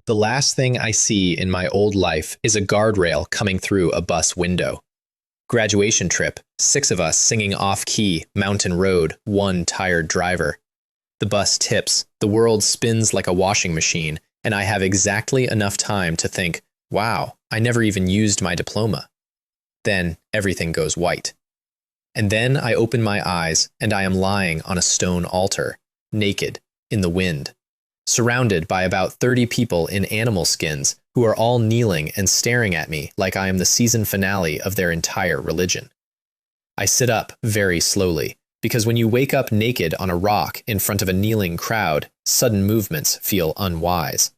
The last thing I see in my old life is a guardrail coming through a bus window. Graduation trip, 6 of us singing off-key, mountain road, 1 tired driver. The bus tips, the world spins like a washing machine, and I have exactly enough time to think, wow, I never even used my diploma. Then everything goes white. And then I open my eyes, and I am lying on a stone altar, naked, in the wind, surrounded by about 30 people in animal skins who are all kneeling and staring at me like I am the season finale of their entire religion. I sit up very slowly, because when you wake up naked on a rock in front of a kneeling crowd, sudden movements feel unwise.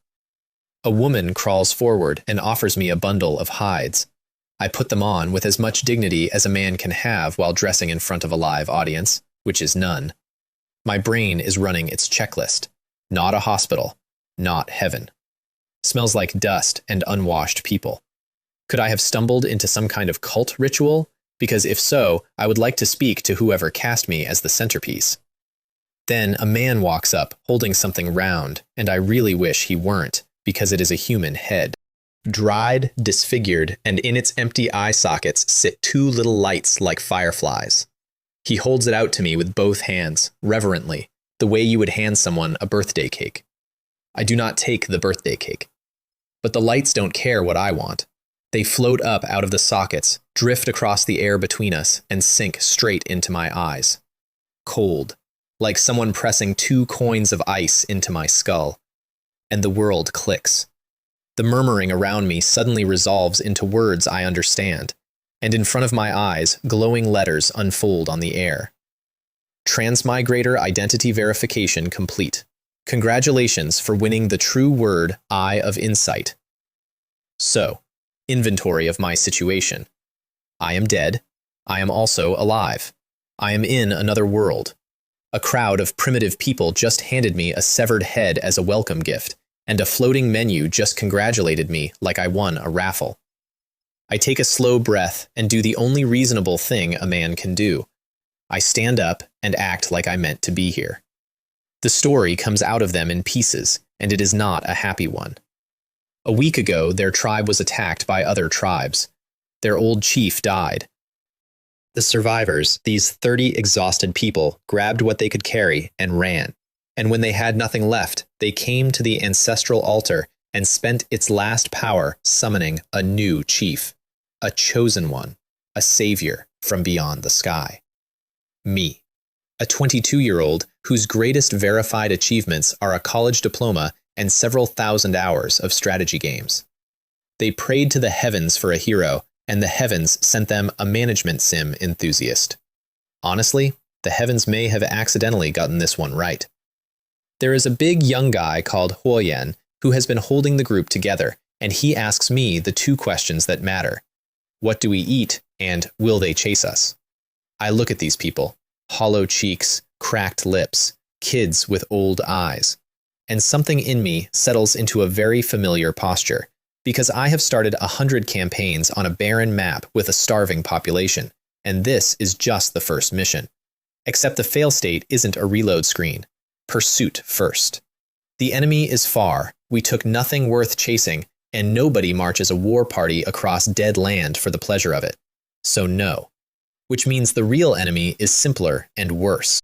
A woman crawls forward and offers me a bundle of hides. I put them on with as much dignity as a man can have while dressing in front of a live audience, which is none. My brain is running its checklist. Not a hospital. Not heaven. Smells like dust and unwashed people. Could I have stumbled into some kind of cult ritual? Because if so, I would like to speak to whoever cast me as the centerpiece. Then a man walks up, holding something round, and I really wish he weren't, because it is a human head. Dried, disfigured, and in its empty eye sockets sit 2 little lights like fireflies. He holds it out to me with both hands, reverently, the way you would hand someone a birthday cake. I do not take the birthday cake. But the lights don't care what I want. They float up out of the sockets, drift across the air between us, and sink straight into my eyes. Cold, like someone pressing 2 coins of ice into my skull. And the world clicks. The murmuring around me suddenly resolves into words I understand, and in front of my eyes, glowing letters unfold on the air. Transmigrator identity verification complete. Congratulations for winning the true word Eye of Insight. So, inventory of my situation. I am dead. I am also alive. I am in another world. A crowd of primitive people just handed me a severed head as a welcome gift, and a floating menu just congratulated me like I won a raffle. I take a slow breath and do the only reasonable thing a man can do. I stand up and act like I meant to be here. The story comes out of them in pieces, and it is not a happy one. A week ago, their tribe was attacked by other tribes. Their old chief died. The survivors, these 30 exhausted people, grabbed what they could carry and ran. And when they had nothing left, they came to the ancestral altar and spent its last power summoning a new chief, a chosen one, a savior from beyond the sky. Me, a 22-year-old whose greatest verified achievements are a college diploma and several thousand hours of strategy games. They prayed to the heavens for a hero, and the heavens sent them a management sim enthusiast. Honestly, the heavens may have accidentally gotten this one right. There is a big young guy called Huoyan who has been holding the group together, and he asks me the 2 questions that matter. What do we eat, and will they chase us? I look at these people, hollow cheeks, cracked lips, kids with old eyes, and something in me settles into a very familiar posture, because I have started 100 campaigns on a barren map with a starving population, and this is just the first mission. Except the fail state isn't a reload screen. Pursuit first. The enemy is far, we took nothing worth chasing, and nobody marches a war party across dead land for the pleasure of it. So no. Which means the real enemy is simpler and worse.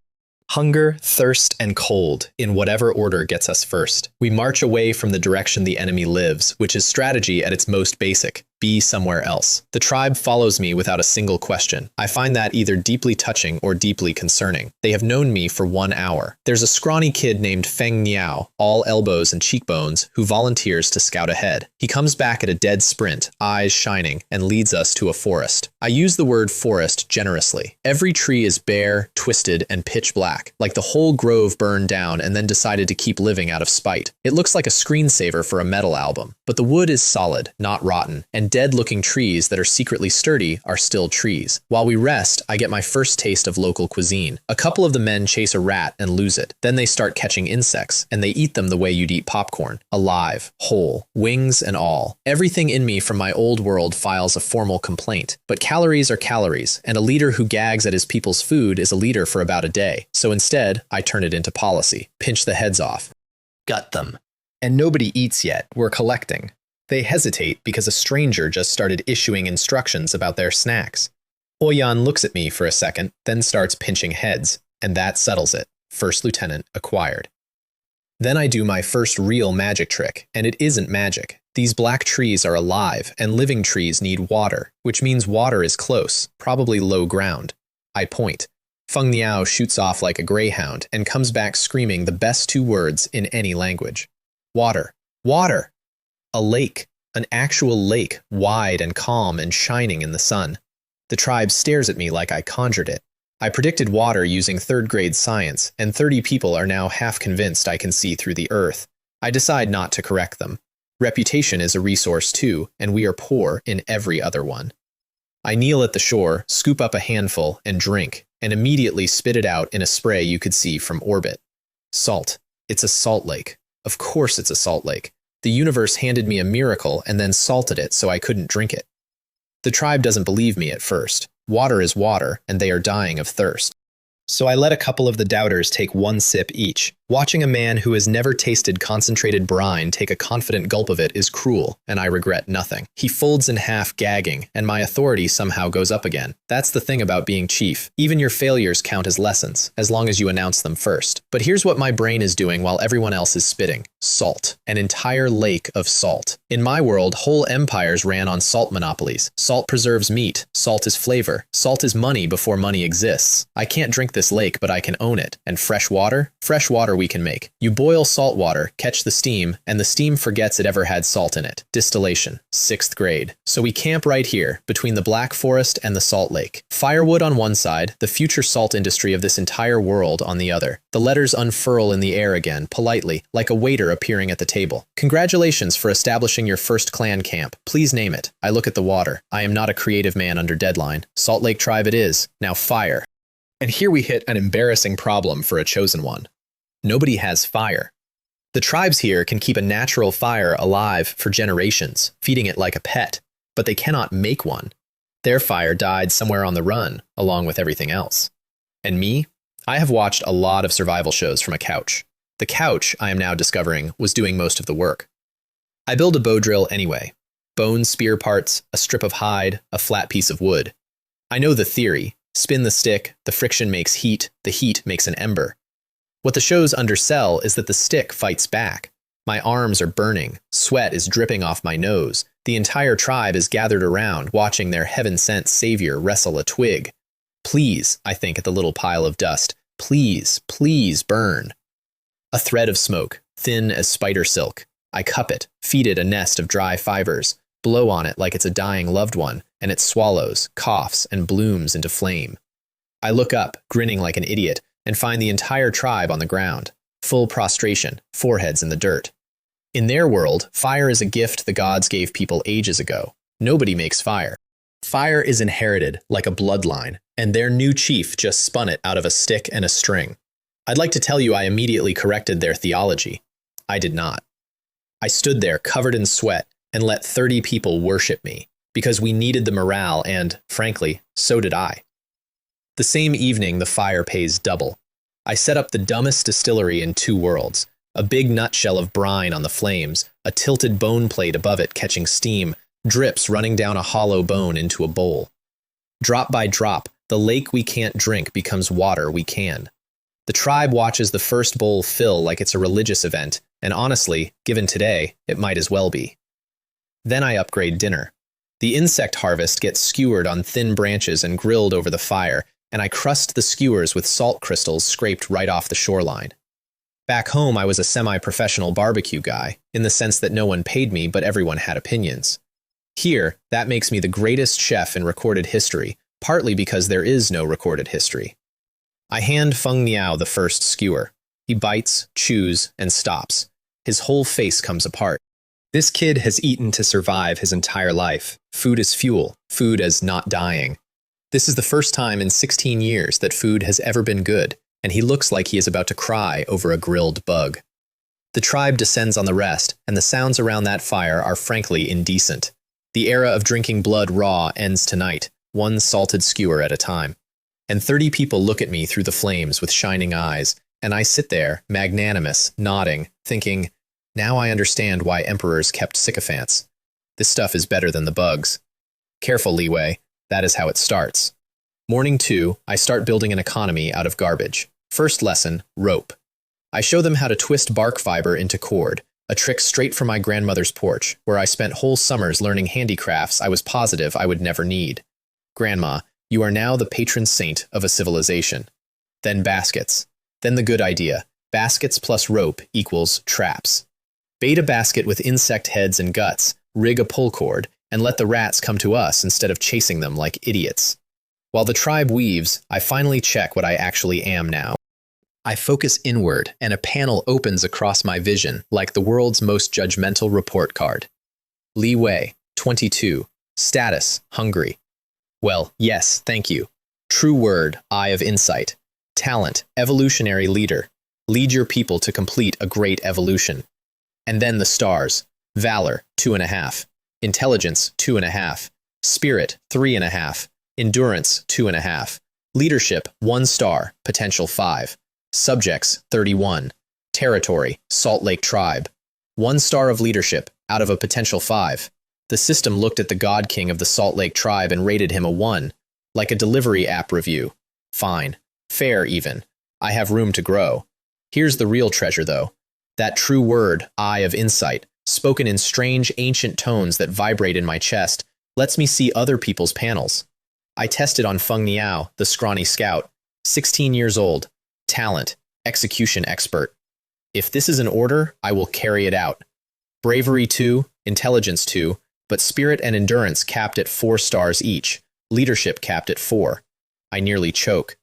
Hunger, thirst, and cold, in whatever order gets us first. We march away from the direction the enemy lives, which is strategy at its most basic. Be somewhere else. The tribe follows me without a single question. I find that either deeply touching or deeply concerning. They have known me for 1 hour. There's a scrawny kid named Feng Niao, all elbows and cheekbones, who volunteers to scout ahead. He comes back at a dead sprint, eyes shining, and leads us to a forest. I use the word forest generously. Every tree is bare, twisted, and pitch black, like the whole grove burned down and then decided to keep living out of spite. It looks like a screensaver for a metal album, but the wood is solid, not rotten, and dead-looking trees that are secretly sturdy are still trees. While we rest, I get my first taste of local cuisine. A couple of the men chase a rat and lose it. Then they start catching insects, and they eat them the way you'd eat popcorn. Alive, whole, wings and all. Everything in me from my old world files a formal complaint. But calories are calories, and a leader who gags at his people's food is a leader for about a day. So instead, I turn it into policy. Pinch the heads off. Gut them. And nobody eats yet, we're collecting. They hesitate because a stranger just started issuing instructions about their snacks. Oyan looks at me for a second, then starts pinching heads, and that settles it. First Lieutenant acquired. Then I do my first real magic trick, and it isn't magic. These black trees are alive, and living trees need water, which means water is close, probably low ground. I point. Feng Niao shoots off like a greyhound and comes back screaming the best two words in any language. Water. Water! A lake. An actual lake, wide and calm and shining in the sun. The tribe stares at me like I conjured it. I predicted water using third-grade science, and 30 people are now half convinced I can see through the earth. I decide not to correct them. Reputation is a resource too, and we are poor in every other one. I kneel at the shore, scoop up a handful, and drink, and immediately spit it out in a spray you could see from orbit. Salt. It's a salt lake. Of course it's a salt lake. The universe handed me a miracle and then salted it so I couldn't drink it. The tribe doesn't believe me at first. Water is water, and they are dying of thirst. So I let a couple of the doubters take one sip each. Watching a man who has never tasted concentrated brine take a confident gulp of it is cruel, and I regret nothing. He folds in half, gagging, and my authority somehow goes up again. That's the thing about being chief. Even your failures count as lessons, as long as you announce them first. But here's what my brain is doing while everyone else is spitting. Salt. An entire lake of salt. In my world, whole empires ran on salt monopolies. Salt preserves meat. Salt is flavor. Salt is money before money exists. I can't drink this lake, but I can own it. And fresh water? Fresh water we can make. You boil salt water, catch the steam, and the steam forgets it ever had salt in it. Distillation. 6th grade. So we camp right here, between the Black Forest and the Salt Lake. Firewood on one side, the future salt industry of this entire world on the other. The letters unfurl in the air again, politely, like a waiter appearing at the table. Congratulations for establishing your first clan camp. Please name it. I look at the water. I am not a creative man under deadline. Salt Lake Tribe it is. Now fire. And here we hit an embarrassing problem for a chosen one. Nobody has fire. The tribes here can keep a natural fire alive for generations, feeding it like a pet, but they cannot make one. Their fire died somewhere on the run, along with everything else. And me? I have watched a lot of survival shows from a couch. The couch, I am now discovering, was doing most of the work. I build a bow drill anyway. Bone spear parts, a strip of hide, a flat piece of wood. I know the theory. Spin the stick, the friction makes heat, the heat makes an ember. What the shows undersell is that the stick fights back. My arms are burning, sweat is dripping off my nose. The entire tribe is gathered around, watching their heaven-sent savior wrestle a twig. Please, I think at the little pile of dust, please, please burn. A thread of smoke, thin as spider silk. I cup it, feed it a nest of dry fibers, blow on it like it's a dying loved one, and it swallows, coughs, and blooms into flame. I look up, grinning like an idiot, and find the entire tribe on the ground, full prostration, foreheads in the dirt. In their world, fire is a gift the gods gave people ages ago. Nobody makes fire. Fire is inherited, like a bloodline, and their new chief just spun it out of a stick and a string. I'd like to tell you I immediately corrected their theology. I did not. I stood there covered in sweat and let 30 people worship me, because we needed the morale and, frankly, so did I. The same evening, the fire pays double. I set up the dumbest distillery in 2 worlds, a big nutshell of brine on the flames, a tilted bone plate above it catching steam, drips running down a hollow bone into a bowl. Drop by drop, the lake we can't drink becomes water we can. The tribe watches the first bowl fill like it's a religious event, and honestly, given today, it might as well be. Then I upgrade dinner. The insect harvest gets skewered on thin branches and grilled over the fire, and I crust the skewers with salt crystals scraped right off the shoreline. Back home, I was a semi-professional barbecue guy, in the sense that no one paid me, but everyone had opinions. Here, that makes me the greatest chef in recorded history, partly because there is no recorded history. I hand Feng Niao the first skewer. He bites, chews, and stops. His whole face comes apart. This kid has eaten to survive his entire life. Food as fuel, food as not dying. This is the first time in 16 years that food has ever been good, and he looks like he is about to cry over a grilled bug. The tribe descends on the rest, and the sounds around that fire are frankly indecent. The era of drinking blood raw ends tonight, one salted skewer at a time. And 30 people look at me through the flames with shining eyes, and I sit there, magnanimous, nodding, thinking, Now I understand why emperors kept sycophants. This stuff is better than the bugs. Careful, Leeway. That is how it starts. Morning 2, I start building an economy out of garbage. First lesson, rope. I show them how to twist bark fiber into cord, a trick straight from my grandmother's porch, where I spent whole summers learning handicrafts I was positive I would never need. Grandma, you are now the patron saint of a civilization. Then baskets. Then the good idea. Baskets plus rope equals traps. Bait a basket with insect heads and guts, rig a pull cord, and let the rats come to us instead of chasing them like idiots. While the tribe weaves, I finally check what I actually am now. I focus inward, and a panel opens across my vision like the world's most judgmental report card. Li Wei, 22. Status, hungry. Well, yes, thank you. True word, eye of insight. Talent, evolutionary leader. Lead your people to complete a great evolution. And then the stars. Valor, 2.5. Intelligence, 2.5. Spirit, 3.5. Endurance, 2.5. Leadership, 1 star, potential 5. Subjects, 31. Territory, Salt Lake Tribe. 1 star of leadership, out of a potential 5. The system looked at the God King of the Salt Lake Tribe and rated him a 1. Like a delivery app review. Fine. Fair, even. I have room to grow. Here's the real treasure, though. That true word, eye of insight, spoken in strange, ancient tones that vibrate in my chest, lets me see other people's panels. I tested on Feng Niao, the scrawny scout, 16 years old, talent, execution expert. If this is an order, I will carry it out. Bravery 2, intelligence 2, but spirit and endurance capped at 4 stars each, leadership capped at 4. I nearly choke.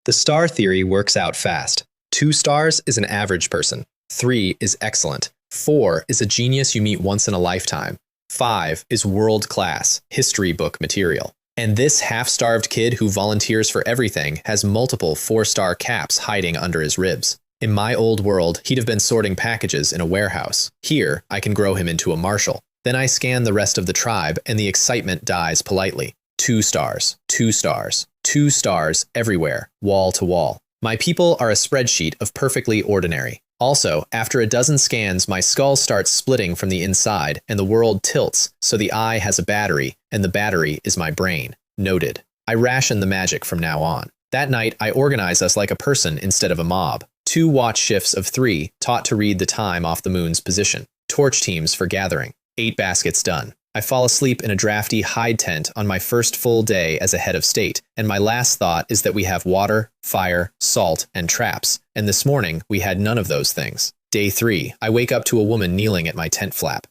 The star theory works out fast. 2 stars is an average person. 3 is excellent. 4 is a genius you meet once in a lifetime. 5 is world-class, history book material. And this half-starved kid who volunteers for everything has multiple 4-star caps hiding under his ribs. In my old world, he'd have been sorting packages in a warehouse. Here, I can grow him into a marshal. Then I scan the rest of the tribe, and the excitement dies politely. 2 stars, 2 stars, 2 stars everywhere, wall to wall. My people are a spreadsheet of perfectly ordinary. Also, after a dozen scans, my skull starts splitting from the inside, and the world tilts, so the eye has a battery, and the battery is my brain. Noted. I ration the magic from now on. That night, I organize us like a person instead of a mob. 2 watch shifts of 3, taught to read the time off the moon's position. Torch teams for gathering. 8 baskets done. I fall asleep in a drafty hide tent on my first full day as a head of state, and my last thought is that we have water, fire, salt, and traps, and this morning we had none of those things. Day 3, I wake up to a woman kneeling at my tent flap.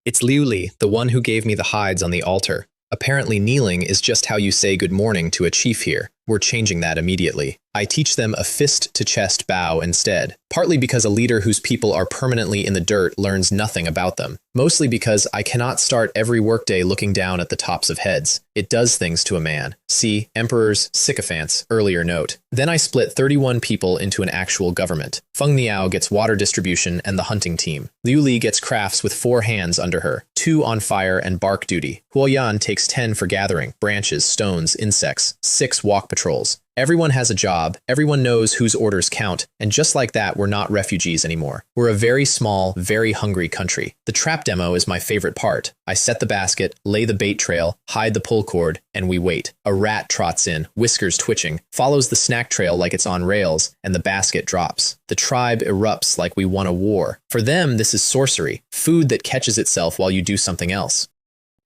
It's Liu Li, the one who gave me the hides on the altar. Apparently kneeling is just how you say good morning to a chief here. We're changing that immediately. I teach them a fist-to-chest bow instead, partly because a leader whose people are permanently in the dirt learns nothing about them, mostly because I cannot start every workday looking down at the tops of heads. It does things to a man. See, emperors, sycophants, earlier note. Then I split 31 people into an actual government. Feng Niao gets water distribution and the hunting team. Liu Li gets crafts with 4 hands under her, 2 on fire and bark duty. Huo Yan takes 10 for gathering, branches, stones, insects, 6 walk patrols. Everyone has a job, everyone knows whose orders count, and just like that, we're not refugees anymore. We're a very small, very hungry country. The trap demo is my favorite part. I set the basket, lay the bait trail, hide the pull cord, and we wait. A rat trots in, whiskers twitching, follows the snack trail like it's on rails, and the basket drops. The tribe erupts like we won a war. For them, this is sorcery, food that catches itself while you do something else.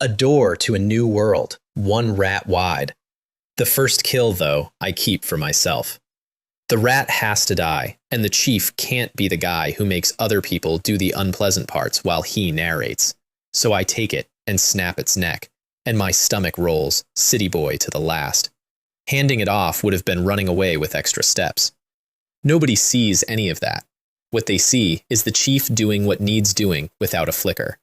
A door to a new world, 1 rat wide. The first kill, though, I keep for myself. The rat has to die, and the chief can't be the guy who makes other people do the unpleasant parts while he narrates. So I take it and snap its neck, and my stomach rolls, city boy to the last. Handing it off would have been running away with extra steps. Nobody sees any of that. What they see is the chief doing what needs doing without a flicker.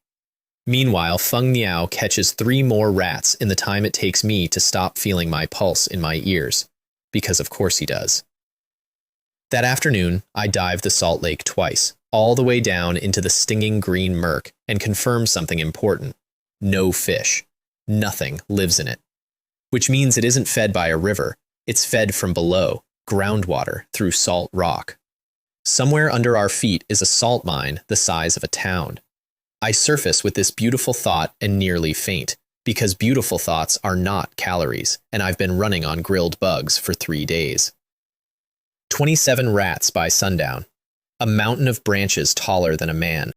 Meanwhile, Feng Niao catches 3 more rats in the time it takes me to stop feeling my pulse in my ears, because of course he does. That afternoon, I dive the Salt Lake twice, all the way down into the stinging green murk, and confirm something important. No fish. Nothing lives in it. Which means it isn't fed by a river, it's fed from below, groundwater through salt rock. Somewhere under our feet is a salt mine the size of a town. I surface with this beautiful thought and nearly faint, because beautiful thoughts are not calories, and I've been running on grilled bugs for 3 days. 27 rats by sundown. A mountain of branches taller than a man.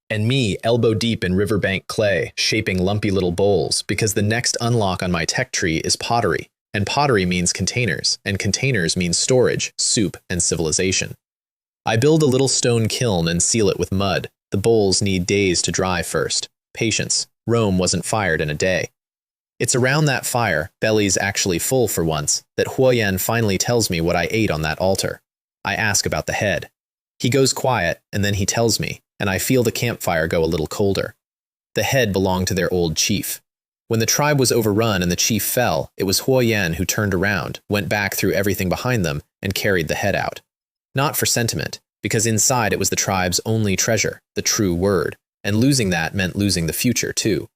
And me elbow deep in riverbank clay, shaping lumpy little bowls, because the next unlock on my tech tree is pottery, and pottery means containers, and containers means storage, soup, and civilization. I build a little stone kiln and seal it with mud. The bowls need days to dry first. Patience. Rome wasn't fired in a day. It's around that fire, belly's actually full for once, that Huoyan finally tells me what I ate on that altar. I ask about the head. He goes quiet, and then he tells me, and I feel the campfire go a little colder. The head belonged to their old chief. When the tribe was overrun and the chief fell, it was Huoyan who turned around, went back through everything behind them, and carried the head out. Not for sentiment, because inside it was the tribe's only treasure, the true word, and losing that meant losing the future too.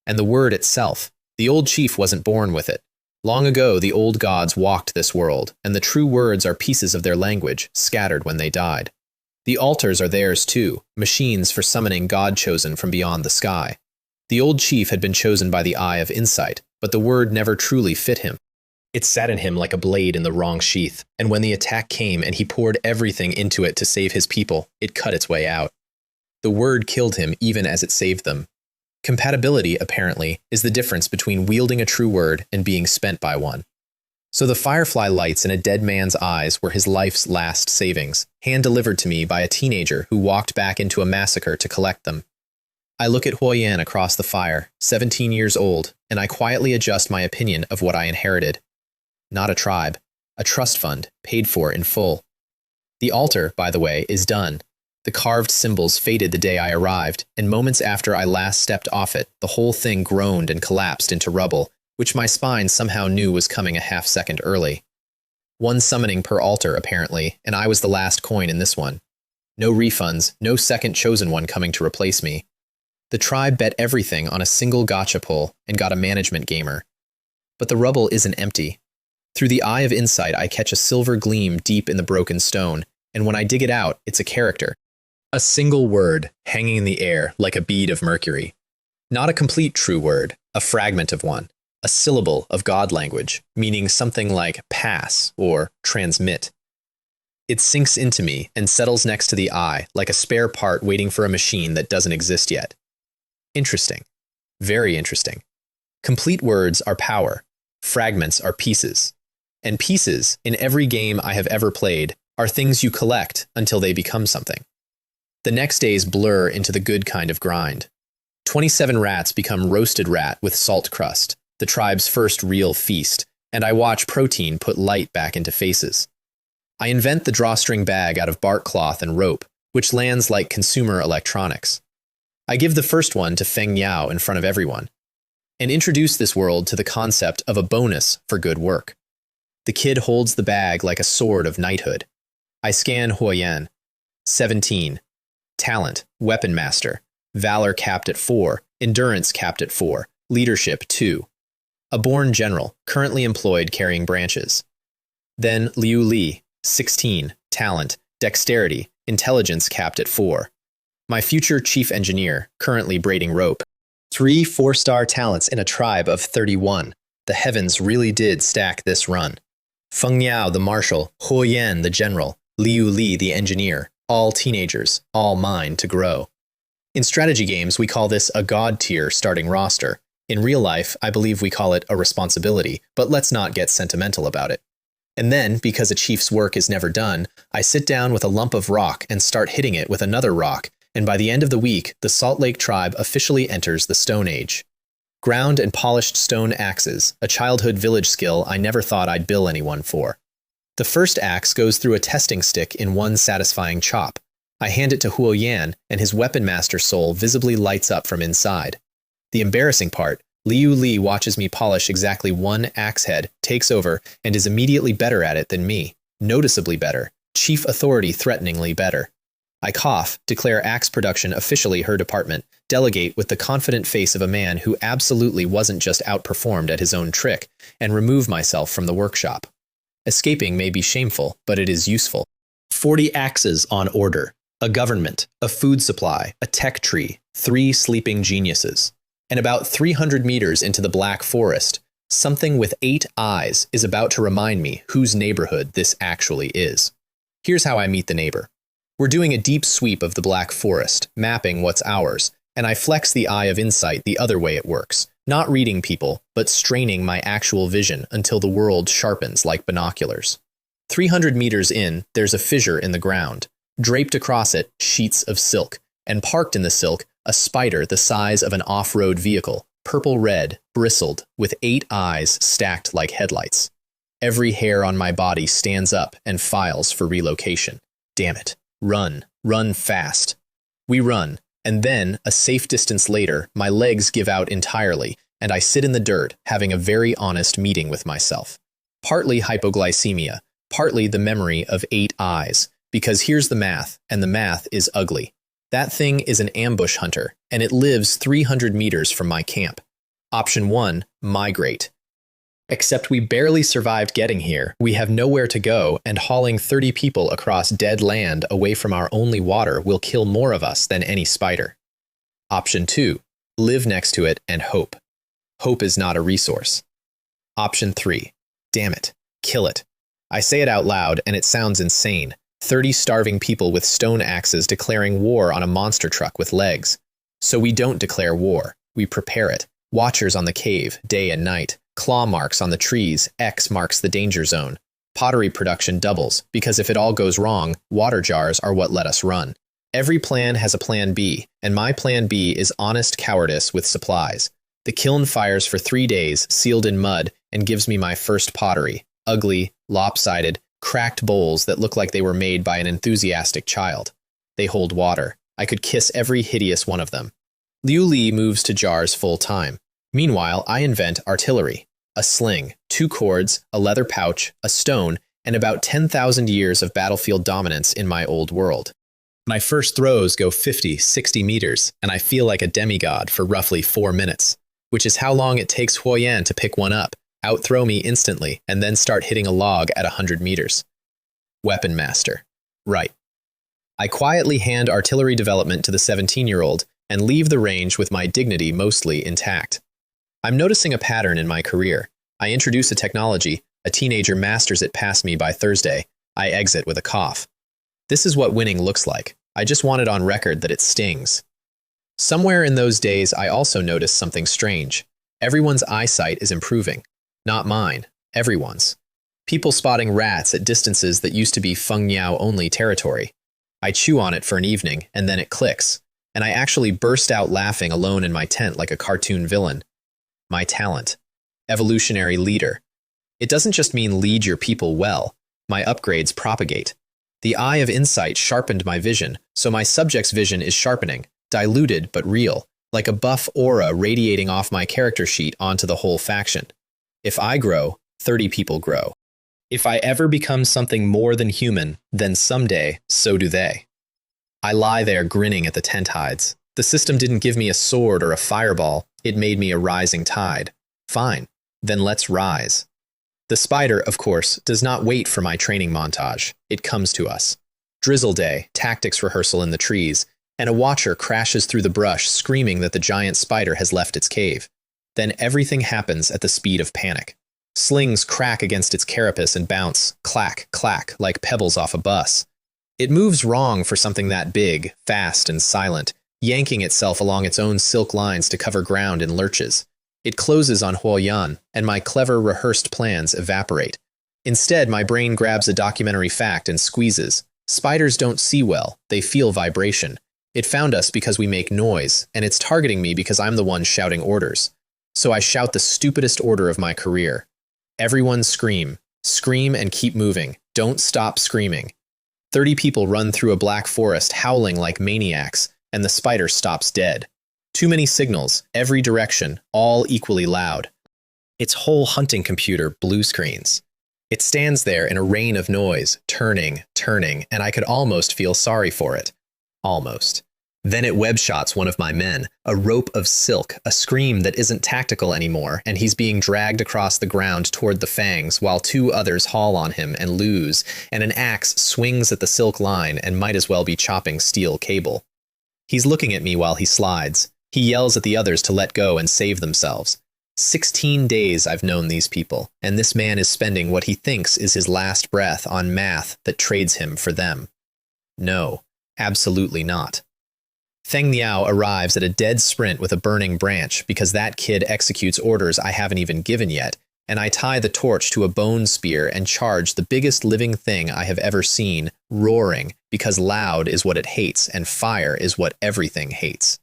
And the word itself, the old chief wasn't born with it. Long ago the old gods walked this world, and the true words are pieces of their language, scattered when they died. The altars are theirs too, machines for summoning God chosen from beyond the sky. The old chief had been chosen by the eye of insight, but the word never truly fit him. It sat in him like a blade in the wrong sheath, and when the attack came and he poured everything into it to save his people, it cut its way out. The word killed him even as it saved them. Compatibility, apparently, is the difference between wielding a true word and being spent by one. So the firefly lights in a dead man's eyes were his life's last savings, hand-delivered to me by a teenager who walked back into a massacre to collect them. I look at Huoyan across the fire, 17 years old, and I quietly adjust my opinion of what I inherited. Not a tribe, a trust fund, paid for in full. The altar, by the way, is done. The carved symbols faded the day I arrived, and moments after I last stepped off it, the whole thing groaned and collapsed into rubble, which my spine somehow knew was coming a half-second early. One summoning per altar, apparently, and I was the last coin in this one. No refunds, no second chosen one coming to replace me. The tribe bet everything on a single gotcha pull and got a management gamer. But the rubble isn't empty. Through the eye of insight, I catch a silver gleam deep in the broken stone, and when I dig it out, it's a character. A single word, hanging in the air like a bead of mercury. Not a complete true word, a fragment of one. A syllable of God language, meaning something like pass or transmit. It sinks into me and settles next to the eye like a spare part waiting for a machine that doesn't exist yet. Interesting. Very interesting. Complete words are power. Fragments are pieces. And pieces, in every game I have ever played, are things you collect until they become something. The next days blur into the good kind of grind. 27 rats become roasted rat with salt crust, the tribe's first real feast, and I watch protein put light back into faces. I invent the drawstring bag out of bark cloth and rope, which lands like consumer electronics. I give the first one to Feng Yao in front of everyone, and introduce this world to the concept of a bonus for good work. The kid holds the bag like a sword of knighthood. I scan Huoyan. 17. Talent, weapon master. Valor capped at 4. Endurance capped at 4. Leadership 2. A born general, currently employed carrying branches. Then Liu Li, 16. Talent, dexterity, intelligence capped at 4. My future chief engineer, currently braiding rope. 3 4-star talents in a tribe of 31. The heavens really did stack this run. Feng Yao the marshal, Huoyan the general, Liu Li the engineer, all teenagers, all mine to grow. In strategy games, we call this a god tier starting roster. In real life, I believe we call it a responsibility, but let's not get sentimental about it. And then, because a chief's work is never done, I sit down with a lump of rock and start hitting it with another rock, and by the end of the week, the Salt Lake tribe officially enters the Stone Age. Ground and polished stone axes, a childhood village skill I never thought I'd bill anyone for. The first axe goes through a testing stick in one satisfying chop. I hand it to Huoyan, and his weapon master soul visibly lights up from inside. The embarrassing part, Liu Li watches me polish exactly one axe head, takes over, and is immediately better at it than me. Noticeably better. Chief authority threateningly better. I cough, declare axe production officially her department, delegate with the confident face of a man who absolutely wasn't just outperformed at his own trick, and remove myself from the workshop. Escaping may be shameful, but it is useful. 40 axes on order, a government, a food supply, a tech tree, 3 sleeping geniuses. And about 300 meters into the Black Forest, something with 8 eyes is about to remind me whose neighborhood this actually is. Here's how I meet the neighbor. We're doing a deep sweep of the Black Forest, mapping what's ours, and I flex the eye of insight the other way it works, not reading people, but straining my actual vision until the world sharpens like binoculars. 300 meters in, there's a fissure in the ground. Draped across it, sheets of silk, and parked in the silk, a spider the size of an off-road vehicle, purple-red, bristled, with 8 eyes stacked like headlights. Every hair on my body stands up and files for relocation. Damn it. Run. Run fast. We run, and then, a safe distance later, my legs give out entirely, and I sit in the dirt, having a very honest meeting with myself. Partly hypoglycemia, partly the memory of 8 eyes, because here's the math, and the math is ugly. That thing is an ambush hunter, and it lives 300 meters from my camp. Option 1, migrate. Except we barely survived getting here, we have nowhere to go, and hauling 30 people across dead land away from our only water will kill more of us than any spider. Option 2, live next to it and hope. Hope is not a resource. Option 3, damn it, kill it. I say it out loud, and it sounds insane. 30 starving people with stone axes declaring war on a monster truck with legs. So we don't declare war, we prepare it. Watchers on the cave, day and night. Claw marks on the trees, X marks the danger zone. Pottery production doubles, because if it all goes wrong, water jars are what let us run. Every plan has a plan B, and my plan B is honest cowardice with supplies. The kiln fires for 3 days, sealed in mud, and gives me my first pottery. Ugly, lopsided, cracked bowls that look like they were made by an enthusiastic child. They hold water. I could kiss every hideous one of them. Liu Li moves to jars full time. Meanwhile, I invent artillery. A sling, 2 cords, a leather pouch, a stone, and about 10,000 years of battlefield dominance in my old world. My first throws go 50, 60 meters, and I feel like a demigod for roughly 4 minutes, which is how long it takes Huoyan to pick one up, outthrow me instantly, and then start hitting a log at 100 meters. Weapon master. Right. I quietly hand artillery development to the 17-year-old and leave the range with my dignity mostly intact. I'm noticing a pattern in my career. I introduce a technology, a teenager masters it past me by Thursday, I exit with a cough. This is what winning looks like. I just want it on record that it stings. Somewhere in those days, I also noticed something strange. Everyone's eyesight is improving. Not mine, everyone's. People spotting rats at distances that used to be Feng Niao only territory. I chew on it for an evening, and then it clicks, and I actually burst out laughing alone in my tent like a cartoon villain. My talent. Evolutionary leader. It doesn't just mean lead your people well. My upgrades propagate. The eye of insight sharpened my vision, so my subject's vision is sharpening, diluted but real, like a buff aura radiating off my character sheet onto the whole faction. If I grow, 30 people grow. If I ever become something more than human, then someday, so do they. I lie there grinning at the tent hides. The system didn't give me a sword or a fireball, it made me a rising tide. Fine, then let's rise. The spider, of course, does not wait for my training montage. It comes to us. Drizzle day, tactics rehearsal in the trees, and a watcher crashes through the brush screaming that the giant spider has left its cave. Then everything happens at the speed of panic. Slings crack against its carapace and bounce, clack, clack, like pebbles off a bus. It moves wrong for something that big, fast, and silent, yanking itself along its own silk lines to cover ground in lurches. It closes on Huoyan, and my clever, rehearsed plans evaporate. Instead, my brain grabs a documentary fact and squeezes. Spiders don't see well, they feel vibration. It found us because we make noise, and it's targeting me because I'm the one shouting orders. So I shout the stupidest order of my career. Everyone scream. Scream and keep moving. Don't stop screaming. 30 people run through a black forest howling like maniacs, and the spider stops dead. Too many signals, every direction, all equally loud. Its whole hunting computer blue screens. It stands there in a rain of noise, turning, and I could almost feel sorry for it. Almost. Then it web shots one of my men, a rope of silk, a scream that isn't tactical anymore, and he's being dragged across the ground toward the fangs while two others haul on him and lose, and an axe swings at the silk line and might as well be chopping steel cable. He's looking at me while he slides. He yells at the others to let go and save themselves. 16 days I've known these people, and this man is spending what he thinks is his last breath on math that trades him for them. No, absolutely not. Feng Niao arrives at a dead sprint with a burning branch because that kid executes orders I haven't even given yet, and I tie the torch to a bone spear and charge the biggest living thing I have ever seen, roaring, because loud is what it hates and fire is what everything hates.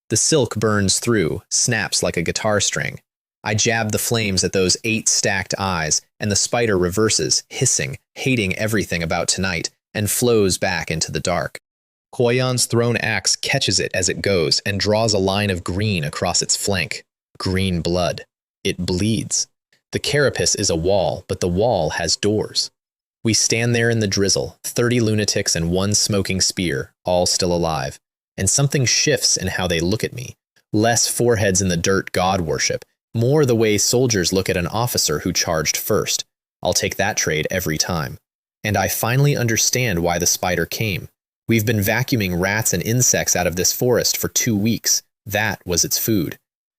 The silk burns through, snaps like a guitar string. I jab the flames at those 8 stacked eyes, and the spider reverses, hissing, hating everything about tonight, and flows back into the dark. Huoyan's thrown axe catches it as it goes and draws a line of green across its flank. Green blood. It bleeds. The carapace is a wall, but the wall has doors. We stand there in the drizzle, 30 lunatics and 1 smoking spear, all still alive. And something shifts in how they look at me. Less foreheads in the dirt god worship, more the way soldiers look at an officer who charged first. I'll take that trade every time. And I finally understand why the spider came. We've been vacuuming rats and insects out of this forest for 2 weeks. That was its food.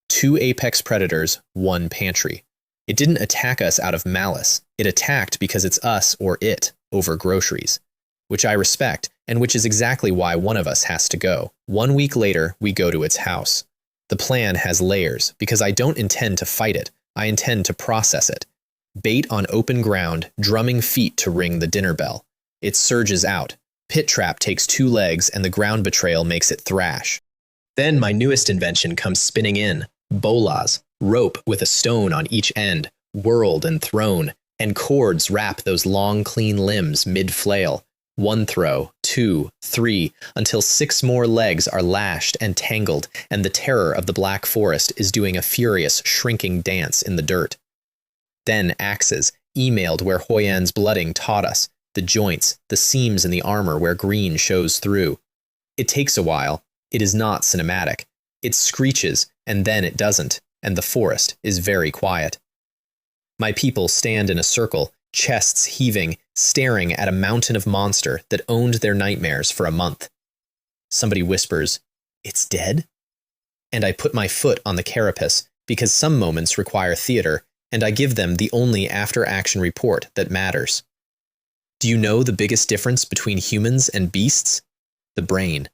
2 apex predators, 1 pantry. It didn't attack us out of malice. It attacked because it's us or it over groceries. Which I respect, and which is exactly why one of us has to go. 1 week later, we go to its house. The plan has layers, because I don't intend to fight it. I intend to process it. Bait on open ground, drumming feet to ring the dinner bell. It surges out. Pit trap takes 2 legs, and the ground betrayal makes it thrash. Then my newest invention comes spinning in. Bolas, rope with a stone on each end, whirled and thrown, and cords wrap those long, clean limbs mid-flail. 1 throw, 2, 3, until 6 more legs are lashed and tangled, and the terror of the Black Forest is doing a furious, shrinking dance in the dirt. Then axes, emailed where Huoyan's blooding taught us, the joints, the seams in the armor where green shows through. It takes a while. It is not cinematic. It screeches, and then it doesn't, and the forest is very quiet. My people stand in a circle, chests heaving, staring at a mountain of monster that owned their nightmares for a month. Somebody whispers, "It's dead?" And I put my foot on the carapace, because some moments require theater, and I give them the only after-action report that matters. Do you know the biggest difference between humans and beasts? The brain.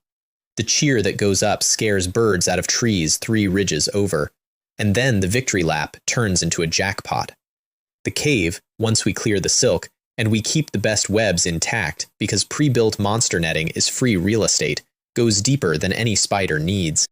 The cheer that goes up scares birds out of trees 3 ridges over, and then the victory lap turns into a jackpot. The cave, once we clear the silk, and we keep the best webs intact because pre-built monster netting is free real estate, goes deeper than any spider needs.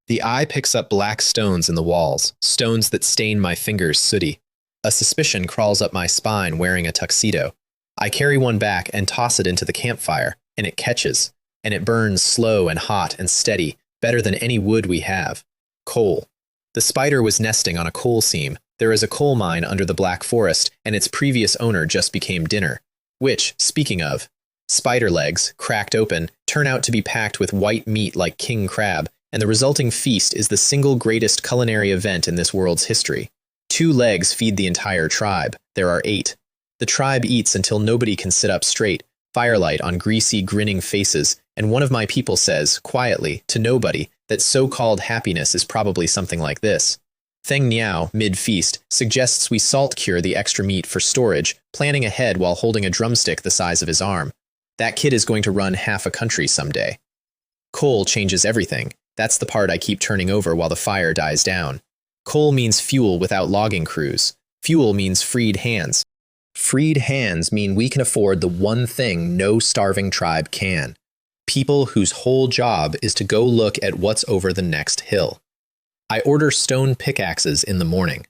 The eye picks up black stones in the walls, stones that stain my fingers sooty. A suspicion crawls up my spine wearing a tuxedo. I carry one back and toss it into the campfire, and it catches, and it burns slow and hot and steady, better than any wood we have. Coal. The spider was nesting on a coal seam. There is a coal mine under the Black Forest, and its previous owner just became dinner. Which, speaking of, spider legs, cracked open, turn out to be packed with white meat like king crab, and the resulting feast is the single greatest culinary event in this world's history. 2 legs feed the entire tribe. There are 8. The tribe eats until nobody can sit up straight, firelight on greasy, grinning faces, and one of my people says, quietly, to nobody, that so-called happiness is probably something like this. Feng Niao, mid-feast, suggests we salt-cure the extra meat for storage, planning ahead while holding a drumstick the size of his arm. That kid is going to run half a country someday. Coal changes everything. That's the part I keep turning over while the fire dies down. Coal means fuel without logging crews. Fuel means freed hands. Freed hands mean we can afford the one thing no starving tribe can. People whose whole job is to go look at what's over the next hill. I order stone pickaxes in the morning.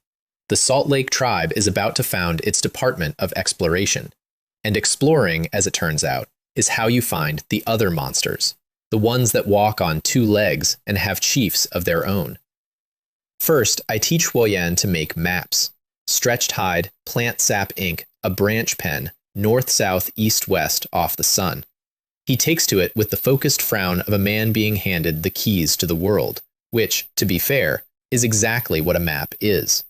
The Salt Lake tribe is about to found its Department of Exploration. And exploring, as it turns out, is how you find the other monsters, the ones that walk on 2 legs and have chiefs of their own. First, I teach Huoyan to make maps. Stretched hide, plant sap ink, a branch pen, north-south, east-west off the sun. He takes to it with the focused frown of a man being handed the keys to the world, which, to be fair, is exactly what a map is.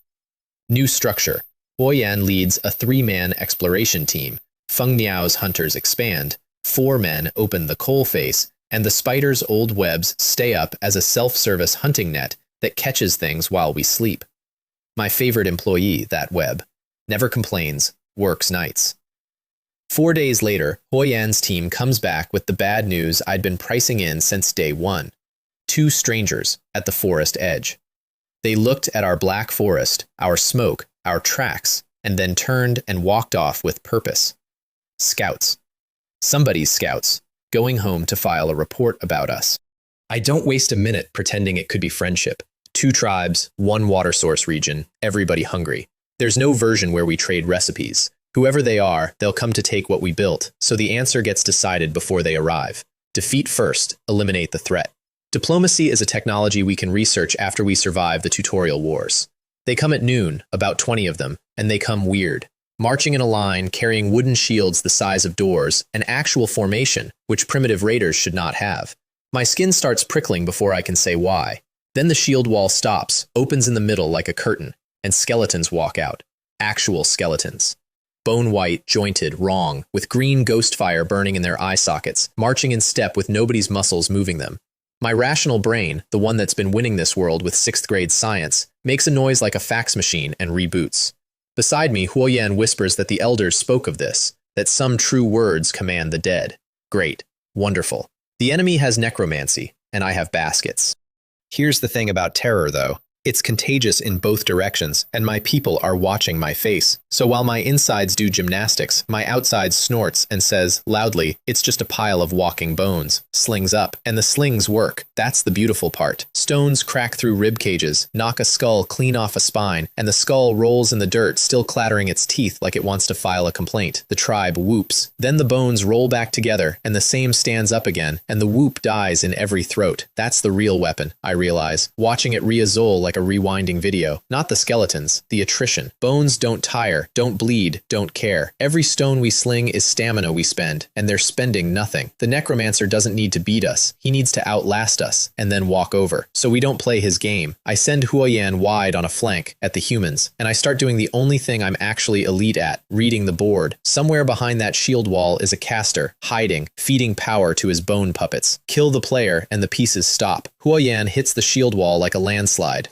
New structure. Huoyan leads a 3-man exploration team. Feng Niao's hunters expand. 4 men open the coalface, and the spider's old webs stay up as a self-service hunting net that catches things while we sleep. My favorite employee, that web. Never complains, works nights. 4 days later, Huoyan's team comes back with the bad news I'd been pricing in since day 1. 2 strangers at the forest edge. They looked at our black forest, our smoke, our tracks, and then turned and walked off with purpose. Scouts. Somebody's scouts, going home to file a report about us. I don't waste a minute pretending it could be friendship. 2 tribes, 1 water source region, everybody hungry. There's no version where we trade recipes. Whoever they are, they'll come to take what we built, so the answer gets decided before they arrive. Defeat first, eliminate the threat. Diplomacy is a technology we can research after we survive the tutorial wars. They come at noon, about 20 of them, and they come weird. Marching in a line, carrying wooden shields the size of doors, an actual formation, which primitive raiders should not have. My skin starts prickling before I can say why. Then the shield wall stops, opens in the middle like a curtain, and skeletons walk out. Actual skeletons. Bone-white, jointed, wrong, with green ghost fire burning in their eye sockets, marching in step with nobody's muscles moving them. My rational brain, the one that's been winning this world with 6th grade science, makes a noise like a fax machine and reboots. Beside me, Huoyan whispers that the elders spoke of this, that some true words command the dead. Great. Wonderful. The enemy has necromancy, and I have baskets. Here's the thing about terror, though. It's contagious in both directions, and my people are watching my face. So while my insides do gymnastics, my outside snorts and says, loudly, it's just a pile of walking bones. Slings up, and the slings work. That's the beautiful part. Stones crack through rib cages, knock a skull clean off a spine, and the skull rolls in the dirt, still clattering its teeth like it wants to file a complaint. The tribe whoops. Then the bones roll back together, and the same stands up again, and the whoop dies in every throat. That's the real weapon, I realize, watching it reazole like a rewinding video. Not the skeletons, the attrition. Bones don't tire, don't bleed, don't care. Every stone we sling is stamina we spend, and they're spending nothing. The necromancer doesn't need to beat us, he needs to outlast us, and then walk over. So we don't play his game. I send Huoyan wide on a flank, at the humans, and I start doing the only thing I'm actually elite at, reading the board. Somewhere behind that shield wall is a caster, hiding, feeding power to his bone puppets. Kill the player, and the pieces stop. Huoyan hits the shield wall like a landslide.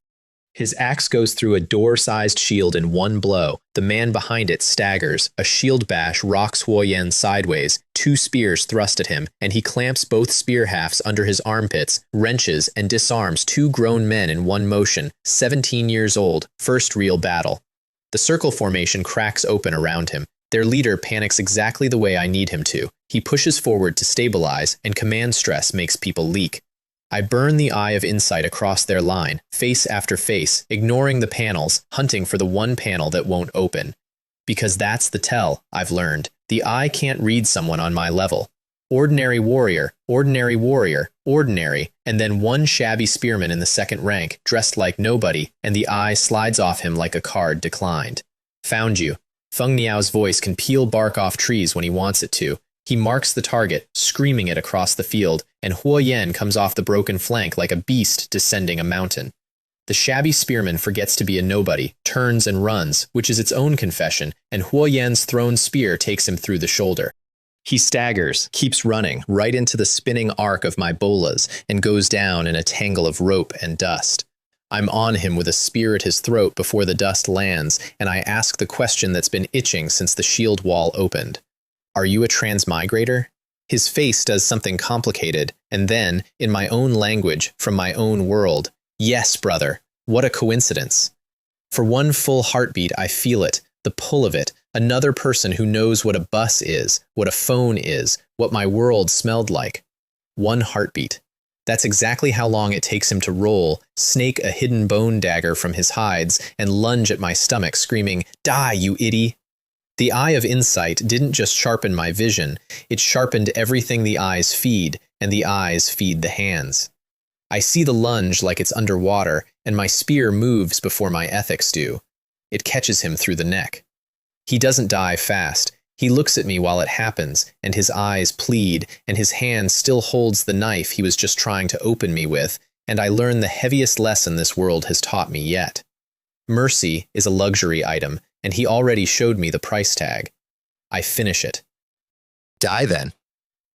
His axe goes through a door-sized shield in one blow. The man behind it staggers. A shield bash rocks Huoyan sideways. 2 spears thrust at him, and he clamps both spear hafts under his armpits, wrenches, and disarms 2 grown men in one motion, 17 years old, first real battle. The circle formation cracks open around him. Their leader panics exactly the way I need him to. He pushes forward to stabilize, and command stress makes people leak. I burn the eye of insight across their line, face after face, ignoring the panels, hunting for the one panel that won't open. Because that's the tell, I've learned. The eye can't read someone on my level. Ordinary warrior, ordinary warrior, ordinary, and then one shabby spearman in the second rank, dressed like nobody, and the eye slides off him like a card declined. Found you. Feng Niao's voice can peel bark off trees when he wants it to. He marks the target, screaming it across the field, and Huoyan comes off the broken flank like a beast descending a mountain. The shabby spearman forgets to be a nobody, turns and runs, which is its own confession, and Huoyan's thrown spear takes him through the shoulder. He staggers, keeps running, right into the spinning arc of my bolas, and goes down in a tangle of rope and dust. I'm on him with a spear at his throat before the dust lands, and I ask the question that's been itching since the shield wall opened. Are you a transmigrator? His face does something complicated, and then, in my own language, from my own world, yes, brother, what a coincidence. For one full heartbeat, I feel it, the pull of it, another person who knows what a bus is, what a phone is, what my world smelled like. One heartbeat. That's exactly how long it takes him to roll, snake a hidden bone dagger from his hides, and lunge at my stomach, screaming, "Die, you idiot!" The eye of insight didn't just sharpen my vision, it sharpened everything the eyes feed, and the eyes feed the hands. I see the lunge like it's underwater, and my spear moves before my ethics do. It catches him through the neck. He doesn't die fast. He looks at me while it happens, and his eyes plead, and his hand still holds the knife he was just trying to open me with, and I learn the heaviest lesson this world has taught me yet. Mercy is a luxury item, and he already showed me the price tag. I finish it. Die then.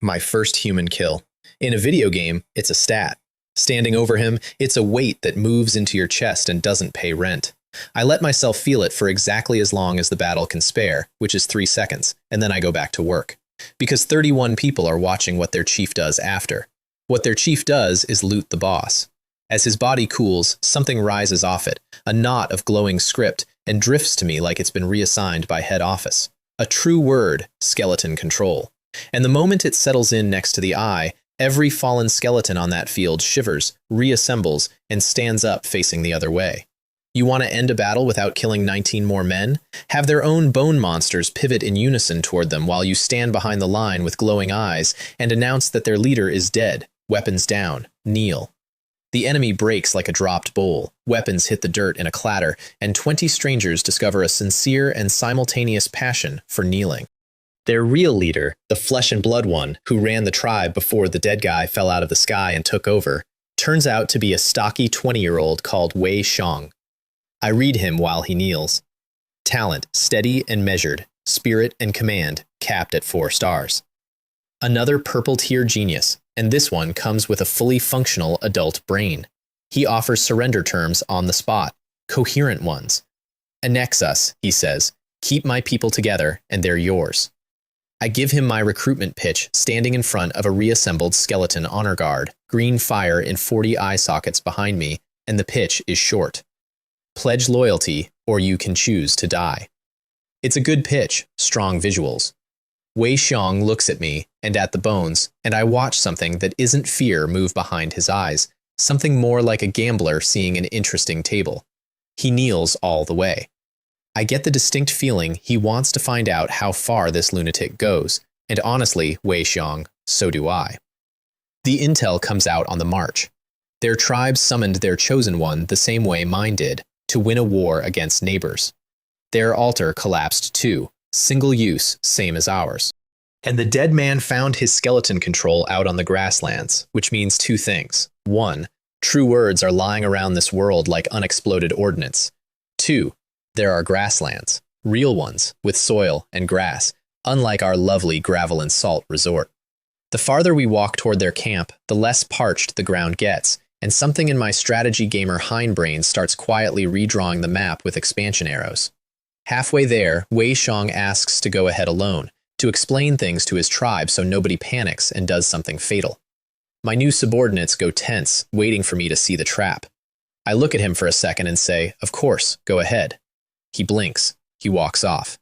My first human kill. In a video game, it's a stat. Standing over him, it's a weight that moves into your chest and doesn't pay rent. I let myself feel it for exactly as long as the battle can spare, which is 3 seconds, and then I go back to work. Because 31 people are watching what their chief does after. What their chief does is loot the boss. As his body cools, something rises off it, a knot of glowing script, and drifts to me like it's been reassigned by head office. A true word, skeleton control. And the moment it settles in next to the eye, every fallen skeleton on that field shivers, reassembles, and stands up facing the other way. You want to end a battle without killing 19 more men? Have their own bone monsters pivot in unison toward them while you stand behind the line with glowing eyes and announce that their leader is dead, weapons down, kneel. The enemy breaks like a dropped bowl, weapons hit the dirt in a clatter, and 20 strangers discover a sincere and simultaneous passion for kneeling. Their real leader, the flesh and blood one, who ran the tribe before the dead guy fell out of the sky and took over, turns out to be a stocky 20-year-old called Wei Xiong. I read him while he kneels. Talent, steady and measured. Spirit and command, capped at 4 stars. Another purple-tier genius, and this one comes with a fully functional adult brain. He offers surrender terms on the spot, coherent ones. Annex us, he says. Keep my people together, and they're yours. I give him my recruitment pitch, standing in front of a reassembled skeleton honor guard, green fire in 40 eye sockets behind me, and the pitch is short. Pledge loyalty, or you can choose to die. It's a good pitch, strong visuals. Wei Xiong looks at me and at the bones, and I watch something that isn't fear move behind his eyes, something more like a gambler seeing an interesting table. He kneels all the way. I get the distinct feeling he wants to find out how far this lunatic goes, and honestly, Wei Xiong, so do I. The intel comes out on the march. Their tribe summoned their chosen one the same way mine did, to win a war against neighbors. Their altar collapsed too, single use, same as ours. And the dead man found his skeleton control out on the grasslands, which means 2 things. 1, true words are lying around this world like unexploded ordnance. 2, there are grasslands, real ones, with soil and grass, unlike our lovely gravel and salt resort. The farther we walk toward their camp, the less parched the ground gets, and something in my strategy gamer hindbrain starts quietly redrawing the map with expansion arrows. Halfway there, Wei Xiong asks to go ahead alone, to explain things to his tribe so nobody panics and does something fatal. My new subordinates go tense, waiting for me to see the trap. I look at him for a second and say, of course, go ahead. He blinks. He walks off.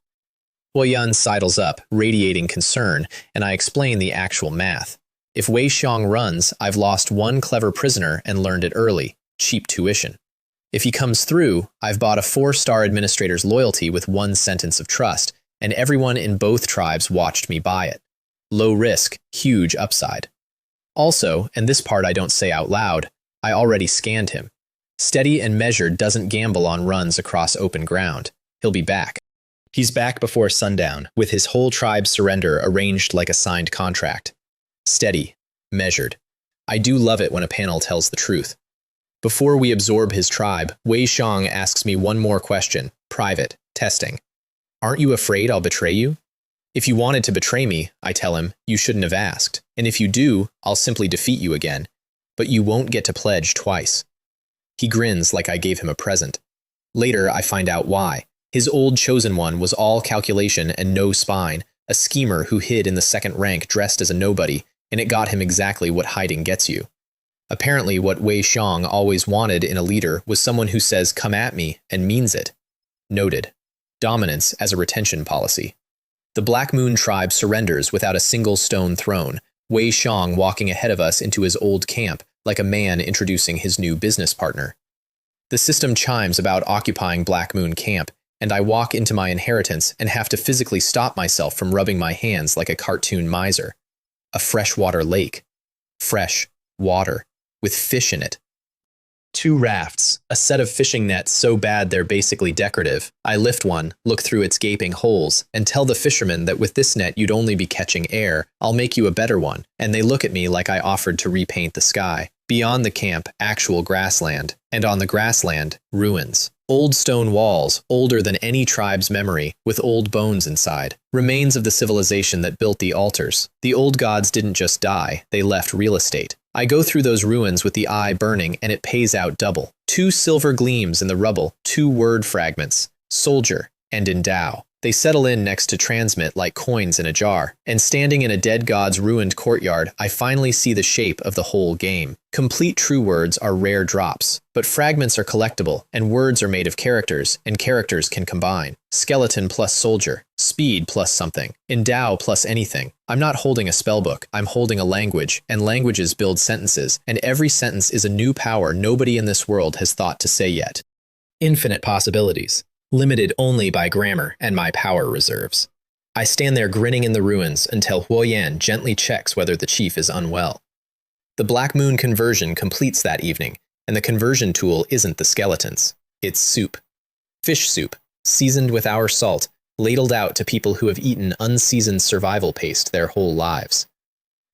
Huoyun sidles up, radiating concern, and I explain the actual math. If Wei Xiong runs, I've lost 1 clever prisoner and learned it early. Cheap tuition. If he comes through, I've bought a 4-star administrator's loyalty with 1 sentence of trust, and everyone in both tribes watched me buy it. Low risk, huge upside. Also, and this part I don't say out loud, I already scanned him. Steady and measured doesn't gamble on runs across open ground. He'll be back. He's back before sundown, with his whole tribe's surrender arranged like a signed contract. Steady, measured. I do love it when a panel tells the truth. Before we absorb his tribe, Wei Xiong asks me one more question, private, testing. Aren't you afraid I'll betray you? If you wanted to betray me, I tell him, you shouldn't have asked. And if you do, I'll simply defeat you again. But you won't get to pledge twice. He grins like I gave him a present. Later, I find out why. His old chosen one was all calculation and no spine, a schemer who hid in the 2nd rank dressed as a nobody, and it got him exactly what hiding gets you. Apparently, what Wei Xiong always wanted in a leader was someone who says, come at me, and means it. Noted. Dominance as a retention policy. The Black Moon tribe surrenders without a single stone thrown, Wei Xiong walking ahead of us into his old camp, like a man introducing his new business partner. The system chimes about occupying Black Moon Camp, and I walk into my inheritance and have to physically stop myself from rubbing my hands like a cartoon miser. A freshwater lake. Fresh water. With fish in it. 2 rafts, A set of fishing nets so bad they're basically decorative. I lift one, look through its gaping holes, and tell the fishermen that with this net you'd only be catching air. I'll make you a better one. And they look at me like I offered to repaint the sky. Beyond the camp, actual grassland. And on the grassland, ruins. Old stone walls, older than any tribe's memory, with old bones inside. Remains of the civilization that built the altars. The old gods didn't just die, they left real estate. I go through those ruins with the eye burning, and it pays out double. 2 silver gleams in the rubble, 2 word fragments, soldier and endow. They settle in next to transmit like coins in a jar, and standing in a dead god's ruined courtyard, I finally see the shape of the whole game. Complete true words are rare drops, but fragments are collectible, and words are made of characters, and characters can combine. Skeleton plus soldier, speed plus something, endow plus anything. I'm not holding a spellbook, I'm holding a language, and languages build sentences, and every sentence is a new power nobody in this world has thought to say yet. Infinite possibilities. Limited only by grammar and my power reserves. I stand there grinning in the ruins until Huoyan gently checks whether the chief is unwell. The Black Moon conversion completes that evening, and the conversion tool isn't the skeletons. It's soup. Fish soup, seasoned with our salt, ladled out to people who have eaten unseasoned survival paste their whole lives.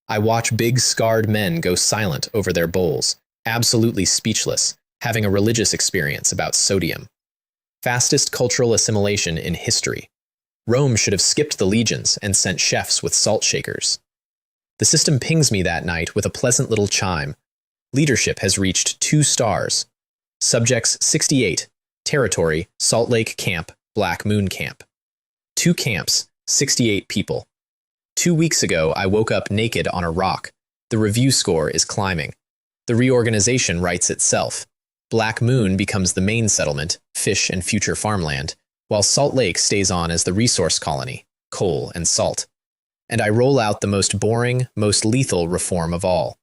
I watch big scarred men go silent over their bowls, absolutely speechless, having a religious experience about sodium. Fastest cultural assimilation in history. Rome should have skipped the legions and sent chefs with salt shakers. The system pings me that night with a pleasant little chime. Leadership has reached 2 stars. Subjects 68. Territory, Salt Lake Camp, Black Moon Camp. 2 camps, 68 people. 2 weeks ago, I woke up naked on a rock. The review score is climbing. The reorganization writes itself. Black Moon becomes the main settlement, fish and future farmland, while Salt Lake stays on as the resource colony, coal and salt. And I roll out the most boring, most lethal reform of all.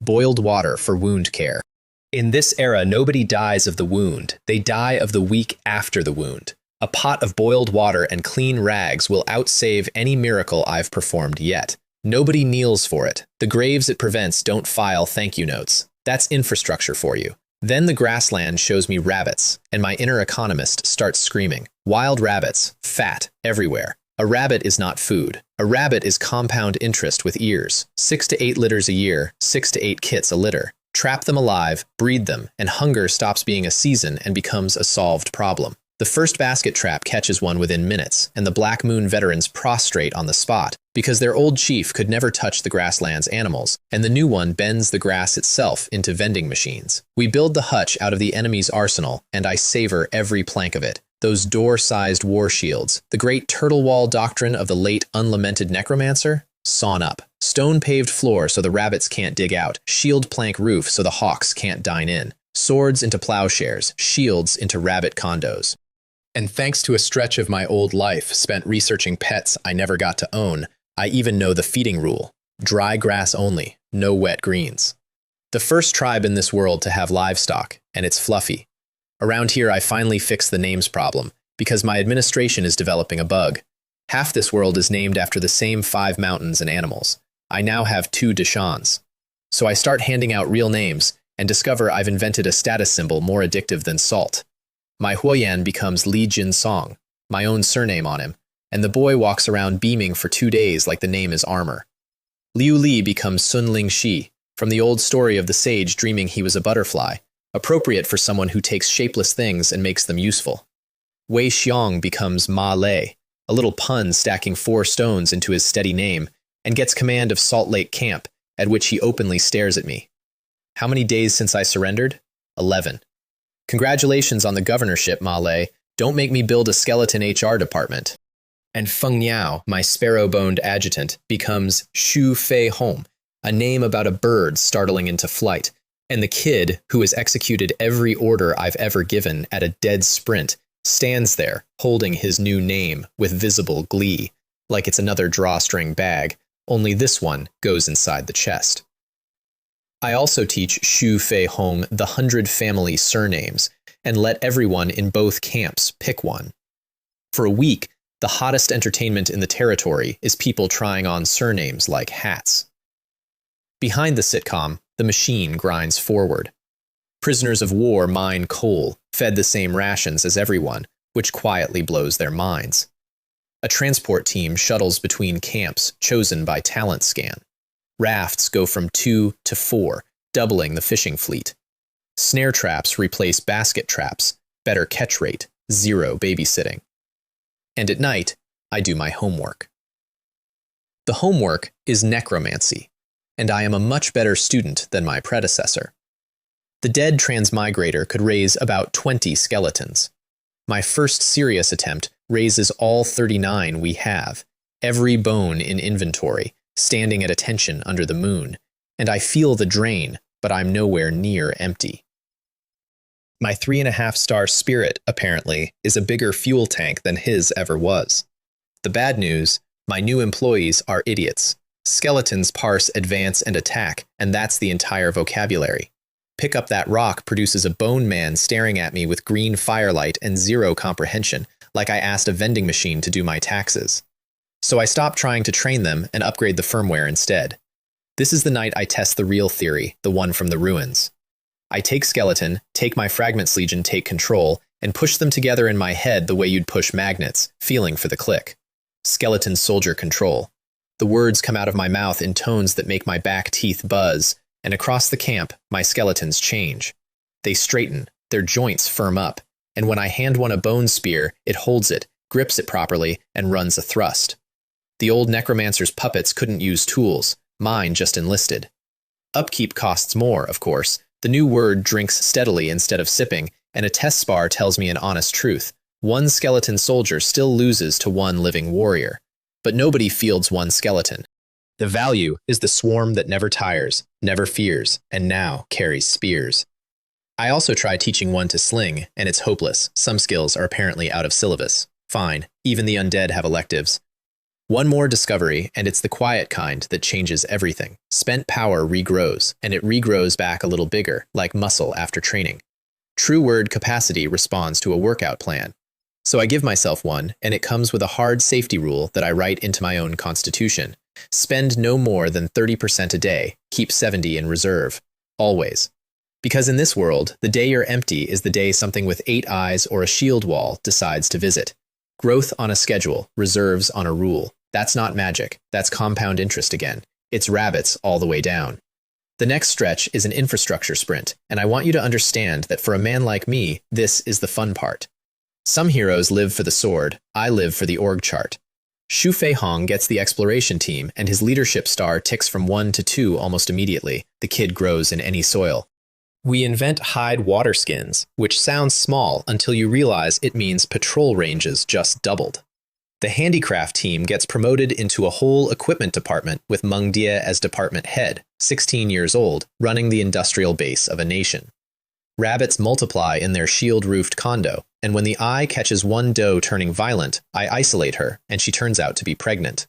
Boiled water for wound care. In this era, nobody dies of the wound. They die of the week after the wound. A pot of boiled water and clean rags will outsave any miracle I've performed yet. Nobody kneels for it. The graves it prevents don't file thank you notes. That's infrastructure for you. Then the grassland shows me rabbits, and my inner economist starts screaming. Wild rabbits, fat, everywhere. A rabbit is not food. A rabbit is compound interest with ears. 6 to 8 litters a year, 6 to 8 kits a litter. Trap them alive, breed them, and hunger stops being a season and becomes a solved problem. The first basket trap catches one within minutes, and the Black Moon veterans prostrate on the spot, because their old chief could never touch the grassland's animals, and the new one bends the grass itself into vending machines. We build the hutch out of the enemy's arsenal, and I savor every plank of it. Those door-sized war shields, the great turtle wall doctrine of the late unlamented necromancer, sawn up. Stone-paved floor so the rabbits can't dig out, shield plank roof so the hawks can't dine in. Swords into plowshares, shields into rabbit condos. And thanks to a stretch of my old life spent researching pets I never got to own, I even know the feeding rule. Dry grass only, no wet greens. The first tribe in this world to have livestock, and it's fluffy. Around here I finally fixed the names problem, because my administration is developing a bug. Half this world is named after the same 5 mountains and animals. I now have 2 Deshans. So I start handing out real names, and discover I've invented a status symbol more addictive than salt. My Huoyan becomes Li Jin Song, my own surname on him, and the boy walks around beaming for 2 days like the name is armor. Liu Li becomes Sun Ling Shi, from the old story of the sage dreaming he was a butterfly, appropriate for someone who takes shapeless things and makes them useful. Wei Xiong becomes Ma Lei, a little pun stacking 4 stones into his steady name, and gets command of Salt Lake Camp, at which he openly stares at me. How many days since I surrendered? 11. Congratulations on the governorship, Ma Lei. Don't make me build a skeleton HR department. And Feng Niao, my sparrow-boned adjutant, becomes Shu Fei Hong, a name about a bird startling into flight, and the kid, who has executed every order I've ever given at a dead sprint, stands there, holding his new name with visible glee, like it's another drawstring bag, only this one goes inside the chest. I also teach Shu Fei Hong the 100 family surnames, and let everyone in both camps pick one. For a week, the hottest entertainment in the territory is people trying on surnames like hats. Behind the sitcom, the machine grinds forward. Prisoners of war mine coal, fed the same rations as everyone, which quietly blows their minds. A transport team shuttles between camps chosen by talent scan. Rafts go from 2 to 4, doubling the fishing fleet. Snare traps replace basket traps, better catch rate, 0 babysitting. And at night, I do my homework. The homework is necromancy, and I am a much better student than my predecessor. The dead transmigrator could raise about 20 skeletons. My first serious attempt raises all 39 we have, every bone in inventory, standing at attention under the moon, and I feel the drain, but I'm nowhere near empty. My 3.5-star spirit, apparently, is a bigger fuel tank than his ever was. The bad news, my new employees are idiots. Skeletons parse advance and attack, and that's the entire vocabulary. Pick up that rock produces a bone man staring at me with green firelight and 0 comprehension, like I asked a vending machine to do my taxes. So I stopped trying to train them and upgrade the firmware instead. This is the night I test the real theory, the one from the ruins. I take skeleton, take my fragments legion, take control, and push them together in my head the way you'd push magnets, feeling for the click. Skeleton soldier control. The words come out of my mouth in tones that make my back teeth buzz, and across the camp, my skeletons change. They straighten, their joints firm up, and when I hand one a bone spear, it holds it, grips it properly, and runs a thrust. The old necromancer's puppets couldn't use tools, mine just enlisted. Upkeep costs more, of course. The new word drinks steadily instead of sipping, and a test spar tells me an honest truth. One skeleton soldier still loses to one living warrior. But nobody fields one skeleton. The value is the swarm that never tires, never fears, and now carries spears. I also try teaching one to sling, and it's hopeless. Some skills are apparently out of syllabus. Fine, even the undead have electives. One more discovery, and it's the quiet kind that changes everything. Spent power regrows, and it regrows back a little bigger, like muscle after training. True word capacity responds to a workout plan. So I give myself one, and it comes with a hard safety rule that I write into my own constitution. Spend no more than 30% a day, keep 70 in reserve. Always. Because in this world, the day you're empty is the day something with 8 eyes or a shield wall decides to visit. Growth on a schedule, reserves on a rule. That's not magic, that's compound interest again. It's rabbits all the way down. The next stretch is an infrastructure sprint, and I want you to understand that for a man like me, this is the fun part. Some heroes live for the sword, I live for the org chart. Xu Fei Hong gets the exploration team, and his leadership star ticks from 1 to 2 almost immediately. The kid grows in any soil. We invent hide water skins, which sounds small until you realize it means patrol ranges just doubled. The handicraft team gets promoted into a whole equipment department with Meng Die as department head, 16 years old, running the industrial base of a nation. Rabbits multiply in their shield-roofed condo, and when the eye catches one doe turning violent, I isolate her, and she turns out to be pregnant.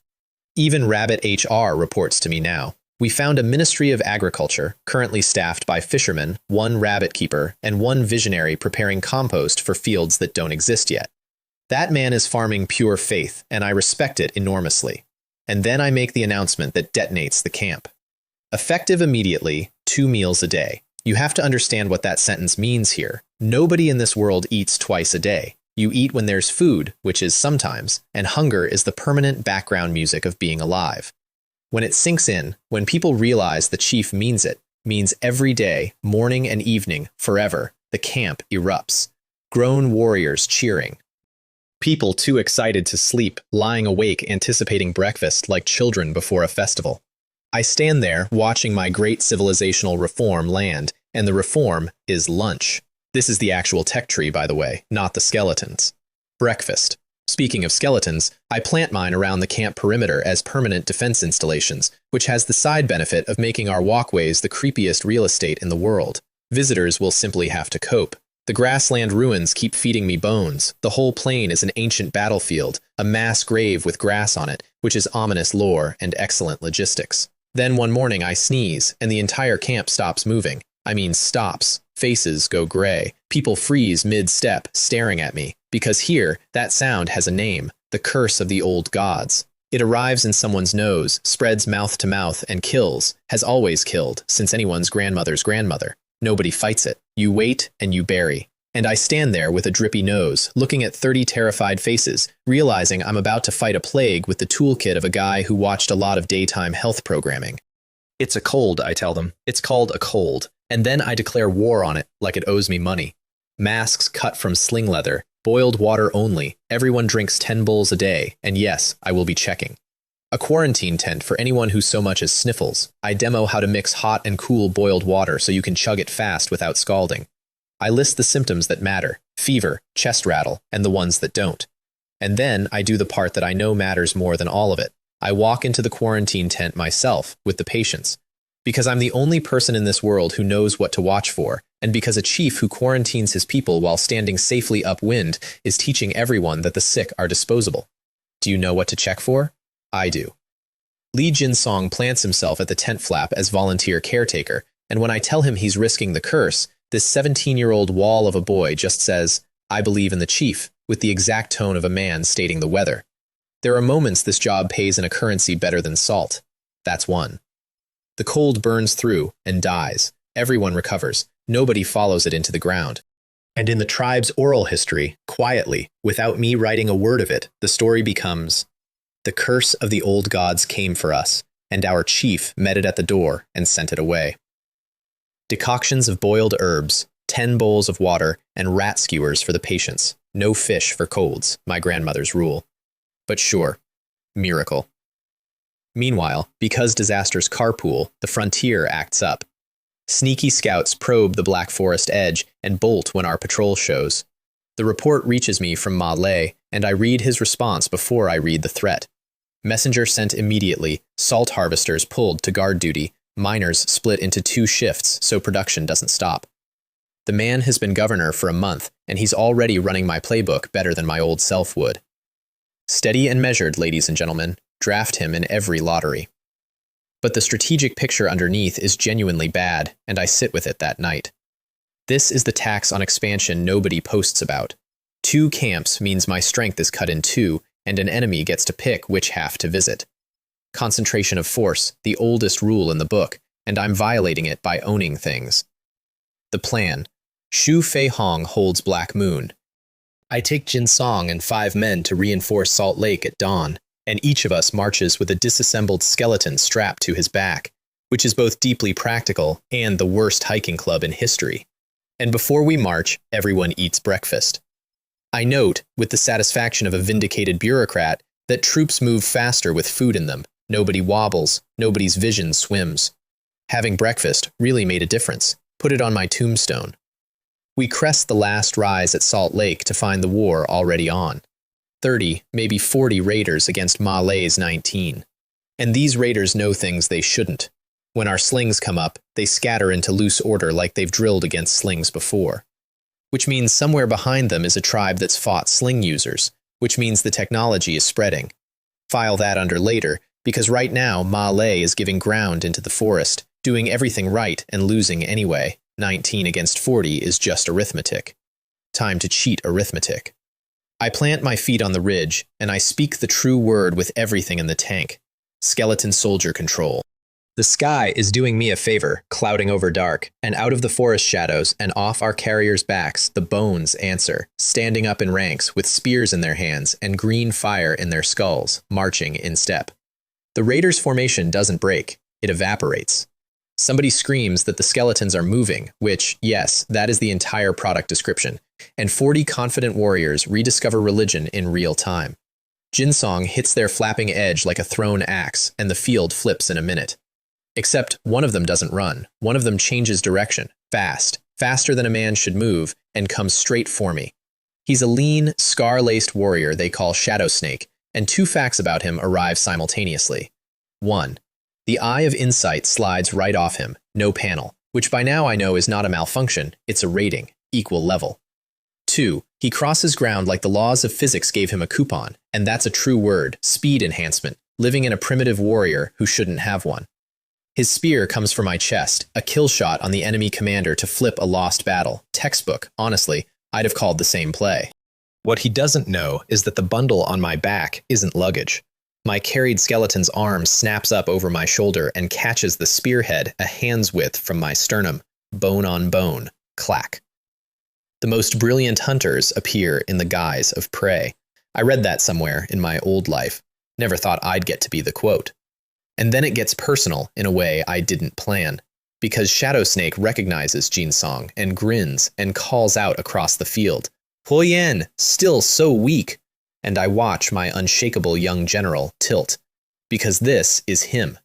Even Rabbit HR reports to me now. We found a Ministry of Agriculture, currently staffed by fishermen, 1 rabbit keeper, and 1 visionary preparing compost for fields that don't exist yet. That man is farming pure faith, and I respect it enormously. And then I make the announcement that detonates the camp. Effective immediately, 2 meals a day. You have to understand what that sentence means here. Nobody in this world eats twice a day. You eat when there's food, which is sometimes, and hunger is the permanent background music of being alive. When it sinks in, when people realize the chief means it, means every day, morning and evening, forever, the camp erupts. Grown warriors cheering. People too excited to sleep, lying awake anticipating breakfast like children before a festival. I stand there watching my great civilizational reform land, and the reform is lunch. This is the actual tech tree, by the way, not the skeletons. Breakfast. Speaking of skeletons, I plant mine around the camp perimeter as permanent defense installations, which has the side benefit of making our walkways the creepiest real estate in the world. Visitors will simply have to cope. The grassland ruins keep feeding me bones. The whole plain is an ancient battlefield, a mass grave with grass on it, which is ominous lore and excellent logistics. Then one morning I sneeze, and the entire camp stops moving. I mean stops. Faces go gray. People freeze mid-step, staring at me. Because here, that sound has a name, the curse of the old gods. It arrives in someone's nose, spreads mouth to mouth, and kills, has always killed, since anyone's grandmother's grandmother. Nobody fights it. You wait and you bury. And I stand there with a drippy nose, looking at 30 terrified faces, realizing I'm about to fight a plague with the toolkit of a guy who watched a lot of daytime health programming. It's a cold, I tell them. It's called a cold. And then I declare war on it like it owes me money. Masks cut from sling leather, boiled water only, everyone drinks 10 bowls a day, and yes, I will be checking. A quarantine tent for anyone who so much as sniffles. I demo how to mix hot and cool boiled water so you can chug it fast without scalding. I list the symptoms that matter, fever, chest rattle, and the ones that don't. And then I do the part that I know matters more than all of it. I walk into the quarantine tent myself with the patients. Because I'm the only person in this world who knows what to watch for, and because a chief who quarantines his people while standing safely upwind is teaching everyone that the sick are disposable. Do you know what to check for? I do. Lee Jin-song plants himself at the tent flap as volunteer caretaker, and when I tell him he's risking the curse, this 17-year-old wall of a boy just says, "I believe in the chief," with the exact tone of a man stating the weather. There are moments this job pays in a currency better than salt. That's one. The cold burns through and dies. Everyone recovers. Nobody follows it into the ground. And in the tribe's oral history, quietly, without me writing a word of it, the story becomes, "The curse of the old gods came for us, and our chief met it at the door and sent it away." Decoctions of boiled herbs, 10 bowls of water, and rat skewers for the patients. No fish for colds, my grandmother's rule. But sure, miracle. Meanwhile, because disasters carpool, the frontier acts up. Sneaky scouts probe the Black Forest edge and bolt when our patrol shows. The report reaches me from Ma Lei, and I read his response before I read the threat. Messenger sent immediately, salt harvesters pulled to guard duty, miners split into 2 shifts so production doesn't stop. The man has been governor for a month, and he's already running my playbook better than my old self would. Steady and measured, ladies and gentlemen, draft him in every lottery. But the strategic picture underneath is genuinely bad, and I sit with it that night. This is the tax on expansion nobody posts about. 2 camps means my strength is cut in 2, and an enemy gets to pick which half to visit. Concentration of force, the oldest rule in the book, and I'm violating it by owning things. The plan. Shu Fei Hong holds Black Moon. I take Jin Song and 5 men to reinforce Salt Lake at dawn, and each of us marches with a disassembled skeleton strapped to his back, which is both deeply practical and the worst hiking club in history. And before we march, everyone eats breakfast. I note, with the satisfaction of a vindicated bureaucrat, that troops move faster with food in them. Nobody wobbles, nobody's vision swims. Having breakfast really made a difference. Put it on my tombstone. We crest the last rise at Salt Lake to find the war already on. 30, maybe 40 raiders against Ma Lei's 19. And these raiders know things they shouldn't. When our slings come up, they scatter into loose order like they've drilled against slings before. Which means somewhere behind them is a tribe that's fought sling users, which means the technology is spreading. File that under later, because right now Ma Lei is giving ground into the forest, doing everything right and losing anyway. 19 against 40 is just arithmetic. Time to cheat arithmetic. I plant my feet on the ridge, and I speak the true word with everything in the tank. Skeleton soldier control. The sky is doing me a favor, clouding over dark, and out of the forest shadows and off our carriers' backs, the bones answer, standing up in ranks with spears in their hands and green fire in their skulls, marching in step. The raiders' formation doesn't break, it evaporates. Somebody screams that the skeletons are moving, which, yes, that is the entire product description, and 40 confident warriors rediscover religion in real time. Jinsong hits their flapping edge like a thrown axe, and the field flips in a minute. Except one of them doesn't run, one of them changes direction, fast, faster than a man should move, and comes straight for me. He's a lean, scar-laced warrior they call Shadow Snake, and 2 facts about him arrive simultaneously. 1. The Eye of Insight slides right off him, no panel, which by now I know is not a malfunction, it's a rating, equal level. 2. He crosses ground like the laws of physics gave him a coupon, and that's a true word, speed enhancement, living in a primitive warrior who shouldn't have one. His spear comes from my chest, a kill shot on the enemy commander to flip a lost battle. Textbook, honestly, I'd have called the same play. What he doesn't know is that the bundle on my back isn't luggage. My carried skeleton's arm snaps up over my shoulder and catches the spearhead a hand's width from my sternum, bone on bone, clack. The most brilliant hunters appear in the guise of prey. I read that somewhere in my old life. Never thought I'd get to be the quote. And then it gets personal in a way I didn't plan, because Shadow Snake recognizes Jinsong and grins and calls out across the field, "Huoyan, still so weak!" And I watch my unshakable young general tilt, because this is him.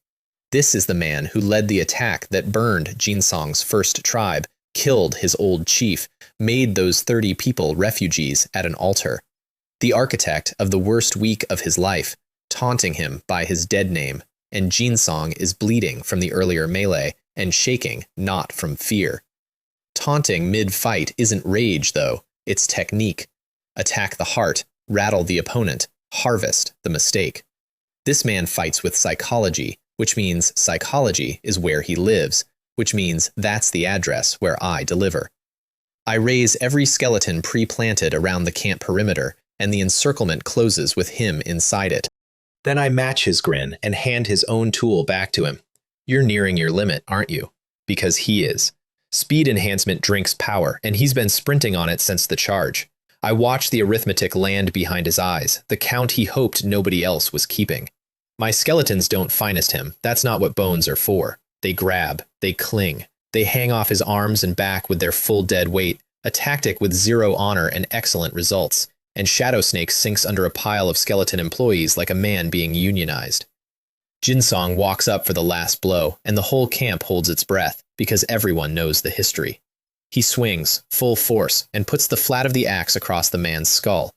This is the man who led the attack that burned Jinsong's first tribe, killed his old chief, made those 30 people refugees at an altar. The architect of the worst week of his life, taunting him by his dead name, and Jinsong is bleeding from the earlier melee and shaking not from fear. Taunting mid-fight isn't rage, though, it's technique. Attack the heart, rattle the opponent, harvest the mistake. This man fights with psychology, which means psychology is where he lives, which means that's the address where I deliver. I raise every skeleton pre-planted around the camp perimeter, and the encirclement closes with him inside it. Then I match his grin and hand his own tool back to him. You're nearing your limit, aren't you? Because he is. Speed enhancement drinks power, and he's been sprinting on it since the charge. I watch the arithmetic land behind his eyes, the count he hoped nobody else was keeping. My skeletons don't finest him. That's not what bones are for. They grab, they cling, they hang off his arms and back with their full dead weight, a tactic with zero honor and excellent results. And Shadow Snake sinks under a pile of skeleton employees like a man being unionized. Jinsong walks up for the last blow, and the whole camp holds its breath, because everyone knows the history. He swings, full force, and puts the flat of the axe across the man's skull.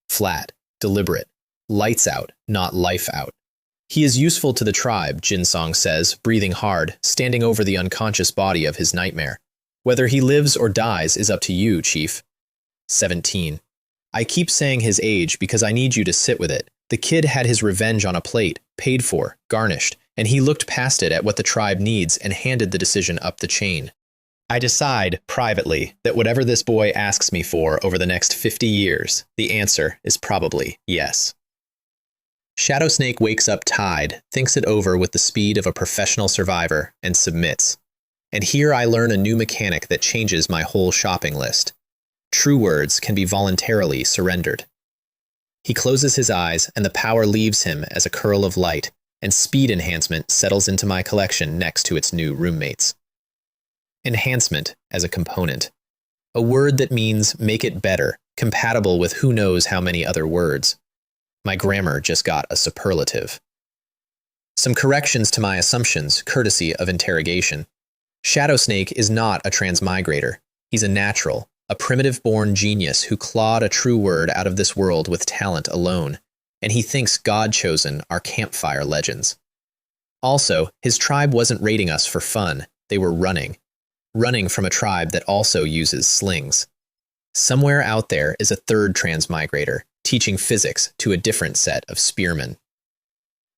Flat, deliberate, lights out, not life out. He is useful to the tribe, Jinsong says, breathing hard, standing over the unconscious body of his nightmare. Whether he lives or dies is up to you, Chief. 17. I keep saying his age because I need you to sit with it. The kid had his revenge on a plate, paid for, garnished, and he looked past it at what the tribe needs and handed the decision up the chain. I decide, privately, that whatever this boy asks me for over the next 50 years, the answer is probably yes. Shadow Snake wakes up tied, thinks it over with the speed of a professional survivor, and submits. And here I learn a new mechanic that changes my whole shopping list. True words can be voluntarily surrendered. He closes his eyes, and the power leaves him as a curl of light, and speed enhancement settles into my collection next to its new roommates. Enhancement as a component. A word that means make it better, compatible with who knows how many other words. My grammar just got a superlative. Some corrections to my assumptions, courtesy of interrogation. Shadow Snake is not a transmigrator. He's a natural, a primitive-born genius who clawed a true word out of this world with talent alone, and he thinks God-chosen are campfire legends. Also, his tribe wasn't raiding us for fun, they were running from a tribe that also uses slings. Somewhere out there is a third transmigrator, teaching physics to a different set of spearmen.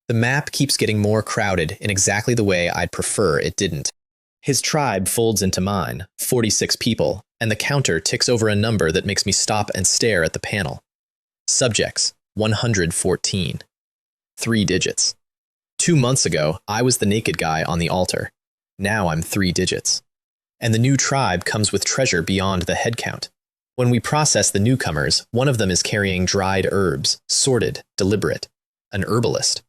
The map keeps getting more crowded in exactly the way I'd prefer it didn't. His tribe folds into mine, 46 people, and the counter ticks over a number that makes me stop and stare at the panel. Subjects, 114. 3 digits. 2 months ago, I was the naked guy on the altar. Now I'm 3 digits. And the new tribe comes with treasure beyond the head count. When we process the newcomers, one of them is carrying dried herbs, sorted, deliberate. An herbalist.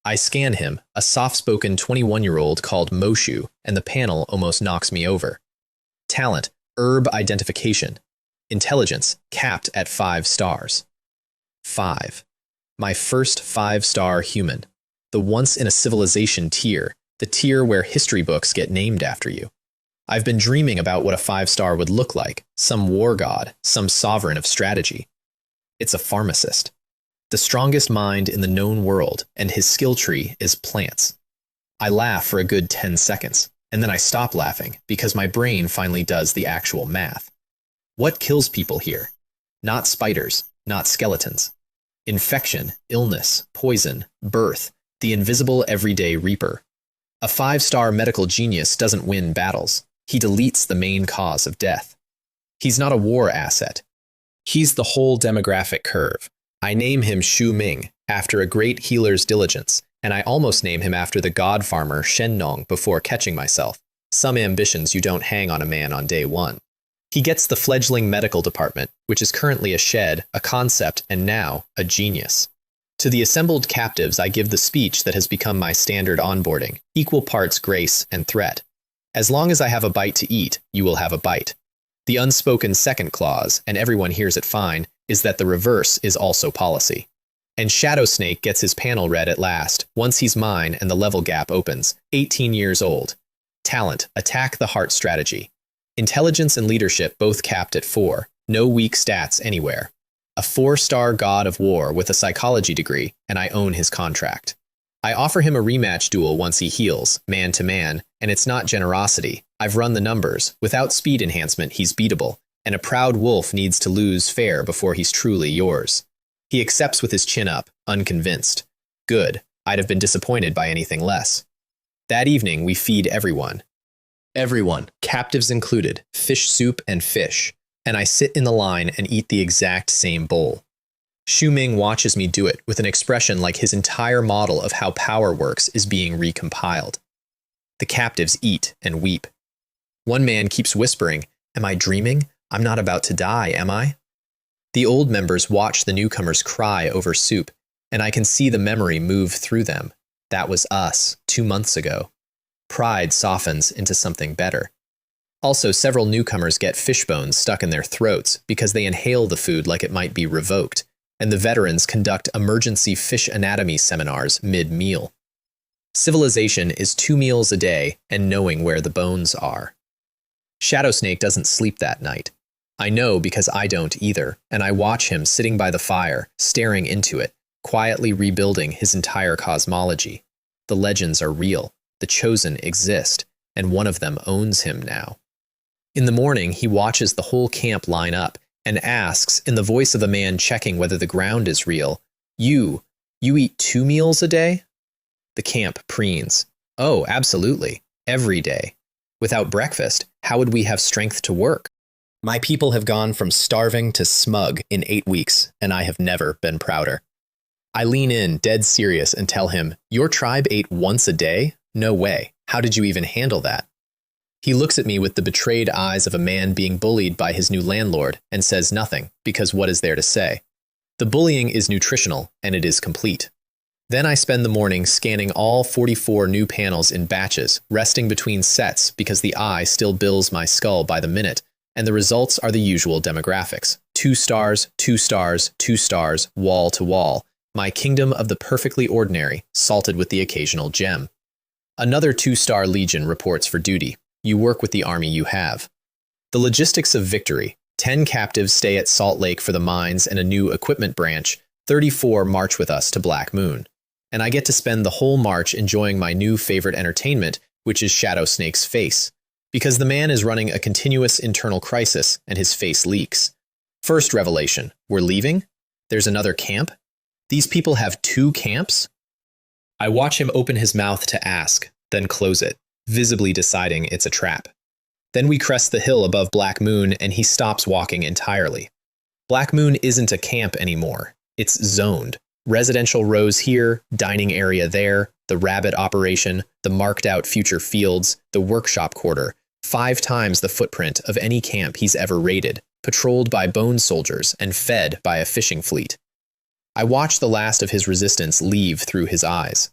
I scan him, a soft-spoken 21-year-old called Moshu, and the panel almost knocks me over. Talent, herb identification. Intelligence, capped at 5 stars. 5. My first 5-star human. The once-in-a-civilization tier, the tier where history books get named after you. I've been dreaming about what a 5-star would look like, some war god, some sovereign of strategy. It's a pharmacist. The strongest mind in the known world, and his skill tree is plants. I laugh for a good 10 seconds, and then I stop laughing because my brain finally does the actual math. What kills people here? Not spiders, not skeletons. Infection, illness, poison, birth, the invisible everyday reaper. A 5-star medical genius doesn't win battles. He deletes the main cause of death. He's not a war asset. He's the whole demographic curve. I name him Xu Ming, after a great healer's diligence, and I almost name him after the god farmer Shen Nong before catching myself. Some ambitions you don't hang on a man on day one. He gets the fledgling medical department, which is currently a shed, a concept, and now a genius. To the assembled captives, I give the speech that has become my standard onboarding, equal parts grace and threat. As long as I have a bite to eat, you will have a bite. The unspoken second clause, and everyone hears it fine, is that the reverse is also policy. And Shadow Snake gets his panel read at last, once he's mine and the level gap opens, 18 years old. Talent, attack the heart strategy. Intelligence and leadership both capped at 4, no weak stats anywhere. A 4-star god of war with a psychology degree, and I own his contract. I offer him a rematch duel once he heals, man to man, and it's not generosity. I've run the numbers. Without speed enhancement, he's beatable, and a proud wolf needs to lose fair before he's truly yours. He accepts with his chin up, unconvinced. Good. I'd have been disappointed by anything less. That evening, we feed everyone. Everyone, captives included, fish soup and fish, and I sit in the line and eat the exact same bowl. Xu Ming watches me do it with an expression like his entire model of how power works is being recompiled. The captives eat and weep. One man keeps whispering, "Am I dreaming? I'm not about to die, am I?" The old members watch the newcomers cry over soup, and I can see the memory move through them. That was us, 2 months ago. Pride softens into something better. Also, several newcomers get fish bones stuck in their throats because they inhale the food like it might be revoked, and the veterans conduct emergency fish anatomy seminars mid-meal. Civilization is 2 meals a day and knowing where the bones are. Shadow Snake doesn't sleep that night. I know because I don't either, and I watch him sitting by the fire, staring into it, quietly rebuilding his entire cosmology. The legends are real, the chosen exist, and one of them owns him now. In the morning, he watches the whole camp line up and asks, in the voice of a man checking whether the ground is real, You eat 2 meals a day?" The camp preens. "Oh, absolutely. Every day. Without breakfast, how would we have strength to work? My people have gone from starving to smug in 8 weeks, and I have never been prouder." I lean in, dead serious, and tell him, "Your tribe ate once a day? No way. How did you even handle that?" He looks at me with the betrayed eyes of a man being bullied by his new landlord and says nothing, because what is there to say? The bullying is nutritional, and it is complete. Then I spend the morning scanning all 44 new panels in batches, resting between sets because the eye still bills my skull by the minute, and the results are the usual demographics. 2 stars, 2 stars, 2 stars, wall to wall. My kingdom of the perfectly ordinary, salted with the occasional gem. Another 2-star legion reports for duty. You work with the army you have. The logistics of victory. 10 captives stay at Salt Lake for the mines and a new equipment branch. 34 march with us to Black Moon. And I get to spend the whole march enjoying my new favorite entertainment, which is Shadow Snake's face. Because the man is running a continuous internal crisis and his face leaks. First revelation. We're leaving? There's another camp? These people have 2 camps? I watch him open his mouth to ask, then close it, visibly deciding it's a trap. Then we crest the hill above Black Moon and he stops walking entirely. Black Moon isn't a camp anymore. It's zoned. Residential rows here, dining area there, the rabbit operation, the marked out future fields, the workshop quarter, 5 times the footprint of any camp he's ever raided, patrolled by bone soldiers and fed by a fishing fleet. I watch the last of his resistance leave through his eyes.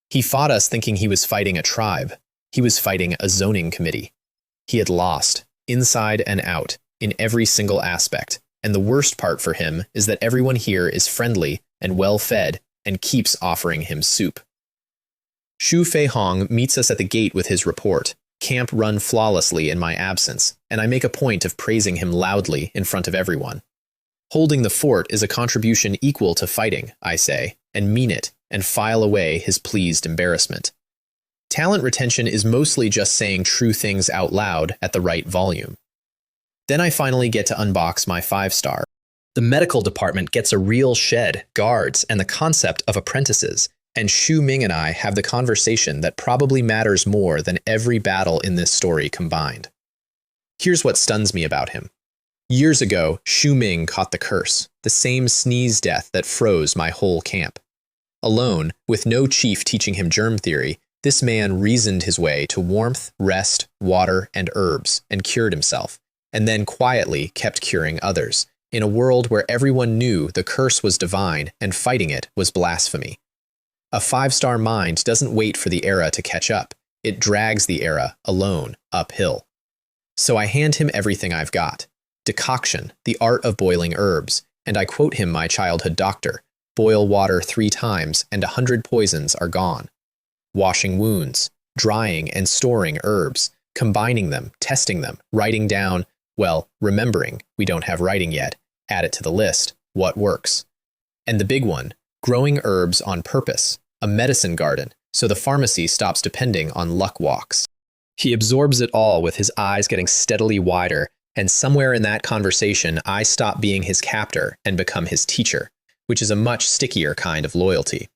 He fought us thinking he was fighting a tribe. He was fighting a zoning committee. He had lost, inside and out, in every single aspect, and the worst part for him is that everyone here is friendly and well-fed and keeps offering him soup. Xu Fei Hong meets us at the gate with his report. Camp run flawlessly in my absence, and I make a point of praising him loudly in front of everyone. Holding the fort is a contribution equal to fighting, I say, and mean it, and file away his pleased embarrassment. Talent retention is mostly just saying true things out loud at the right volume. Then I finally get to unbox my 5-star. The medical department gets a real shed, guards, and the concept of apprentices, and Xu Ming and I have the conversation that probably matters more than every battle in this story combined. Here's what stuns me about him. Years ago, Xu Ming caught the curse, the same sneeze death that froze my whole camp. Alone, with no chief teaching him germ theory, This man reasoned his way to warmth, rest, water, and herbs, and cured himself, and then quietly kept curing others, in a world where everyone knew the curse was divine and fighting it was blasphemy. A 5-star mind doesn't wait for the era to catch up. It drags the era, alone, uphill. So I hand him everything I've got. Decoction, the art of boiling herbs, and I quote him my childhood doctor. Boil water 3 times and 100 poisons are gone. Washing wounds, drying and storing herbs, combining them, testing them, writing down, well, remembering, we don't have writing yet, add it to the list, what works. And the big one, growing herbs on purpose, a medicine garden, so the pharmacy stops depending on luck walks. He absorbs it all with his eyes getting steadily wider, and somewhere in that conversation I stop being his captor and become his teacher, which is a much stickier kind of loyalty.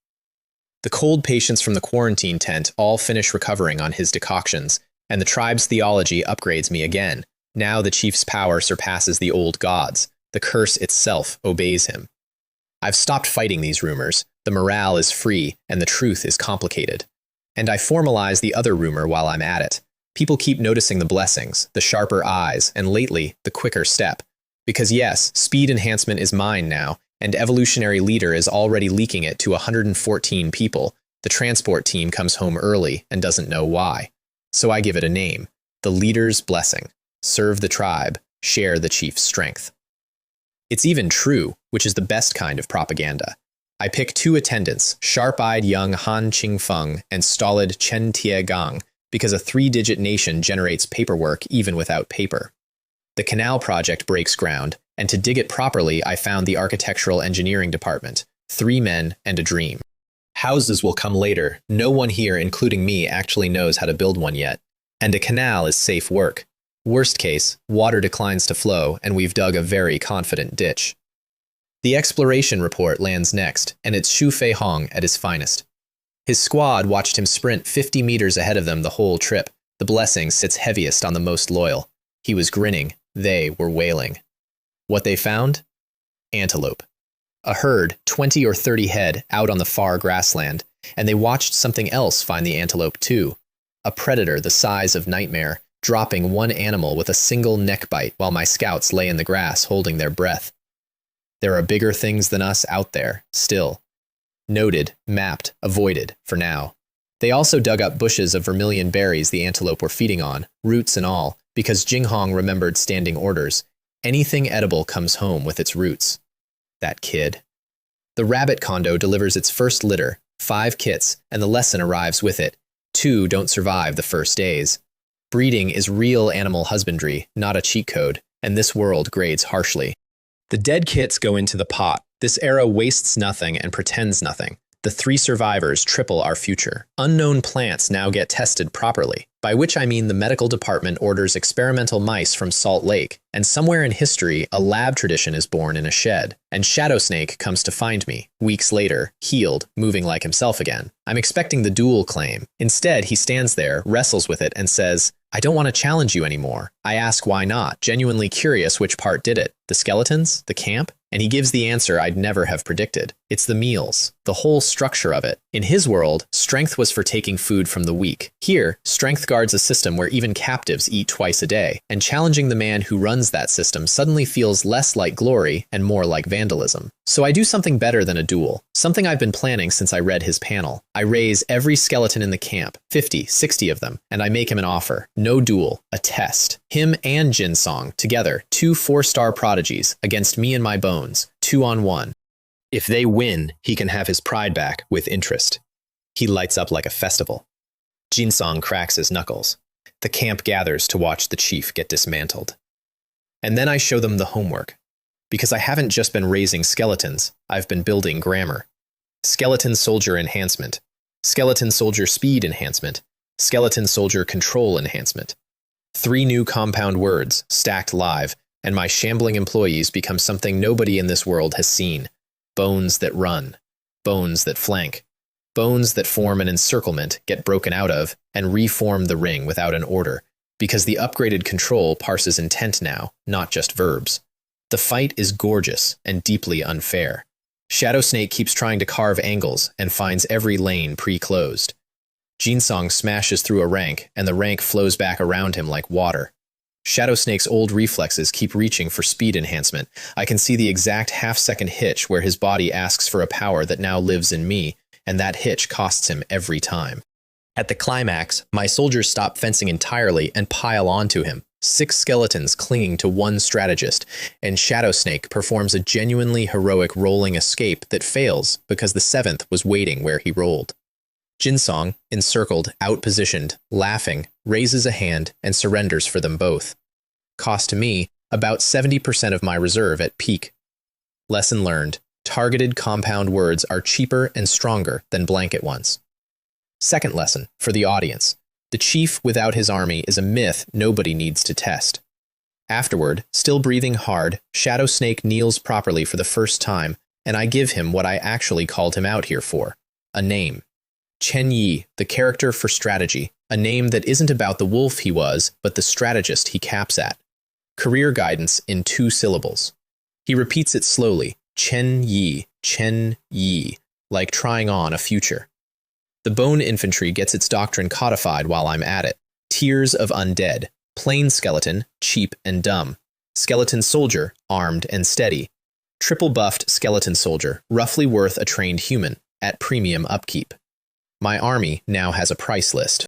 The cold patients from the quarantine tent all finish recovering on his decoctions, and the tribe's theology upgrades me again. Now the chief's power surpasses the old gods. The curse itself obeys him. I've stopped fighting these rumors. The morale is free, and the truth is complicated. And I formalize the other rumor while I'm at it. People keep noticing the blessings, the sharper eyes, and lately, the quicker step. Because yes, speed enhancement is mine now, and evolutionary leader is already leaking it to 114 people. The transport team comes home early and doesn't know why. So I give it a name. The leader's blessing. Serve the tribe. Share the chief's strength. It's even true, which is the best kind of propaganda. I pick 2 attendants, sharp-eyed young Han Qingfeng and stolid Chen Tiegang, because a 3-digit nation generates paperwork even without paper. The canal project breaks ground, and to dig it properly, I found the architectural engineering department. 3 men and a dream. Houses will come later. No one here, including me, actually knows how to build one yet. And a canal is safe work. Worst case, water declines to flow, and we've dug a very confident ditch. The exploration report lands next, and it's Xu Fei Hong at his finest. His squad watched him sprint 50 meters ahead of them the whole trip. The blessing sits heaviest on the most loyal. He was grinning. They were wailing. What they found? Antelope. A herd, 20 or 30 head, out on the far grassland, and they watched something else find the antelope too. A predator the size of Nightmare, dropping one animal with a single neck bite while my scouts lay in the grass holding their breath. There are bigger things than us out there, still. Noted, mapped, avoided, for now. They also dug up bushes of vermilion berries the antelope were feeding on, roots and all, because Jinghong remembered standing orders. Anything edible comes home with its roots. That kid. The rabbit condo delivers its first litter, 5 kits, and the lesson arrives with it. 2 don't survive the first days. Breeding is real animal husbandry, not a cheat code, and this world grades harshly. The dead kits go into the pot. This era wastes nothing and pretends nothing. The 3 survivors triple our future. Unknown plants now get tested properly, by which I mean the medical department orders experimental mice from Salt Lake, and somewhere in history, a lab tradition is born in a shed, and Shadow Snake comes to find me, weeks later, healed, moving like himself again. I'm expecting the duel claim. Instead, he stands there, wrestles with it, and says, I don't want to challenge you anymore. I ask why not, genuinely curious which part did it. The skeletons? The camp? And he gives the answer I'd never have predicted. It's the meals, the whole structure of it. In his world, strength was for taking food from the weak. Here, strength guards a system where even captives eat twice a day, and challenging the man who runs that system suddenly feels less like glory and more like vandalism. So I do something better than a duel, something I've been planning since I read his panel. I raise every skeleton in the camp, 50, 60 of them, and I make him an offer. No duel, a test. Him and Jin Song, together, 2 4-star prodigies, against me and my bones, 2-on-1. If they win, he can have his pride back with interest. He lights up like a festival. Jin Song cracks his knuckles. The camp gathers to watch the chief get dismantled. And then I show them the homework. Because I haven't just been raising skeletons, I've been building grammar. Skeleton soldier enhancement. Skeleton soldier speed enhancement. Skeleton soldier control enhancement. 3 new compound words, stacked live, and my shambling employees become something nobody in this world has seen. Bones that run. Bones that flank. Bones that form an encirclement, get broken out of, and reform the ring without an order, because the upgraded control parses intent now, not just verbs. The fight is gorgeous and deeply unfair. Shadow Snake keeps trying to carve angles and finds every lane pre-closed. Jinsong smashes through a rank, and the rank flows back around him like water. Shadow Snake's old reflexes keep reaching for speed enhancement. I can see the exact half-second hitch where his body asks for a power that now lives in me, and that hitch costs him every time. At the climax, my soldiers stop fencing entirely and pile onto him, 6 skeletons clinging to one strategist, and Shadow Snake performs a genuinely heroic rolling escape that fails because the 7th was waiting where he rolled. Jinsong, encircled, outpositioned, laughing, raises a hand and surrenders for them both. Cost to me about 70% of my reserve at peak. Lesson learned: targeted compound words are cheaper and stronger than blanket ones. Second lesson, for the audience: the chief without his army is a myth nobody needs to test. Afterward, still breathing hard, Shadow Snake kneels properly for the first time, and I give him what I actually called him out here for: a name. Chen Yi, the character for strategy, a name that isn't about the wolf he was, but the strategist he caps at. Career guidance in 2 syllables. He repeats it slowly: Chen Yi, like trying on a future. The bone infantry gets its doctrine codified while I'm at it. Tiers of undead: plain skeleton, cheap and dumb; skeleton soldier, armed and steady; triple buffed skeleton soldier, roughly worth a trained human, at premium upkeep. My army now has a price list.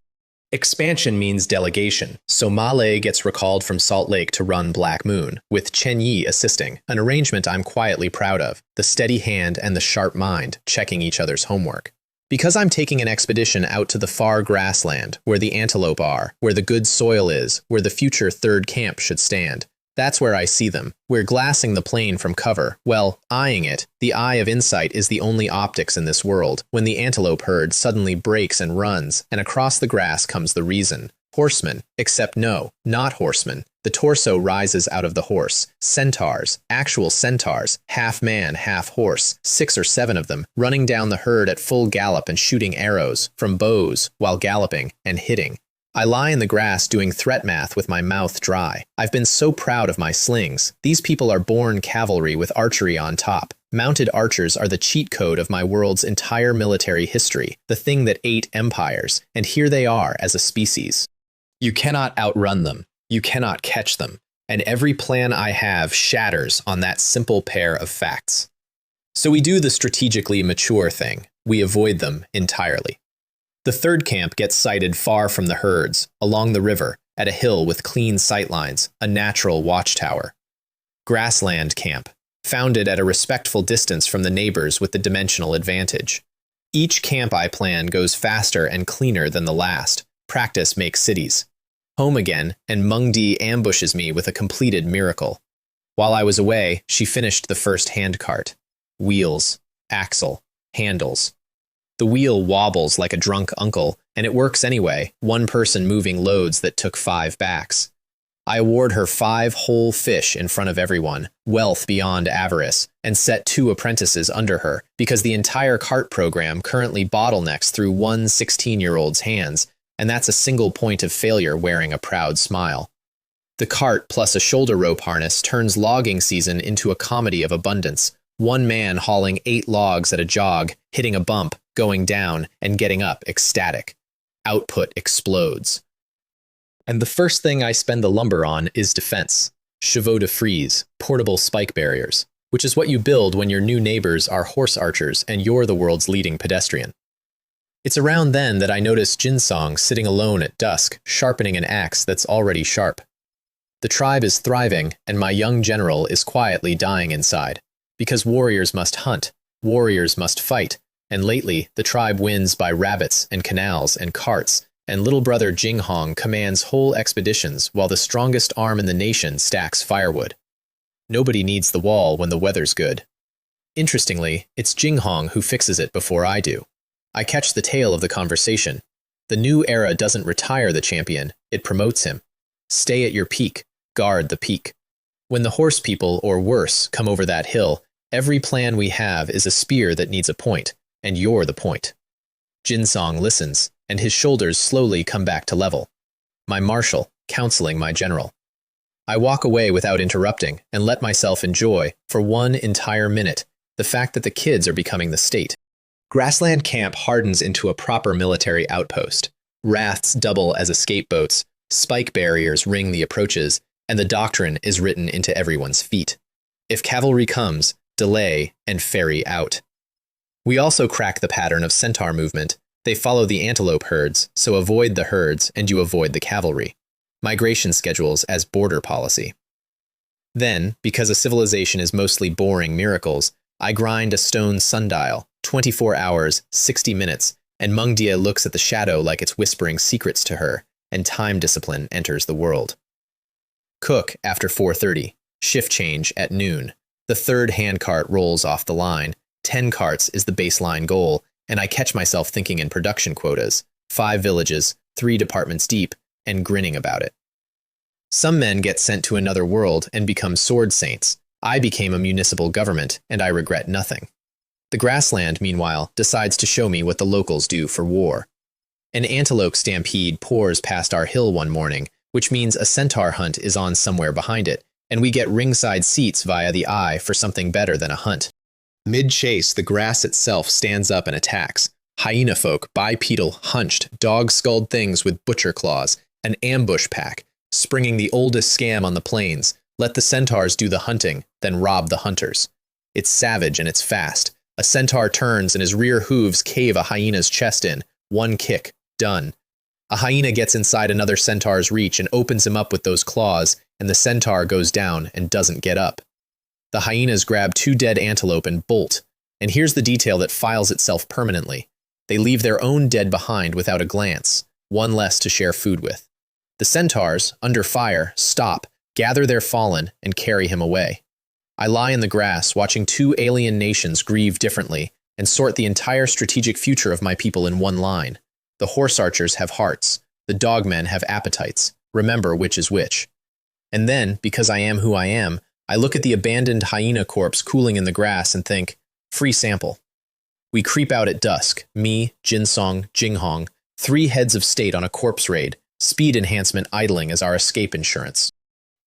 Expansion means delegation, so Ma Lei gets recalled from Salt Lake to run Black Moon, with Chen Yi assisting, an arrangement I'm quietly proud of, the steady hand and the sharp mind checking each other's homework. Because I'm taking an expedition out to the far grassland, where the antelope are, where the good soil is, where the future 3rd camp should stand. That's where I see them. We're glassing the plain from cover. Well, eyeing it. The eye of insight is the only optics in this world, when the antelope herd suddenly breaks and runs, and across the grass comes the reason. Horsemen. Except no, not horsemen. The torso rises out of the horse. Centaurs. Actual centaurs. Half man, half horse. 6 or 7 of them, running down the herd at full gallop and shooting arrows from bows while galloping and hitting. I lie in the grass doing threat math with my mouth dry. I've been so proud of my slings. These people are born cavalry with archery on top. Mounted archers are the cheat code of my world's entire military history, the thing that ate empires, and here they are as a species. You cannot outrun them. You cannot catch them. And every plan I have shatters on that simple pair of facts. So we do the strategically mature thing. We avoid them entirely. The 3rd camp gets sighted far from the herds, along the river, at a hill with clean sightlines, a natural watchtower. Grassland camp, founded at a respectful distance from the neighbors with the dimensional advantage. Each camp I plan goes faster and cleaner than the last. Practice makes cities. Home again, and Meng Di ambushes me with a completed miracle. While I was away, she finished the first handcart. Wheels, axle, handles. The wheel wobbles like a drunk uncle, and it works anyway, one person moving loads that took 5 backs. I award her 5 whole fish in front of everyone, wealth beyond avarice, and set 2 apprentices under her, because the entire cart program currently bottlenecks through one 16-year-old's hands, and that's a single point of failure wearing a proud smile. The cart plus a shoulder rope harness turns logging season into a comedy of abundance. One man hauling 8 logs at a jog, hitting a bump, going down, and getting up ecstatic. Output explodes. And the first thing I spend the lumber on is defense. Chevaux de frise, portable spike barriers, which is what you build when your new neighbors are horse archers and you're the world's leading pedestrian. It's around then that I notice Jinsong sitting alone at dusk, sharpening an axe that's already sharp. The tribe is thriving, and my young general is quietly dying inside. Because warriors must hunt, warriors must fight, and lately the tribe wins by rabbits and canals and carts, and little brother Jinghong commands whole expeditions while the strongest arm in the nation stacks firewood. Nobody needs the wall when the weather's good. Interestingly, it's Jinghong who fixes it before I do. I catch the tail of the conversation. The new era doesn't retire the champion, it promotes him. Stay at your peak, guard the peak. When the horse people, or worse, come over that hill, every plan we have is a spear that needs a point, and you're the point. Jinsong listens, and his shoulders slowly come back to level. My marshal, counseling my general. I walk away without interrupting, and let myself enjoy, for one entire minute, the fact that the kids are becoming the state. Grassland Camp hardens into a proper military outpost. Rafts double as escape boats, spike barriers ring the approaches, and the doctrine is written into everyone's feet. If cavalry comes, delay and ferry out. We also crack the pattern of centaur movement. They follow the antelope herds, so avoid the herds and you avoid the cavalry. Migration schedules as border policy. Then, because a civilization is mostly boring miracles, I grind a stone sundial, 24 hours, 60 minutes, and Mungdia looks at the shadow like it's whispering secrets to her, and time discipline enters the world. Cook after 4:30, shift change at noon. The third handcart rolls off the line. 10 carts is the baseline goal, and I catch myself thinking in production quotas, 5 villages, 3 departments deep, and grinning about it. Some men get sent to another world and become sword saints. I became a municipal government, and I regret nothing. The grassland, meanwhile, decides to show me what the locals do for war. An antelope stampede pours past our hill one morning, which means a centaur hunt is on somewhere behind it, and we get ringside seats via the eye for something better than a hunt. Mid-chase, the grass itself stands up and attacks. Hyena folk, bipedal, hunched, dog-skulled things with butcher claws, an ambush pack, springing the oldest scam on the plains. Let the centaurs do the hunting, then rob the hunters. It's savage and it's fast. A centaur turns and his rear hooves cave a hyena's chest in. One kick, done. A hyena gets inside another centaur's reach and opens him up with those claws, and the centaur goes down and doesn't get up. The hyenas grab 2 dead antelope and bolt, and here's the detail that files itself permanently. They leave their own dead behind without a glance, one less to share food with. The centaurs, under fire, stop, gather their fallen, and carry him away. I lie in the grass, watching 2 alien nations grieve differently, and sort the entire strategic future of my people in one line. The horse archers have hearts, the dogmen have appetites. Remember which is which. And then, because I am who I am, I look at the abandoned hyena corpse cooling in the grass and think, free sample. We creep out at dusk, me, Jinsong, Jinghong, 3 heads of state on a corpse raid, speed enhancement idling as our escape insurance.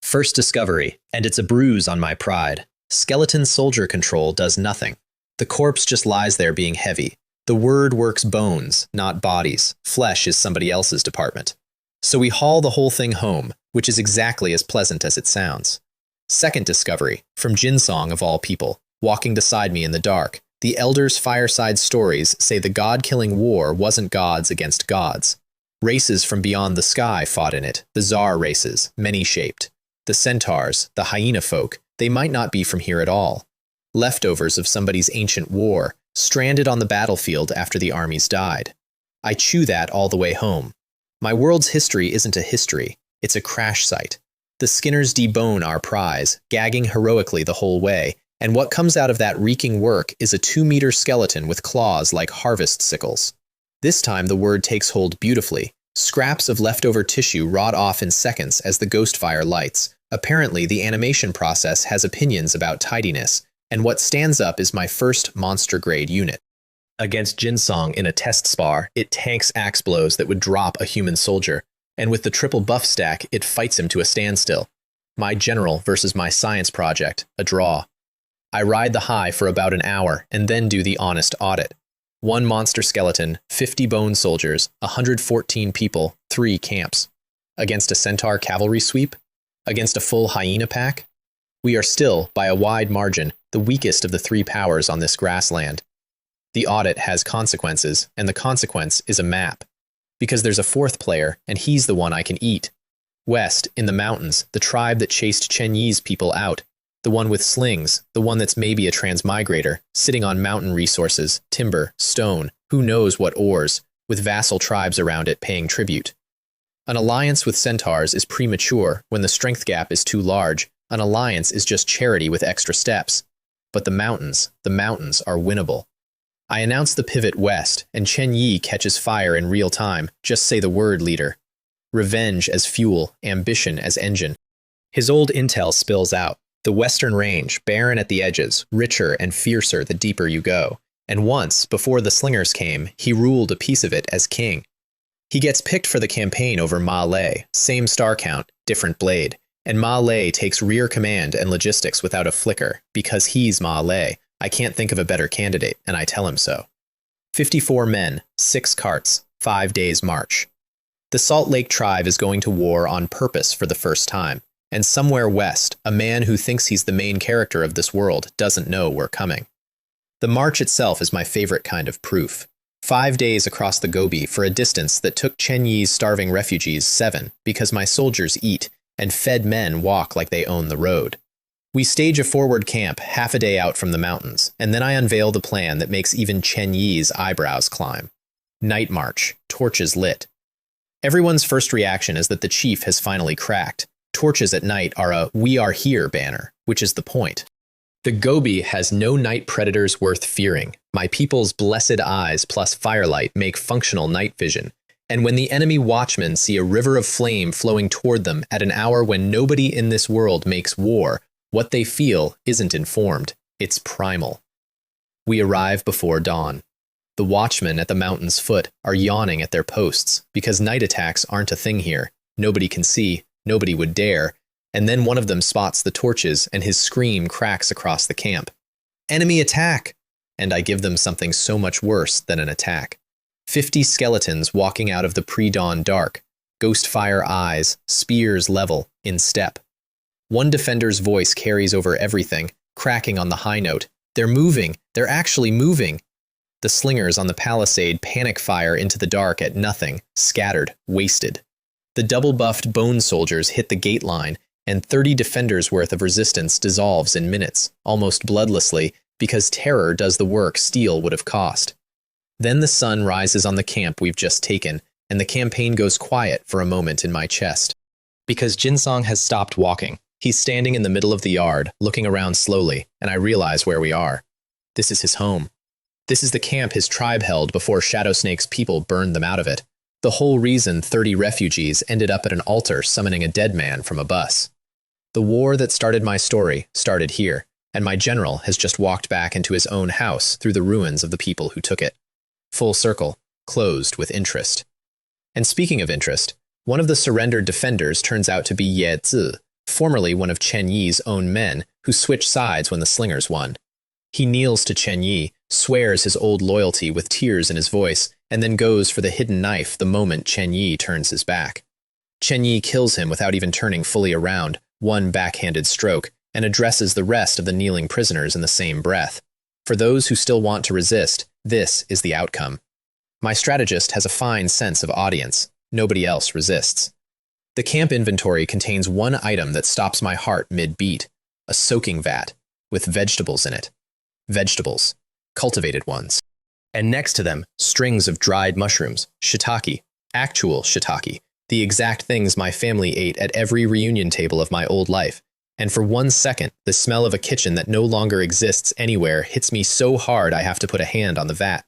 First discovery, and it's a bruise on my pride. Skeleton soldier control does nothing. The corpse just lies there being heavy. The word works bones, not bodies. Flesh is somebody else's department. So we haul the whole thing home, which is exactly as pleasant as it sounds. Second discovery, from Jinsong of all people, walking beside me in the dark. The elders' fireside stories say the god-killing war wasn't gods against gods. Races from beyond the sky fought in it, bizarre races, many-shaped. The centaurs, the hyena folk, they might not be from here at all. Leftovers of somebody's ancient war, stranded on the battlefield after the armies died. I chew that all the way home. My world's history isn't a history, it's a crash site. The Skinners debone our prize, gagging heroically the whole way, and what comes out of that reeking work is a 2-meter skeleton with claws like harvest sickles. This time the word takes hold beautifully. Scraps of leftover tissue rot off in seconds as the ghost fire lights. Apparently the animation process has opinions about tidiness, and what stands up is my first monster-grade unit. Against Jinsong in a test spar, it tanks axe blows that would drop a human soldier, and with the triple buff stack, it fights him to a standstill. My general versus my science project, a draw. I ride the high for about an hour, and then do the honest audit. 1 monster skeleton, 50 bone soldiers, 114 people, 3 camps. Against a centaur cavalry sweep? Against a full hyena pack? We are still, by a wide margin, the weakest of the 3 powers on this grassland. The audit has consequences, and the consequence is a map. Because there's a 4th player, and he's the one I can eat. West, in the mountains, the tribe that chased Chen Yi's people out. The one with slings, the one that's maybe a transmigrator, sitting on mountain resources, timber, stone, who knows what ores, with vassal tribes around it paying tribute. An alliance with centaurs is premature when the strength gap is too large. An alliance is just charity with extra steps. But the mountains are winnable. I announce the pivot west, and Chen Yi catches fire in real time. Just say the word, leader. Revenge as fuel, ambition as engine. His old intel spills out. The western range, barren at the edges, richer and fiercer the deeper you go. And once, before the slingers came, he ruled a piece of it as king. He gets picked for the campaign over Ma Lei, same star count, different blade. And Ma Lei takes rear command and logistics without a flicker, because he's Ma Lei. I can't think of a better candidate, and I tell him so. 54 men, 6 carts, 5 days' march. The Salt Lake tribe is going to war on purpose for the first time, and somewhere west, a man who thinks he's the main character of this world doesn't know we're coming. The march itself is my favorite kind of proof. 5 days across the Gobi for a distance that took Chen Yi's starving refugees 7 because my soldiers eat, and fed men walk like they own the road. We stage a forward camp half a day out from the mountains, and then I unveil the plan that makes even Chen Yi's eyebrows climb. Night march, torches lit. Everyone's first reaction is that the chief has finally cracked. Torches at night are a "We are here" banner, which is the point. The Gobi has no night predators worth fearing. My people's blessed eyes plus firelight make functional night vision, and when the enemy watchmen see a river of flame flowing toward them at an hour when nobody in this world makes war, what they feel isn't informed, it's primal. We arrive before dawn. The watchmen at the mountain's foot are yawning at their posts because night attacks aren't a thing here. Nobody can see, nobody would dare, and then one of them spots the torches and his scream cracks across the camp. "Enemy attack!" And I give them something so much worse than an attack. 50 skeletons walking out of the pre-dawn dark, ghost fire eyes, spears level, in step. One defender's voice carries over everything, cracking on the high note. "They're moving! They're actually moving!" The slingers on the palisade panic fire into the dark at nothing, scattered, wasted. The double-buffed bone soldiers hit the gate line, and 30 defenders' worth of resistance dissolves in minutes, almost bloodlessly, because terror does the work steel would have cost. Then the sun rises on the camp we've just taken, and the campaign goes quiet for a moment in my chest. Because Jinsong has stopped walking. He's standing in the middle of the yard, looking around slowly, and I realize where we are. This is his home. This is the camp his tribe held before Shadowsnake's people burned them out of it. The whole reason 30 refugees ended up at an altar summoning a dead man from a bus. The war that started my story started here, and my general has just walked back into his own house through the ruins of the people who took it. Full circle, closed with interest. And speaking of interest, one of the surrendered defenders turns out to be Ye Zi, formerly one of Chen Yi's own men, who switched sides when the slingers won. He kneels to Chen Yi, swears his old loyalty with tears in his voice, and then goes for the hidden knife the moment Chen Yi turns his back. Chen Yi kills him without even turning fully around, one backhanded stroke, and addresses the rest of the kneeling prisoners in the same breath. For those who still want to resist, this is the outcome. My strategist has a fine sense of audience. Nobody else resists. The camp inventory contains one item that stops my heart mid-beat, a soaking vat, with vegetables in it. Vegetables. Cultivated ones. And next to them, strings of dried mushrooms, shiitake, actual shiitake, the exact things my family ate at every reunion table of my old life. And for 1 second, the smell of a kitchen that no longer exists anywhere hits me so hard I have to put a hand on the vat.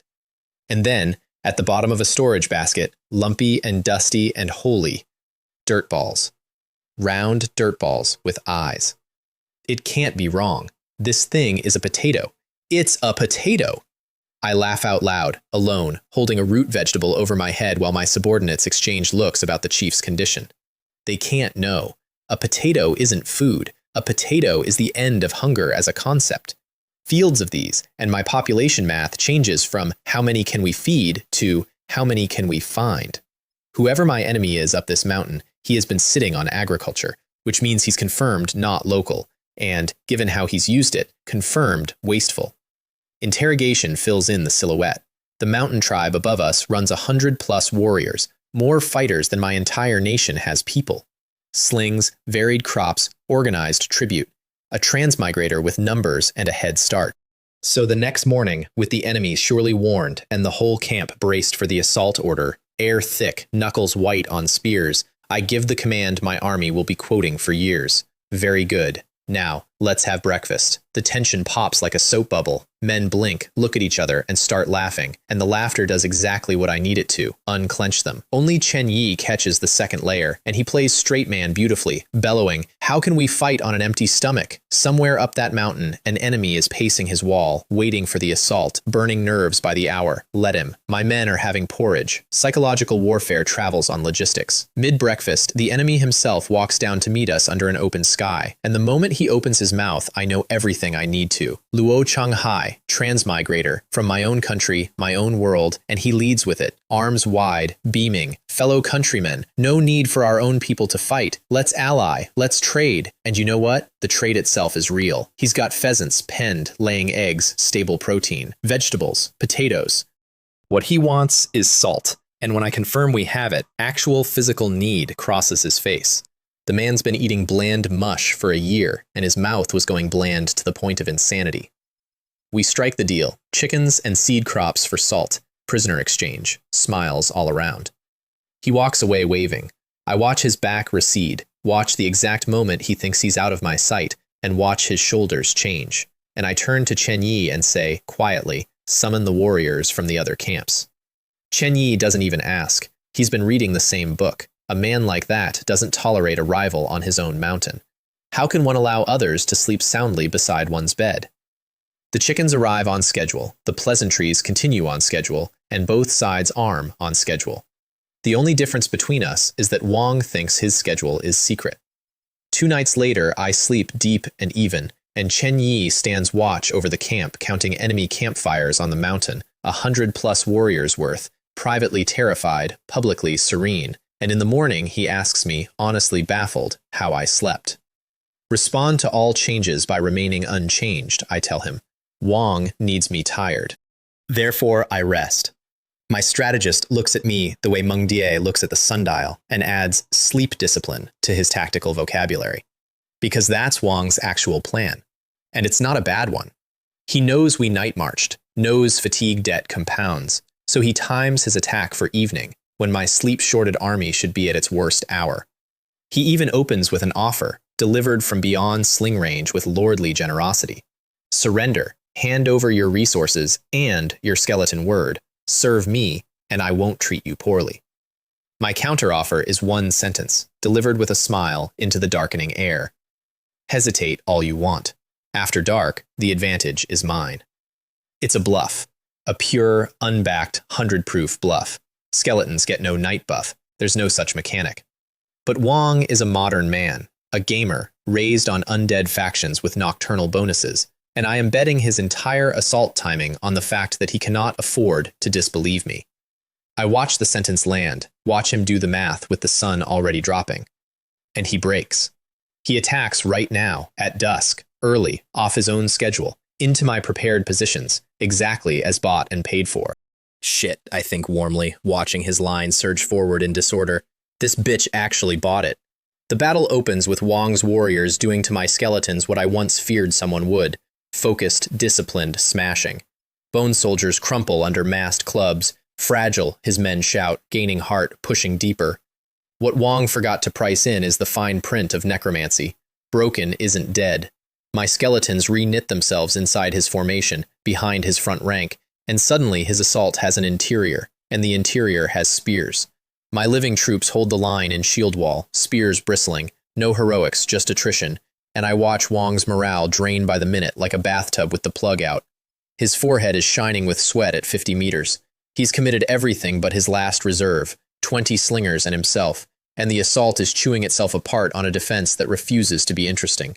And then, at the bottom of a storage basket, lumpy and dusty and holy, dirt balls. Round dirt balls with eyes. It can't be wrong. This thing is a potato. It's a potato! I laugh out loud, alone, holding a root vegetable over my head while my subordinates exchange looks about the chief's condition. They can't know. A potato isn't food. A potato is the end of hunger as a concept. Fields of these, and my population math changes from how many can we feed to how many can we find. Whoever my enemy is up this mountain, he has been sitting on agriculture, which means he's confirmed not local, and, given how he's used it, confirmed wasteful. Interrogation fills in the silhouette. The mountain tribe above us runs 100+ warriors, more fighters than my entire nation has people. Slings, varied crops, organized tribute. A transmigrator with numbers and a head start. So the next morning, with the enemy surely warned and the whole camp braced for the assault order, air thick, knuckles white on spears, I give the command my army will be quoting for years. Very good. Now, let's have breakfast. The tension pops like a soap bubble. Men blink, look at each other, and start laughing. And the laughter does exactly what I need it to, unclench them. Only Chen Yi catches the second layer, and he plays straight man beautifully, bellowing, "How can we fight on an empty stomach?" Somewhere up that mountain, an enemy is pacing his wall, waiting for the assault, burning nerves by the hour. Let him. My men are having porridge. Psychological warfare travels on logistics. Mid-breakfast, the enemy himself walks down to meet us under an open sky, and the moment he opens his mouth, I know everything I need to. Luo Changhai, transmigrator, from my own country, my own world, and he leads with it, arms wide, beaming. Fellow countrymen, no need for our own people to fight. Let's ally, let's trade. And you know what? The trade itself is real. He's got pheasants penned, laying eggs, stable protein, vegetables, potatoes. What he wants is salt, and when I confirm we have it, actual physical need crosses his face. The man's been eating bland mush for a year, and his mouth was going bland to the point of insanity. We strike the deal, chickens and seed crops for salt, prisoner exchange, smiles all around. He walks away waving. I watch his back recede, watch the exact moment he thinks he's out of my sight, and watch his shoulders change. And I turn to Chen Yi and say, quietly, summon the warriors from the other camps. Chen Yi doesn't even ask. He's been reading the same book. A man like that doesn't tolerate a rival on his own mountain. How can one allow others to sleep soundly beside one's bed? The chickens arrive on schedule, the pleasantries continue on schedule, and both sides arm on schedule. The only difference between us is that Wang thinks his schedule is secret. 2 nights later, I sleep deep and even, and Chen Yi stands watch over the camp, counting enemy campfires on the mountain, 100+ warriors worth, privately terrified, publicly serene. And in the morning, he asks me, honestly baffled, how I slept. Respond to all changes by remaining unchanged, I tell him. Wang needs me tired. Therefore, I rest. My strategist looks at me the way Meng Die looks at the sundial and adds sleep discipline to his tactical vocabulary. Because that's Wang's actual plan. And it's not a bad one. He knows we night marched, knows fatigue debt compounds, so he times his attack for evening, when my sleep-shorted army should be at its worst hour. He even opens with an offer, delivered from beyond sling range with lordly generosity. Surrender, hand over your resources and your skeleton word, serve me, and I won't treat you poorly. My counteroffer is 1 sentence, delivered with a smile into the darkening air. Hesitate all you want. After dark, the advantage is mine. It's a bluff, a pure, unbacked, 100-proof bluff. Skeletons get no night buff. There's no such mechanic. But Wang is a modern man, a gamer, raised on undead factions with nocturnal bonuses, and I am betting his entire assault timing on the fact that he cannot afford to disbelieve me. I watch the sentence land, watch him do the math with the sun already dropping. And he breaks. He attacks right now, at dusk, early, off his own schedule, into my prepared positions, exactly as bought and paid for. Shit, I think warmly, watching his line surge forward in disorder. This bitch actually bought it. The battle opens with Wang's warriors doing to my skeletons what I once feared someone would. Focused, disciplined smashing. Bone soldiers crumple under massed clubs. Fragile, his men shout, gaining heart, pushing deeper. What Wang forgot to price in is the fine print of necromancy. Broken isn't dead. My skeletons re-knit themselves inside his formation, behind his front rank, and suddenly his assault has an interior, and the interior has spears. My living troops hold the line in shield wall, spears bristling, no heroics, just attrition, and I watch Wang's morale drain by the minute like a bathtub with the plug out. His forehead is shining with sweat at 50 meters. He's committed everything but his last reserve, 20 slingers and himself, and the assault is chewing itself apart on a defense that refuses to be interesting.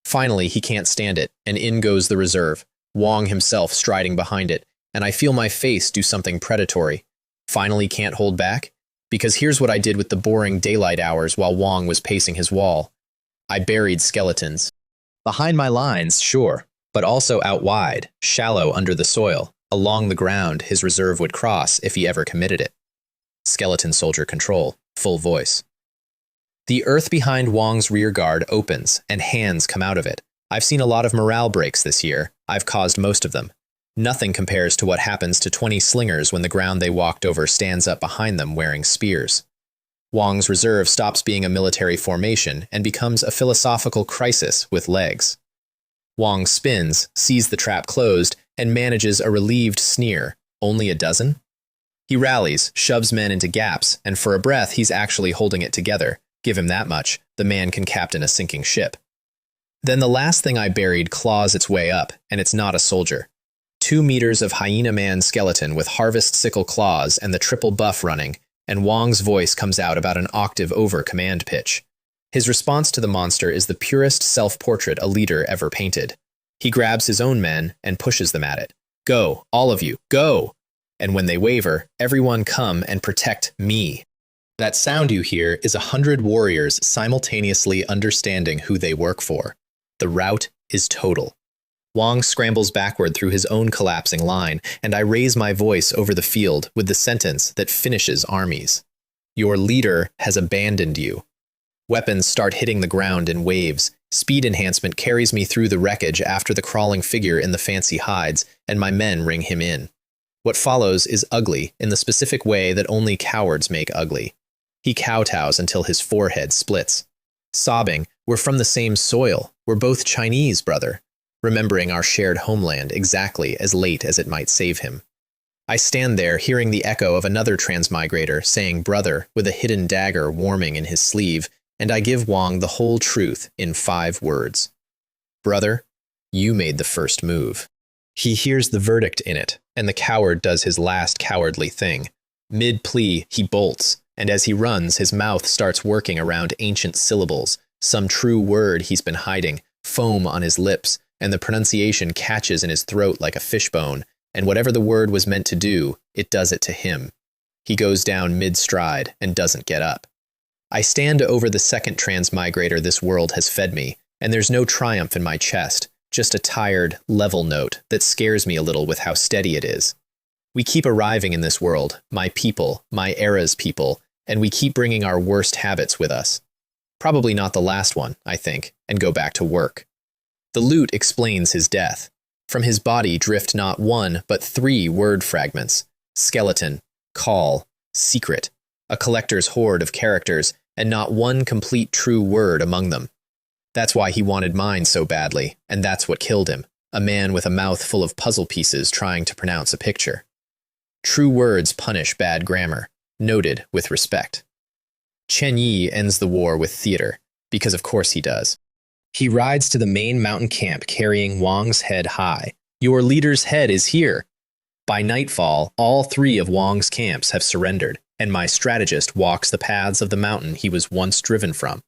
Finally, he can't stand it, and in goes the reserve, Wang himself striding behind it, and I feel my face do something predatory. Finally can't hold back? Because here's what I did with the boring daylight hours while Wang was pacing his wall. I buried skeletons. Behind my lines, sure, but also out wide, shallow under the soil, along the ground his reserve would cross if he ever committed it. Skeleton soldier control, full voice. The earth behind Wang's rear guard opens, and hands come out of it. I've seen a lot of morale breaks this year. I've caused most of them. Nothing compares to what happens to 20 slingers when the ground they walked over stands up behind them wearing spears. Wang's reserve stops being a military formation and becomes a philosophical crisis with legs. Wang spins, sees the trap closed, and manages a relieved sneer. Only a dozen? He rallies, shoves men into gaps, and for a breath he's actually holding it together. Give him that much, the man can captain a sinking ship. Then the last thing I buried claws its way up, and it's not a soldier. 2 meters of hyena man skeleton with harvest sickle claws and the triple buff running, and Wang's voice comes out about an octave over command pitch. His response to the monster is the purest self-portrait a leader ever painted. He grabs his own men and pushes them at it. Go, all of you, go! And when they waver, everyone come and protect me. That sound you hear is 100 warriors simultaneously understanding who they work for. The rout is total. Wang scrambles backward through his own collapsing line, and I raise my voice over the field with the sentence that finishes armies. Your leader has abandoned you. Weapons start hitting the ground in waves. Speed enhancement carries me through the wreckage after the crawling figure in the fancy hides, and my men ring him in. What follows is ugly in the specific way that only cowards make ugly. He kowtows until his forehead splits. Sobbing, we're from the same soil. We're both Chinese, brother. Remembering our shared homeland exactly as late as it might save him. I stand there hearing the echo of another transmigrator saying brother with a hidden dagger warming in his sleeve, and I give Wang the whole truth in 5 words. Brother, you made the first move. He hears the verdict in it, and the coward does his last cowardly thing. Mid-plea, he bolts, and as he runs, his mouth starts working around ancient syllables, some true word he's been hiding, foam on his lips, and the pronunciation catches in his throat like a fishbone, and whatever the word was meant to do, it does it to him. He goes down mid-stride and doesn't get up. I stand over the second transmigrator this world has fed me, and there's no triumph in my chest, just a tired, level note that scares me a little with how steady it is. We keep arriving in this world, my people, my era's people, and we keep bringing our worst habits with us. Probably not the last one, I think, and go back to work. The loot explains his death. From his body drift not 1, but 3 word fragments. Skeleton, call, secret, a collector's hoard of characters, and not 1 complete true word among them. That's why he wanted mine so badly, and that's what killed him, a man with a mouth full of puzzle pieces trying to pronounce a picture. True words punish bad grammar, noted with respect. Chen Yi ends the war with theater, because of course he does. He rides to the main mountain camp carrying Wang's head high. Your leader's head is here. By nightfall, all 3 of Wang's camps have surrendered, and my strategist walks the paths of the mountain he was once driven from,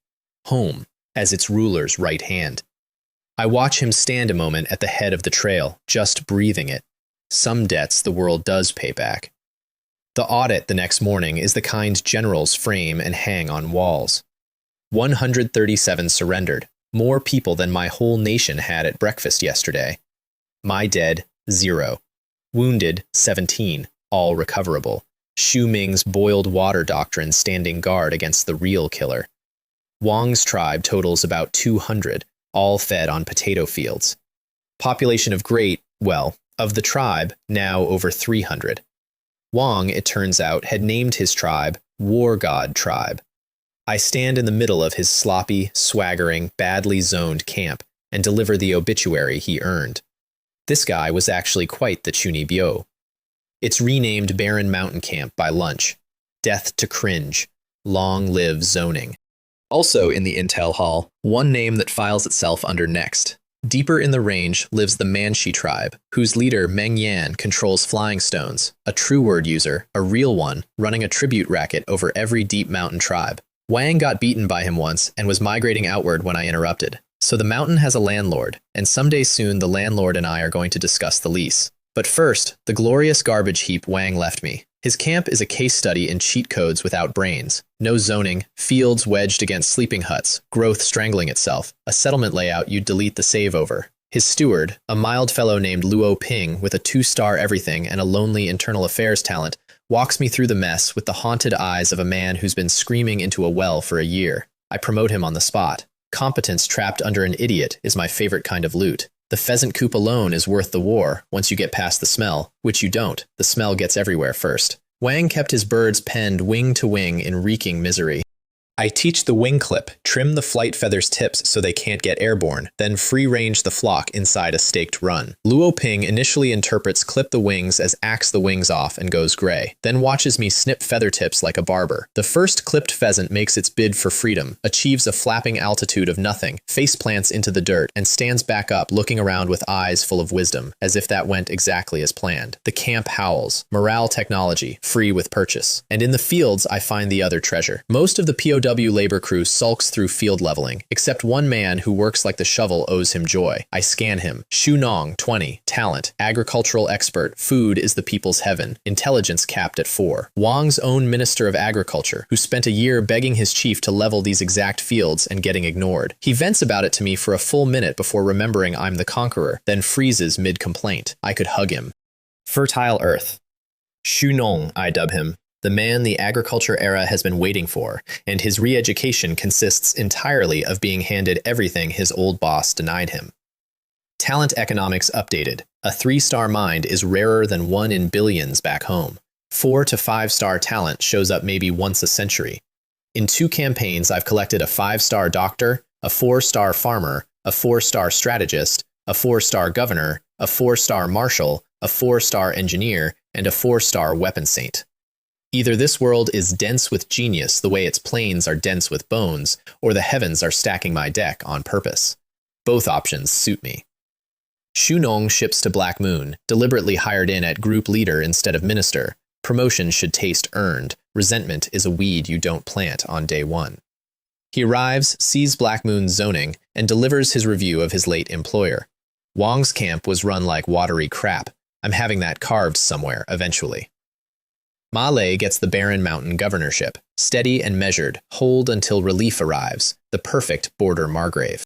home, as its ruler's right hand. I watch him stand a moment at the head of the trail, just breathing it. Some debts the world does pay back. The audit the next morning is the kind generals frame and hang on walls. 137 surrendered, more people than my whole nation had at breakfast yesterday. My dead, 0. Wounded, 17, all recoverable. Xu Ming's boiled water doctrine standing guard against the real killer. Wang's tribe totals about 200, all fed on potato fields. Population of of the tribe, now over 300. Wang, it turns out, had named his tribe War God Tribe. I stand in the middle of his sloppy, swaggering, badly zoned camp and deliver the obituary he earned. This guy was actually quite the Chunibyo. It's renamed Barren Mountain Camp by lunch. Death to cringe. Long live zoning. Also in the intel hall, one name that files itself under next. Deeper in the range lives the Manshi tribe, whose leader Meng Yan controls flying stones, a true word user, a real one, running a tribute racket over every deep mountain tribe. Wang got beaten by him once and was migrating outward when I interrupted. So the mountain has a landlord, and someday soon the landlord and I are going to discuss the lease. But first, the glorious garbage heap Wang left me. His camp is a case study in cheat codes without brains. No zoning, fields wedged against sleeping huts, growth strangling itself, a settlement layout you'd delete the save over. His steward, a mild fellow named Luo Ping with a 2-star everything and a lonely internal affairs talent, walks me through the mess with the haunted eyes of a man who's been screaming into a well for a year. I promote him on the spot. Competence trapped under an idiot is my favorite kind of loot. The pheasant coop alone is worth the war once you get past the smell, which you don't. The smell gets everywhere first. Wang kept his birds penned wing to wing in reeking misery. I teach the wing clip, trim the flight feathers tips so they can't get airborne, then free-range the flock inside a staked run. Luo Ping initially interprets clip the wings as axe the wings off and goes gray, then watches me snip feather tips like a barber. The first clipped pheasant makes its bid for freedom, achieves a flapping altitude of nothing, face plants into the dirt, and stands back up looking around with eyes full of wisdom, as if that went exactly as planned. The camp howls. Morale technology, free with purchase. And in the fields I find the other treasure. Most of the POW POW labor crew sulks through field leveling, except one man who works like the shovel owes him joy. I scan him. Shu Nong, 20. Talent. Agricultural expert. Food is the people's heaven. Intelligence capped at 4. Wang's own Minister of Agriculture, who spent a year begging his chief to level these exact fields and getting ignored. He vents about it to me for a full minute before remembering I'm the conqueror, then freezes mid-complaint. I could hug him. Fertile Earth. Shu Nong, I dub him. The man the agriculture era has been waiting for, and his re-education consists entirely of being handed everything his old boss denied him. Talent economics updated. A 3-star mind is rarer than 1 in billions back home. 4 to 5-star talent shows up maybe once a century. In 2 campaigns, I've collected a 5-star doctor, a 4-star farmer, a 4-star strategist, a 4-star governor, a 4-star marshal, a 4-star engineer, and a 4-star weapon saint. Either this world is dense with genius the way its plains are dense with bones, or the heavens are stacking my deck on purpose. Both options suit me. Shu Nong ships to Black Moon, deliberately hired in at group leader instead of minister. Promotion should taste earned. Resentment is a weed you don't plant on day 1. He arrives, sees Black Moon's zoning, and delivers his review of his late employer. Wang's camp was run like watery crap. I'm having that carved somewhere eventually. Ma Lei gets the Barren Mountain governorship. Steady and measured, hold until relief arrives, the perfect border Margrave.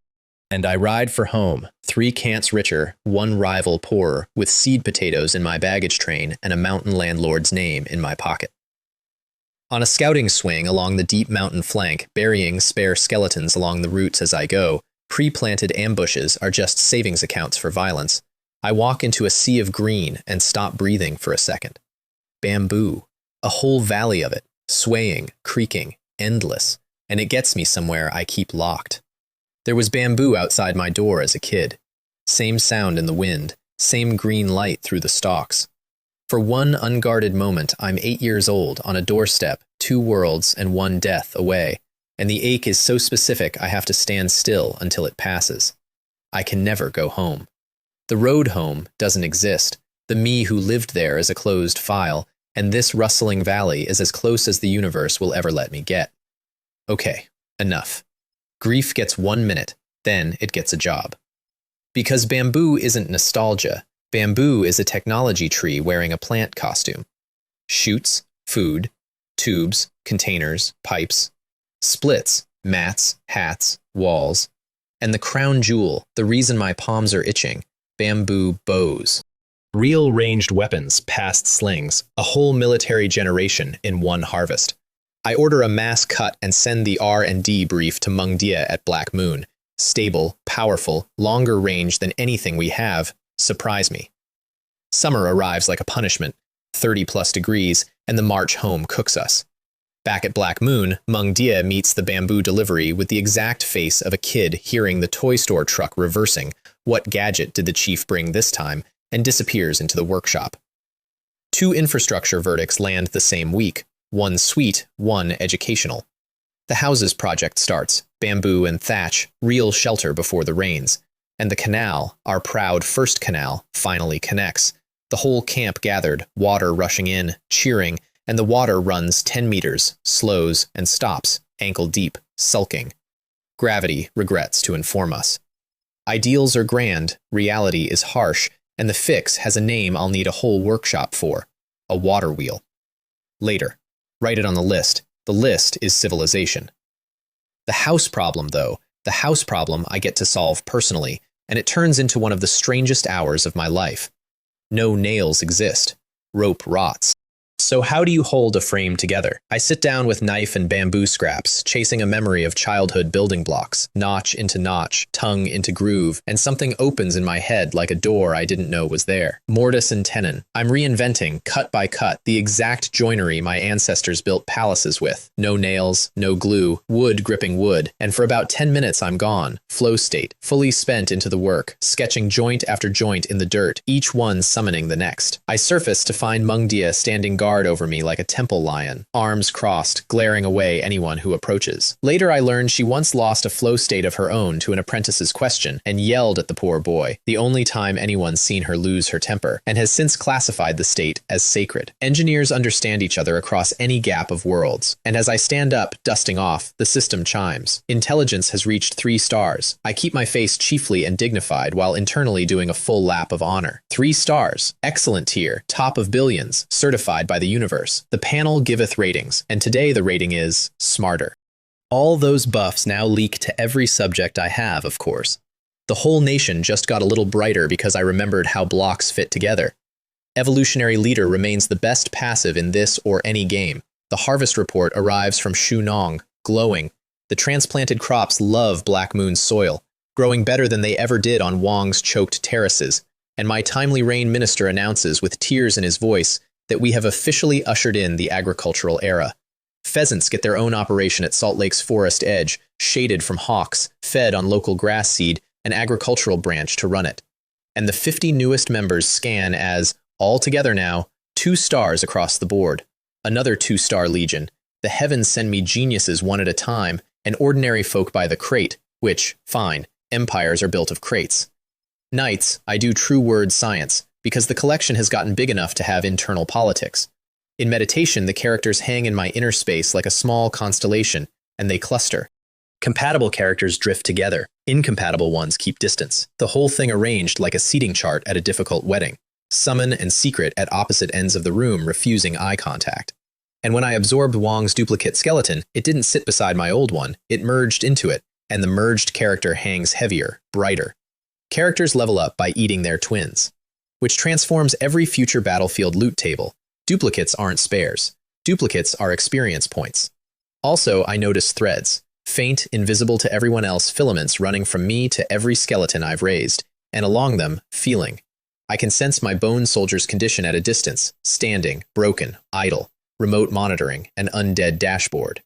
And I ride for home, 3 cants richer, 1 rival poorer, with seed potatoes in my baggage train and a mountain landlord's name in my pocket. On a scouting swing along the deep mountain flank, burying spare skeletons along the routes as I go, pre-planted ambushes are just savings accounts for violence. I walk into a sea of green and stop breathing for a second. Bamboo. A whole valley of it, swaying, creaking, endless, and it gets me somewhere I keep locked. There was bamboo outside my door as a kid. Same sound in the wind, same green light through the stalks. For one unguarded moment, I'm 8 years old on a doorstep, 2 worlds and 1 death away, and the ache is so specific I have to stand still until it passes. I can never go home. The road home doesn't exist. The me who lived there is a closed file, and this rustling valley is as close as the universe will ever let me get. Okay, enough. Grief gets 1 minute, then it gets a job. Because bamboo isn't nostalgia, bamboo is a technology tree wearing a plant costume. Shoots, food, tubes, containers, pipes, splits, mats, hats, walls, and the crown jewel, the reason my palms are itching, bamboo bows. Real ranged weapons past slings, a whole military generation in 1 harvest. I order a mass cut and send the R&D brief to Meng Dia at Black Moon. Stable, powerful, longer range than anything we have. Surprise me. Summer arrives like a punishment, 30+ degrees, and the march home cooks us. Back at Black Moon, Meng Dia meets the bamboo delivery with the exact face of a kid hearing the toy store truck reversing. What gadget did the chief bring this time? And disappears into the workshop. 2 infrastructure verdicts land the same week, 1 sweet, 1 educational. The houses project starts, bamboo and thatch, real shelter before the rains. And the canal, our proud first canal, finally connects. The whole camp gathered, water rushing in, cheering, and the water runs 10 meters, slows, and stops, ankle deep, sulking. Gravity regrets to inform us. Ideals are grand, reality is harsh, and the fix has a name I'll need a whole workshop for. A water wheel. Later. Write it on the list. The list is civilization. The house problem, though, the house problem I get to solve personally, and it turns into one of the strangest hours of my life. No nails exist. Rope rots. So how do you hold a frame together? I sit down with knife and bamboo scraps, chasing a memory of childhood building blocks, notch into notch, tongue into groove, and something opens in my head like a door I didn't know was there. Mortise and tenon. I'm reinventing, cut by cut, the exact joinery my ancestors built palaces with. No nails, no glue, wood gripping wood, and for about 10 minutes I'm gone, flow state, fully spent into the work, sketching joint after joint in the dirt, each one summoning the next. I surface to find Meng Dia standing guard guard over me like a temple lion, arms crossed, glaring away anyone who approaches. Later I learned she once lost a flow state of her own to an apprentice's question and yelled at the poor boy, the only time anyone's seen her lose her temper, and has since classified the state as sacred. Engineers understand each other across any gap of worlds, and as I stand up, dusting off, the system chimes. Intelligence has reached 3 stars. I keep my face chiefly and dignified while internally doing a full lap of honor. 3 stars. Excellent tier. Top of billions. Certified by the universe. The panel giveth ratings, and today the rating is smarter. All those buffs now leak to every subject I have, of course. The whole nation just got a little brighter because I remembered how blocks fit together. Evolutionary Leader remains the best passive in this or any game. The harvest report arrives from Shunong, glowing. The transplanted crops love Black Moon's soil, growing better than they ever did on Wong's choked terraces, and my timely rain minister announces with tears in his voice that we have officially ushered in the agricultural era. Pheasants get their own operation at Salt Lake's forest edge, shaded from hawks, fed on local grass seed, an agricultural branch to run it. And the 50 newest members scan as, all together now, 2 stars across the board. Another 2-star legion. The heavens send me geniuses one at a time, and ordinary folk by the crate, which, fine, empires are built of crates. Nights, I do true word science, because the collection has gotten big enough to have internal politics. In meditation, the characters hang in my inner space like a small constellation, and they cluster. Compatible characters drift together. Incompatible ones keep distance. The whole thing arranged like a seating chart at a difficult wedding. Summon and secret at opposite ends of the room, refusing eye contact. And when I absorbed Wong's duplicate skeleton, it didn't sit beside my old one, it merged into it, and the merged character hangs heavier, brighter. Characters level up by eating their twins, which transforms every future battlefield loot table. Duplicates aren't spares. Duplicates are experience points. Also, I notice threads, faint, invisible to everyone else filaments running from me to every skeleton I've raised, and along them, feeling. I can sense my bone soldier's condition at a distance, standing, broken, idle, remote monitoring, an undead dashboard.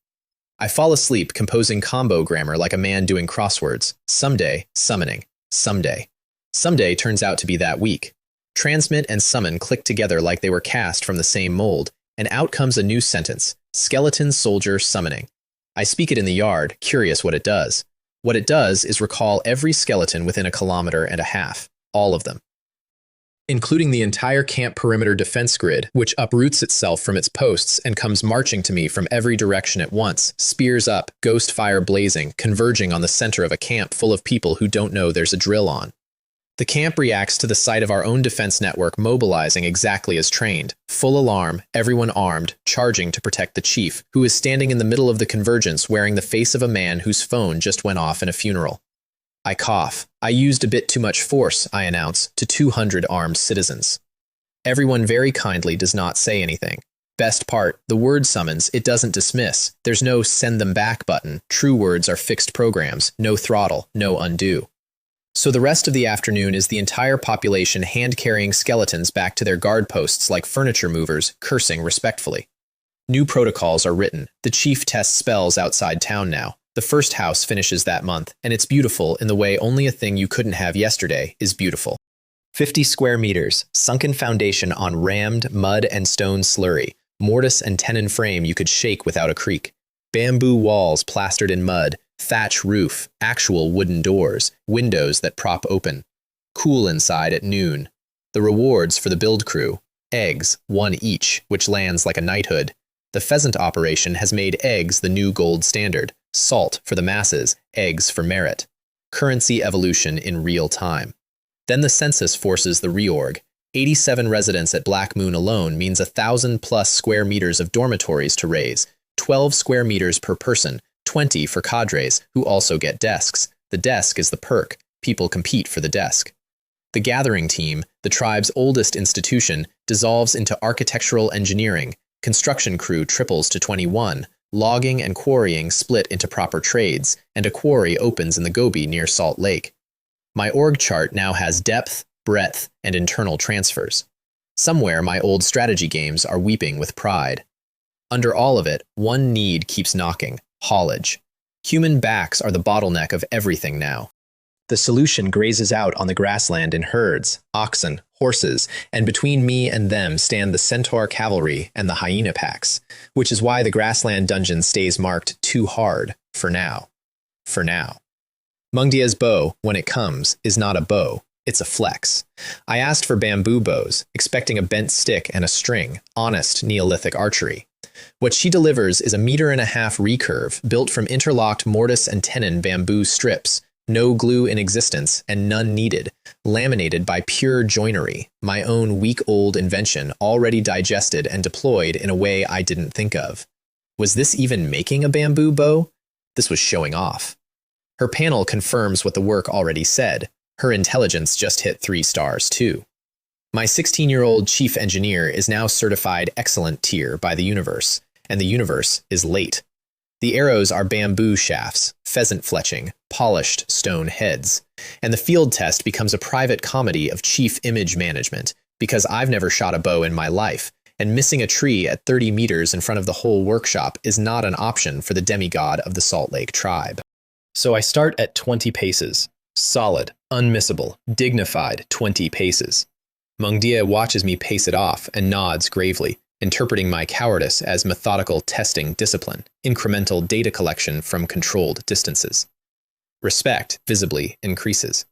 I fall asleep composing combo grammar like a man doing crosswords, someday, summoning, someday. Someday turns out to be that week. Transmit and summon click together like they were cast from the same mold, and out comes a new sentence, skeleton soldier summoning. I speak it in the yard, curious what it does. What it does is recall every skeleton within 1.5 kilometers, all of them, including the entire camp perimeter defense grid, which uproots itself from its posts and comes marching to me from every direction at once, spears up, ghost fire blazing, converging on the center of a camp full of people who don't know there's a drill on. The camp reacts to the sight of our own defense network mobilizing exactly as trained. Full alarm, everyone armed, charging to protect the chief, who is standing in the middle of the convergence wearing the face of a man whose phone just went off in a funeral. I cough. I used a bit too much force, I announce, to 200 armed citizens. Everyone very kindly does not say anything. Best part, the word summons, it doesn't dismiss. There's no send them back button. True words are fixed programs. No throttle, no undo. So the rest of the afternoon is the entire population hand-carrying skeletons back to their guard posts like furniture movers, cursing respectfully. New protocols are written. The chief tests spells outside town now. The first house finishes that month, and it's beautiful in the way only a thing you couldn't have yesterday is beautiful. 50 square meters, sunken foundation on rammed mud and stone slurry, mortise and tenon frame you could shake without a creak, bamboo walls plastered in mud, thatch roof, actual wooden doors, windows that prop open. Cool inside at noon. The rewards for the build crew, eggs, 1 each, which lands like a knighthood. The pheasant operation has made eggs the new gold standard. Salt for the masses, eggs for merit. Currency evolution in real time. Then the census forces the reorg. 87 residents at Black Moon alone means 1,000+ square meters of dormitories to raise, 12 square meters per person, 20 for cadres, who also get desks. The desk is the perk. People compete for the desk. The gathering team, the tribe's oldest institution, dissolves into architectural engineering. Construction crew triples to 21. Logging and quarrying split into proper trades, and a quarry opens in the Gobi near Salt Lake. My org chart now has depth, breadth, and internal transfers. Somewhere my old strategy games are weeping with pride. Under all of it, one need keeps knocking. Haulage. Human backs are the bottleneck of everything now. The solution grazes out on the grassland in herds, oxen, horses, and between me and them stand the centaur cavalry and the hyena packs, which is why the grassland dungeon stays marked too hard for now. For now. Mungdia's bow, when it comes, is not a bow, it's a flex. I asked for bamboo bows, expecting a bent stick and a string, honest Neolithic archery. What she delivers is a 1.5 meter recurve built from interlocked mortise and tenon bamboo strips, no glue in existence and none needed, laminated by pure joinery, my own week-old invention already digested and deployed in a way I didn't think of. Was this even making a bamboo bow? This was showing off. Her panel confirms what the work already said. Her intelligence just hit 3 stars too. My 16-year-old chief engineer is now certified excellent tier by the universe, and the universe is late. The arrows are bamboo shafts, pheasant fletching, polished stone heads, and the field test becomes a private comedy of chief image management, because I've never shot a bow in my life, and missing a tree at 30 meters in front of the whole workshop is not an option for the demigod of the Salt Lake tribe. So I start at 20 paces. Solid, unmissable, dignified 20 paces. Mungdia watches me pace it off and nods gravely, interpreting my cowardice as methodical testing discipline, incremental data collection from controlled distances. Respect visibly increases.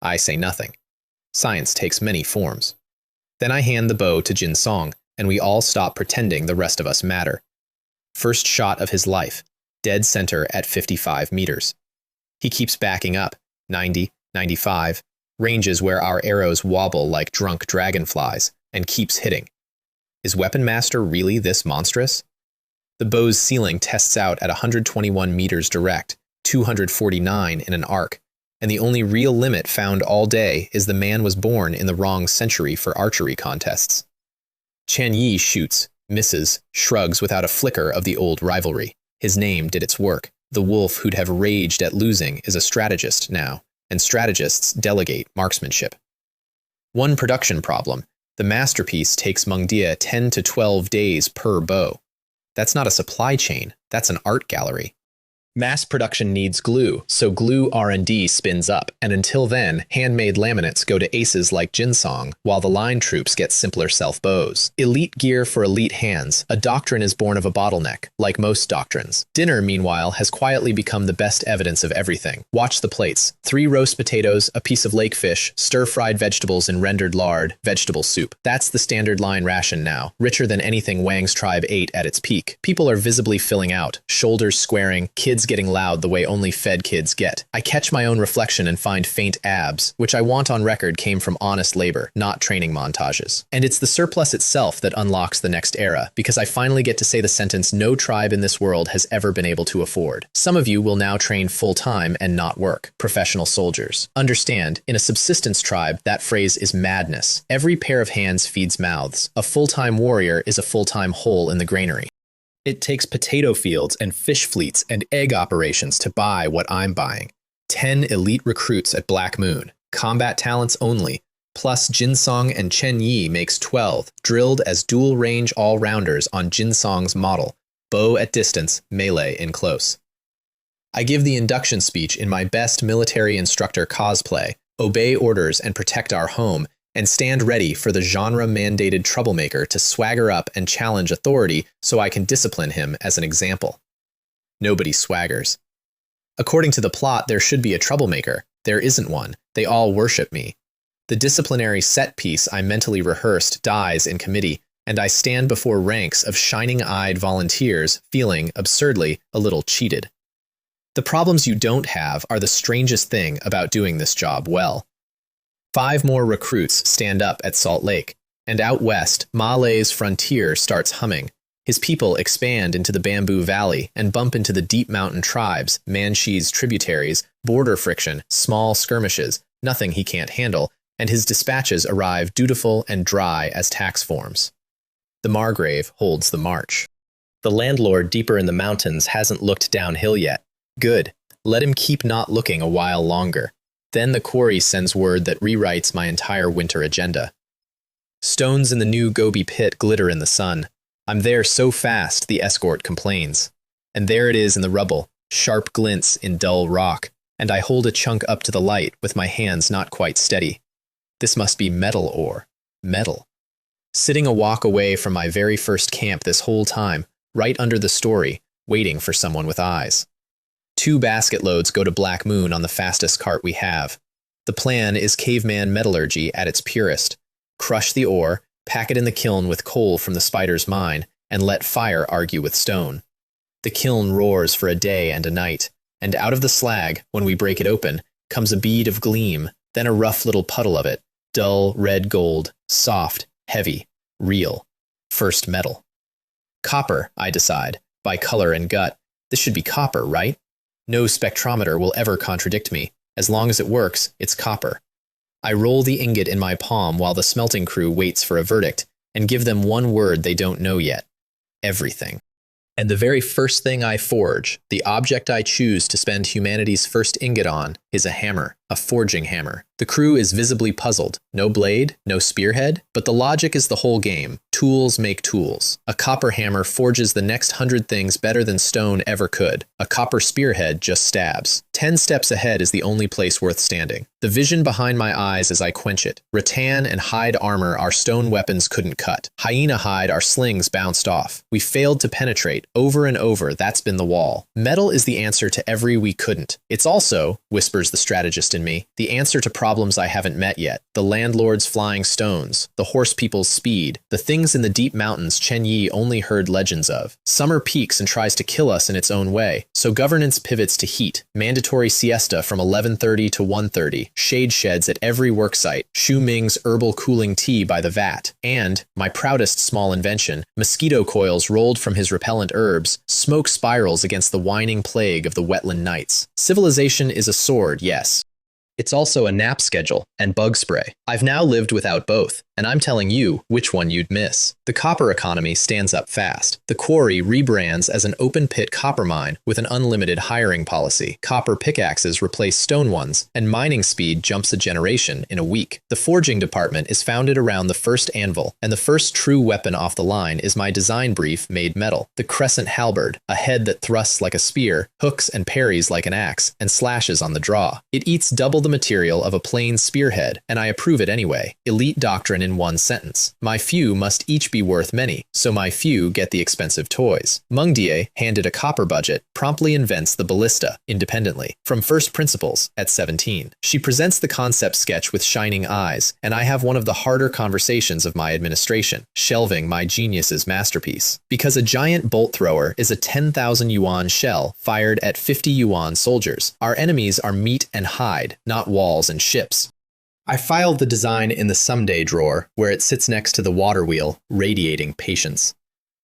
I say nothing. Science takes many forms. Then I hand the bow to Jin Song, and we all stop pretending the rest of us matter. First shot of his life, dead center at 55 meters. He keeps backing up, 90, 95, ranges where our arrows wobble like drunk dragonflies, and keeps hitting. Is Weapon Master really this monstrous? The bow's ceiling tests out at 121 meters direct, 249 in an arc, and the only real limit found all day is the man was born in the wrong century for archery contests. Chen Yi shoots, misses, shrugs without a flicker of the old rivalry. His name did its work. The wolf who'd have raged at losing is a strategist now, and strategists delegate marksmanship. One production problem. The masterpiece takes Mungdia 10 to 12 days per bow. That's not a supply chain, that's an art gallery. Mass production needs glue, so glue R&D spins up, and until then, handmade laminates go to aces like Jinsong, while the line troops get simpler self-bows. Elite gear for elite hands, a doctrine is born of a bottleneck, like most doctrines. Dinner, meanwhile, has quietly become the best evidence of everything. Watch the plates. 3 roast potatoes, a piece of lake fish, stir-fried vegetables in rendered lard, vegetable soup. That's the standard line ration now, richer than anything Wang's tribe ate at its peak. People are visibly filling out, shoulders squaring, kids getting loud the way only fed kids get. I catch my own reflection and find faint abs, which I want on record came from honest labor, not training montages. And it's the surplus itself that unlocks the next era, because I finally get to say the sentence no tribe in this world has ever been able to afford. Some of you will now train full-time and not work. Professional soldiers. Understand, in a subsistence tribe, that phrase is madness. Every pair of hands feeds mouths. A full-time warrior is a full-time hole in the granary. It takes potato fields and fish fleets and egg operations to buy what I'm buying. 10 elite recruits at Black Moon, combat talents only, plus Jinsong and Chen Yi makes 12, drilled as dual-range all-rounders on Jinsong's model, bow at distance, melee in close. I give the induction speech in my best military instructor cosplay, obey orders and protect our home, and stand ready for the genre-mandated troublemaker to swagger up and challenge authority so I can discipline him as an example. Nobody swaggers. According to the plot, there should be a troublemaker. There isn't one. They all worship me. The disciplinary set piece I mentally rehearsed dies in committee, and I stand before ranks of shining-eyed volunteers feeling, absurdly, a little cheated. The problems you don't have are the strangest thing about doing this job well. 5 more recruits stand up at Salt Lake, and out west, Malay's frontier starts humming. His people expand into the Bamboo Valley and bump into the deep mountain tribes, Manshi's tributaries, border friction, small skirmishes, nothing he can't handle, and his dispatches arrive dutiful and dry as tax forms. The Margrave holds the march. The landlord deeper in the mountains hasn't looked downhill yet. Good. Let him keep not looking a while longer. Then the quarry sends word that rewrites my entire winter agenda. Stones in the new Gobi pit glitter in the sun. I'm there so fast, the escort complains. And there it is in the rubble, sharp glints in dull rock, and I hold a chunk up to the light with my hands not quite steady. This must be metal ore. Metal. Sitting a walk away from my very first camp this whole time, right under the story, waiting for someone with eyes. 2 basket loads go to Black Moon on the fastest cart we have. The plan is caveman metallurgy at its purest. Crush the ore, pack it in the kiln with coal from the spider's mine, and let fire argue with stone. The kiln roars for a day and a night, and out of the slag, when we break it open, comes a bead of gleam, then a rough little puddle of it, dull red gold, soft, heavy, real. First metal. Copper, I decide, by color and gut. This should be copper, right? No spectrometer will ever contradict me. As long as it works, it's copper. I roll the ingot in my palm while the smelting crew waits for a verdict, and give them one word they don't know yet. Everything. And the very first thing I forge, the object I choose to spend humanity's first ingot on, is a hammer, a forging hammer. The crew is visibly puzzled. No blade, no spearhead, but the logic is the whole game. Tools make tools. A copper hammer forges the next 100 things better than stone ever could. A copper spearhead just stabs. 10 steps ahead is the only place worth standing. The vision behind my eyes as I quench it. Rattan and hide armor our stone weapons couldn't cut. Hyena hide our slings bounced off. We failed to penetrate. Over and over, that's been the wall. Metal is the answer to every we couldn't. It's also, whispers the strategist in me, the answer to problems I haven't met yet. The landlord's flying stones, the horse people's speed, the things in the deep mountains Chen Yi only heard legends of. Summer peaks and tries to kill us in its own way, so governance pivots to heat, mandatory siesta from 11:30 to 1:30, shade sheds at every worksite, Shu Ming's herbal cooling tea by the vat, and, my proudest small invention, mosquito coils rolled from his repellent herbs, smoke spirals against the whining plague of the wetland nights. Civilization is a sword, yes. It's also a nap schedule and bug spray. I've now lived without both, and I'm telling you which one you'd miss. The copper economy stands up fast. The quarry rebrands as an open-pit copper mine with an unlimited hiring policy. Copper pickaxes replace stone ones, and mining speed jumps a generation in a week. The forging department is founded around the first anvil, and the first true weapon off the line is my design brief made metal. The crescent halberd, a head that thrusts like a spear, hooks and parries like an axe, and slashes on the draw. It eats double the material of a plain spearhead, and I approve it anyway. Elite doctrine in one sentence. My few must each be worth many, so my few get the expensive toys. Mengdie, handed a copper budget, promptly invents the ballista, independently, from first principles, at 17. She presents the concept sketch with shining eyes, and I have one of the harder conversations of my administration, shelving my genius's masterpiece. Because a giant bolt thrower is a 10,000 yuan shell fired at 50 yuan soldiers. Our enemies are meat and hide, not walls and ships. I filed the design in the someday drawer, where it sits next to the water wheel, radiating patience.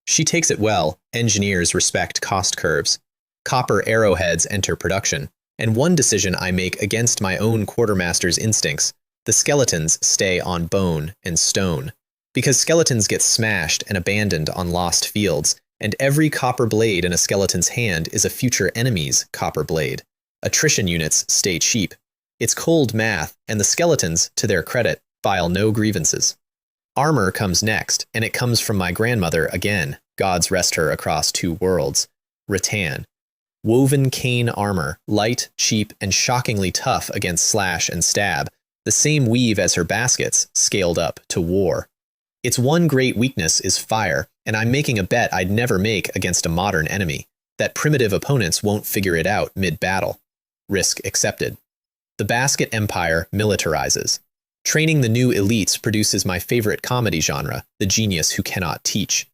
She takes it well. Engineers respect cost curves. Copper arrowheads enter production, and one decision I make against my own quartermaster's instincts: the skeletons stay on bone and stone. Because skeletons get smashed and abandoned on lost fields, and every copper blade in a skeleton's hand is a future enemy's copper blade. Attrition units stay cheap. It's cold math, and the skeletons, to their credit, file no grievances. Armor comes next, and it comes from my grandmother again, gods rest her across 2 worlds, rattan. Woven cane armor, light, cheap, and shockingly tough against slash and stab, the same weave as her baskets, scaled up to war. Its one great weakness is fire, and I'm making a bet I'd never make against a modern enemy, that primitive opponents won't figure it out mid-battle. Risk accepted. The basket empire militarizes. Training the new elites produces my favorite comedy genre, the genius who cannot teach.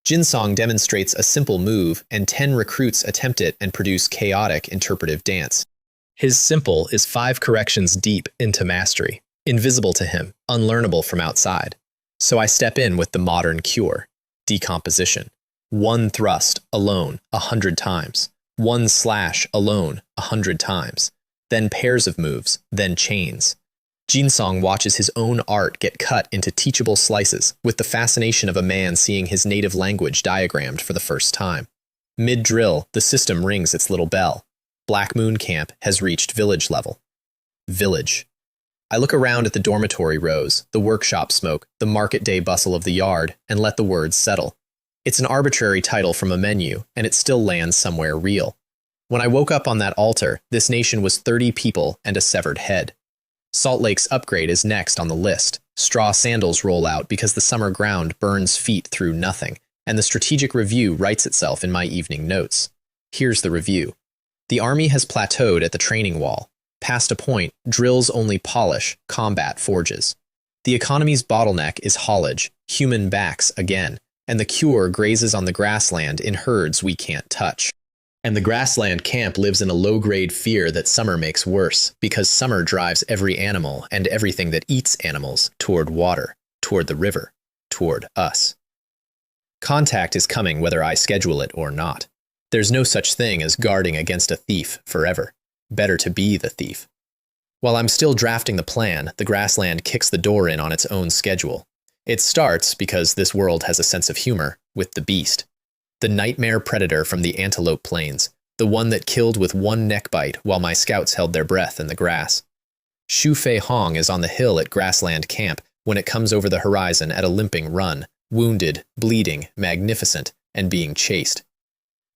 Jinsong demonstrates a simple move, and 10 recruits attempt it and produce chaotic interpretive dance. His simple is 5 corrections deep into mastery, invisible to him, unlearnable from outside. So I step in with the modern cure: decomposition. 1 thrust, alone, 100 times. 1 slash, alone, 100 times. Then pairs of moves, then chains. Jinsong watches his own art get cut into teachable slices, with the fascination of a man seeing his native language diagrammed for the first time. Mid-drill, the system rings its little bell. Black Moon Camp has reached village level. Village. I look around at the dormitory rows, the workshop smoke, the market day bustle of the yard, and let the words settle. It's an arbitrary title from a menu, and it still lands somewhere real. When I woke up on that altar, this nation was 30 people and a severed head. Salt Lake's upgrade is next on the list. Straw sandals roll out because the summer ground burns feet through nothing, and the strategic review writes itself in my evening notes. Here's the review. The army has plateaued at the training wall. Past a point, drills only polish, combat forges. The economy's bottleneck is haulage, human backs again, and the cure grazes on the grassland in herds we can't touch. And the grassland camp lives in a low-grade fear that summer makes worse, because summer drives every animal and everything that eats animals toward water, toward the river, toward us. Contact is coming whether I schedule it or not. There's no such thing as guarding against a thief forever. Better to be the thief. While I'm still drafting the plan, the grassland kicks the door in on its own schedule. It starts, because this world has a sense of humor, with the beast. The nightmare predator from the antelope plains, the one that killed with one neck bite while my scouts held their breath in the grass. Shu Fei Hong is on the hill at Grassland Camp when it comes over the horizon at a limping run, wounded, bleeding, magnificent, and being chased.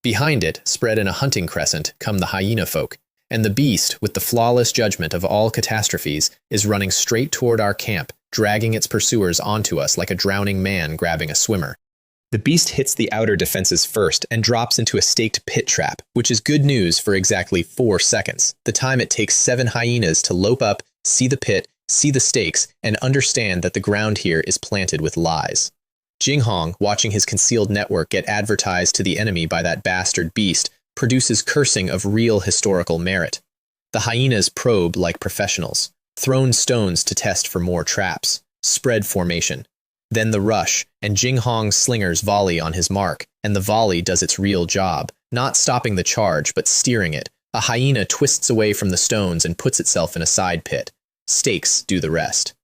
Behind it, spread in a hunting crescent, come the hyena folk, and the beast, with the flawless judgment of all catastrophes, is running straight toward our camp, dragging its pursuers onto us like a drowning man grabbing a swimmer. The beast hits the outer defenses first and drops into a staked pit trap, which is good news for exactly 4 seconds, the time it takes 7 hyenas to lope up, see the pit, see the stakes, and understand that the ground here is planted with lies. Jinghong, watching his concealed network get advertised to the enemy by that bastard beast, produces cursing of real historical merit. The hyenas probe like professionals, thrown stones to test for more traps, spread formation. Then the rush, and Jinghong's slingers volley on his mark, and the volley does its real job, not stopping the charge but steering it. A hyena twists away from the stones and puts itself in a side pit. Stakes do the rest.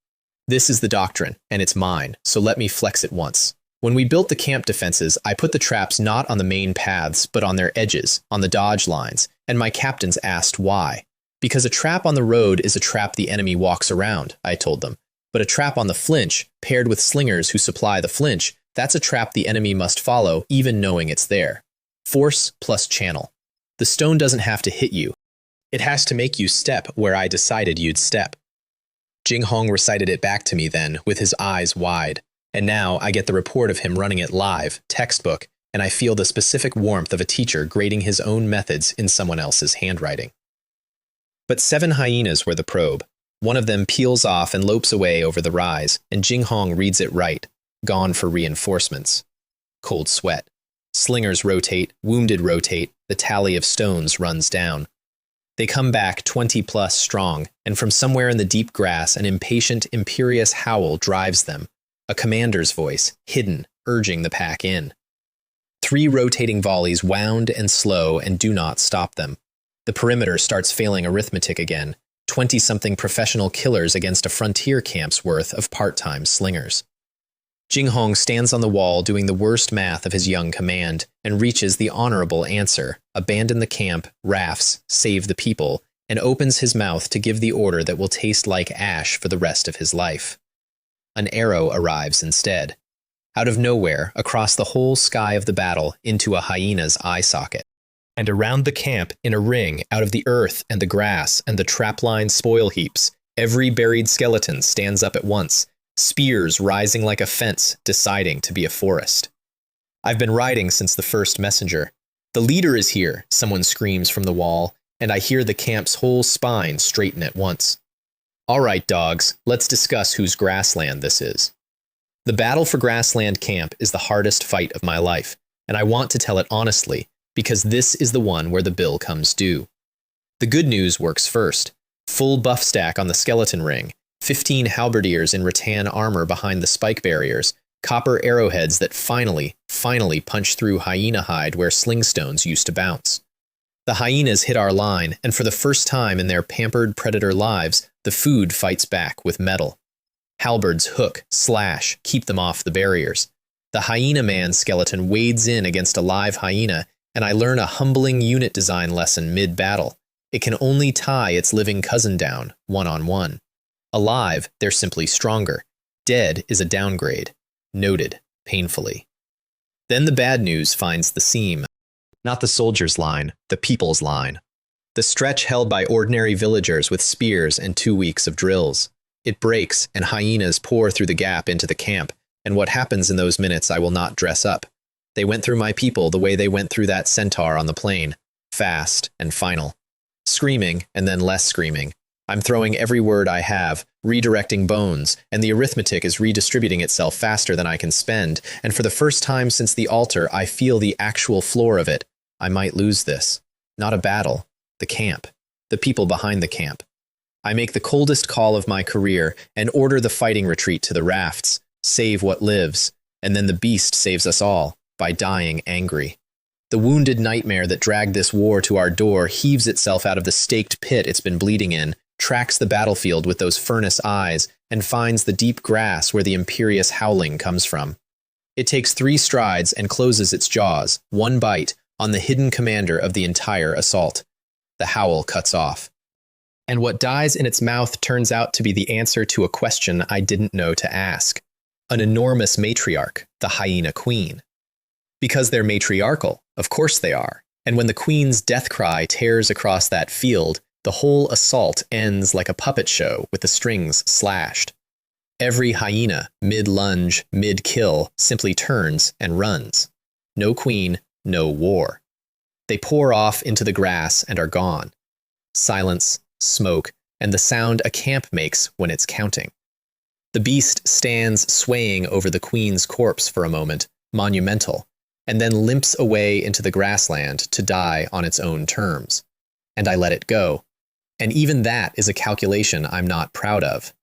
This is the doctrine, and it's mine, so let me flex it once. When we built the camp defenses, I put the traps not on the main paths, but on their edges, on the dodge lines, and my captains asked why. Because a trap on the road is a trap the enemy walks around, I told them. But a trap on the flinch, paired with slingers who supply the flinch, that's a trap the enemy must follow, even knowing it's there. Force plus channel. The stone doesn't have to hit you. It has to make you step where I decided you'd step. Jinghong recited it back to me then, with his eyes wide. And now I get the report of him running it live, textbook, and I feel the specific warmth of a teacher grading his own methods in someone else's handwriting. But 7 hyenas were the probe. One of them peels off and lopes away over the rise, and Jinghong reads it right, gone for reinforcements. Cold sweat. Slingers rotate, wounded rotate, the tally of stones runs down. They come back 20+ strong, and from somewhere in the deep grass an impatient, imperious howl drives them, a commander's voice, hidden, urging the pack in. 3 rotating volleys wound and slow and do not stop them. The perimeter starts failing arithmetic again, 20-something professional killers against a frontier camp's worth of part-time slingers. Jinghong stands on the wall doing the worst math of his young command and reaches the honorable answer, abandon the camp, rafts, save the people, and opens his mouth to give the order that will taste like ash for the rest of his life. An arrow arrives instead. Out of nowhere, across the whole sky of the battle, into a hyena's eye socket. And around the camp, in a ring, out of the earth and the grass and the trapline spoil heaps, every buried skeleton stands up at once, spears rising like a fence, deciding to be a forest. I've been riding since the first messenger. The leader is here, someone screams from the wall, and I hear the camp's whole spine straighten at once. All right, dogs, let's discuss whose grassland this is. The battle for Grassland Camp is the hardest fight of my life, and I want to tell it honestly, because this is the one where the bill comes due. The good news works first. Full buff stack on the skeleton ring, 15 halberdiers in rattan armor behind the spike barriers, copper arrowheads that finally punch through hyena hide where slingstones used to bounce. The hyenas hit our line, and for the first time in their pampered predator lives, the food fights back with metal. Halberds hook, slash, keep them off the barriers. The hyena man skeleton wades in against a live hyena, and I learn a humbling unit design lesson mid-battle. It can only tie its living cousin down, one-on-one. Alive, they're simply stronger. Dead is a downgrade. Noted, painfully. Then the bad news finds the seam. Not the soldier's line, the people's line. The stretch held by ordinary villagers with spears and 2 weeks of drills. It breaks, and hyenas pour through the gap into the camp, and what happens in those minutes I will not dress up. They went through my people the way they went through that centaur on the plain, fast and final. Screaming, and then less screaming. I'm throwing every word I have, redirecting bones, and the arithmetic is redistributing itself faster than I can spend, and for the first time since the altar, I feel the actual floor of it. I might lose this. Not a battle. The camp. The people behind the camp. I make the coldest call of my career and order the fighting retreat to the rafts, save what lives, and then the beast saves us all, by dying angry. The wounded nightmare that dragged this war to our door heaves itself out of the staked pit it's been bleeding in, tracks the battlefield with those furnace eyes, and finds the deep grass where the imperious howling comes from. It takes 3 strides and closes its jaws, 1 bite, on the hidden commander of the entire assault. The howl cuts off. And what dies in its mouth turns out to be the answer to a question I didn't know to ask. An enormous matriarch, the hyena queen. Because they're matriarchal, of course they are, and when the queen's death cry tears across that field, the whole assault ends like a puppet show with the strings slashed. Every hyena, mid-lunge, mid-kill, simply turns and runs. No queen, no war. They pour off into the grass and are gone. Silence, smoke, and the sound a camp makes when it's counting. The beast stands swaying over the queen's corpse for a moment, monumental, and then limps away into the grassland to die on its own terms. And I let it go. And even that is a calculation I'm not proud of.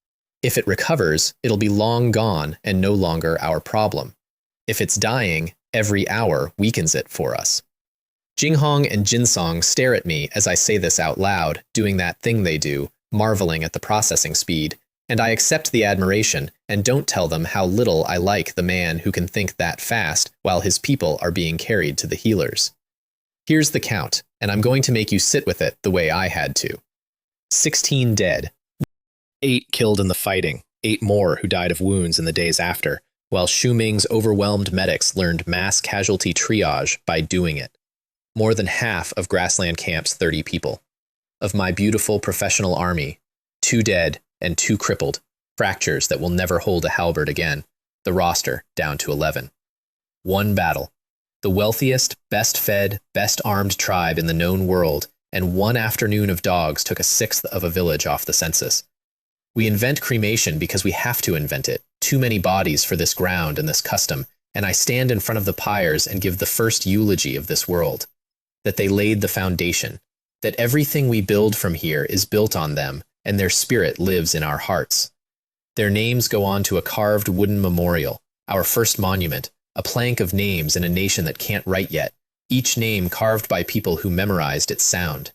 If it recovers, it'll be long gone and no longer our problem. If it's dying, every hour weakens it for us. Jinghong and Jinsong stare at me as I say this out loud, doing that thing they do, marveling at the processing speed, and I accept the admiration and don't tell them how little I like the man who can think that fast while his people are being carried to the healers. Here's the count, and I'm going to make you sit with it the way I had to. 16 dead. 8 killed in the fighting, 8 more who died of wounds in the days after, while Xu Ming's overwhelmed medics learned mass casualty triage by doing it. More than half of Grassland Camp's 30 people. Of my beautiful professional army, 2 dead and 2 crippled, fractures that will never hold a halberd again, the roster down to 11. 1 battle. The wealthiest, best-fed, best-armed tribe in the known world, and 1 afternoon of dogs took 1/6 of a village off the census. We invent cremation because we have to invent it. Too many bodies for this ground and this custom, and I stand in front of the pyres and give the first eulogy of this world. That they laid the foundation, that everything we build from here is built on them, and their spirit lives in our hearts. Their names go on to a carved wooden memorial, our first monument, a plank of names in a nation that can't write yet, each name carved by people who memorized its sound.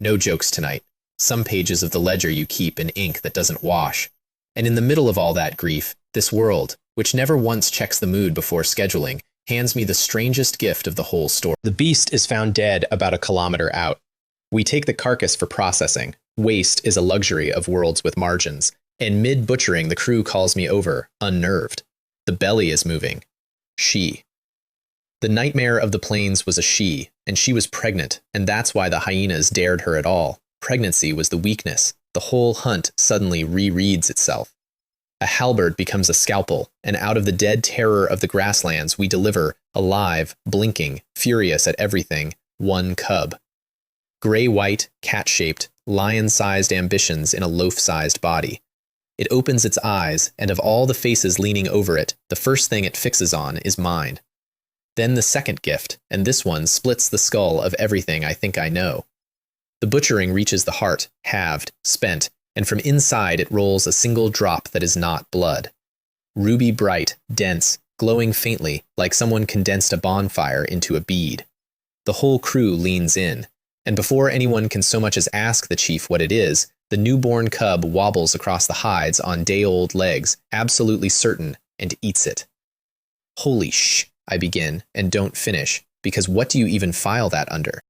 No jokes tonight. Some pages of the ledger you keep in ink that doesn't wash. And in the middle of all that grief, this world, which never once checks the mood before scheduling, hands me the strangest gift of the whole story. The beast is found dead about 1 kilometer out. We take the carcass for processing. Waste is a luxury of worlds with margins. And mid-butchering, the crew calls me over, unnerved. The belly is moving. She. The nightmare of the plains was a she, and she was pregnant, and that's why the hyenas dared her at all. Pregnancy was the weakness. The whole hunt suddenly rereads itself. A halberd becomes a scalpel, and out of the dead terror of the grasslands we deliver, alive, blinking, furious at everything, 1 cub. Gray-white, cat-shaped, lion-sized ambitions in a loaf-sized body. It opens its eyes, and of all the faces leaning over it, the first thing it fixes on is mine. Then the second gift, and this one splits the skull of everything I think I know. The butchering reaches the heart, halved, spent, and from inside it rolls a single drop that is not blood. Ruby bright, dense, glowing faintly, like someone condensed a bonfire into a bead. The whole crew leans in, and before anyone can so much as ask the chief what it is, the newborn cub wobbles across the hides on day-old legs, absolutely certain, and eats it. Holy sh! I begin, and don't finish, because what do you even file that under?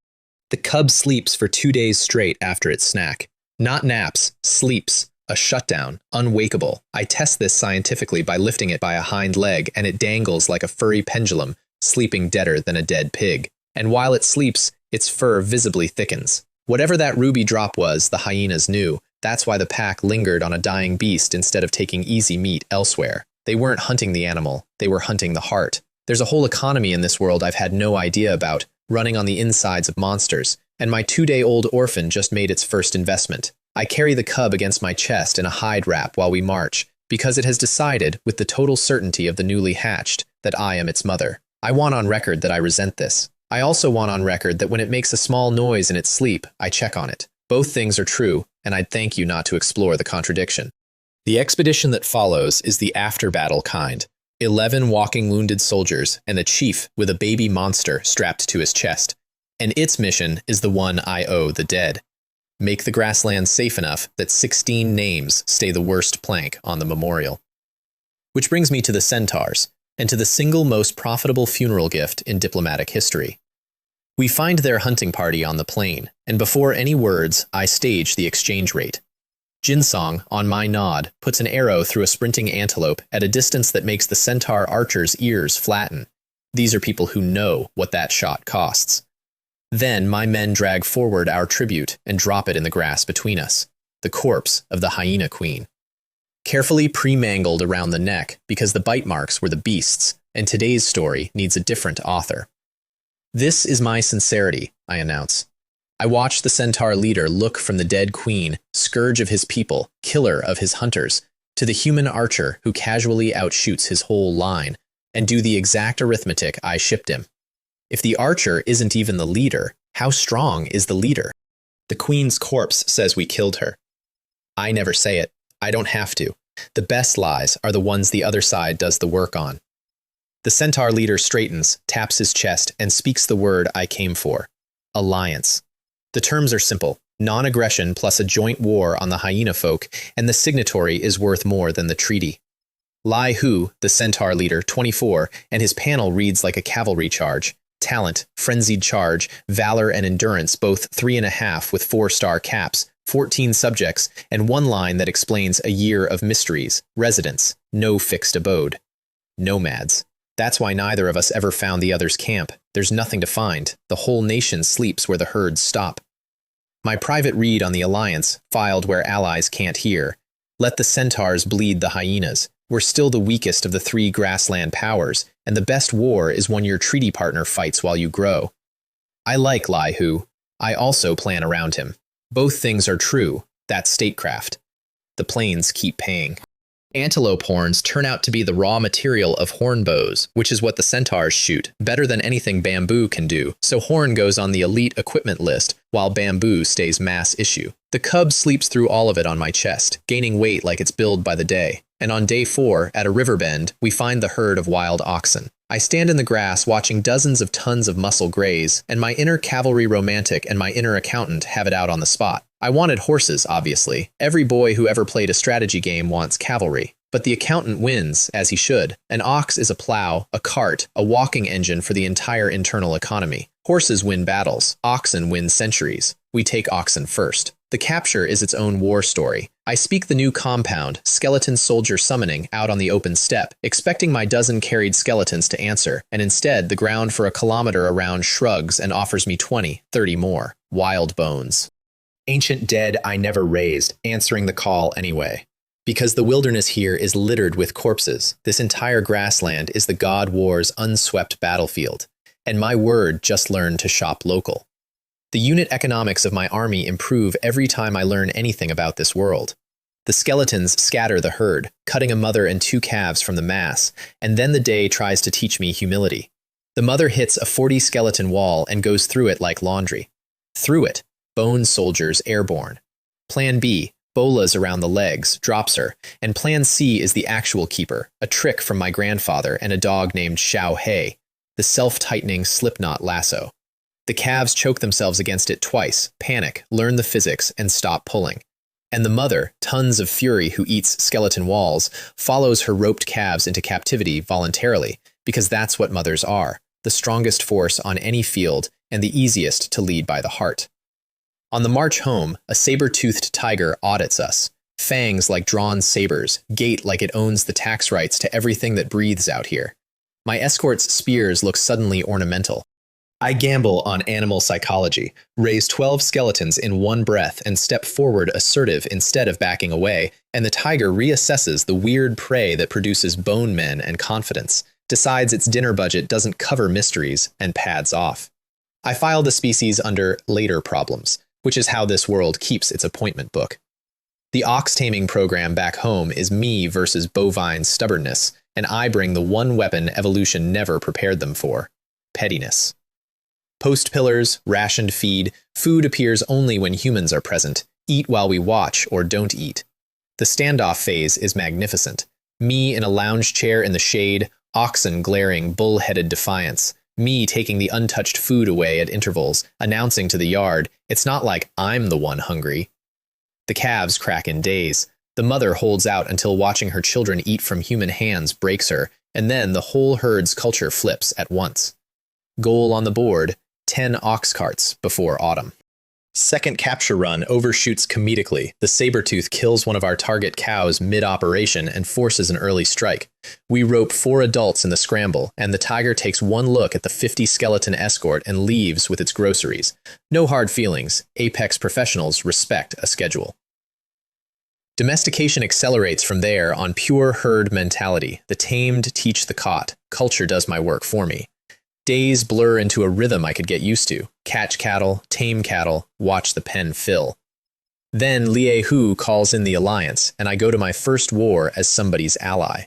The cub sleeps for 2 days straight after its snack. Not naps, sleeps, a shutdown, unwakeable. I test this scientifically by lifting it by a hind leg, and it dangles like a furry pendulum, sleeping deader than a dead pig. And while it sleeps, its fur visibly thickens. Whatever that ruby drop was, the hyenas knew. That's why the pack lingered on a dying beast instead of taking easy meat elsewhere. They weren't hunting the animal, they were hunting the heart. There's a whole economy in this world I've had no idea about, running on the insides of monsters, and my 2-day-old orphan just made its first investment. I carry the cub against my chest in a hide wrap while we march, because it has decided, with the total certainty of the newly hatched, that I am its mother. I want on record that I resent this. I also want on record that when it makes a small noise in its sleep, I check on it. Both things are true, and I'd thank you not to explore the contradiction. The expedition that follows is the after-battle kind. 11 walking wounded soldiers and a chief with a baby monster strapped to his chest. And its mission is the one I owe the dead. Make the grasslands safe enough that 16 names stay the worst plank on the memorial. Which brings me to the centaurs, and to the single most profitable funeral gift in diplomatic history. We find their hunting party on the plain, and before any words, I stage the exchange rate. Jinsong, on my nod, puts an arrow through a sprinting antelope at a distance that makes the centaur archer's ears flatten. These are people who know what that shot costs. Then my men drag forward our tribute and drop it in the grass between us, the corpse of the hyena queen. Carefully pre-mangled around the neck because the bite marks were the beast's, and today's story needs a different author. This is my sincerity, I announce. I watch the centaur leader look from the dead queen, scourge of his people, killer of his hunters, to the human archer who casually outshoots his whole line, and do the exact arithmetic I shipped him. If the archer isn't even the leader, how strong is the leader? The queen's corpse says we killed her. I never say it. I don't have to. The best lies are the ones the other side does the work on. The centaur leader straightens, taps his chest, and speaks the word I came for. Alliance. The terms are simple. Non-aggression plus a joint war on the hyena folk, and the signatory is worth more than the treaty. Lai Hu, the centaur leader, 24, and his panel reads like a cavalry charge. Talent, frenzied charge, valor and endurance, both 3.5 with 4-star caps, 14 subjects, and one line that explains a year of mysteries, residence, no fixed abode. Nomads. That's why neither of us ever found the other's camp. There's nothing to find. The whole nation sleeps where the herds stop. My private read on the alliance, filed where allies can't hear. Let the centaurs bleed the hyenas. We're still the weakest of the 3 grassland powers, and the best war is when your treaty partner fights while you grow. I like Lai Hu. I also plan around him. Both things are true. That's statecraft. The plains keep paying. Antelope horns turn out to be the raw material of horn bows, which is what the centaurs shoot, better than anything bamboo can do, so horn goes on the elite equipment list, while bamboo stays mass issue. The cub sleeps through all of it on my chest, gaining weight like it's billed by the day. And on day 4, at a river bend, we find the herd of wild oxen. I stand in the grass watching dozens of tons of muscle graze, and my inner cavalry romantic and my inner accountant have it out on the spot. I wanted horses, obviously. Every boy who ever played a strategy game wants cavalry. But the accountant wins, as he should. An ox is a plow, a cart, a walking engine for the entire internal economy. Horses win battles. Oxen win centuries. We take oxen first. The capture is its own war story. I speak the new compound, skeleton soldier summoning, out on the open steppe, expecting my dozen-carried skeletons to answer, and instead the ground for a kilometer around shrugs and offers me 20, 30 more. Wild bones. Ancient dead I never raised, answering the call anyway. Because the wilderness here is littered with corpses, this entire grassland is the God War's unswept battlefield, and my word just learned to shop local. The unit economics of my army improve every time I learn anything about this world. The skeletons scatter the herd, cutting a mother and 2 calves from the mass, and then the day tries to teach me humility. The mother hits a 40-skeleton wall and goes through it like laundry. Through it, bone soldiers airborne. Plan B, bolas around the legs, drops her, and Plan C is the actual keeper, a trick from my grandfather and a dog named Xiao Hei, the self-tightening slipknot lasso. The calves choke themselves against it twice, panic, learn the physics, and stop pulling. And the mother, tons of fury who eats skeleton walls, follows her roped calves into captivity voluntarily, because that's what mothers are, the strongest force on any field and the easiest to lead by the heart. On the march home, a saber-toothed tiger audits us. Fangs like drawn sabers, gait like it owns the tax rights to everything that breathes out here. My escort's spears look suddenly ornamental. I gamble on animal psychology, raise 12 skeletons in one breath and step forward assertive instead of backing away, and the tiger reassesses the weird prey that produces bone men and confidence, decides its dinner budget doesn't cover mysteries, and pads off. I file the species under later problems, which is how this world keeps its appointment book. The ox taming program back home is me versus bovine stubbornness, and I bring the one weapon evolution never prepared them for: pettiness. Post pillars, rationed feed, food appears only when humans are present, eat while we watch or don't eat. The standoff phase is magnificent. Me in a lounge chair in the shade, oxen glaring bull-headed defiance, me taking the untouched food away at intervals, announcing to the yard, it's not like I'm the one hungry. The calves crack in daze. The mother holds out until watching her children eat from human hands breaks her, and then the whole herd's culture flips at once. Goal on the board, 10 ox carts before autumn. Second capture run overshoots comedically. The saber-tooth kills one of our target cows mid-operation and forces an early strike. We rope 4 adults in the scramble, and the tiger takes one look at the 50-skeleton escort and leaves with its groceries. No hard feelings. Apex professionals respect a schedule. Domestication accelerates from there on pure herd mentality. The tamed teach the caught. Culture does my work for me. Days blur into a rhythm I could get used to. Catch cattle, tame cattle, watch the pen fill. Then Lie Hu calls in the alliance, and I go to my first war as somebody's ally.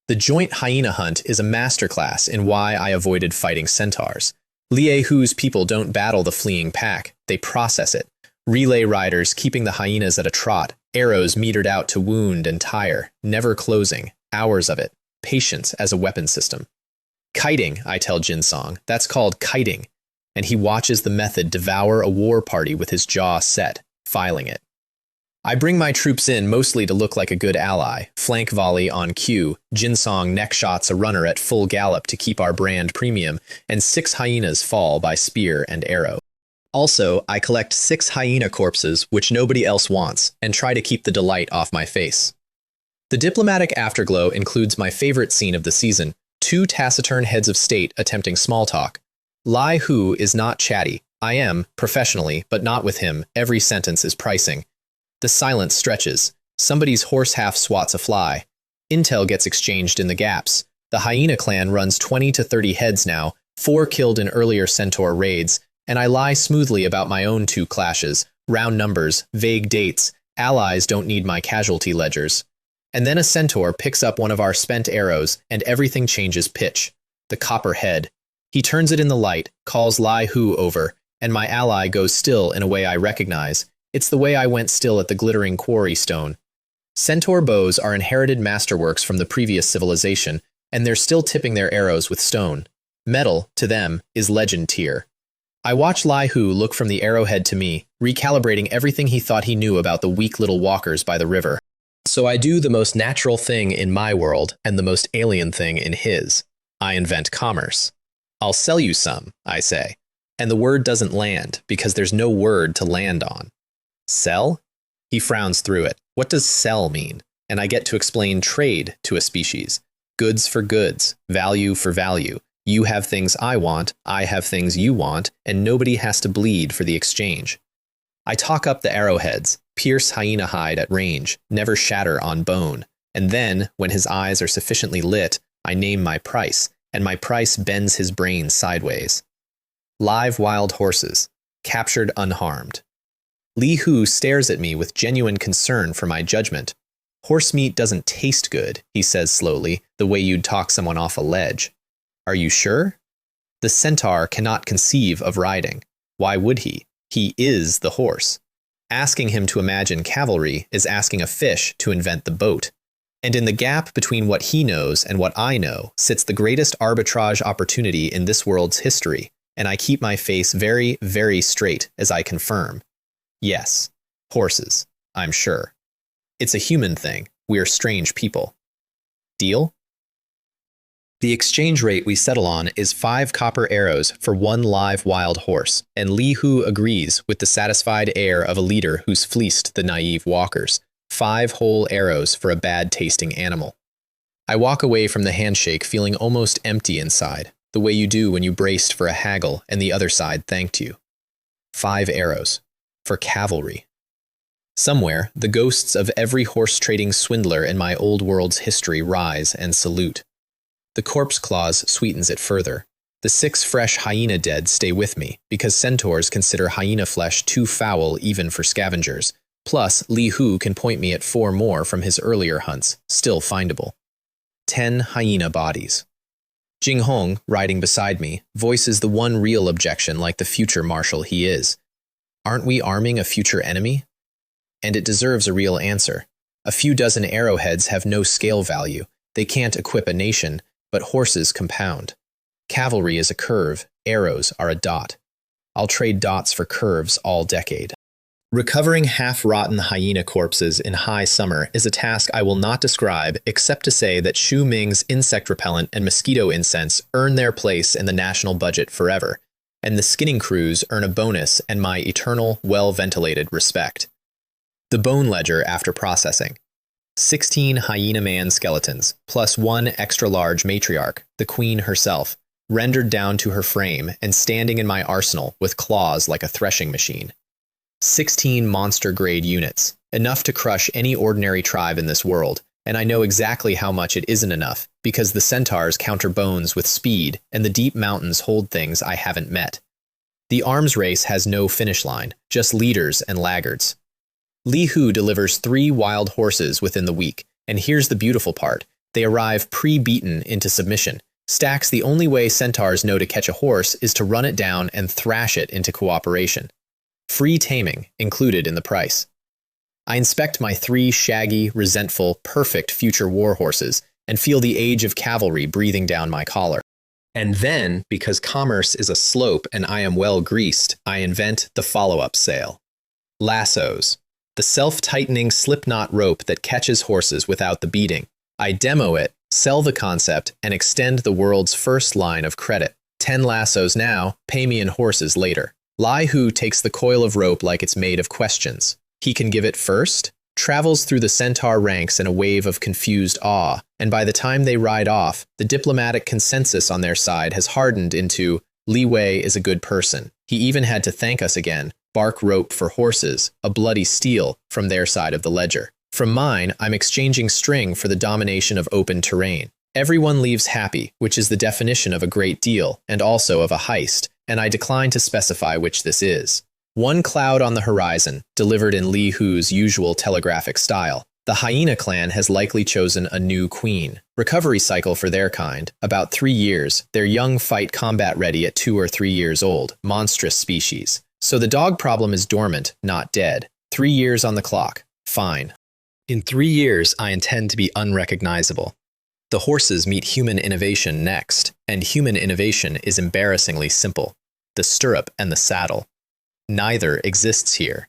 The joint hyena hunt is a masterclass in why I avoided fighting centaurs. Lie Hu's people don't battle the fleeing pack, they process it. Relay riders keeping the hyenas at a trot, arrows metered out to wound and tire, never closing, hours of it, patience as a weapon system. Kiting, I tell Jinsong, that's called kiting, and he watches the method devour a war party with his jaw set, filing it. I bring my troops in mostly to look like a good ally, flank volley on cue, Jinsong neck shots a runner at full gallop to keep our brand premium, and 6 hyenas fall by spear and arrow. Also, I collect 6 hyena corpses, which nobody else wants, and try to keep the delight off my face. The diplomatic afterglow includes my favorite scene of the season, 2 taciturn heads of state attempting small talk. Lie Hu is not chatty. I am, professionally, but not with him. Every sentence is pricing. The silence stretches. Somebody's horse half swats a fly. Intel gets exchanged in the gaps. The hyena clan runs 20 to 30 heads now, 4 killed in earlier centaur raids, and I lie smoothly about my own 2 clashes, round numbers, vague dates, allies don't need my casualty ledgers. And then a centaur picks up one of our spent arrows, and everything changes pitch. The copper head. He turns it in the light, calls Lie Hu over, and my ally goes still in a way I recognize. It's the way I went still at the glittering quarry stone. Centaur bows are inherited masterworks from the previous civilization, and they're still tipping their arrows with stone. Metal, to them, is legend tier. I watch Lie Hu look from the arrowhead to me, recalibrating everything he thought he knew about the weak little walkers by the river. So I do the most natural thing in my world and the most alien thing in his. I invent commerce. I'll sell you some, I say. And the word doesn't land because there's no word to land on. Sell? He frowns through it. What does sell mean? And I get to explain trade to a species. Goods for goods, value for value. You have things I want, I have things you want, and nobody has to bleed for the exchange. I talk up the arrowheads, pierce hyena hide at range, never shatter on bone, and then, when his eyes are sufficiently lit, I name my price, and my price bends his brain sideways. Live wild horses, captured unharmed. Lie Hu stares at me with genuine concern for my judgment. Horse meat doesn't taste good, he says slowly, the way you'd talk someone off a ledge. Are you sure? The centaur cannot conceive of riding. Why would he? He is the horse. Asking him to imagine cavalry is asking a fish to invent the boat. And in the gap between what he knows and what I know sits the greatest arbitrage opportunity in this world's history, and I keep my face very, very straight as I confirm. Yes, horses, I'm sure. It's a human thing. We're strange people. Deal? The exchange rate we settle on is 5 copper arrows for 1 live wild horse, and Lie Hu agrees with the satisfied air of a leader who's fleeced the naive walkers. 5 whole arrows for a bad-tasting animal. I walk away from the handshake feeling almost empty inside. the way you do when you braced for a haggle and the other side thanked you. 5 arrows. For cavalry. Somewhere, the ghosts of every horse-trading swindler in my old world's history rise and salute. The corpse clause sweetens it further. The 6 fresh hyena dead stay with me, because centaurs consider hyena flesh too foul even for scavengers. Plus, Li Hu can point me at 4 more from his earlier hunts, still findable. 10 hyena bodies. Jing Hong, riding beside me, voices the one real objection like the future marshal he is. Aren't we arming a future enemy? And it deserves a real answer. A few dozen arrowheads have no scale value. They can't equip a nation, but horses compound. Cavalry is a curve, arrows are a dot. I'll trade dots for curves all decade. Recovering half-rotten hyena corpses in high summer is a task I will not describe except to say that Shu Ming's insect repellent and mosquito incense earn their place in the national budget forever, and the skinning crews earn a bonus and my eternal, well-ventilated respect. The bone ledger after processing. 16 hyena man skeletons, plus 1 extra-large matriarch, the queen herself, rendered down to her frame and standing in my arsenal with claws like a threshing machine. 16 monster-grade units, enough to crush any ordinary tribe in this world, and I know exactly how much it isn't enough, because the centaurs counter bones with speed, and the deep mountains hold things I haven't met. The arms race has no finish line, just leaders and laggards. Li Hu delivers 3 wild horses within the week, and here's the beautiful part. They arrive pre-beaten into submission. Stacks the only way centaurs know to catch a horse is to run it down and thrash it into cooperation. Free taming included in the price. I inspect my 3 shaggy, resentful, perfect future war horses and feel the age of cavalry breathing down my collar. And then, because commerce is a slope and I am well greased, I invent the follow-up sale. Lassos. The self-tightening slipknot rope that catches horses without the beating. I demo it, sell the concept, and extend the world's first line of credit. 10 lassos now, pay me in horses later. Li Hu takes the coil of rope like it's made of questions. He can give it first, travels through the centaur ranks in a wave of confused awe, and by the time they ride off, the diplomatic consensus on their side has hardened into, Li Wei is a good person. He even had to thank us again. Bark rope for horses, a bloody steal from their side of the ledger. From mine, I'm exchanging string for the domination of open terrain. Everyone leaves happy, which is the definition of a great deal, and also of a heist, and I decline to specify which this is. 1 cloud on the horizon, delivered in Li Hu's usual telegraphic style. The hyena clan has likely chosen a new queen. Recovery cycle for their kind, about 3 years. Their young fight combat ready at 2 or 3 years old, monstrous species. So the dog problem is dormant, not dead. 3 years on the clock. Fine. In 3 years, I intend to be unrecognizable. The horses meet human innovation next, and human innovation is embarrassingly simple. The stirrup and the saddle. Neither exists here.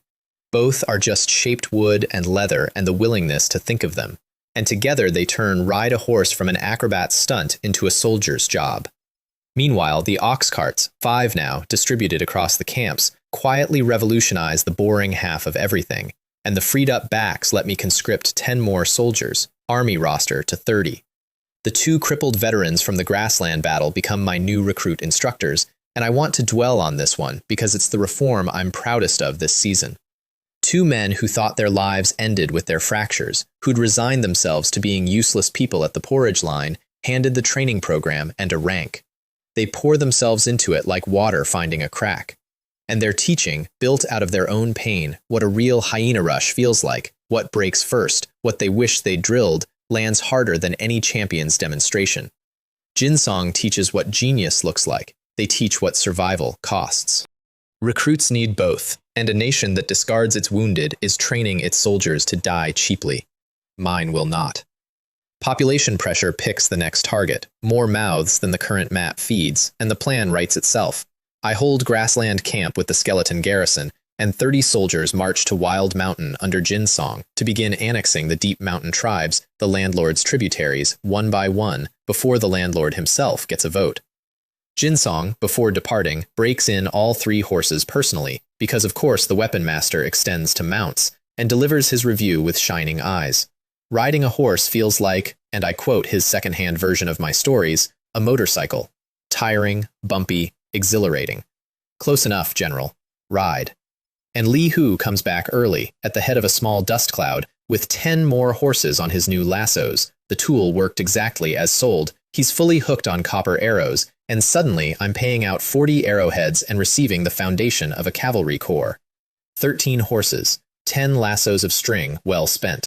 Both are just shaped wood and leather and the willingness to think of them. And together they turn ride a horse from an acrobat's stunt into a soldier's job. Meanwhile, the ox carts, 5 now, distributed across the camps, quietly revolutionize the boring half of everything, and the freed-up backs let me conscript 10 more soldiers, army roster to 30. The 2 crippled veterans from the grassland battle become my new recruit instructors, and I want to dwell on this one because it's the reform I'm proudest of this season. 2 men who thought their lives ended with their fractures, who'd resigned themselves to being useless people at the porridge line, handed the training program and a rank. They pour themselves into it like water finding a crack. And they're teaching, built out of their own pain, what a real hyena rush feels like, what breaks first, what they wish they'd drilled, lands harder than any champion's demonstration. Jinsong teaches what genius looks like. They teach what survival costs. Recruits need both, and a nation that discards its wounded is training its soldiers to die cheaply. Mine will not. Population pressure picks the next target, more mouths than the current map feeds, and the plan writes itself. I hold grassland camp with the skeleton garrison, and 30 soldiers march to Wild Mountain under Jinsong to begin annexing the deep mountain tribes, the landlord's tributaries, one by one, before the landlord himself gets a vote. Jinsong, before departing, breaks in all 3 horses personally, because of course the weapon master extends to mounts, and delivers his review with shining eyes. Riding a horse feels like, and I quote his second-hand version of my stories, a motorcycle. Tiring, bumpy, exhilarating. Close enough, General. Ride. And Li Hu comes back early, at the head of a small dust cloud, with 10 more horses on his new lassos. The tool worked exactly as sold. He's fully hooked on copper arrows, and suddenly I'm paying out 40 arrowheads and receiving the foundation of a cavalry corps. 13 horses, 10 lassos of string, well spent.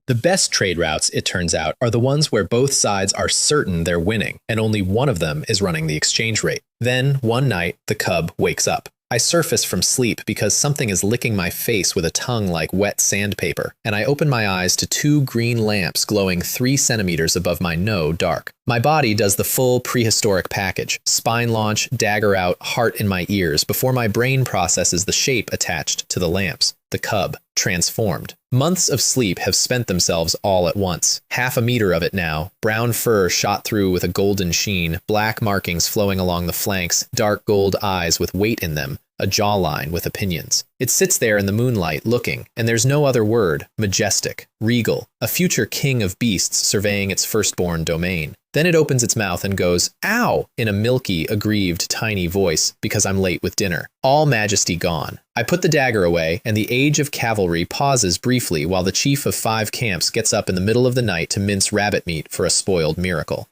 The best trade routes, it turns out, are the ones where both sides are certain they're winning, and only one of them is running the exchange rate. Then, one night, the cub wakes up. I surface from sleep because something is licking my face with a tongue like wet sandpaper, and I open my eyes to 2 green lamps glowing 3 centimeters above my dark. My body does the full prehistoric package, spine launch, dagger out, heart in my ears, before my brain processes the shape attached to the lamps. The cub, transformed. Months of sleep have spent themselves all at once. Half a meter of it now, brown fur shot through with a golden sheen, black markings flowing along the flanks, dark gold eyes with weight in them, a jawline with opinions. It sits there in the moonlight looking, and there's no other word, majestic, regal, a future king of beasts surveying its firstborn domain. Then it opens its mouth and goes, "Ow!" in a milky, aggrieved, tiny voice, because I'm late with dinner. All majesty gone. I put the dagger away, and the age of cavalry pauses briefly while the chief of 5 camps gets up in the middle of the night to mince rabbit meat for a spoiled miracle.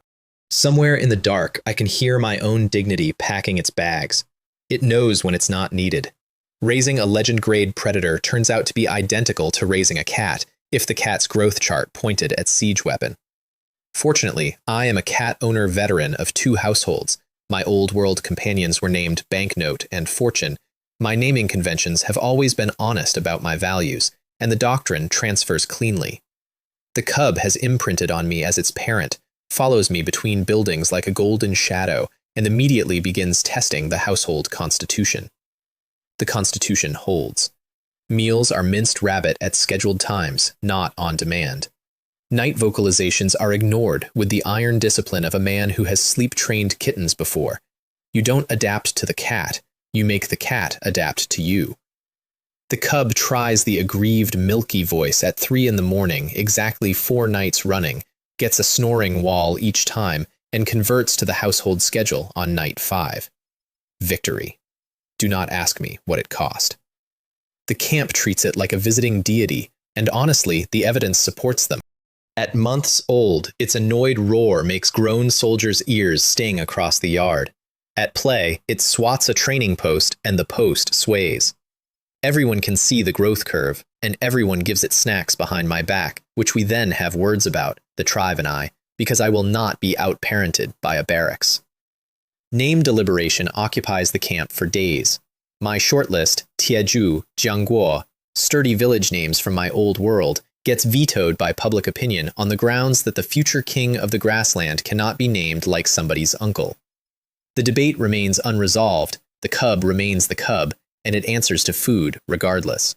Somewhere in the dark, I can hear my own dignity packing its bags. It knows when it's not needed. Raising a legend-grade predator turns out to be identical to raising a cat, if the cat's growth chart pointed at siege weapon. Fortunately, I am a cat owner veteran of 2 households. My old world companions were named Banknote and Fortune. My naming conventions have always been honest about my values, and the doctrine transfers cleanly. The cub has imprinted on me as its parent, follows me between buildings like a golden shadow, and immediately begins testing the household constitution. The constitution holds. Meals are minced rabbit at scheduled times, not on demand. Night vocalizations are ignored with the iron discipline of a man who has sleep-trained kittens before. You don't adapt to the cat, you make the cat adapt to you. The cub tries the aggrieved, milky voice at 3 in the morning, exactly 4 nights running, gets a snoring wall each time, and converts to the household schedule on night 5. Victory. Do not ask me what it cost. The camp treats it like a visiting deity, and honestly, the evidence supports them. At months old, its annoyed roar makes grown soldiers' ears sting across the yard. At play, it swats a training post, and the post sways. Everyone can see the growth curve, and everyone gives it snacks behind my back, which we then have words about, the tribe and I, because I will not be out-parented by a barracks. Name deliberation occupies the camp for days. My shortlist, Tieju, Jiangguo, sturdy village names from my old world, gets vetoed by public opinion on the grounds that the future king of the grassland cannot be named like somebody's uncle. The debate remains unresolved, the cub remains the cub, and it answers to food regardless.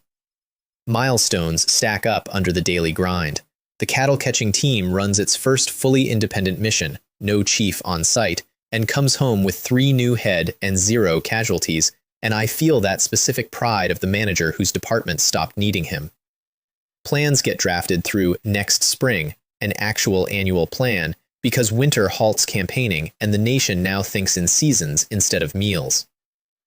Milestones stack up under the daily grind. The cattle-catching team runs its first fully independent mission, no chief on site, and comes home with 3 new head and 0 casualties, and I feel that specific pride of the manager whose department stopped needing him. Plans get drafted through next spring, an actual annual plan, because winter halts campaigning and the nation now thinks in seasons instead of meals.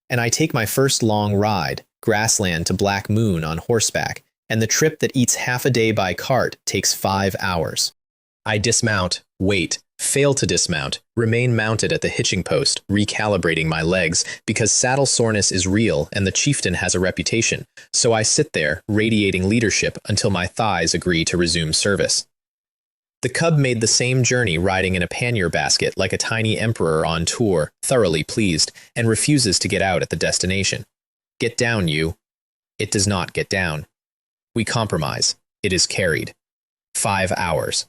And I take my first long ride, grassland to Black Moon on horseback, and the trip that eats half a day by cart takes 5 hours. I dismount, wait, fail to dismount, remain mounted at the hitching post, recalibrating my legs, because saddle soreness is real and the chieftain has a reputation, so I sit there, radiating leadership until my thighs agree to resume service. The cub made the same journey riding in a pannier basket like a tiny emperor on tour, thoroughly pleased, and refuses to get out at the destination. Get down, you. It does not get down. We compromise. It is carried. 5 hours.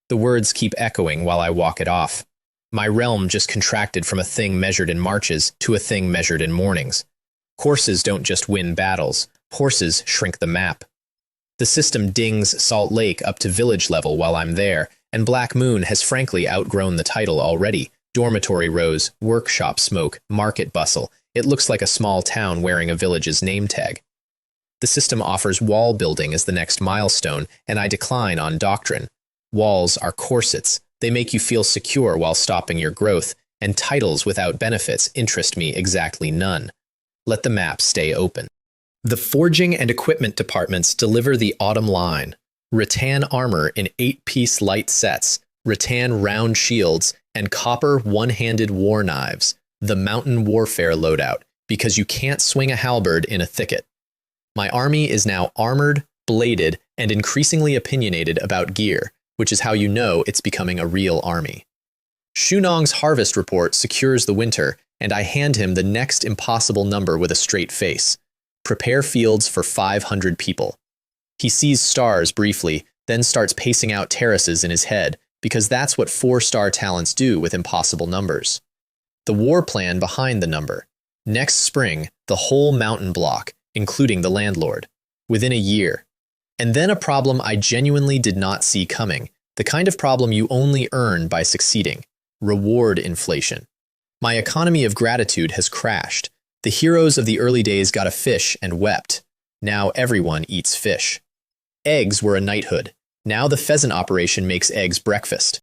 The words keep echoing while I walk it off. My realm just contracted from a thing measured in marches to a thing measured in mornings. Horses don't just win battles. Horses shrink the map. The system dings Salt Lake up to village level while I'm there, and Black Moon has frankly outgrown the title already. Dormitory rows, workshop smoke, market bustle. It looks like a small town wearing a village's name tag. The system offers wall building as the next milestone, and I decline on doctrine. Walls are corsets. They make you feel secure while stopping your growth, and titles without benefits interest me exactly none. Let the map stay open. The forging and equipment departments deliver the autumn line. Rattan armor in 8-piece light sets, rattan round shields, and copper one-handed war knives. The mountain warfare loadout, because you can't swing a halberd in a thicket. My army is now armored, bladed, and increasingly opinionated about gear, which is how you know it's becoming a real army. Shunong's harvest report secures the winter, and I hand him the next impossible number with a straight face. Prepare fields for 500 people. He sees stars briefly, then starts pacing out terraces in his head, because that's what 4-star talents do with impossible numbers. The war plan behind the number. Next spring, the whole mountain block, including the landlord. Within a year. And then a problem I genuinely did not see coming, the kind of problem you only earn by succeeding. Reward inflation. My economy of gratitude has crashed. The heroes of the early days got a fish and wept. Now everyone eats fish. Eggs were a knighthood. Now the pheasant operation makes eggs breakfast.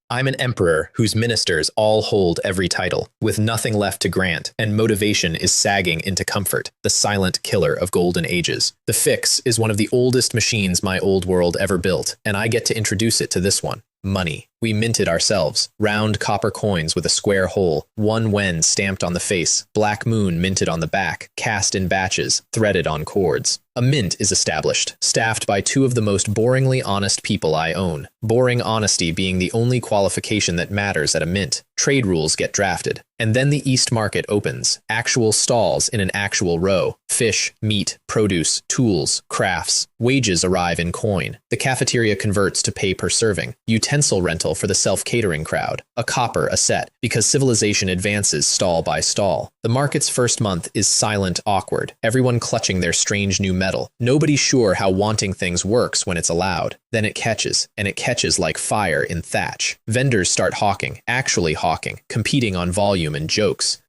I'm an emperor whose ministers all hold every title, with nothing left to grant, and motivation is sagging into comfort, the silent killer of golden ages. The fix is one of the oldest machines my old world ever built, and I get to introduce it to this one. Money. We minted ourselves. Round copper coins with a square hole, one wen stamped on the face, black moon minted on the back, cast in batches, threaded on cords. A mint is established, staffed by 2 of the most boringly honest people I own. Boring honesty being the only qualification that matters at a mint. Trade rules get drafted. And then the East Market opens. Actual stalls in an actual row. Fish, meat, produce, tools, crafts. Wages arrive in coin. The cafeteria converts to pay per serving. Utensil rental for the self-catering crowd. A copper a set, because civilization advances stall by stall. The market's first month is silent, awkward. Everyone clutching their strange new metal. Nobody sure how wanting things works when it's allowed. Then it catches, and it catches like fire in thatch. Vendors start hawking, actually hawking, competing on volume and jokes.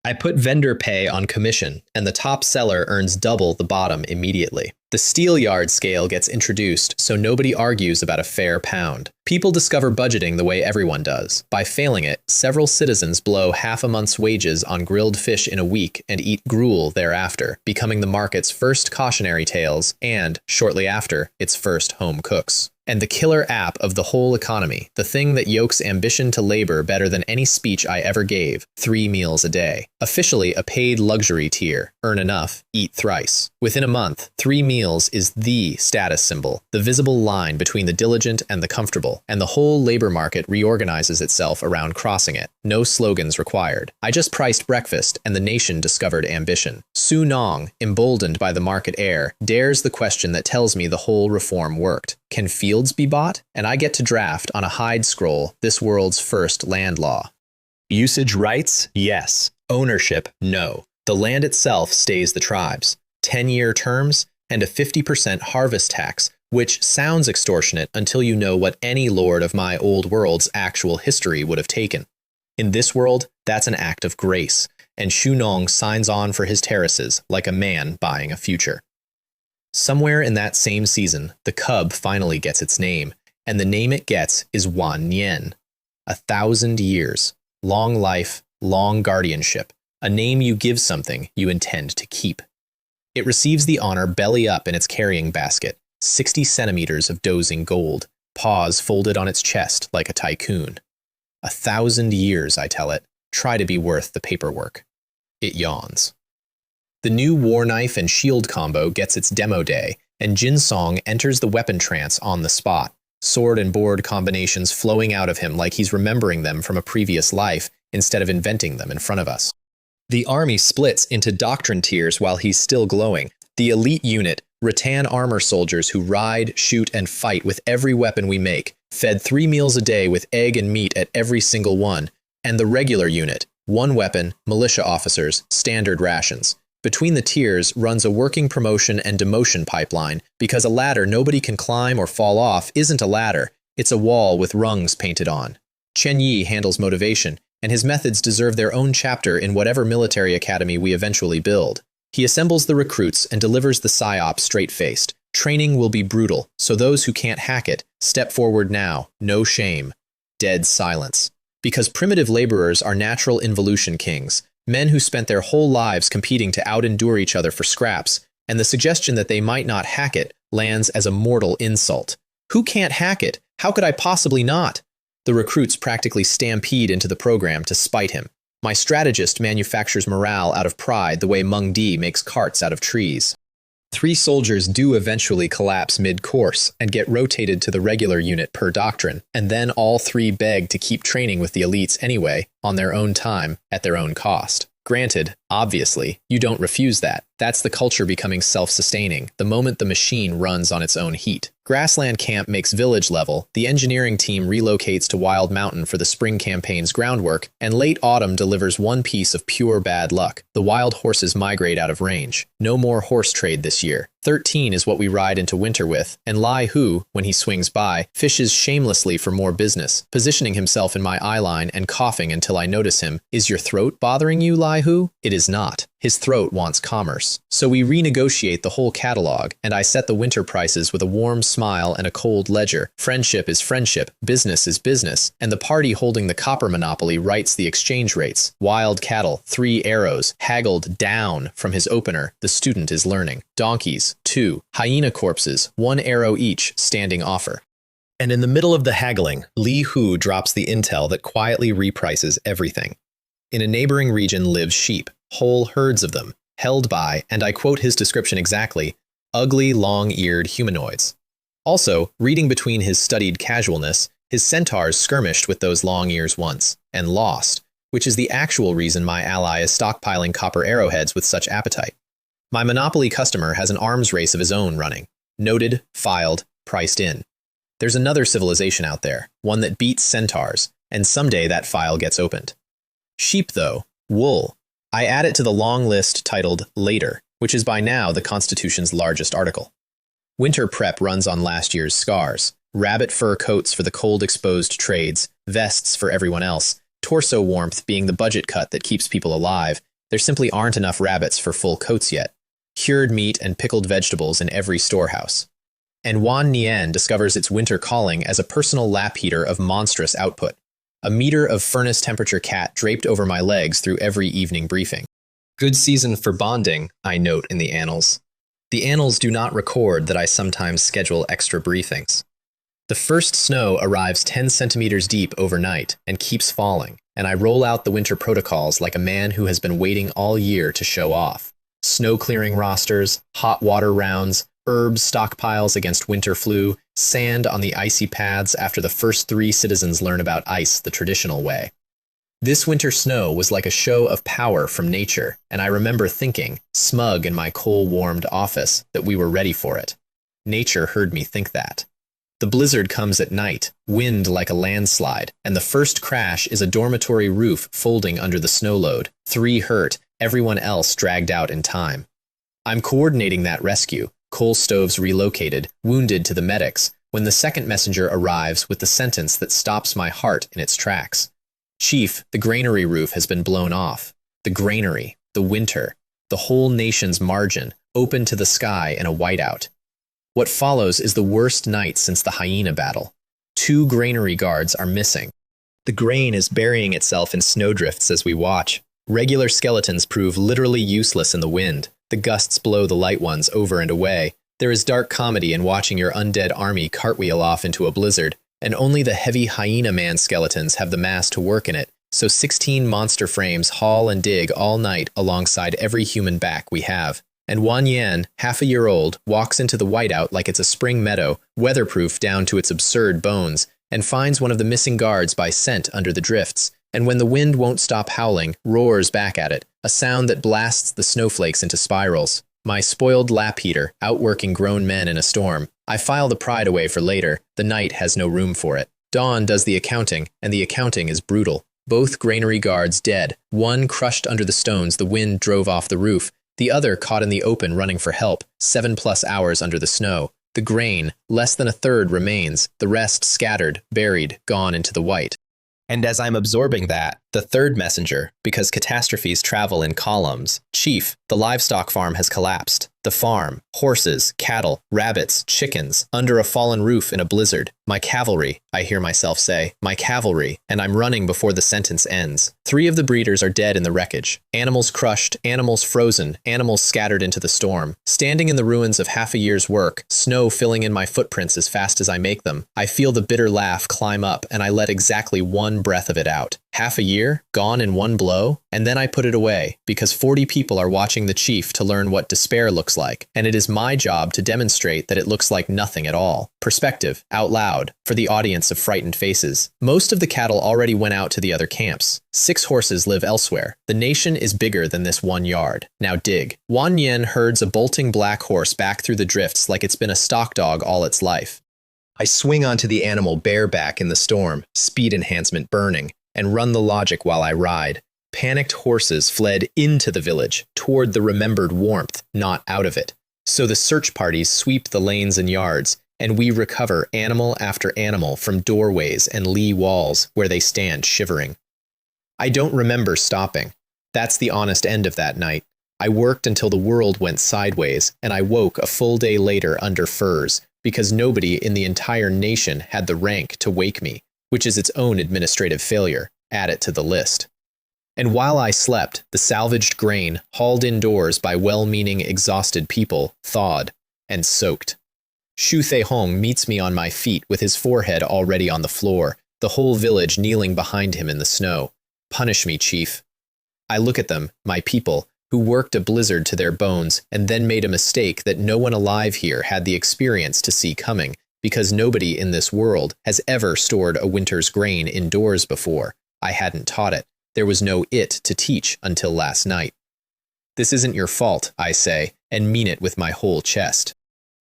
I put vendor pay on commission, and the top seller earns double the bottom immediately. The steelyard scale gets introduced, so nobody argues about a fair pound. People discover budgeting the way everyone does. By failing it, several citizens blow half a month's wages on grilled fish in a week and eat gruel thereafter, becoming the market's first cautionary tales and, shortly after, its first home cooks. And the killer app of the whole economy, the thing that yokes ambition to labor better than any speech I ever gave, 3 meals a day. Officially a paid luxury tier, earn enough, eat thrice. Within a month, 3 meals is the status symbol, the visible line between the diligent and the comfortable, and the whole labor market reorganizes itself around crossing it. No slogans required. I just priced breakfast and the nation discovered ambition. Su Nong, emboldened by the market air, dares the question that tells me the whole reform worked. Can fields be bought? And I get to draft on a hide scroll this world's first land law. Usage rights? Yes. Ownership? No. The land itself stays the tribe's. 10-year terms and a 50% harvest tax, which sounds extortionate until you know what any lord of my old world's actual history would have taken. In this world, that's an act of grace, and Shunong signs on for his terraces like a man buying a future. Somewhere in that same season, the cub finally gets its name, and the name it gets is Wan Nian. 1,000 years, long life, long guardianship, a name you give something you intend to keep. It receives the honor belly up in its carrying basket, 60 centimeters of dozing gold, paws folded on its chest like a tycoon. 1,000 years, I tell it, try to be worth the paperwork. It yawns. The new war knife and shield combo gets its demo day, and Jin Song enters the weapon trance on the spot, sword and board combinations flowing out of him like he's remembering them from a previous life instead of inventing them in front of us. The army splits into doctrine tiers while he's still glowing. The elite unit, rattan armor soldiers who ride, shoot, and fight with every weapon we make, fed 3 meals a day with egg and meat at every single one, and the regular unit, 1 weapon, militia officers, standard rations. Between the tiers runs a working promotion and demotion pipeline, because a ladder nobody can climb or fall off isn't a ladder, it's a wall with rungs painted on. Chen Yi handles motivation, and his methods deserve their own chapter in whatever military academy we eventually build. He assembles the recruits and delivers the psyop straight-faced. Training will be brutal, so those who can't hack it, step forward now, no shame. Dead silence. Because primitive laborers are natural involution kings, men who spent their whole lives competing to out-endure each other for scraps, and the suggestion that they might not hack it lands as a mortal insult. Who can't hack it? How could I possibly not? The recruits practically stampede into the program to spite him. My strategist manufactures morale out of pride the way Meng Di makes carts out of trees. 3 soldiers do eventually collapse mid-course and get rotated to the regular unit per doctrine, and then all 3 beg to keep training with the elites anyway, on their own time, at their own cost. Granted, obviously, you don't refuse that. That's the culture becoming self-sustaining, the moment the machine runs on its own heat. Grassland Camp makes village level, the engineering team relocates to Wild Mountain for the spring campaign's groundwork, and late autumn delivers one piece of pure bad luck. The wild horses migrate out of range. No more horse trade this year. 13 is what we ride into winter with, and Lai Hu, when he swings by, fishes shamelessly for more business, positioning himself in my eyeline and coughing until I notice him. Is your throat bothering you, Lai Hu? It is not. His throat wants commerce. So we renegotiate the whole catalog, and I set the winter prices with a warm smile and a cold ledger. Friendship is friendship, business is business, and the party holding the copper monopoly writes the exchange rates. Wild cattle, 3 arrows, haggled down from his opener, the student is learning. Donkeys, 2. Hyena corpses, 1 arrow each, standing offer. And in the middle of the haggling, Li Hu drops the intel that quietly reprices everything. In a neighboring region live sheep, whole herds of them, held by, and I quote his description exactly, ugly, long-eared humanoids. Also, reading between his studied casualness, his centaurs skirmished with those long ears once, and lost, which is the actual reason my ally is stockpiling copper arrowheads with such appetite. My monopoly customer has an arms race of his own running. Noted, filed, priced in. There's another civilization out there, one that beats centaurs, and someday that file gets opened. Sheep, though, wool. I add it to the long list titled Later, which is by now the Constitution's largest article. Winter prep runs on last year's scars. Rabbit fur coats for the cold-exposed trades, vests for everyone else, torso warmth being the budget cut that keeps people alive. There simply aren't enough rabbits for full coats yet. Cured meat and pickled vegetables in every storehouse. And Wan Nian discovers its winter calling as a personal lap heater of monstrous output. A meter of furnace temperature cat draped over my legs through every evening briefing. Good season for bonding, I note in the annals. The annals do not record that I sometimes schedule extra briefings. The first snow arrives 10 centimeters deep overnight and keeps falling, and I roll out the winter protocols like a man who has been waiting all year to show off. Snow clearing rosters, hot water rounds, herbs stockpiles against winter flu, sand on the icy paths after the first 3 citizens learn about ice the traditional way. This winter snow was like a show of power from nature, and I remember thinking, smug in my coal-warmed office, that we were ready for it. Nature heard me think that. The blizzard comes at night, wind like a landslide, and the first crash is a dormitory roof folding under the snow load. 3 hurt, everyone else dragged out in time. I'm coordinating that rescue, coal stoves relocated, wounded to the medics, when the second messenger arrives with the sentence that stops my heart in its tracks. Chief, the granary roof has been blown off. The granary, the winter, the whole nation's margin, open to the sky in a whiteout. What follows is the worst night since the hyena battle. 2 granary guards are missing. The grain is burying itself in snowdrifts as we watch. Regular skeletons prove literally useless in the wind. The gusts blow the light ones over and away. There is dark comedy in watching your undead army cartwheel off into a blizzard, and only the heavy hyena man skeletons have the mass to work in it, so 16 monster frames haul and dig all night alongside every human back we have. And Wan Yan, half a year old, walks into the whiteout like it's a spring meadow, weatherproof down to its absurd bones, and finds one of the missing guards by scent under the drifts, and when the wind won't stop howling, roars back at it, a sound that blasts the snowflakes into spirals. My spoiled lap heater, outworking grown men in a storm. I file the pride away for later. The night has no room for it. Dawn does the accounting, and the accounting is brutal. Both granary guards dead, one crushed under the stones the wind drove off the roof, the other caught in the open running for help, 7+ hours under the snow. The grain, less than a third remains, the rest scattered, buried, gone into the white. And as I'm absorbing that, The third messenger, because catastrophes travel in columns. Chief, the livestock farm has collapsed. The farm, horses, cattle, rabbits, chickens, under a fallen roof in a blizzard. My cavalry, I hear myself say, my cavalry, and I'm running before the sentence ends. 3 of the breeders are dead in the wreckage. Animals crushed, animals frozen, animals scattered into the storm. Standing in the ruins of half a year's work, snow filling in my footprints as fast as I make them, I feel the bitter laugh climb up and I let exactly one breath of it out. Half a year, gone in one blow, and then I put it away, because 40 people are watching the chief to learn what despair looks like, and it is my job to demonstrate that it looks like nothing at all. Perspective, out loud, for the audience of frightened faces. Most of the cattle already went out to the other camps. 6 horses live elsewhere. The nation is bigger than this 1 yard. Now dig. Wan Yen herds a bolting black horse back through the drifts like it's been a stock dog all its life. I swing onto the animal bareback in the storm, speed enhancement burning, and run the logic while I ride. Panicked horses fled into the village, toward the remembered warmth, not out of it. So the search parties sweep the lanes and yards, and we recover animal after animal from doorways and lee walls where they stand shivering. I don't remember stopping. That's the honest end of that night. I worked until the world went sideways, and I woke a full day later under furs, because nobody in the entire nation had the rank to wake me, which is its own administrative failure. Add it to the list. And while I slept, the salvaged grain, hauled indoors by well-meaning, exhausted people, thawed and soaked. Shu Hong meets me on my feet with his forehead already on the floor, the whole village kneeling behind him in the snow. Punish me, chief. I look at them, my people, who worked a blizzard to their bones and then made a mistake that no one alive here had the experience to see coming, because nobody in this world has ever stored a winter's grain indoors before. I hadn't taught it. There was no it to teach until last night. This isn't your fault, I say, and mean it with my whole chest.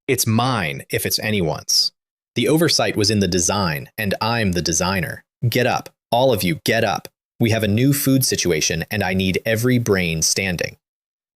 It's mine if it's anyone's. The oversight was in the design, and I'm the designer. Get up. All of you, get up. We have a new food situation, and I need every brain standing.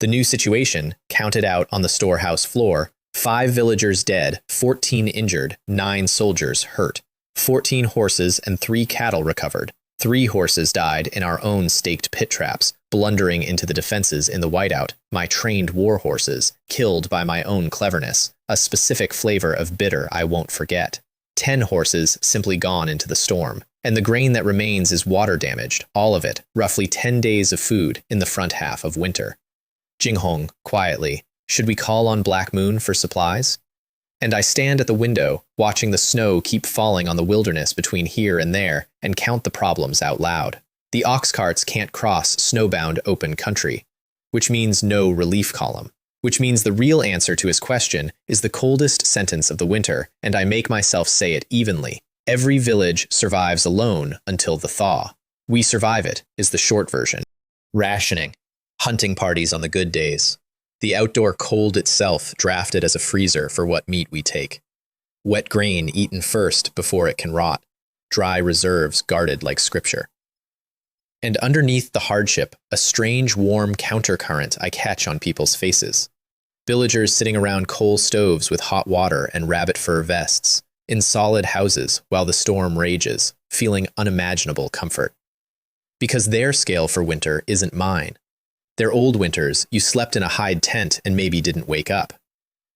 The new situation, counted out on the storehouse floor, 5 villagers dead, 14 injured, 9 soldiers hurt, 14 horses and 3 cattle recovered. 3 horses died in our own staked pit traps, blundering into the defenses in the whiteout, my trained war horses, killed by my own cleverness, a specific flavor of bitter I won't forget. 10 horses simply gone into the storm, and the grain that remains is water damaged, all of it, roughly 10 days of food in the front half of winter. Jinghong, quietly, should we call on Black Moon for supplies? And I stand at the window, watching the snow keep falling on the wilderness between here and there, and count the problems out loud. The ox carts can't cross snowbound open country, which means no relief column, which means the real answer to his question is the coldest sentence of the winter, and I make myself say it evenly. Every village survives alone until the thaw. We survive it, is the short version. Rationing. Hunting parties on the good days. The outdoor cold itself drafted as a freezer for what meat we take. Wet grain eaten first before it can rot. Dry reserves guarded like scripture. And underneath the hardship, a strange warm countercurrent I catch on people's faces. Villagers sitting around coal stoves with hot water and rabbit fur vests, in solid houses while the storm rages, feeling unimaginable comfort. Because their scale for winter isn't mine. Their old winters, you slept in a hide tent and maybe didn't wake up.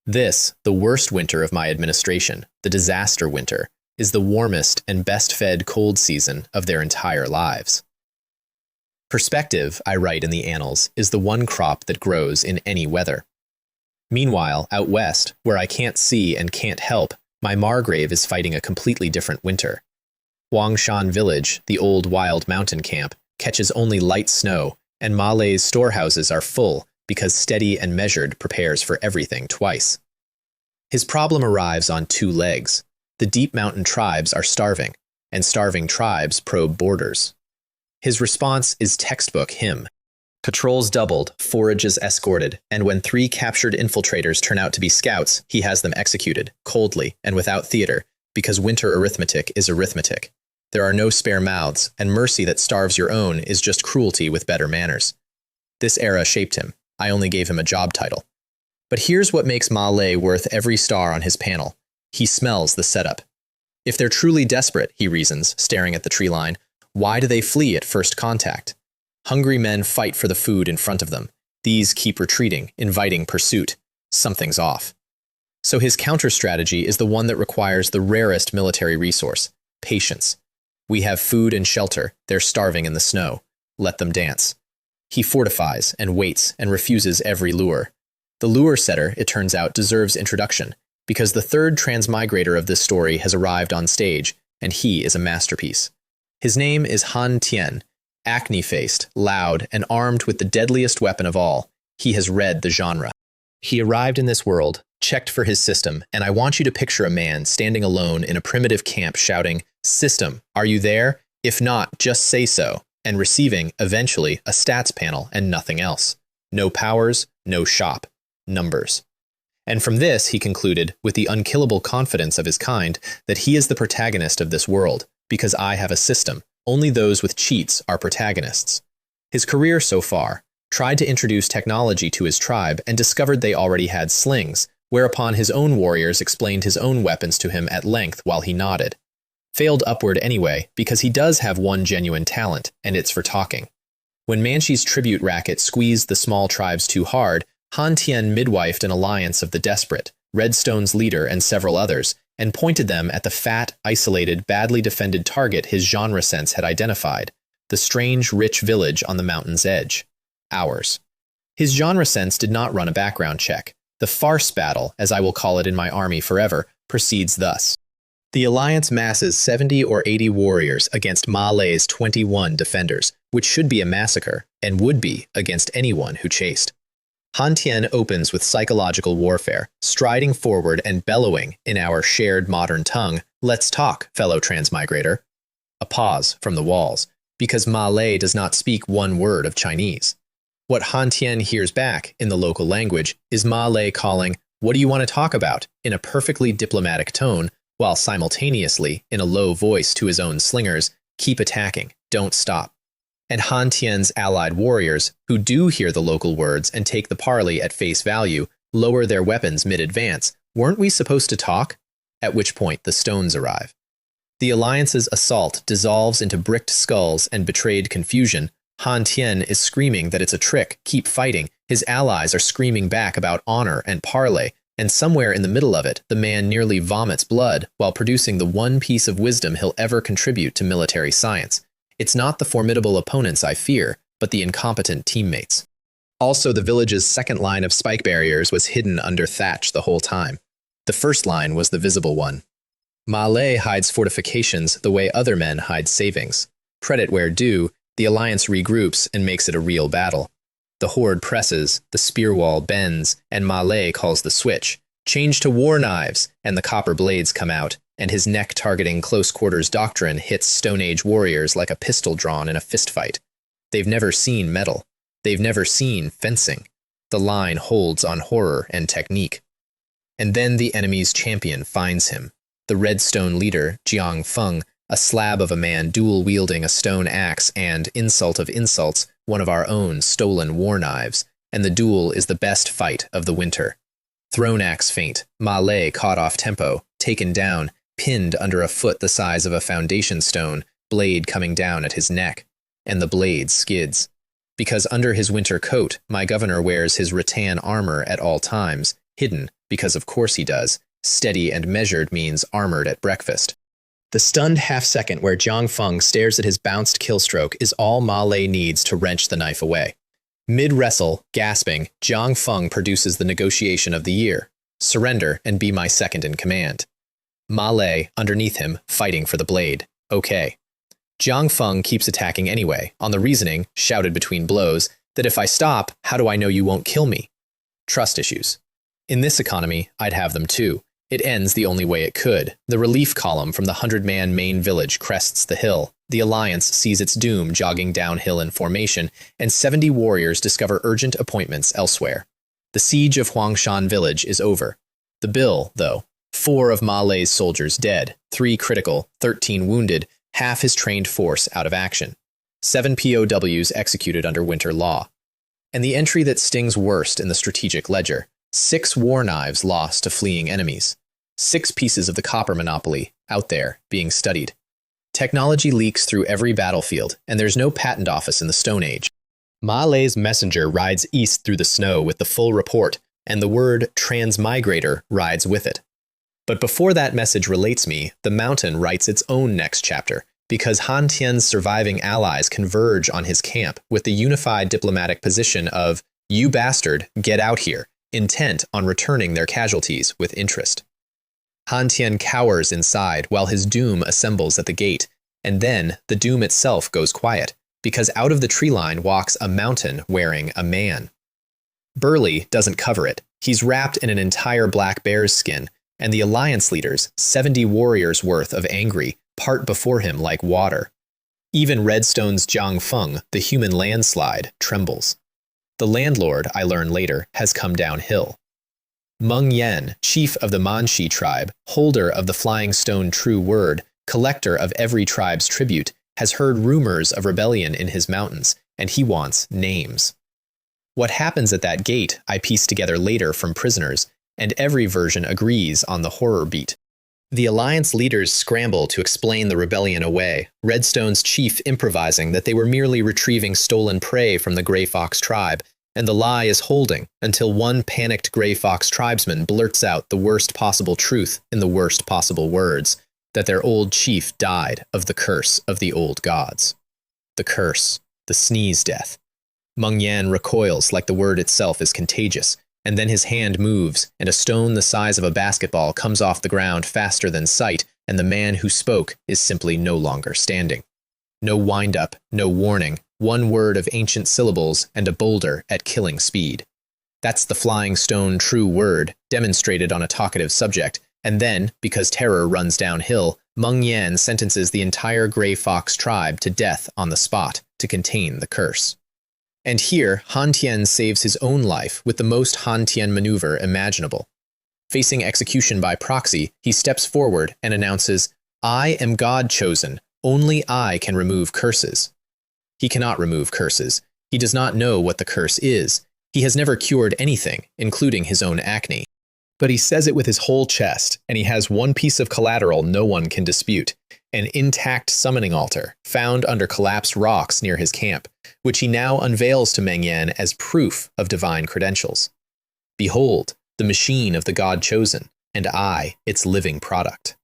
This, the worst winter of my administration, the disaster winter, is the warmest and best-fed cold season of their entire lives. Perspective, I write in the annals, is the one crop that grows in any weather. Meanwhile, out west, where I can't see and can't help, my Margrave is fighting a completely different winter. Wangshan Village, the old wild mountain camp, catches only light snow, and Malay's storehouses are full because steady and measured prepares for everything twice. His problem arrives on 2 legs. The deep mountain tribes are starving, and starving tribes probe borders. His response is textbook him. Patrols doubled, forages escorted, and when 3 captured infiltrators turn out to be scouts, he has them executed, coldly and without theater, because winter arithmetic is arithmetic. There are no spare mouths, and mercy that starves your own is just cruelty with better manners. This era shaped him. I only gave him a job title. But here's what makes Malay worth every star on his panel. He smells the setup. If they're truly desperate, he reasons, staring at the tree line, Why do they flee at first contact? Hungry men fight for the food in front of them. These keep retreating, inviting pursuit. Something's off. So his counter-strategy is the one that requires the rarest military resource: patience. We have food and shelter, they're starving in the snow. Let them dance. He fortifies and waits and refuses every lure. The lure setter, it turns out, deserves introduction, because the third transmigrator of this story has arrived on stage, and he is a masterpiece. His name is Han Tien. Acne-faced, loud, and armed with the deadliest weapon of all, he has read the genre. He arrived in this world, checked for his system, and I want you to picture a man standing alone in a primitive camp shouting, "System, are you there? If not, just say so," and receiving, eventually, a stats panel and nothing else. No powers, no shop. Numbers. And from this, he concluded, with the unkillable confidence of his kind, that he is the protagonist of this world, because I have a system. Only those with cheats are protagonists. His career so far: tried to introduce technology to his tribe and discovered they already had slings, whereupon his own warriors explained his own weapons to him at length while he nodded. Failed upward anyway, because he does have one genuine talent, and it's for talking. When Manshi's tribute racket squeezed the small tribes too hard, Han Tien midwifed an alliance of the desperate, Redstone's leader and several others, and pointed them at the fat, isolated, badly defended target his genre sense had identified, the strange, rich village on the mountain's edge. Ours. His genre sense did not run a background check. The farce battle, as I will call it in my army forever, proceeds thus. The alliance masses 70 or 80 warriors against Ma Lei's 21 defenders, which should be a massacre, and would be against anyone who chased. Han Tien opens with psychological warfare, striding forward and bellowing, in our shared modern tongue, "Let's talk, fellow transmigrator." A pause from the walls, because Ma Lei does not speak one word of Chinese. What Han Tien hears back, in the local language, is Ma Lei calling, "What do you want to talk about?" in a perfectly diplomatic tone, while simultaneously, in a low voice to his own slingers, "Keep attacking, don't stop." And Han Tien's allied warriors, who do hear the local words and take the parley at face value, lower their weapons mid-advance. Weren't we supposed to talk? At which point the stones arrive. The alliance's assault dissolves into bricked skulls and betrayed confusion. Han Tien is screaming that it's a trick, keep fighting. His allies are screaming back about honor and parley, and somewhere in the middle of it, the man nearly vomits blood while producing the one piece of wisdom he'll ever contribute to military science. It's not the formidable opponents I fear, but the incompetent teammates. Also, the village's second line of spike barriers was hidden under thatch the whole time. The first line was the visible one. Ma Lei hides fortifications the way other men hide savings. Credit where due, the alliance regroups and makes it a real battle. The horde presses, the spear wall bends, and Ma Lei calls the switch. Change to war knives, and the copper blades come out, and his neck-targeting close-quarters doctrine hits Stone Age warriors like a pistol drawn in a fistfight. They've never seen metal. They've never seen fencing. The line holds on horror and technique. And then the enemy's champion finds him. The Redstone leader, Jiang Feng, a slab of a man dual-wielding a stone axe and, insult of insults, one of our own stolen war knives, and the duel is the best fight of the winter. Thrown axe feint, Ma Lei caught off tempo, taken down, pinned under a foot the size of a foundation stone, blade coming down at his neck, and the blade skids. Because under his winter coat, my governor wears his rattan armor at all times, hidden, because of course he does. Steady and measured means armored at breakfast. The stunned half-second where Jiang Feng stares at his bounced killstroke is all Ma Lei needs to wrench the knife away. Mid-wrestle, gasping, Jiang Feng produces the negotiation of the year. Surrender and be my second in command. Ma Lei, underneath him, fighting for the blade. Okay. Jiang Feng keeps attacking anyway, on the reasoning, shouted between blows, that if I stop, how do I know you won't kill me? Trust issues. In this economy, I'd have them too. It ends the only way it could. The relief column from the 100-man main village crests the hill. The Alliance sees its doom jogging downhill in formation, and 70 warriors discover urgent appointments elsewhere. The siege of Huangshan village is over. The bill, though, 4 of Ma Lei's soldiers dead, 3 critical, 13 wounded, half his trained force out of action. 7 POWs executed under winter law. And the entry that stings worst in the strategic ledger, 6 war knives lost to fleeing enemies. 6 pieces of the copper monopoly out there being studied. Technology leaks through every battlefield, and there's no patent office in the Stone Age. Ma Lei's messenger rides east through the snow with the full report, and the word transmigrator rides with it. But before that message relates me, the mountain writes its own next chapter, because Han Tian's surviving allies converge on his camp with the unified diplomatic position of, "You bastard, get out here," intent on returning their casualties with interest. Han Tian cowers inside while his doom assembles at the gate, and then the doom itself goes quiet, because out of the tree line walks a mountain wearing a man. Burley doesn't cover it. He's wrapped in an entire black bear's skin, and the alliance leaders, 70 warriors worth of angry, part before him like water. Even Redstone's Jiang Feng, the human landslide, trembles. The landlord, I learn later, has come downhill. Meng Yan, chief of the Manshi tribe, holder of the Flying Stone True Word, collector of every tribe's tribute, has heard rumors of rebellion in his mountains, and he wants names. What happens at that gate I piece together later from prisoners, and every version agrees on the horror beat. The Alliance leaders scramble to explain the rebellion away, Redstone's chief improvising that they were merely retrieving stolen prey from the Grey Fox tribe, and the lie is holding until one panicked Grey Fox tribesman blurts out the worst possible truth in the worst possible words, that their old chief died of the curse of the old gods. The curse, the sneeze death. Meng Yan recoils like the word itself is contagious, and then his hand moves, and a stone the size of a basketball comes off the ground faster than sight, and the man who spoke is simply no longer standing. No wind-up, no warning, one word of ancient syllables and a boulder at killing speed. That's the Flying Stone True Word, demonstrated on a talkative subject, and then, because terror runs downhill, Meng Yan sentences the entire Grey Fox tribe to death on the spot to contain the curse. And here, Han Tian saves his own life with the most Han Tian maneuver imaginable. Facing execution by proxy, he steps forward and announces, "I am God chosen. Only I can remove curses." He cannot remove curses. He does not know what the curse is. He has never cured anything, including his own acne. But he says it with his whole chest, and he has one piece of collateral no one can dispute, an intact summoning altar found under collapsed rocks near his camp, which he now unveils to Meng Yan as proof of divine credentials. Behold, the machine of the God chosen, and I, its living product.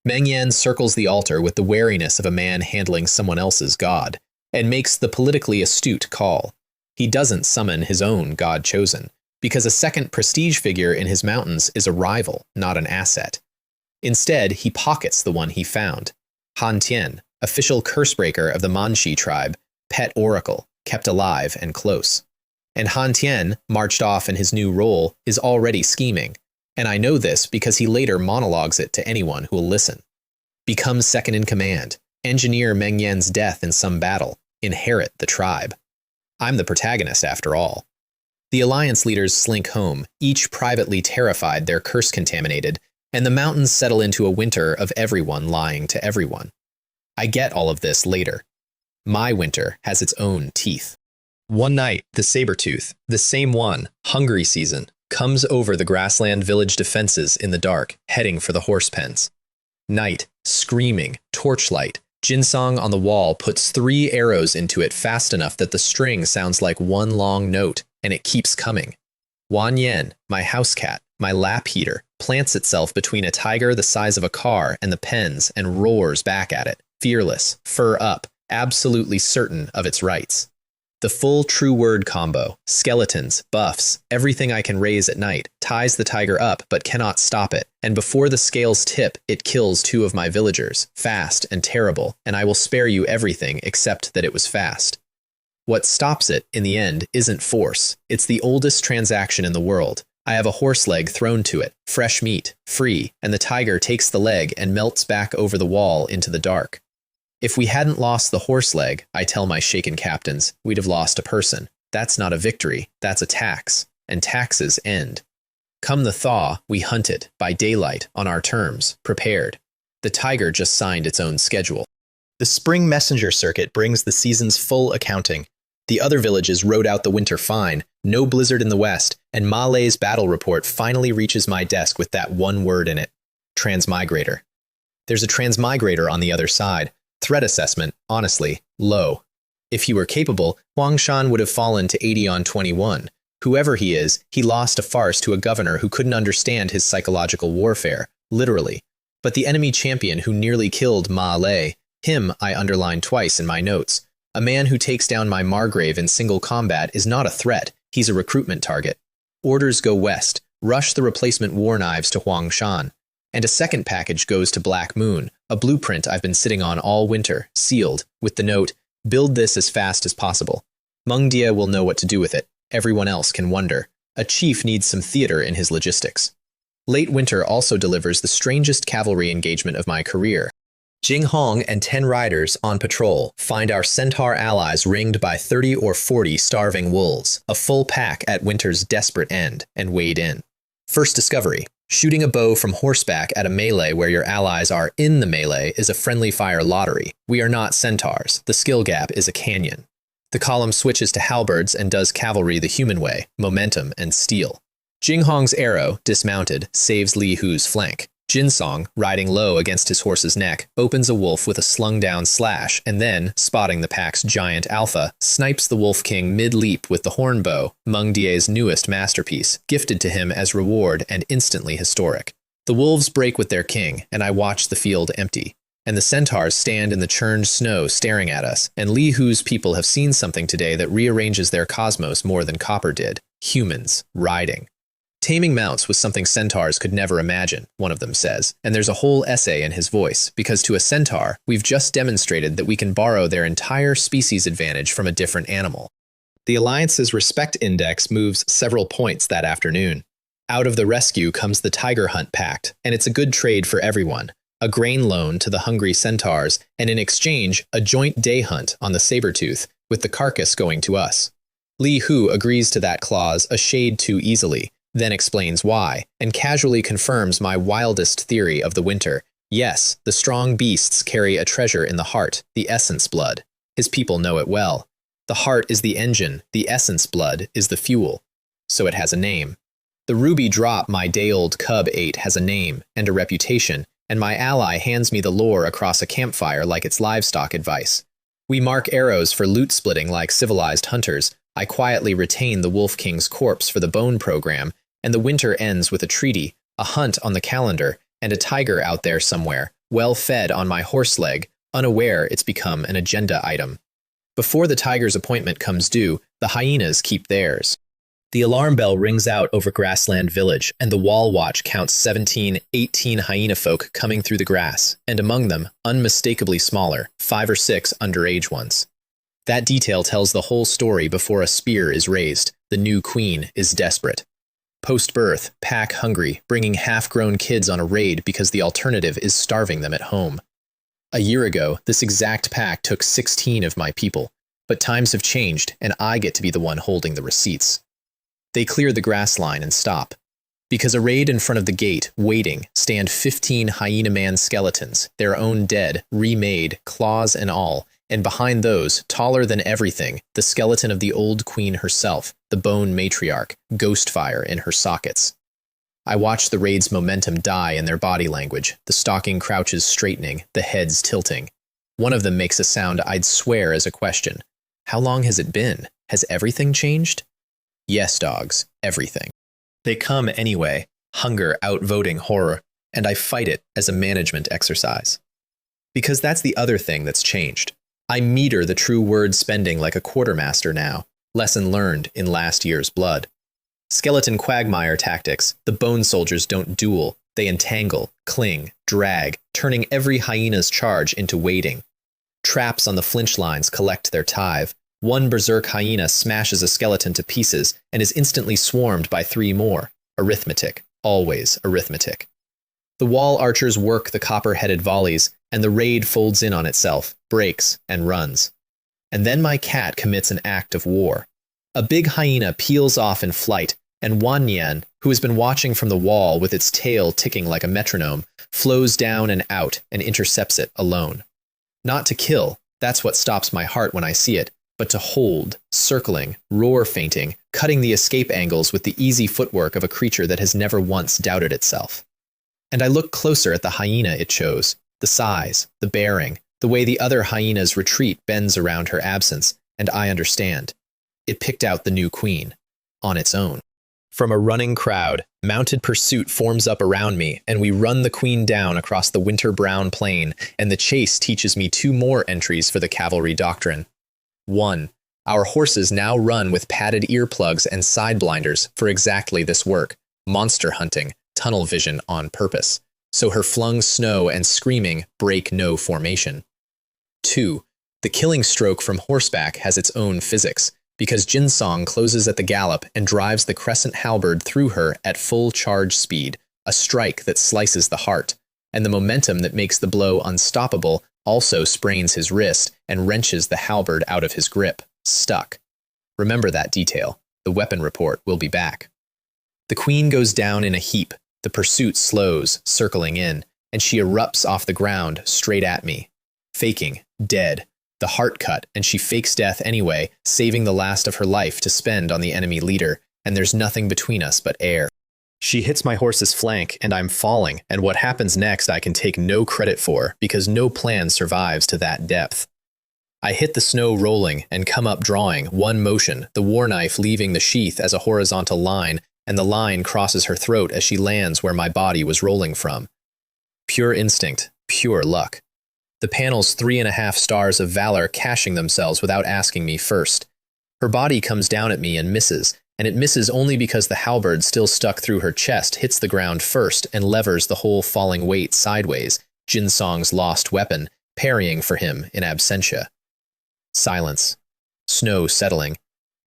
Meng Yan circles the altar with the wariness of a man handling someone else's god, and makes the politically astute call. He doesn't summon his own God chosen, because a second prestige figure in his mountains is a rival, not an asset. Instead, he pockets the one he found. Han Tian, official cursebreaker of the Manshi tribe, pet oracle, kept alive and close. And Han Tian, marched off in his new role, is already scheming. And I know this because he later monologues it to anyone who will listen. Become second in command, engineer Meng Yan's death in some battle, inherit the tribe. I'm the protagonist after all. The Alliance leaders slink home, each privately terrified they're curse-contaminated, and the mountains settle into a winter of everyone lying to everyone. I get all of this later. My winter has its own teeth. One night, the saber-tooth, the same one, hungry season, comes over the grassland village defenses in the dark, heading for the horse pens. Night, screaming, torchlight, Jinsong on the wall puts 3 arrows into it fast enough that the string sounds like one long note, and it keeps coming. Wan Yen, my house cat, my lap heater, plants itself between a tiger the size of a car and the pens and roars back at it, fearless, fur up, absolutely certain of its rights. The full True Word combo, skeletons, buffs, everything I can raise at night, ties the tiger up but cannot stop it, and before the scales tip, it kills 2 of my villagers, fast and terrible, and I will spare you everything except that it was fast. What stops it, in the end, isn't force. It's the oldest transaction in the world. I have a horse leg thrown to it, fresh meat, free, and the tiger takes the leg and melts back over the wall into the dark. If we hadn't lost the horse leg, I tell my shaken captains, we'd have lost a person. That's not a victory, that's a tax, and taxes end. Come the thaw, we hunt it, by daylight, on our terms, prepared. The tiger just signed its own schedule. The spring messenger circuit brings the season's full accounting. The other villages rode out the winter fine, no blizzard in the west, and Ma Lei's battle report finally reaches my desk with that one word in it, transmigrator. There's a transmigrator on the other side. Threat assessment, honestly, low. If he were capable, Huang Shan would have fallen to 80 on 21. Whoever he is, he lost a farce to a governor who couldn't understand his psychological warfare, literally. But the enemy champion who nearly killed Ma Lei, him I underlined twice in my notes. A man who takes down my Margrave in single combat is not a threat, he's a recruitment target. Orders go west, rush the replacement war knives to Huang Shan. And a second package goes to Black Moon, a blueprint I've been sitting on all winter, sealed, with the note, "Build this as fast as possible." Meng Die will know what to do with it. Everyone else can wonder. A chief needs some theater in his logistics. Late winter also delivers the strangest cavalry engagement of my career. Jing Hong and 10 riders on patrol find our centaur allies ringed by 30 or 40 starving wolves, a full pack at winter's desperate end, and wade in. First discovery. Shooting a bow from horseback at a melee where your allies are in the melee is a friendly fire lottery. We are not centaurs. The skill gap is a canyon. The column switches to halberds and does cavalry the human way, momentum and steel. Jing Hong's arrow, dismounted, saves Li Hu's flank. Jin Song, riding low against his horse's neck, opens a wolf with a slung-down slash and then, spotting the pack's giant alpha, snipes the Wolf King mid-leap with the horn bow, Meng Die's newest masterpiece, gifted to him as reward and instantly historic. The wolves break with their king, and I watch the field empty. And the centaurs stand in the churned snow staring at us, and Li Hu's people have seen something today that rearranges their cosmos more than Copper did. Humans, riding. Taming mounts was something centaurs could never imagine, one of them says, and there's a whole essay in his voice, because to a centaur, we've just demonstrated that we can borrow their entire species advantage from a different animal. The Alliance's respect index moves several points that afternoon. Out of the rescue comes the Tiger Hunt Pact, and it's a good trade for everyone. A grain loan to the hungry centaurs, and in exchange, a joint day hunt on the Sabertooth, with the carcass going to us. Li Hu agrees to that clause a shade too easily, then explains why, and casually confirms my wildest theory of the winter. Yes, the strong beasts carry a treasure in the heart, the essence blood. His people know it well. The heart is the engine, the essence blood is the fuel. So it has a name. The ruby drop my day-old cub ate has a name and a reputation, and my ally hands me the lore across a campfire like it's livestock advice. We mark arrows for loot splitting like civilized hunters. I quietly retain the Wolf King's corpse for the bone program, and the winter ends with a treaty, a hunt on the calendar, and a tiger out there somewhere, well fed on my horse leg, unaware it's become an agenda item. Before the tiger's appointment comes due, the hyenas keep theirs. The alarm bell rings out over Grassland Village, and the wall watch counts 17, 18 hyena folk coming through the grass, and among them, unmistakably smaller, 5 or 6 underage ones. That detail tells the whole story before a spear is raised. The new queen is desperate. Post-birth, pack hungry, bringing half-grown kids on a raid because the alternative is starving them at home. A year ago, this exact pack took 16 of my people, but times have changed, and I get to be the one holding the receipts. They clear the grass line and stop. Because arrayed in front of the gate, waiting, stand 15 hyena man skeletons, their own dead, remade, claws and all, and behind those, taller than everything, the skeleton of the old queen herself, the bone matriarch, Ghostfire in her sockets. I watch the raid's momentum die in their body language, the stalking crouches straightening, the heads tilting. One of them makes a sound I'd swear is a question. How long has it been? Has everything changed? Yes, dogs, everything. They come anyway, hunger outvoting horror, and I fight it as a management exercise. Because that's the other thing that's changed. I meter the true word spending like a quartermaster now, lesson learned in last year's blood. Skeleton quagmire tactics, the bone soldiers don't duel, they entangle, cling, drag, turning every hyena's charge into waiting. Traps on the flinch lines collect their tithe. One berserk hyena smashes a skeleton to pieces and is instantly swarmed by 3 more. Arithmetic, always arithmetic. The wall archers work the copper-headed volleys, and the raid folds in on itself, breaks, and runs. And then my cat commits an act of war. A big hyena peels off in flight, and Wan Nian, who has been watching from the wall with its tail ticking like a metronome, flows down and out and intercepts it alone. Not to kill, that's what stops my heart when I see it, but to hold, circling, roar feinting, cutting the escape angles with the easy footwork of a creature that has never once doubted itself. And I look closer at the hyena it chose, The size, the bearing, the way the other hyena's retreat bends around her absence, and I understand. It picked out the new queen, on its own. From a running crowd, mounted pursuit forms up around me, and we run the queen down across the winter-brown plain, and the chase teaches me 2 more entries for the cavalry doctrine. 1. Our horses now run with padded earplugs and side blinders for exactly this work, monster hunting, tunnel vision on purpose, so her flung snow and screaming break no formation. 2. The killing stroke from horseback has its own physics, because Jinsong closes at the gallop and drives the crescent halberd through her at full charge speed, a strike that slices the heart, and the momentum that makes the blow unstoppable also sprains his wrist and wrenches the halberd out of his grip, stuck. Remember that detail. The weapon report will be back. The queen goes down in a heap, the pursuit slows, circling in, and she erupts off the ground straight at me. Faking, dead, the heart cut, and she fakes death anyway, saving the last of her life to spend on the enemy leader, and there's nothing between us but air. She hits my horse's flank, and I'm falling, and what happens next I can take no credit for, because no plan survives to that depth. I hit the snow rolling, and come up drawing, one motion, the war knife leaving the sheath as a horizontal line, and the line crosses her throat as she lands where my body was rolling from. Pure instinct, pure luck. The panel's 3.5 stars of valor cashing themselves without asking me first. Her body comes down at me and misses, and it misses only because the halberd still stuck through her chest hits the ground first and levers the whole falling weight sideways, Jinsong's lost weapon, parrying for him in absentia. Silence. Snow settling.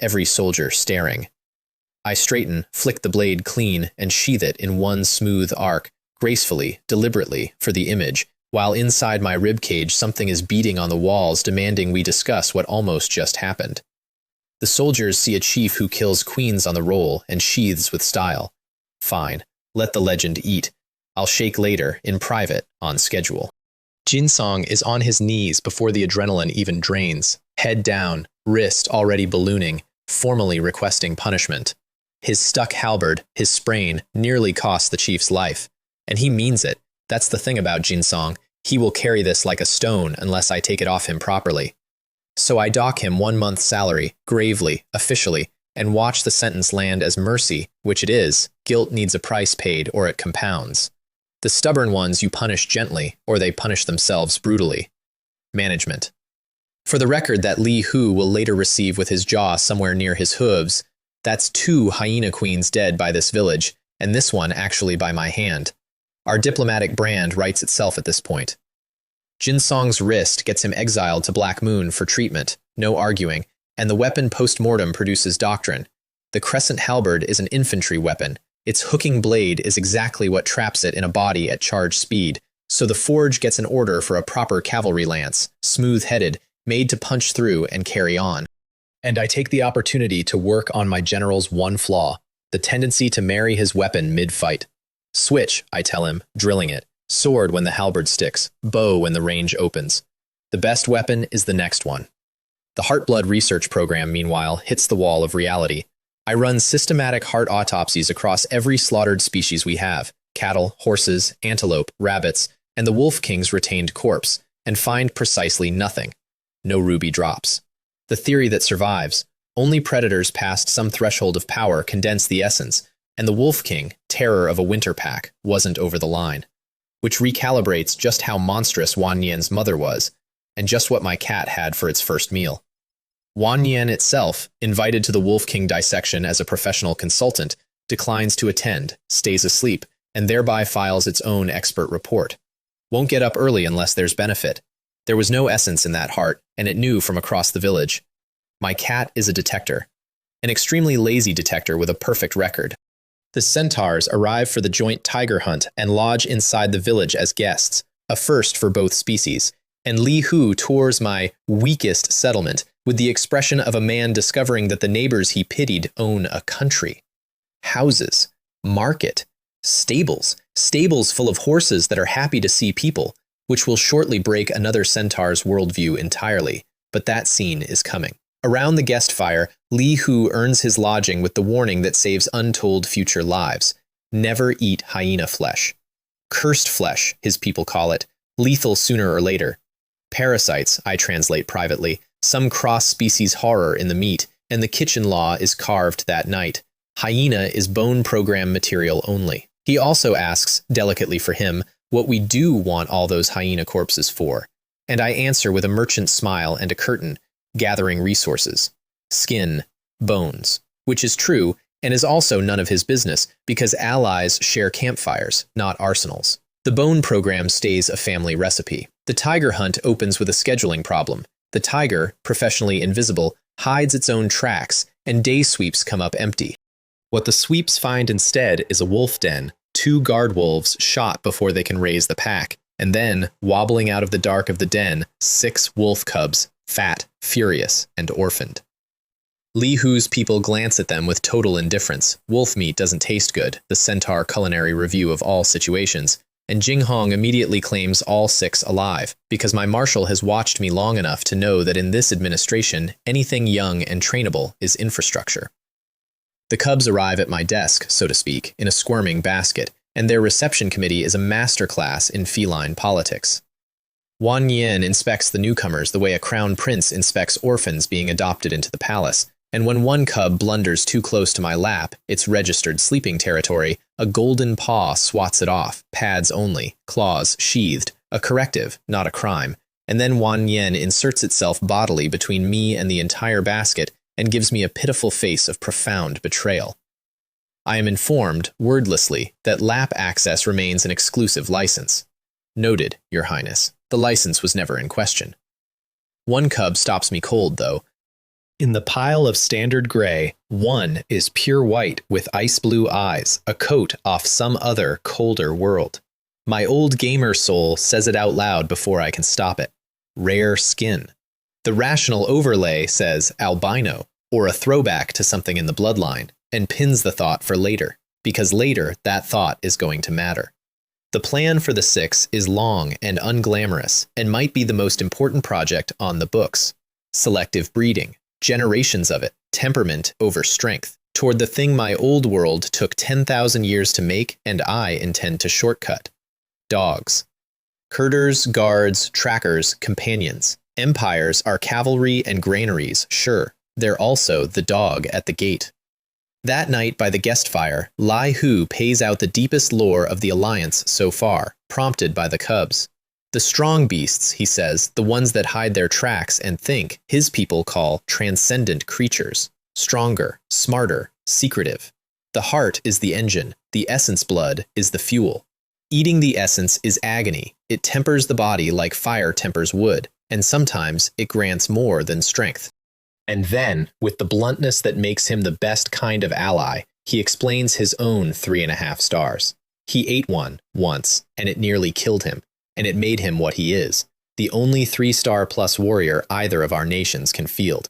Every soldier staring. I straighten, flick the blade clean, and sheath it in one smooth arc, gracefully, deliberately, for the image, while inside my ribcage something is beating on the walls demanding we discuss what almost just happened. The soldiers see a chief who kills queens on the roll and sheathes with style. Fine, let the legend eat. I'll shake later, in private, on schedule. Jinsong is on his knees before the adrenaline even drains, head down, wrist already ballooning, formally requesting punishment. His stuck halberd, his sprain, nearly cost the chief's life. And he means it. That's the thing about Jinsong. He will carry this like a stone unless I take it off him properly. So I dock him 1 month's salary, gravely, officially, and watch the sentence land as mercy, which it is. Guilt needs a price paid or it compounds. The stubborn ones you punish gently, or they punish themselves brutally. Management. For the record that Li Hu will later receive with his jaw somewhere near his hooves, that's 2 hyena queens dead by this village, and this one actually by my hand. Our diplomatic brand writes itself at this point. Jinsong's wrist gets him exiled to Black Moon for treatment, no arguing, and the weapon post-mortem produces doctrine. The crescent halberd is an infantry weapon. Its hooking blade is exactly what traps it in a body at charge speed, so the forge gets an order for a proper cavalry lance, smooth-headed, made to punch through and carry on. And I take the opportunity to work on my general's one flaw, the tendency to marry his weapon mid-fight. Switch, I tell him, drilling it. Sword when the halberd sticks, bow when the range opens. The best weapon is the next one. The Heartblood research program, meanwhile, hits the wall of reality. I run systematic heart autopsies across every slaughtered species we have, cattle, horses, antelope, rabbits, and the Wolf King's retained corpse, and find precisely nothing. No ruby drops. The theory that survives, only predators past some threshold of power condense the essence, and the Wolf King, terror of a winter pack, wasn't over the line. Which recalibrates just how monstrous Wan Nian's mother was, and just what my cat had for its first meal. Wan Nian itself, invited to the Wolf King dissection as a professional consultant, declines to attend, stays asleep, and thereby files its own expert report. Won't get up early unless there's benefit. There was no essence in that heart, and it knew from across the village. My cat is a detector. An extremely lazy detector with a perfect record. The centaurs arrive for the joint tiger hunt and lodge inside the village as guests, a first for both species, and Li Hu tours my weakest settlement with the expression of a man discovering that the neighbors he pitied own a country. Houses, market, stables full of horses that are happy to see people, which will shortly break another centaur's worldview entirely, but that scene is coming. Around the guest fire, Li Hu earns his lodging with the warning that saves untold future lives. Never eat hyena flesh. Cursed flesh, his people call it, Lethal sooner or later. Parasites, I translate privately, some cross-species horror in the meat, and the kitchen law is carved that night. Hyena is bone program material only. He also asks, delicately for him, what we do want all those hyena corpses for. And I answer with a merchant smile and a curtain, gathering resources. Skin, bones. Which is true, and is also none of his business, because allies share campfires, not arsenals. The bone program stays a family recipe. The tiger hunt opens with a scheduling problem. The tiger, professionally invisible, hides its own tracks, and day sweeps come up empty. What the sweeps find instead is a wolf den, 2 guard wolves shot before they can raise the pack, and then, wobbling out of the dark of the den, 6 wolf cubs, fat, furious, and orphaned. Li Hu's people glance at them with total indifference. Wolf meat doesn't taste good, the centaur culinary review of all situations, and Jing Hong immediately claims all 6 alive, because my marshal has watched me long enough to know that in this administration, anything young and trainable is infrastructure. The cubs arrive at my desk, so to speak, in a squirming basket, and their reception committee is a masterclass in feline politics. Wan Yin inspects the newcomers the way a crown prince inspects orphans being adopted into the palace, and when one cub blunders too close to my lap, its registered sleeping territory, a golden paw swats it off, pads only, claws sheathed, a corrective, not a crime, and then Wan Yin inserts itself bodily between me and the entire basket and gives me a pitiful face of profound betrayal. I am informed, wordlessly, that lap access remains an exclusive license. Noted, Your Highness. The license was never in question. One cub stops me cold, though. In the pile of standard gray, one is pure white with ice blue eyes, a coat off some other, colder world. My old gamer soul says it out loud before I can stop it. Rare skin. The rational overlay says albino, or a throwback to something in the bloodline, and pins the thought for later, because later that thought is going to matter. The plan for the 6 is long and unglamorous, and might be the most important project on the books. Selective breeding. Generations of it, temperament over strength, toward the thing my old world took 10,000 years to make and I intend to shortcut. Dogs. Curders, guards, trackers, companions. Empires are cavalry and granaries, sure. They're also the dog at the gate. That night by the guest fire, Li Hu pays out the deepest lore of the alliance so far, prompted by the cubs. The strong beasts, he says, the ones that hide their tracks and think, his people call transcendent creatures. Stronger, smarter, secretive. The heart is the engine, the essence blood is the fuel. Eating the essence is agony. It tempers the body like fire tempers wood, and sometimes it grants more than strength. And then, with the bluntness that makes him the best kind of ally, he explains his own 3.5 stars. He ate one, once, and it nearly killed him. And it made him what he is, the only 3-star plus warrior either of our nations can field.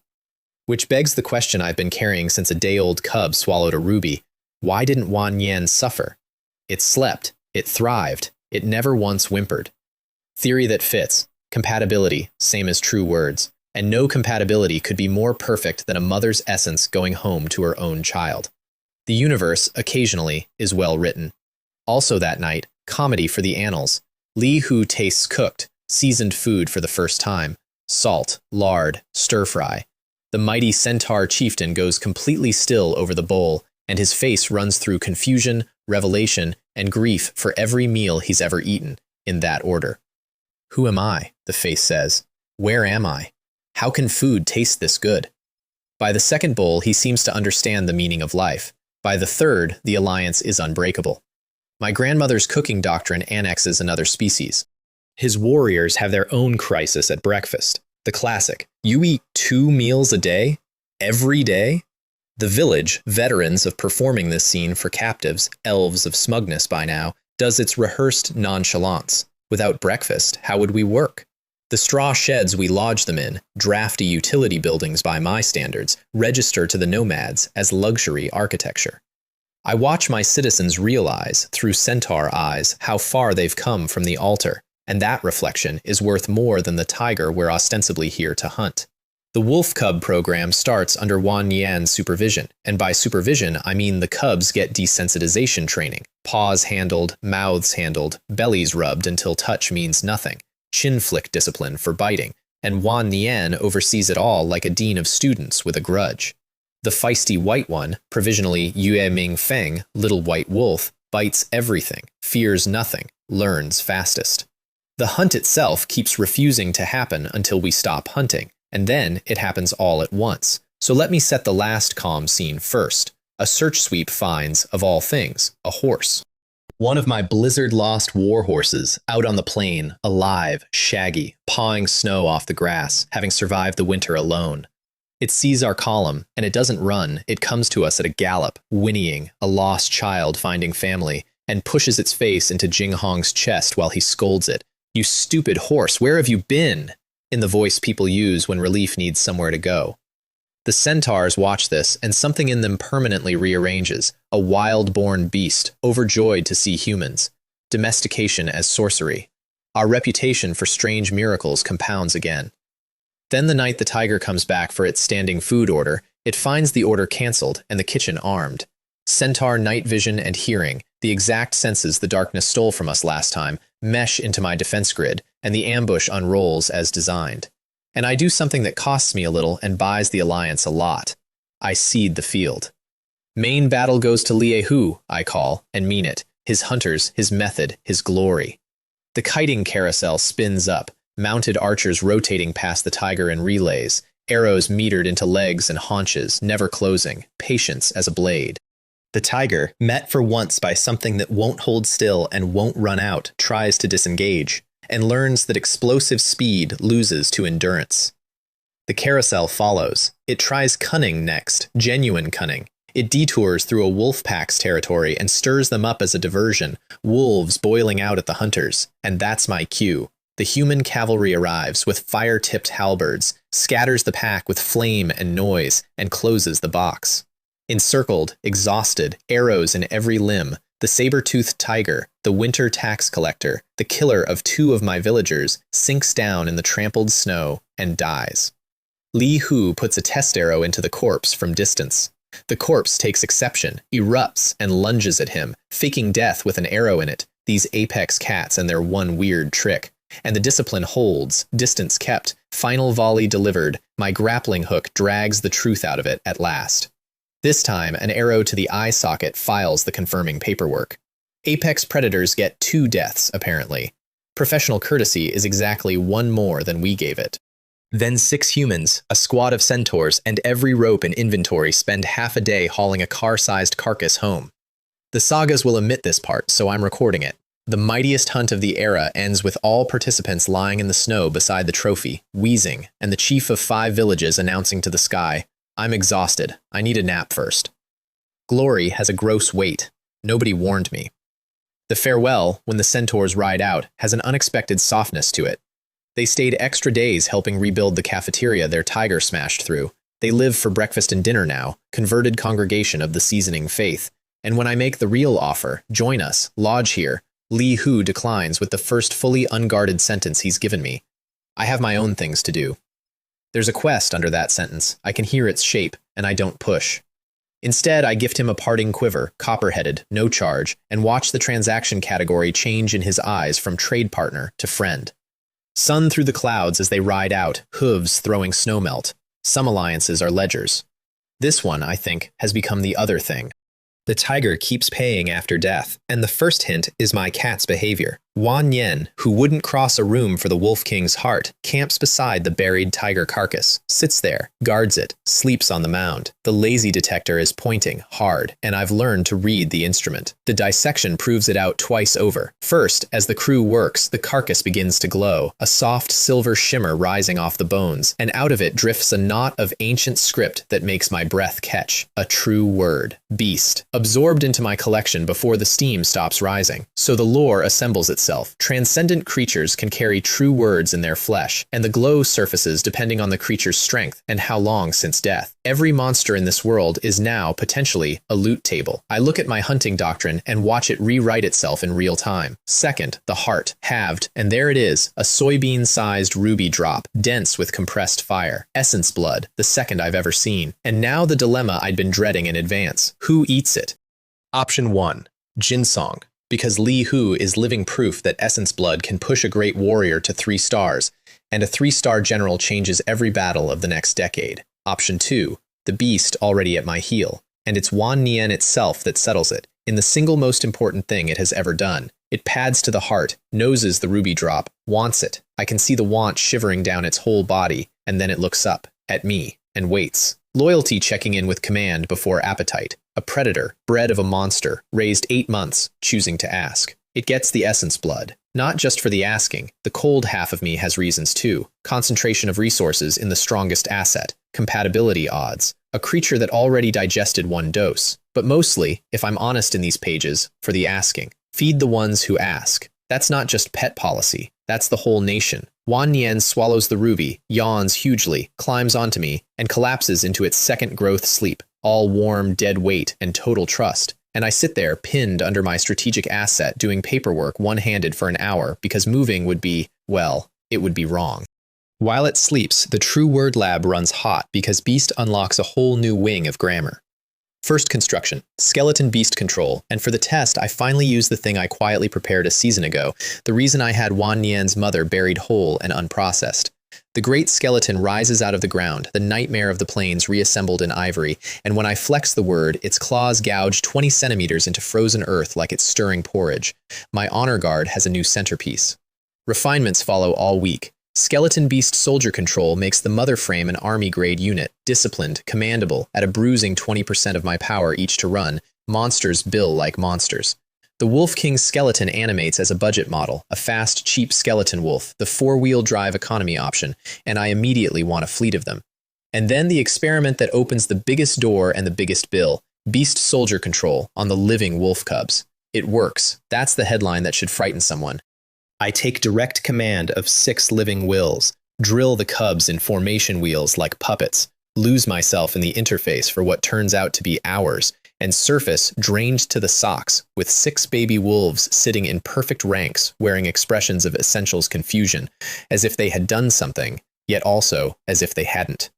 Which begs the question I've been carrying since a day-old cub swallowed a ruby. Why didn't Wan Yan suffer? It slept, it thrived, it never once whimpered. Theory that fits, compatibility, same as true words, and no compatibility could be more perfect than a mother's essence going home to her own child. The universe, occasionally, is well written. Also that night, comedy for the annals. Li Hu tastes cooked, seasoned food for the first time. Salt, lard, stir-fry. The mighty centaur chieftain goes completely still over the bowl, and his face runs through confusion, revelation, and grief for every meal he's ever eaten, in that order. Who am I? The face says. Where am I? How can food taste this good? By the second bowl, he seems to understand the meaning of life. By the third, the alliance is unbreakable. My grandmother's cooking doctrine annexes another species. His warriors have their own crisis at breakfast. The classic, you eat 2 meals a day? Every day? The village, veterans of performing this scene for captives, elves of smugness by now, does its rehearsed nonchalance. Without breakfast, how would we work? The straw sheds we lodge them in, drafty utility buildings by my standards, register to the nomads as luxury architecture. I watch my citizens realize, through centaur eyes, how far they've come from the altar, and that reflection is worth more than the tiger we're ostensibly here to hunt. The Wolf Cub program starts under Wan Yan's supervision, and by supervision, I mean the cubs get desensitization training. Paws handled, mouths handled, bellies rubbed until touch means nothing, chin flick discipline for biting, and Wan Yan oversees it all like a dean of students with a grudge. The feisty white one, provisionally Yue Ming Feng, Little White Wolf, bites everything, fears nothing, learns fastest. The hunt itself keeps refusing to happen until we stop hunting, and then it happens all at once. So let me set the last calm scene first. A search sweep finds, of all things, a horse. One of my blizzard-lost war horses, out on the plain, alive, shaggy, pawing snow off the grass, having survived the winter alone. It sees our column, and it doesn't run. It comes to us at a gallop, whinnying, a lost child finding family, and pushes its face into Jing Hong's chest while he scolds it. "You stupid horse, where have you been?" in the voice people use when relief needs somewhere to go. The centaurs watch this, and something in them permanently rearranges, a wild-born beast, overjoyed to see humans. Domestication as sorcery. Our reputation for strange miracles compounds again. Then the night the tiger comes back for its standing food order, it finds the order cancelled and the kitchen armed. Centaur night vision and hearing, the exact senses the darkness stole from us last time, mesh into my defense grid, and the ambush unrolls as designed. And I do something that costs me a little and buys the Alliance a lot. I seed the field. Main battle goes to Liehu, I call, and mean it. His hunters, his method, his glory. The kiting carousel spins up, mounted archers rotating past the tiger in relays, arrows metered into legs and haunches, never closing, patience as a blade. The tiger, met for once by something that won't hold still and won't run out, tries to disengage, and learns that explosive speed loses to endurance. The carousel follows. It tries cunning next, genuine cunning. It detours through a wolf pack's territory and stirs them up as a diversion, wolves boiling out at the hunters, and that's my cue. The human cavalry arrives with fire-tipped halberds, scatters the pack with flame and noise, and closes the box. Encircled, exhausted, arrows in every limb, the saber-toothed tiger, the winter tax collector, the killer of 2 of my villagers, sinks down in the trampled snow and dies. Li Hu puts a test arrow into the corpse from distance. The corpse takes exception, erupts, and lunges at him, faking death with an arrow in it, these apex cats and their one weird trick. And the discipline holds, distance kept, final volley delivered, my grappling hook drags the truth out of it at last. This time, an arrow to the eye socket files the confirming paperwork. Apex predators get 2 deaths, apparently. Professional courtesy is exactly 1 more than we gave it. Then 6 humans, a squad of centaurs, and every rope in inventory spend half a day hauling a car-sized carcass home. The sagas will omit this part, so I'm recording it. The mightiest hunt of the era ends with all participants lying in the snow beside the trophy, wheezing, and the chief of 5 villages announcing to the sky, "I'm exhausted. I need a nap first." Glory has a gross weight. Nobody warned me. The farewell, when the centaurs ride out, has an unexpected softness to it. They stayed extra days helping rebuild the cafeteria their tiger smashed through. They live for breakfast and dinner now, converted congregation of the seasoning faith. And when I make the real offer, join us, lodge here, Li Hu declines with the first fully unguarded sentence he's given me. I have my own things to do. There's a quest under that sentence. I can hear its shape, and I don't push. Instead, I gift him a parting quiver, copper-headed, no charge, and watch the transaction category change in his eyes from trade partner to friend. Sun through the clouds as they ride out, hooves throwing snowmelt. Some alliances are ledgers. This one, I think, has become the other thing. The tiger keeps paying after death, and the first hint is my cat's behavior. Wan Yen, who wouldn't cross a room for the Wolf King's heart, camps beside the buried tiger carcass, sits there, guards it, sleeps on the mound. The lazy detector is pointing, hard, and I've learned to read the instrument. The dissection proves it out twice over. First, as the crew works, the carcass begins to glow, a soft silver shimmer rising off the bones, and out of it drifts a knot of ancient script that makes my breath catch. A true word. Beast. Absorbed into my collection before the steam stops rising. So the lore assembles itself itself. Transcendent creatures can carry true words in their flesh, and the glow surfaces depending on the creature's strength and how long since death. Every monster in this world is now, potentially, a loot table. I look at my hunting doctrine and watch it rewrite itself in real time. Second, the heart, halved, and there it is, a soybean-sized ruby drop, dense with compressed fire. Essence blood, the second I've ever seen. And now the dilemma I'd been dreading in advance. Who eats it? Option 1. Jinsong, because Li Hu is living proof that essence blood can push a great warrior to 3 stars, and a 3-star general changes every battle of the next decade. Option 2. The beast already at my heel, and it's Wan Nian itself that settles it, in the single most important thing it has ever done. It pads to the heart, noses the ruby drop, wants it. I can see the want shivering down its whole body, and then it looks up, at me, and waits. Loyalty checking in with command before appetite. A predator, bred of a monster, raised 8 months, choosing to ask. It gets the essence blood. Not just for the asking, the cold half of me has reasons too. Concentration of resources in the strongest asset. Compatibility odds. A creature that already digested 1 dose. But mostly, if I'm honest in these pages, for the asking. Feed the ones who ask. That's not just pet policy. That's the whole nation. Wan Nian swallows the ruby, yawns hugely, climbs onto me, and collapses into its second growth sleep, all warm, dead weight and total trust. And I sit there, pinned under my strategic asset, doing paperwork one-handed for an hour, because moving would be, well, it would be wrong. While it sleeps, the True Word Lab runs hot because Beast unlocks a whole new wing of grammar. First construction, skeleton beast control, and for the test I finally used the thing I quietly prepared a season ago, the reason I had Wan Nian's mother buried whole and unprocessed. The great skeleton rises out of the ground, the nightmare of the plains reassembled in ivory, and when I flex the word, its claws gouge 20 centimeters into frozen earth like it's stirring porridge. My honor guard has a new centerpiece. Refinements follow all week. Skeleton Beast Soldier Control makes the mother frame an army-grade unit, disciplined, commandable, at a bruising 20% of my power each to run. Monsters bill like monsters. The Wolf King's skeleton animates as a budget model, a fast, cheap skeleton wolf, the 4-wheel drive economy option, and I immediately want a fleet of them. And then the experiment that opens the biggest door and the biggest bill, Beast Soldier Control on the living wolf cubs. It works. That's the headline that should frighten someone. I take direct command of 6 living wills, drill the cubs in formation wheels like puppets, lose myself in the interface for what turns out to be hours, and surface drained to the socks with 6 baby wolves sitting in perfect ranks wearing expressions of Essential's confusion, as if they had done something, yet also as if they hadn't.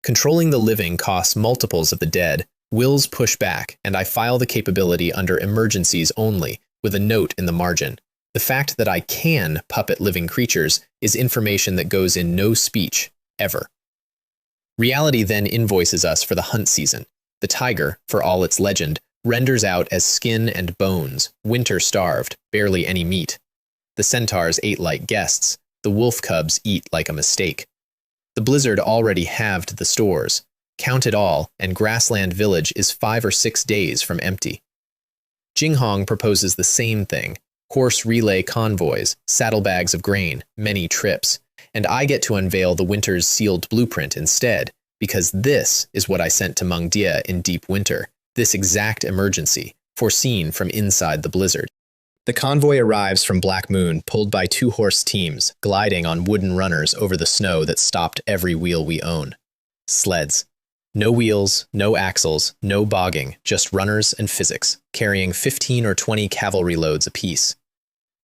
Controlling the living costs multiples of the dead. Wills push back, and I file the capability under emergencies only, with a note in the margin. The fact that I can puppet living creatures is information that goes in no speech, ever. Reality then invoices us for the hunt season. The tiger, for all its legend, renders out as skin and bones, winter-starved, barely any meat. The centaurs ate like guests. The wolf cubs eat like a mistake. The blizzard already halved the stores. Count it all, and Grassland Village is 5 or 6 days from empty. Jinghong proposes the same thing. Horse relay convoys, saddlebags of grain, many trips, and I get to unveil the winter's sealed blueprint instead, because this is what I sent to Meng Dia in deep winter, this exact emergency, foreseen from inside the blizzard. The convoy arrives from Black Moon, pulled by 2-horse teams, gliding on wooden runners over the snow that stopped every wheel we own. Sleds. No wheels, no axles, no bogging, just runners and physics, carrying 15 or 20 cavalry loads apiece.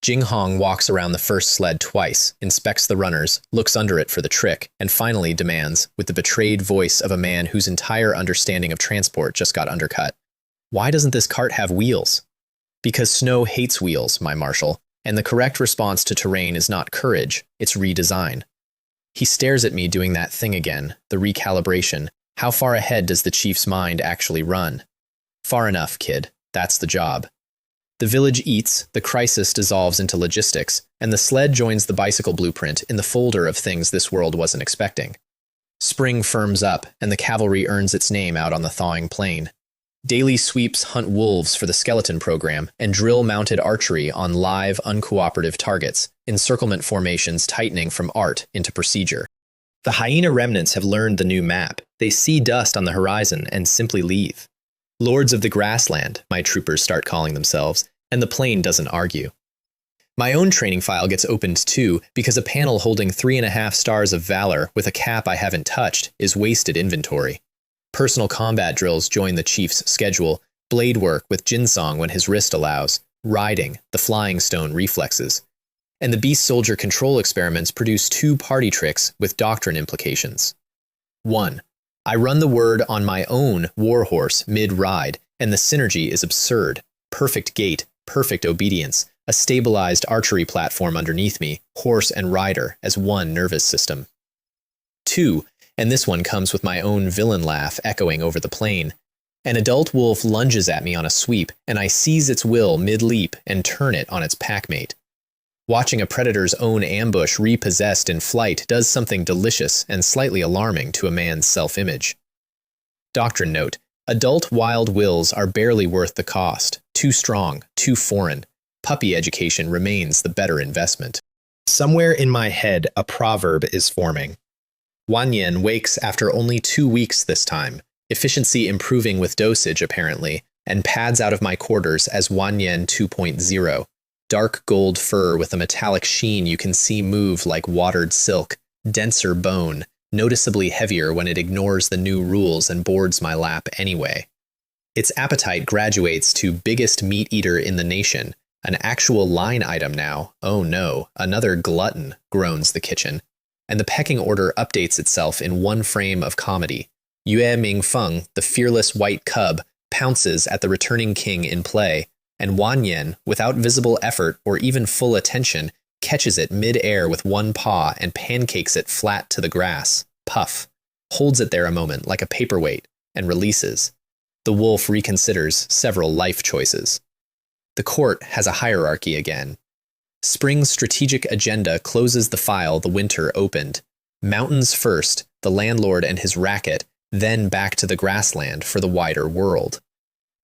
Jinghong walks around the first sled twice, inspects the runners, looks under it for the trick, and finally demands, with the betrayed voice of a man whose entire understanding of transport just got undercut, "Why doesn't this cart have wheels?" Because snow hates wheels, my marshal, and the correct response to terrain is not courage, it's redesign. He stares at me doing that thing again, the recalibration. How far ahead does the chief's mind actually run? Far enough, kid. That's the job. The village eats, the crisis dissolves into logistics, and the sled joins the bicycle blueprint in the folder of things this world wasn't expecting. Spring firms up, and the cavalry earns its name out on the thawing plain. Daily sweeps hunt wolves for the skeleton program, and drill-mounted archery on live, uncooperative targets, encirclement formations tightening from art into procedure. The hyena remnants have learned the new map. They see dust on the horizon and simply leave. Lords of the Grassland, my troopers start calling themselves, and the plain doesn't argue. My own training file gets opened too, because a panel holding 3.5 stars of valor with a cap I haven't touched is wasted inventory. Personal combat drills join the chief's schedule, blade work with Jinsong when his wrist allows, riding, the flying stone reflexes. And the beast soldier control experiments produce 2 party tricks with doctrine implications. 1. I run the word on my own warhorse mid-ride, and the synergy is absurd. Perfect gait, perfect obedience, a stabilized archery platform underneath me, horse and rider as one nervous system. 2. And this one comes with my own villain laugh echoing over the plain. An adult wolf lunges at me on a sweep, and I seize its will mid-leap and turn it on its packmate. Watching a predator's own ambush repossessed in flight does something delicious and slightly alarming to a man's self-image. Doctrine note: adult wild wills are barely worth the cost. Too strong, too foreign. Puppy education remains the better investment. Somewhere in my head, a proverb is forming. Wanyan wakes after only 2 weeks this time, efficiency improving with dosage apparently, and pads out of my quarters as Wanyan 2.0. Dark gold fur with a metallic sheen you can see move like watered silk, denser bone, noticeably heavier when it ignores the new rules and boards my lap anyway. Its appetite graduates to biggest meat eater in the nation, an actual line item now. Oh no, another glutton, groans the kitchen. And the pecking order updates itself in one frame of comedy. Yue Mingfeng, the fearless white cub, pounces at the returning king in play, and Wanyan, without visible effort or even full attention, catches it mid-air with one paw and pancakes it flat to the grass. Puff. Holds it there a moment like a paperweight, and releases. The wolf reconsiders several life choices. The court has a hierarchy again. Spring's strategic agenda closes the file the winter opened. Mountains first, the landlord and his racket, then back to the grassland for the wider world.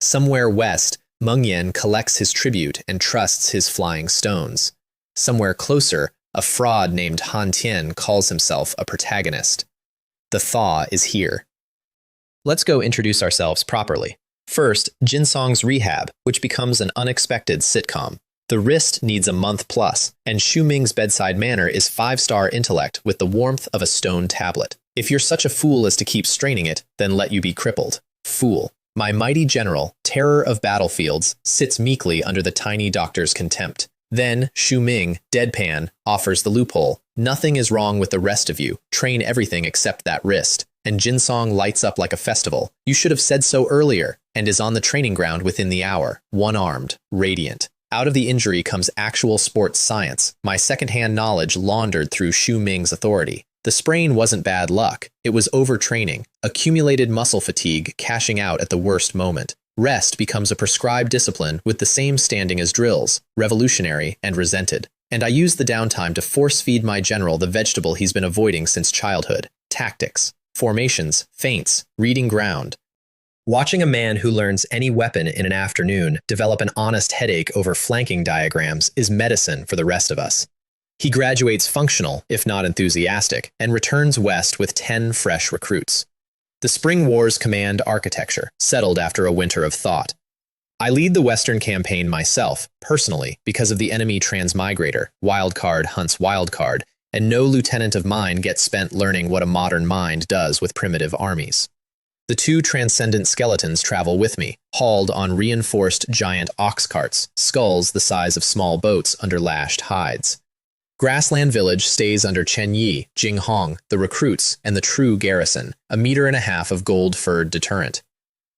Somewhere west, Mengyan collects his tribute and trusts his flying stones. Somewhere closer, a fraud named Han Tian calls himself a protagonist. The thaw is here. Let's go introduce ourselves properly. First, Jinsong's rehab, which becomes an unexpected sitcom. The wrist needs a month plus, and Xu Ming's bedside manner is 5-star intellect with the warmth of a stone tablet. If you're such a fool as to keep straining it, then let you be crippled. Fool. My mighty general, terror of battlefields, sits meekly under the tiny doctor's contempt. Then, Xu Ming, deadpan, offers the loophole. Nothing is wrong with the rest of you. Train everything except that wrist. And Jinsong lights up like a festival. You should have said so earlier, and is on the training ground within the hour, one-armed, radiant. Out of the injury comes actual sports science, my second-hand knowledge laundered through Xu Ming's authority. The sprain wasn't bad luck. It was overtraining, accumulated muscle fatigue cashing out at the worst moment. Rest becomes a prescribed discipline with the same standing as drills, revolutionary and resented. And I use the downtime to force-feed my general the vegetable he's been avoiding since childhood. Tactics, formations, feints, reading ground. Watching a man who learns any weapon in an afternoon develop an honest headache over flanking diagrams is medicine for the rest of us. He graduates functional, if not enthusiastic, and returns west with 10 fresh recruits. The Spring Wars command architecture, settled after a winter of thought. I lead the Western campaign myself, personally, because of the enemy transmigrator, wildcard hunts wildcard, and no lieutenant of mine gets spent learning what a modern mind does with primitive armies. The 2 transcendent skeletons travel with me, hauled on reinforced giant ox carts, skulls the size of small boats under lashed hides. Grassland Village stays under Chen Yi, Jing Hong, the recruits, and the true garrison, 1.5 meters of gold-furred deterrent.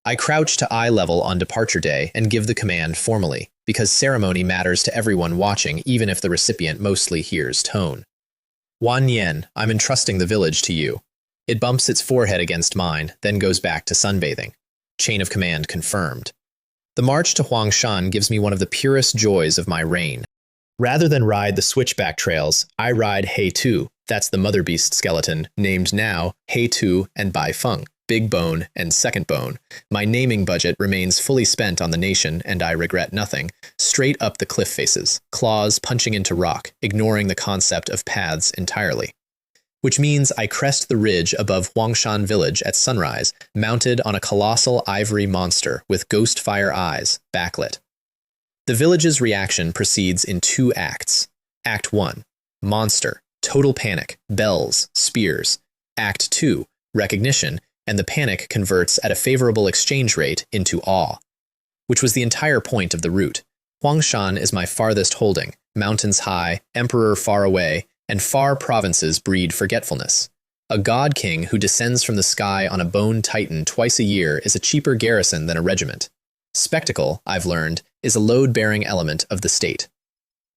I crouch to eye level on departure day and give the command formally, because ceremony matters to everyone watching even if the recipient mostly hears tone. Wan Yen, I'm entrusting the village to you. It bumps its forehead against mine, then goes back to sunbathing. Chain of command confirmed. The march to Huangshan gives me one of the purest joys of my reign. Rather than ride the switchback trails, I ride He Tu, that's the mother beast skeleton, named now He Tu and Bai Feng, Big Bone and Second Bone. My naming budget remains fully spent on the nation, and I regret nothing. Straight up the cliff faces, claws punching into rock, ignoring the concept of paths entirely. Which means I crest the ridge above Huangshan village at sunrise, mounted on a colossal ivory monster with ghost fire eyes, backlit. The village's reaction proceeds in 2 acts. Act 1, monster, total panic, bells, spears. Act 2, recognition, and the panic converts at a favorable exchange rate into awe. Which was the entire point of the route. Huangshan is my farthest holding, mountains high, emperor far away, and far provinces breed forgetfulness. A god king who descends from the sky on a bone titan twice a year is a cheaper garrison than a regiment. Spectacle, I've learned, is a load-bearing element of the state.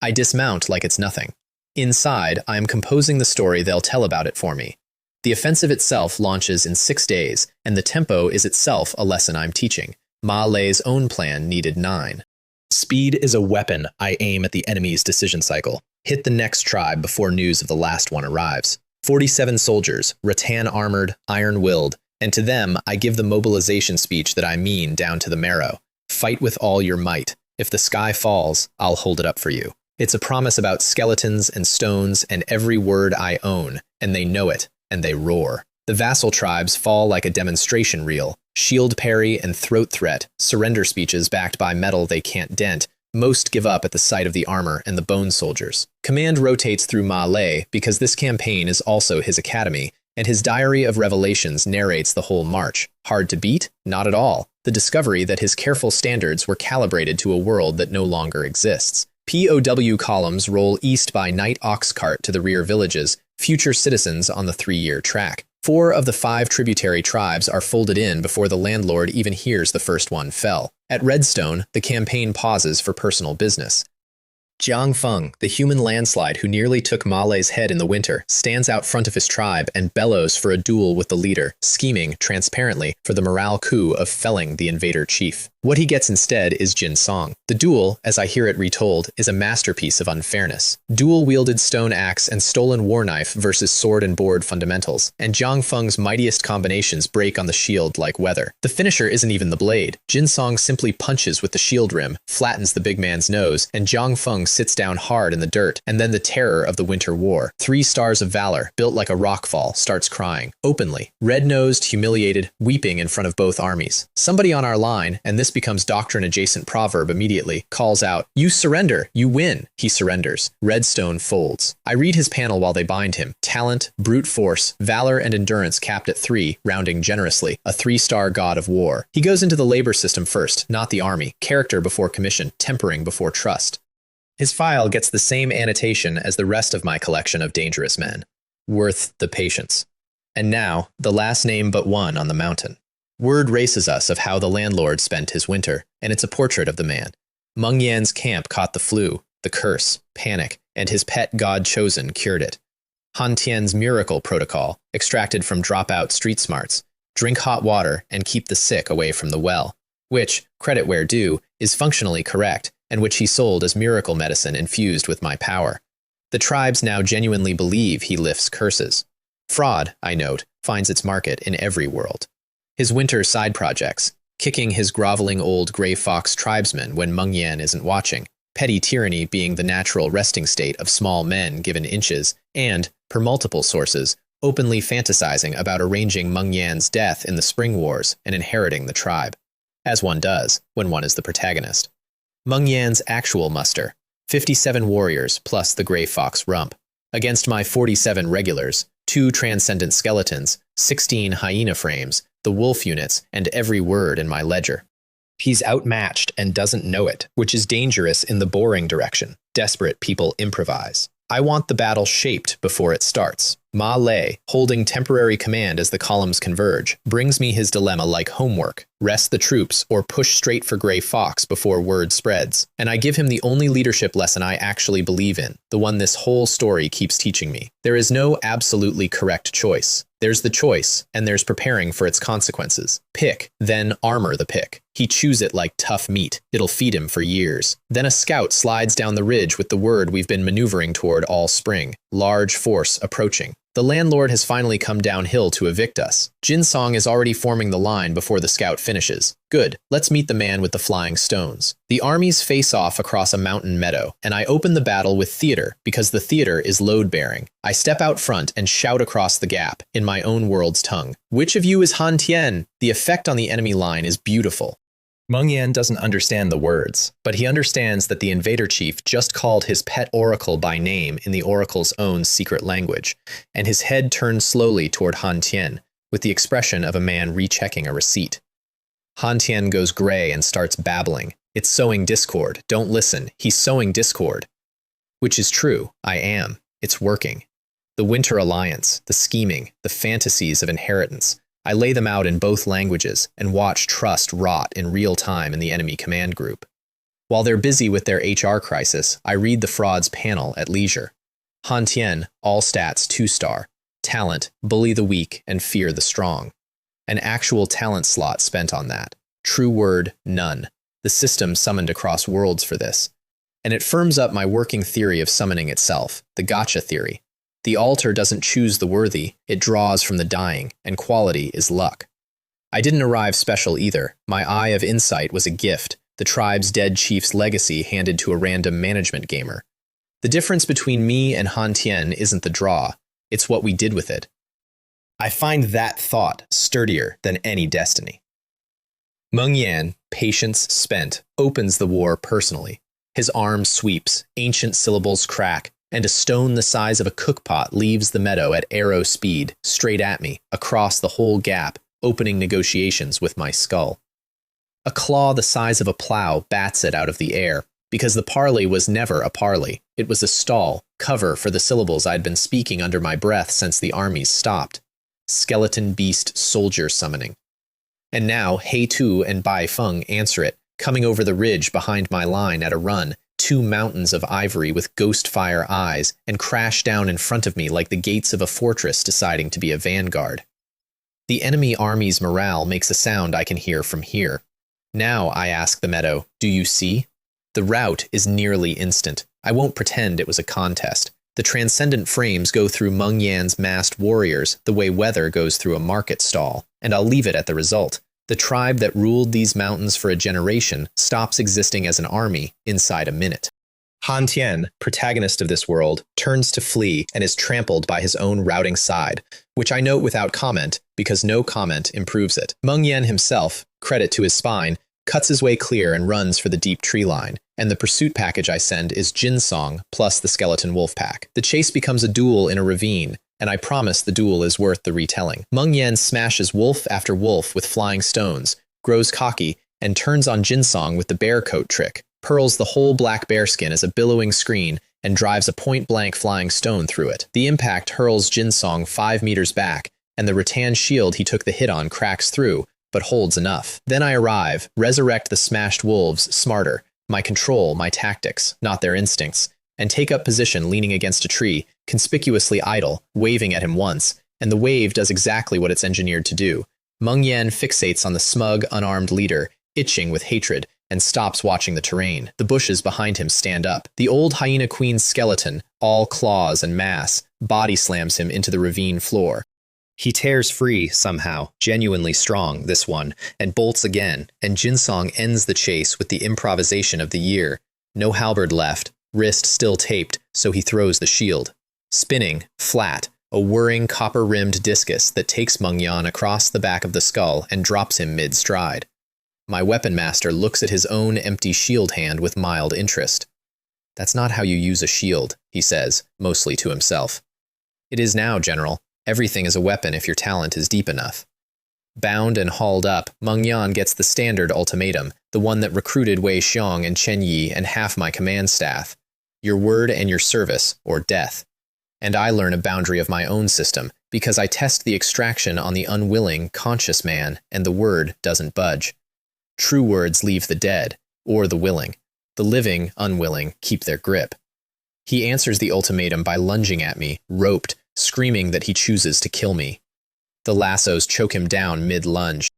I dismount like it's nothing. Inside, I am composing the story they'll tell about it for me. The offensive itself launches in 6 days, and the tempo is itself a lesson I'm teaching. Ma Lei's own plan needed 9. Speed is a weapon I aim at the enemy's decision cycle. Hit the next tribe before news of the last one arrives. 47 soldiers, rattan-armored, iron-willed, and to them I give the mobilization speech that I mean down to the marrow. Fight with all your might. If the sky falls, I'll hold it up for you. It's a promise about skeletons and stones and every word I own, and they know it, and they roar. The vassal tribes fall like a demonstration reel. Shield parry and throat threat, surrender speeches backed by metal they can't dent. Most give up at the sight of the armor and the bone soldiers. Command rotates through Ma Lei because this campaign is also his academy, and his diary of revelations narrates the whole march. Hard to beat? Not at all. The discovery that his careful standards were calibrated to a world that no longer exists. POW columns roll east by night ox cart to the rear villages, future citizens on the 3-year track. 4 of the 5 tributary tribes are folded in before the landlord even hears the first one fell. At Redstone, the campaign pauses for personal business. Jiang Feng, the human landslide who nearly took Ma Lei's head in the winter, stands out front of his tribe and bellows for a duel with the leader, scheming, transparently, for the morale coup of felling the invader chief. What he gets instead is Jin Song. The duel, as I hear it retold, is a masterpiece of unfairness. Dual-wielded stone axe and stolen war knife versus sword and board fundamentals, and Jiang Feng's mightiest combinations break on the shield like weather. The finisher isn't even the blade. Jin Song simply punches with the shield rim, flattens the big man's nose, and Jiang Feng sits down hard in the dirt, and then the terror of the Winter War. 3 stars of valor, built like a rockfall, starts crying, openly, red-nosed, humiliated, weeping in front of both armies. Somebody on our line, and this becomes doctrine-adjacent proverb immediately, calls out, "You surrender, you win." He surrenders. Redstone folds. I read his panel while they bind him. Talent, brute force, valor, and endurance capped at 3, rounding generously, a 3-star god of war. He goes into the labor system first, not the army. Character before commission, tempering before trust. His file gets the same annotation as the rest of my collection of dangerous men. Worth the patience. And now, the last name but one on the mountain. Word races us of how the landlord spent his winter, and it's a portrait of the man. Meng Yan's camp caught the flu, the curse, panic, and his pet god chosen cured it. Han Tian's miracle protocol, extracted from dropout street smarts, drink hot water and keep the sick away from the well, which, credit where due, is functionally correct, and which he sold as miracle medicine infused with my power. The tribes now genuinely believe he lifts curses. Fraud, I note, finds its market in every world. His winter side projects, kicking his groveling old gray fox tribesmen when Meng Yan isn't watching, petty tyranny being the natural resting state of small men given inches, and, per multiple sources, openly fantasizing about arranging Meng Yan's death in the Spring Wars and inheriting the tribe. As one does, when one is the protagonist. Meng Yan's actual muster, 57 warriors plus the gray fox rump. Against my 47 regulars, 2 transcendent skeletons, 16 hyena frames, the wolf units, and every word in my ledger. He's outmatched and doesn't know it, which is dangerous in the boring direction. Desperate people improvise. I want the battle shaped before it starts. Ma Lei, holding temporary command as the columns converge, brings me his dilemma like homework. Rest the troops or push straight for Grey Fox before word spreads. And I give him the only leadership lesson I actually believe in, the one this whole story keeps teaching me. There is no absolutely correct choice. There's the choice, and there's preparing for its consequences. Pick, then armor the pick. He chews it like tough meat. It'll feed him for years. Then a scout slides down the ridge with the word we've been maneuvering toward all spring. Large force approaching. The landlord has finally come downhill to evict us. Jin Song is already forming the line before the scout finishes. Good, let's meet the man with the flying stones. The armies face off across a mountain meadow, and I open the battle with theater because the theater is load-bearing. I step out front and shout across the gap, in my own world's tongue. Which of you is Han Tian? The effect on the enemy line is beautiful. Meng Yan doesn't understand the words, but he understands that the invader chief just called his pet oracle by name in the oracle's own secret language, and his head turns slowly toward Han Tian, with the expression of a man rechecking a receipt. Han Tian goes gray and starts babbling. It's sowing discord. Don't listen. He's sowing discord. Which is true. I am. It's working. The Winter Alliance, the scheming, the fantasies of inheritance. I lay them out in both languages and watch trust rot in real time in the enemy command group. While they're busy with their HR crisis, I read the fraud's panel at leisure. Han Tian, all stats 2-star. Talent, bully the weak and fear the strong. An actual talent slot spent on that. True word, none. The system summoned across worlds for this. And it firms up my working theory of summoning itself, the gotcha theory. The altar doesn't choose the worthy, it draws from the dying, and quality is luck. I didn't arrive special either. My eye of insight was a gift, the tribe's dead chief's legacy handed to a random management gamer. The difference between me and Han Tian isn't the draw, it's what we did with it. I find that thought sturdier than any destiny. Meng Yan, patience spent, opens the war personally. His arm sweeps, ancient syllables crack, and a stone the size of a cookpot leaves the meadow at arrow speed, straight at me, across the whole gap, opening negotiations with my skull. A claw the size of a plow bats it out of the air, because the parley was never a parley. It was a stall, cover for the syllables I'd been speaking under my breath since the armies stopped. Skeleton beast soldier summoning. And now He Tu and Bai Feng answer it, coming over the ridge behind my line at a run, 2 mountains of ivory with ghost fire eyes, and crash down in front of me like the gates of a fortress deciding to be a vanguard. The enemy army's morale makes a sound I can hear from here. Now, I ask the meadow, do you see? The rout is nearly instant. I won't pretend it was a contest. The transcendent frames go through Meng Yan's masked warriors the way weather goes through a market stall, and I'll leave it at the result. The tribe that ruled these mountains for a generation stops existing as an army inside a minute. Han Tian, protagonist of this world, turns to flee and is trampled by his own routing side, which I note without comment because no comment improves it. Meng Yan himself, credit to his spine, cuts his way clear and runs for the deep tree line, and the pursuit package I send is Jin Song plus the skeleton wolf pack. The chase becomes a duel in a ravine, and I promise the duel is worth the retelling. Meng Yan smashes wolf after wolf with flying stones, grows cocky, and turns on Jin Song with the bear coat trick, pearls the whole black bearskin as a billowing screen, and drives a point-blank flying stone through it. The impact hurls Jin Song 5 meters back, and the rattan shield he took the hit on cracks through, but holds enough. Then I arrive, resurrect the smashed wolves smarter, my control, my tactics, not their instincts, and take up position leaning against a tree, conspicuously idle, waving at him once, and the wave does exactly what it's engineered to do. Meng Yan fixates on the smug, unarmed leader, itching with hatred, and stops watching the terrain. The bushes behind him stand up. The old hyena queen's skeleton, all claws and mass, body slams him into the ravine floor. He tears free, somehow, genuinely strong, this one, and bolts again, and Jin Song ends the chase with the improvisation of the year. No halberd left, wrist still taped, so he throws the shield. Spinning, flat, a whirring copper-rimmed discus that takes Meng Yan across the back of the skull and drops him mid-stride. My weapon master looks at his own empty shield hand with mild interest. That's not how you use a shield, he says, mostly to himself. It is now, General. Everything is a weapon if your talent is deep enough. Bound and hauled up, Meng Yan gets the standard ultimatum, the one that recruited Wei Xiong and Chen Yi and half my command staff. Your word and your service, or death. And I learn a boundary of my own system, because I test the extraction on the unwilling, conscious man, and the word doesn't budge. True words leave the dead, or the willing. The living, unwilling, keep their grip. He answers the ultimatum by lunging at me, roped, screaming that he chooses to kill me. The lassos choke him down mid-lunge,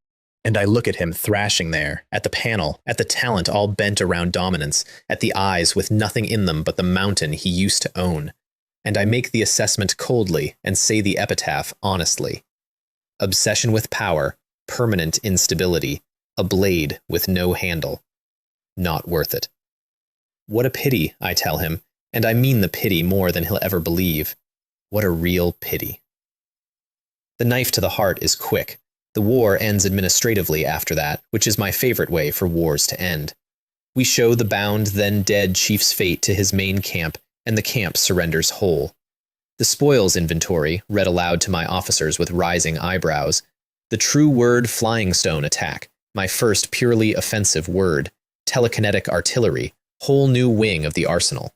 and I look at him thrashing there, at the panel, at the talent all bent around dominance, at the eyes with nothing in them but the mountain he used to own. And I make the assessment coldly and say the epitaph honestly. Obsession with power, permanent instability, a blade with no handle. Not worth it. What a pity, I tell him, and I mean the pity more than he'll ever believe. What a real pity. The knife to the heart is quick. The war ends administratively after that, which is my favorite way for wars to end. We show the bound, then dead chief's fate to his main camp, and the camp surrenders whole. The spoils inventory, read aloud to my officers with rising eyebrows. The true word flying stone attack, my first purely offensive word. Telekinetic artillery, whole new wing of the arsenal.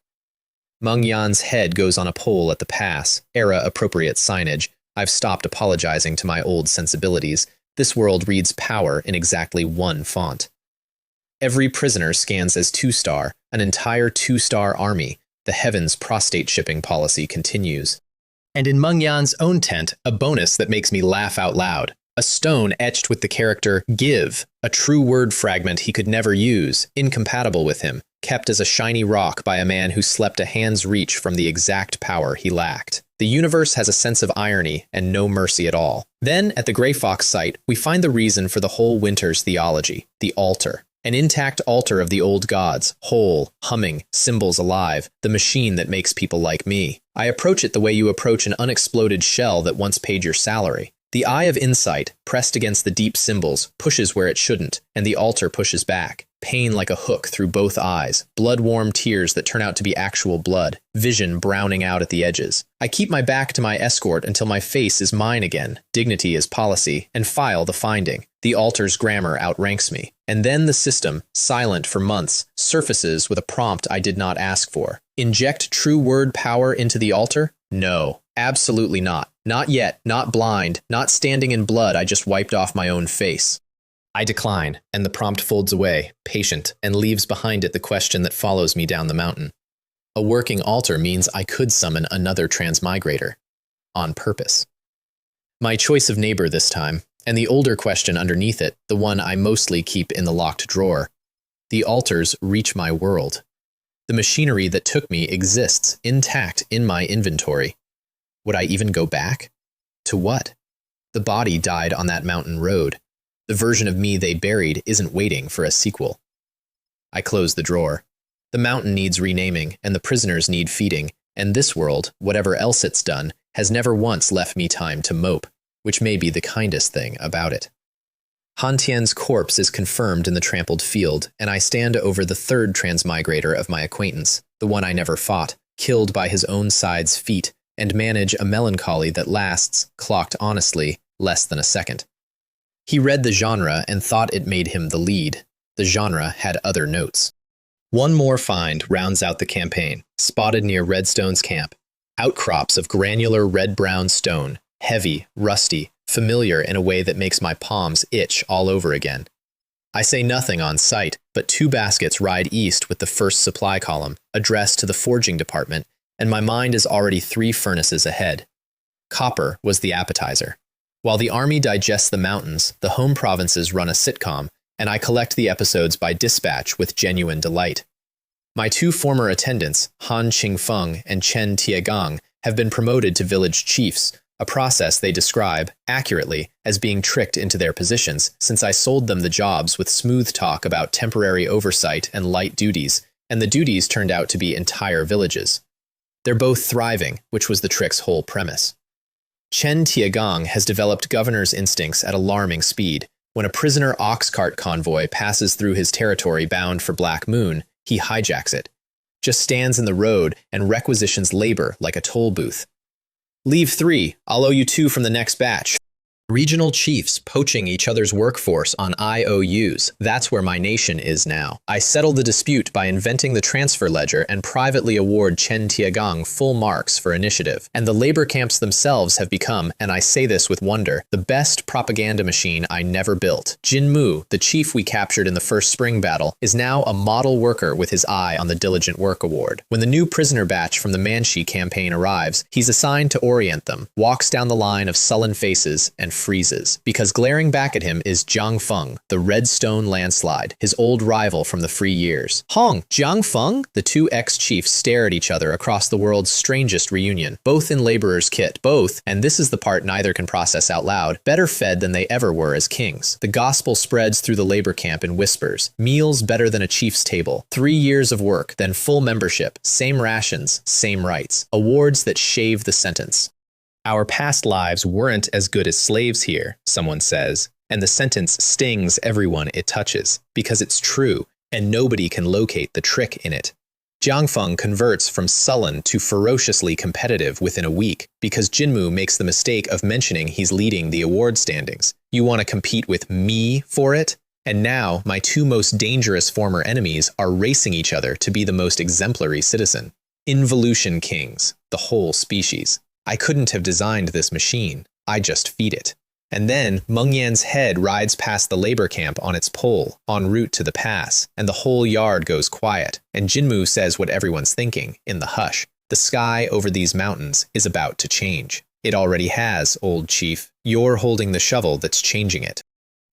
Meng Yan's head goes on a pole at the pass, era-appropriate signage. I've stopped apologizing to my old sensibilities. This world reads power in exactly one font. Every prisoner scans as 2-star, an entire 2-star army. The heavens prostate shipping policy continues. And in Meng Yan's own tent, a bonus that makes me laugh out loud. A stone etched with the character give, a true word fragment he could never use, incompatible with him, kept as a shiny rock by a man who slept a hand's reach from the exact power he lacked. The universe has a sense of irony and no mercy at all. Then, at the Grey Fox site, we find the reason for the whole winter's theology, the altar. An intact altar of the old gods, whole, humming, symbols alive, the machine that makes people like me. I approach it the way you approach an unexploded shell that once paid your salary. The eye of insight, pressed against the deep symbols, pushes where it shouldn't, and the altar pushes back. Pain like a hook through both eyes, blood-warm tears that turn out to be actual blood, vision browning out at the edges. I keep my back to my escort until my face is mine again, dignity is policy, and file the finding. The altar's grammar outranks me. And then the system, silent for months, surfaces with a prompt I did not ask for. Inject true word power into the altar? No, absolutely not. Not yet, not blind, not standing in blood I just wiped off my own face. I decline, and the prompt folds away, patient, and leaves behind it the question that follows me down the mountain. A working altar means I could summon another transmigrator. On purpose. My choice of neighbor this time, and the older question underneath it, the one I mostly keep in the locked drawer. The altars reach my world. The machinery that took me exists, intact in my inventory. Would I even go back? To what? The body died on that mountain road. The version of me they buried isn't waiting for a sequel. I close the drawer. The mountain needs renaming, and the prisoners need feeding, and this world, whatever else it's done, has never once left me time to mope, which may be the kindest thing about it. Han Tian's corpse is confirmed in the trampled field, and I stand over the third transmigrator of my acquaintance, the one I never fought, killed by his own side's feet, and manage a melancholy that lasts, clocked honestly, less than a second. He read the genre and thought it made him the lead. The genre had other notes. One more find rounds out the campaign, spotted near Redstone's camp. Outcrops of granular red-brown stone, heavy, rusty, familiar in a way that makes my palms itch all over again. I say nothing on sight, but 2 baskets ride east with the first supply column, addressed to the forging department, and my mind is already 3 furnaces ahead. Copper was the appetizer. While the army digests the mountains, the home provinces run a sitcom, and I collect the episodes by dispatch with genuine delight. My 2 former attendants, Han Qingfeng and Chen Tiegang, have been promoted to village chiefs, a process they describe, accurately, as being tricked into their positions, since I sold them the jobs with smooth talk about temporary oversight and light duties, and the duties turned out to be entire villages. They're both thriving, which was the trick's whole premise. Chen Tiegang has developed governor's instincts at alarming speed. When a prisoner ox cart convoy passes through his territory bound for Black Moon, he hijacks it, just stands in the road and requisitions labor like a toll booth. Leave 3, I'll owe you 2 from the next batch. Regional chiefs poaching each other's workforce on IOUs. That's where my nation is now. I settle the dispute by inventing the transfer ledger and privately award Chen Tiegang full marks for initiative. And the labor camps themselves have become, and I say this with wonder, the best propaganda machine I never built. Jin Mu, the chief we captured in the first spring battle, is now a model worker with his eye on the Diligent Work Award. When the new prisoner batch from the Manshi campaign arrives, he's assigned to orient them, walks down the line of sullen faces, and freezes, because glaring back at him is Jiang Feng, the Redstone landslide, his old rival from the free years. Hong, Jiang Feng? The 2 ex-chiefs stare at each other across the world's strangest reunion, both in laborer's kit, both, and this is the part neither can process out loud, better fed than they ever were as kings. The gospel spreads through the labor camp in whispers, meals better than a chief's table, 3 years of work, then full membership, same rations, same rights, awards that shave the sentence. Our past lives weren't as good as slaves here, someone says, and the sentence stings everyone it touches, because it's true, and nobody can locate the trick in it. Jiangfeng converts from sullen to ferociously competitive within a week because Jinmu makes the mistake of mentioning he's leading the award standings. You want to compete with me for it? And now my two most dangerous former enemies are racing each other to be the most exemplary citizen. Involution kings, the whole species. I couldn't have designed this machine. I just feed it. And then Meng Yan's head rides past the labor camp on its pole, en route to the pass, and the whole yard goes quiet, and Jinmu says what everyone's thinking, in the hush. The sky over these mountains is about to change. It already has, old chief. You're holding the shovel that's changing it.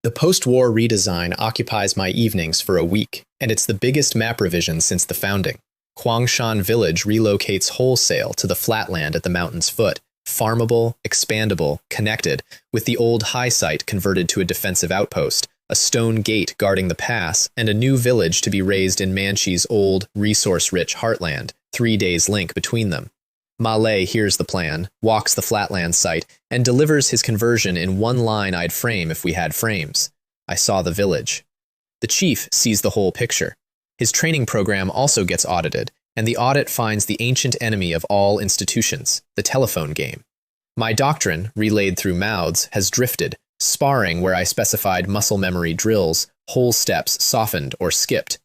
The post-war redesign occupies my evenings for a week, and it's the biggest map revision since the founding. Huangshan Village relocates wholesale to the flatland at the mountain's foot, farmable, expandable, connected, with the old high site converted to a defensive outpost, a stone gate guarding the pass, and a new village to be raised in Manchi's old, resource-rich heartland, 3 days link between them. Ma Lei hears the plan, walks the flatland site, and delivers his conversion in one line I'd frame if we had frames. I saw the village. The chief sees the whole picture. His training program also gets audited, and the audit finds the ancient enemy of all institutions, the telephone game. My doctrine, relayed through mouths, has drifted, sparring where I specified muscle memory drills, whole steps softened or skipped.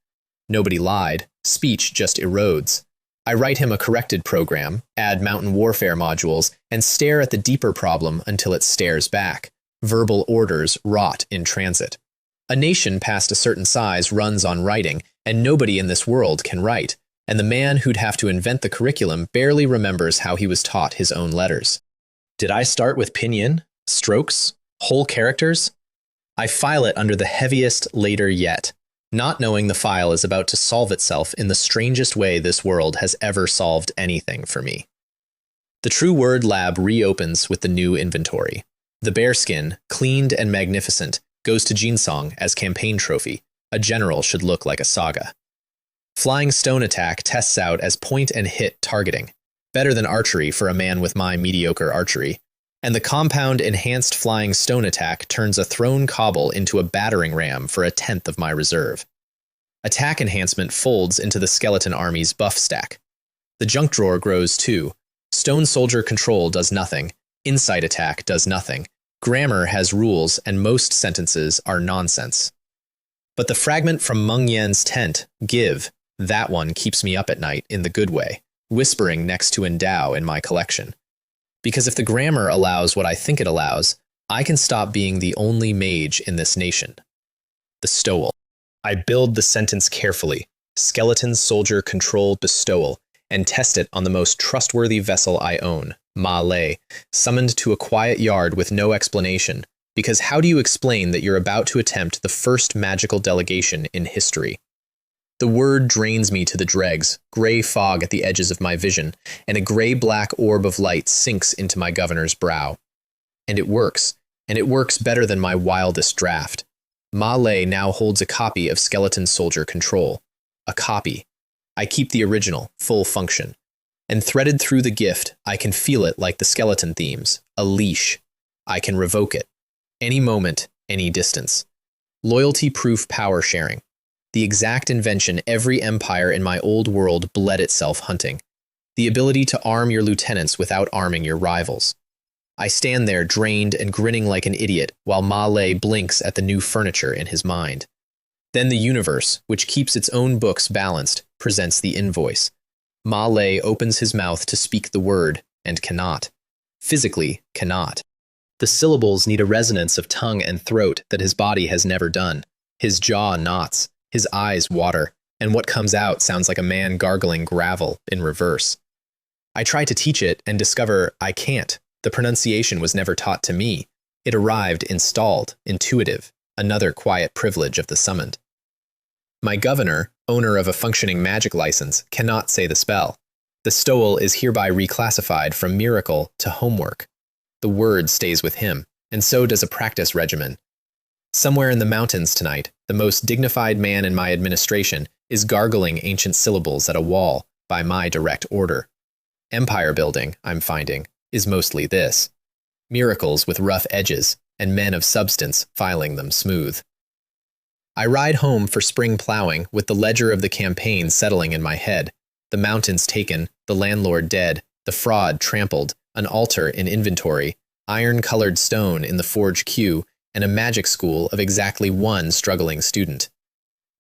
Nobody lied, speech just erodes. I write him a corrected program, add mountain warfare modules, and stare at the deeper problem until it stares back. Verbal orders rot in transit. A nation past a certain size runs on writing, and nobody in this world can write. And the man who'd have to invent the curriculum barely remembers how he was taught his own letters. Did I start with pinyin, strokes, whole characters? I file it under the heaviest later yet, not knowing the file is about to solve itself in the strangest way this world has ever solved anything for me. The True Word Lab reopens with the new inventory. The bearskin, cleaned and magnificent, goes to Jinsong as campaign trophy. A general should look like a saga. Flying Stone Attack tests out as point-and-hit targeting, better than archery for a man with my mediocre archery, and the compound Enhanced Flying Stone Attack turns a thrown cobble into a battering ram for 1/10 of my reserve. Attack Enhancement folds into the Skeleton Army's buff stack. The junk drawer grows too. Stone Soldier Control does nothing, Insight Attack does nothing, grammar has rules, and most sentences are nonsense. But the fragment from Meng Yan's tent, Give, that one keeps me up at night in the good way, whispering next to Endow in my collection. Because if the grammar allows what I think it allows, I can stop being the only mage in this nation. The Stowel. I build the sentence carefully, skeleton soldier control bestowal, and test it on the most trustworthy vessel I own, Ma Lei, summoned to a quiet yard with no explanation, because how do you explain that you're about to attempt the first magical delegation in history? The word drains me to the dregs, gray fog at the edges of my vision, and a gray-black orb of light sinks into my governor's brow. And it works better than my wildest draft. Ma Lei now holds a copy of Skeleton Soldier Control. A copy. I keep the original, full function. And threaded through the gift, I can feel it like the skeleton themes, a leash. I can revoke it. Any moment, any distance. Loyalty-proof power sharing. The exact invention every empire in my old world bled itself hunting. The ability to arm your lieutenants without arming your rivals. I stand there drained and grinning like an idiot while Ma Lei blinks at the new furniture in his mind. Then the universe, which keeps its own books balanced, presents the invoice. Ma Lei opens his mouth to speak the word, and cannot. Physically, cannot. The syllables need a resonance of tongue and throat that his body has never done. His jaw knots. His eyes water, and what comes out sounds like a man gargling gravel in reverse. I try to teach it and discover I can't. The pronunciation was never taught to me. It arrived installed, intuitive, another quiet privilege of the summoned. My governor, owner of a functioning magic license, cannot say the spell. The stowel is hereby reclassified from miracle to homework. The word stays with him, and so does a practice regimen. Somewhere in the mountains tonight, the most dignified man in my administration is gargling ancient syllables at a wall by my direct order. Empire building, I'm finding, is mostly this: miracles with rough edges, and men of substance filing them smooth. I ride home for spring plowing with the ledger of the campaign settling in my head, the mountains taken, the landlord dead, the fraud trampled, an altar in inventory, iron-colored stone in the forge queue, and a magic school of exactly one struggling student.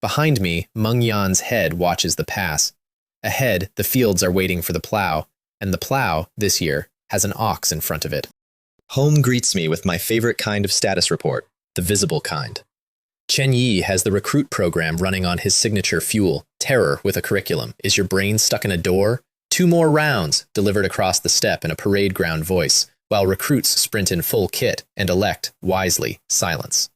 Behind me, Meng Yan's head watches the pass. Ahead, the fields are waiting for the plow, and the plow, this year, has an ox in front of it. Home greets me with my favorite kind of status report, the visible kind. Chen Yi has the recruit program running on his signature fuel, terror with a curriculum. Is your brain stuck in a door? 2 more rounds, delivered across the steppe in a parade ground voice, while recruits sprint in full kit and elect, wisely, silence.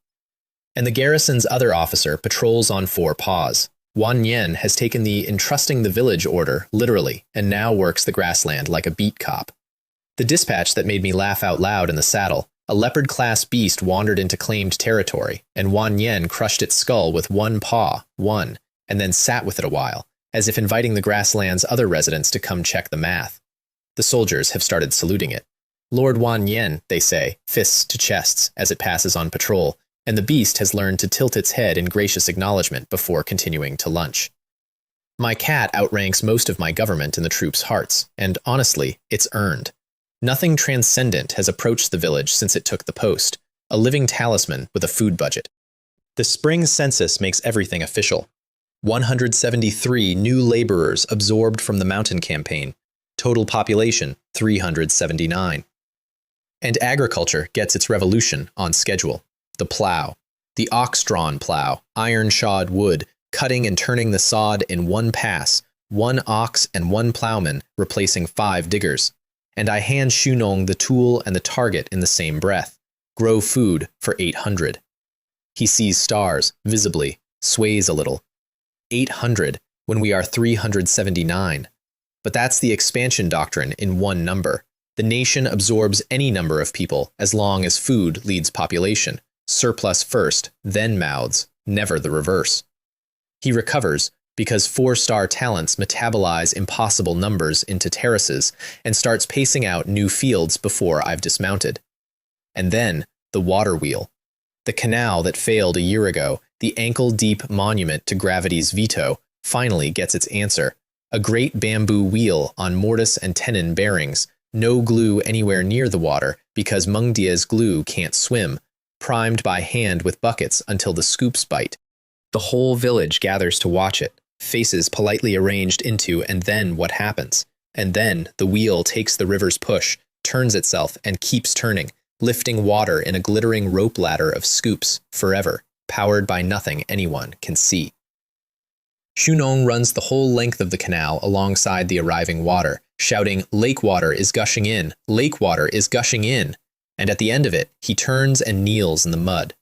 And the garrison's other officer patrols on 4 paws. Wan Yen has taken the entrusting the village order literally and now works the grassland like a beat cop. The dispatch that made me laugh out loud in the saddle: a leopard-class beast wandered into claimed territory, and Wan Yen crushed its skull with 1 paw, and then sat with it a while, as if inviting the grassland's other residents to come check the math. The soldiers have started saluting it. Lord Wan Yen, they say, fists to chests as it passes on patrol, and the beast has learned to tilt its head in gracious acknowledgement before continuing to lunch. My cat outranks most of my government in the troops' hearts, and honestly, it's earned. Nothing transcendent has approached the village since it took the post, a living talisman with a food budget. The spring census makes everything official. 173 new laborers absorbed from the mountain campaign. Total population, 379. And agriculture gets its revolution on schedule. The plow. The ox-drawn plow, iron-shod wood, cutting and turning the sod in 1 pass, 1 ox and 1 plowman replacing 5 diggers. And I hand Shunong the tool and the target in the same breath. Grow food for 800. He sees stars, visibly, sways a little. 800 when we are 379. But that's the expansion doctrine in 1 number. The nation absorbs any number of people as long as food leads population. Surplus first, then mouths, never the reverse. He recovers because 4-star talents metabolize impossible numbers into terraces and starts pacing out new fields before I've dismounted. And then, the water wheel. The canal that failed a year ago, the ankle-deep monument to gravity's veto, finally gets its answer. A great bamboo wheel on mortise and tenon bearings, no glue anywhere near the water because Mengdia's glue can't swim, primed by hand with buckets until the scoops bite. The whole village gathers to watch it, faces politely arranged into, and then what happens? And then the wheel takes the river's push, turns itself, and keeps turning, lifting water in a glittering rope ladder of scoops, forever, powered by nothing anyone can see. Shunong runs the whole length of the canal alongside the arriving water, shouting, "Lake water is gushing in! Lake water is gushing in!" And at the end of it, he turns and kneels in the mud.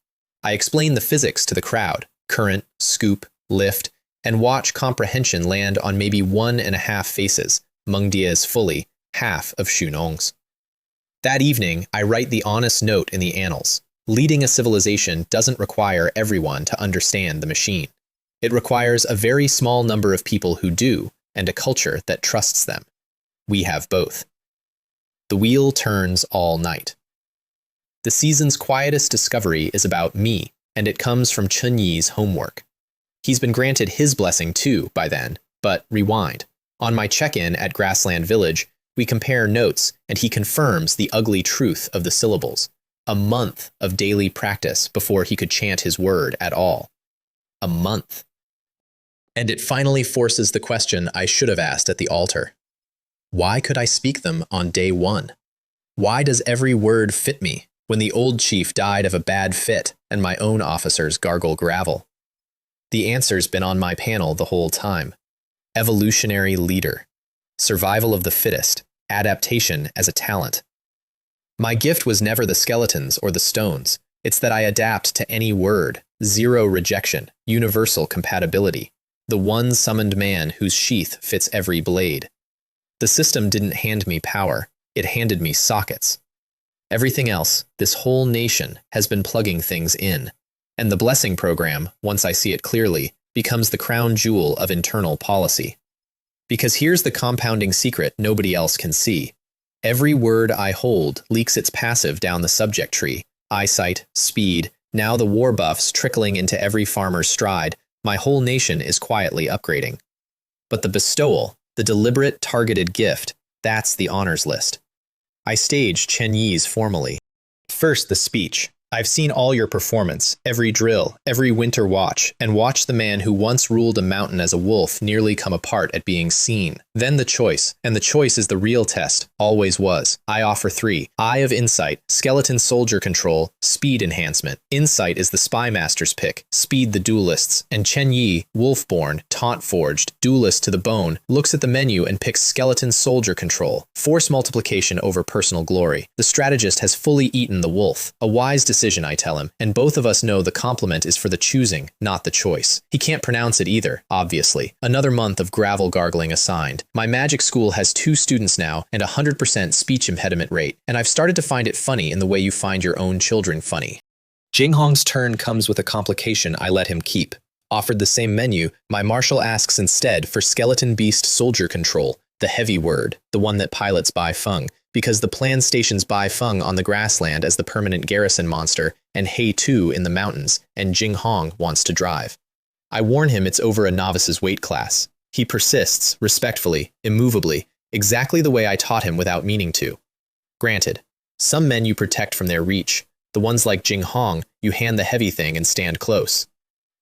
I explain the physics to the crowd, current, scoop, lift, and watch comprehension land on maybe 1.5 faces, Mengdia's fully, half of Shunong's. That evening, I write the honest note in the annals. Leading a civilization doesn't require everyone to understand the machine. It requires a very small number of people who do, and a culture that trusts them. We have both. The wheel turns all night. The season's quietest discovery is about me, and it comes from Chen Yi's homework. He's been granted his blessing too by then, but rewind. On my check-in at Grassland Village, we compare notes, and he confirms the ugly truth of the syllables. A month of daily practice before he could chant his word at all. A month. And it finally forces the question I should have asked at the altar. Why could I speak them on day 1? Why does every word fit me when the old chief died of a bad fit and my own officers gargle gravel? The answer's been on my panel the whole time. Evolutionary leader. Survival of the fittest. Adaptation as a talent. My gift was never the skeletons or the stones. It's that I adapt to any word. Zero rejection. Universal compatibility. The one summoned man whose sheath fits every blade. The system didn't hand me power. It handed me sockets. Everything else, this whole nation, has been plugging things in. And the blessing program, once I see it clearly, becomes the crown jewel of internal policy. Because here's the compounding secret nobody else can see. Every word I hold leaks its passive down the subject tree. Eyesight, speed, now the war buffs trickling into every farmer's stride. My whole nation is quietly upgrading. But the bestowal, the deliberate, targeted gift, that's the honors list. I stage Chen Yi's formally. First, the speech. I've seen all your performance, every drill, every winter watch, and watched the man who once ruled a mountain as a wolf nearly come apart at being seen. Then the choice, and the choice is the real test, always was. I offer 3. Eye of Insight, Skeleton Soldier Control, Speed Enhancement. Insight is the Spy Master's pick, Speed the Duelists, and Chen Yi, Wolfborn, Taunt-Forged, Duelist to the bone, looks at the menu and picks Skeleton Soldier Control, Force Multiplication over Personal Glory. The strategist has fully eaten the wolf. A wise decision, I tell him, and both of us know the compliment is for the choosing, not the choice. He can't pronounce it either, obviously. Another month of gravel gargling assigned. My magic school has 2 students now and 100% speech impediment rate, and I've started to find it funny in the way you find your own children funny. Jinghong's turn comes with a complication I let him keep. Offered the same menu, my marshal asks instead for Skeleton Beast Soldier Control, the heavy word, the one that pilots Bai Feng, because the plan stations Bai Feng on the grassland as the permanent garrison monster, and He Tu in the mountains, and Jing Hong wants to drive. I warn him it's over a novice's weight class. He persists, respectfully, immovably, exactly the way I taught him without meaning to. Granted, some men you protect from their reach. The ones like Jing Hong, you hand the heavy thing and stand close.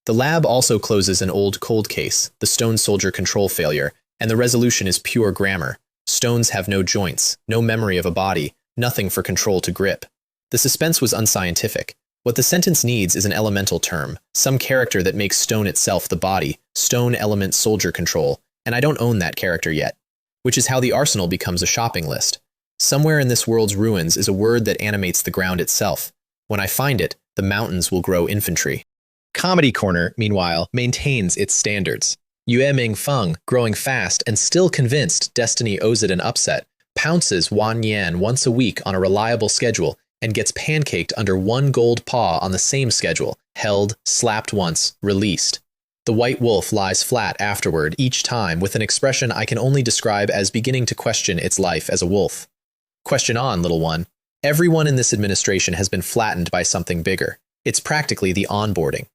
The lab also closes an old cold case, the Stone Soldier control failure, and the resolution is pure grammar. Stones have no joints, no memory of a body, nothing for control to grip. The suspense was unscientific. What the sentence needs is an elemental term, some character that makes stone itself the body, stone element soldier control, and I don't own that character yet. Which is how the arsenal becomes a shopping list. Somewhere in this world's ruins is a word that animates the ground itself. When I find it, the mountains will grow infantry. Comedy Corner, meanwhile, maintains its standards. Yue Ming Feng, growing fast and still convinced destiny owes it an upset, pounces Wan Yan once a week on a reliable schedule and gets pancaked under 1 gold paw on the same schedule, held, slapped once, released. The white wolf lies flat afterward each time with an expression I can only describe as beginning to question its life as a wolf. Question on, little one. Everyone in this administration has been flattened by something bigger. It's practically the onboarding.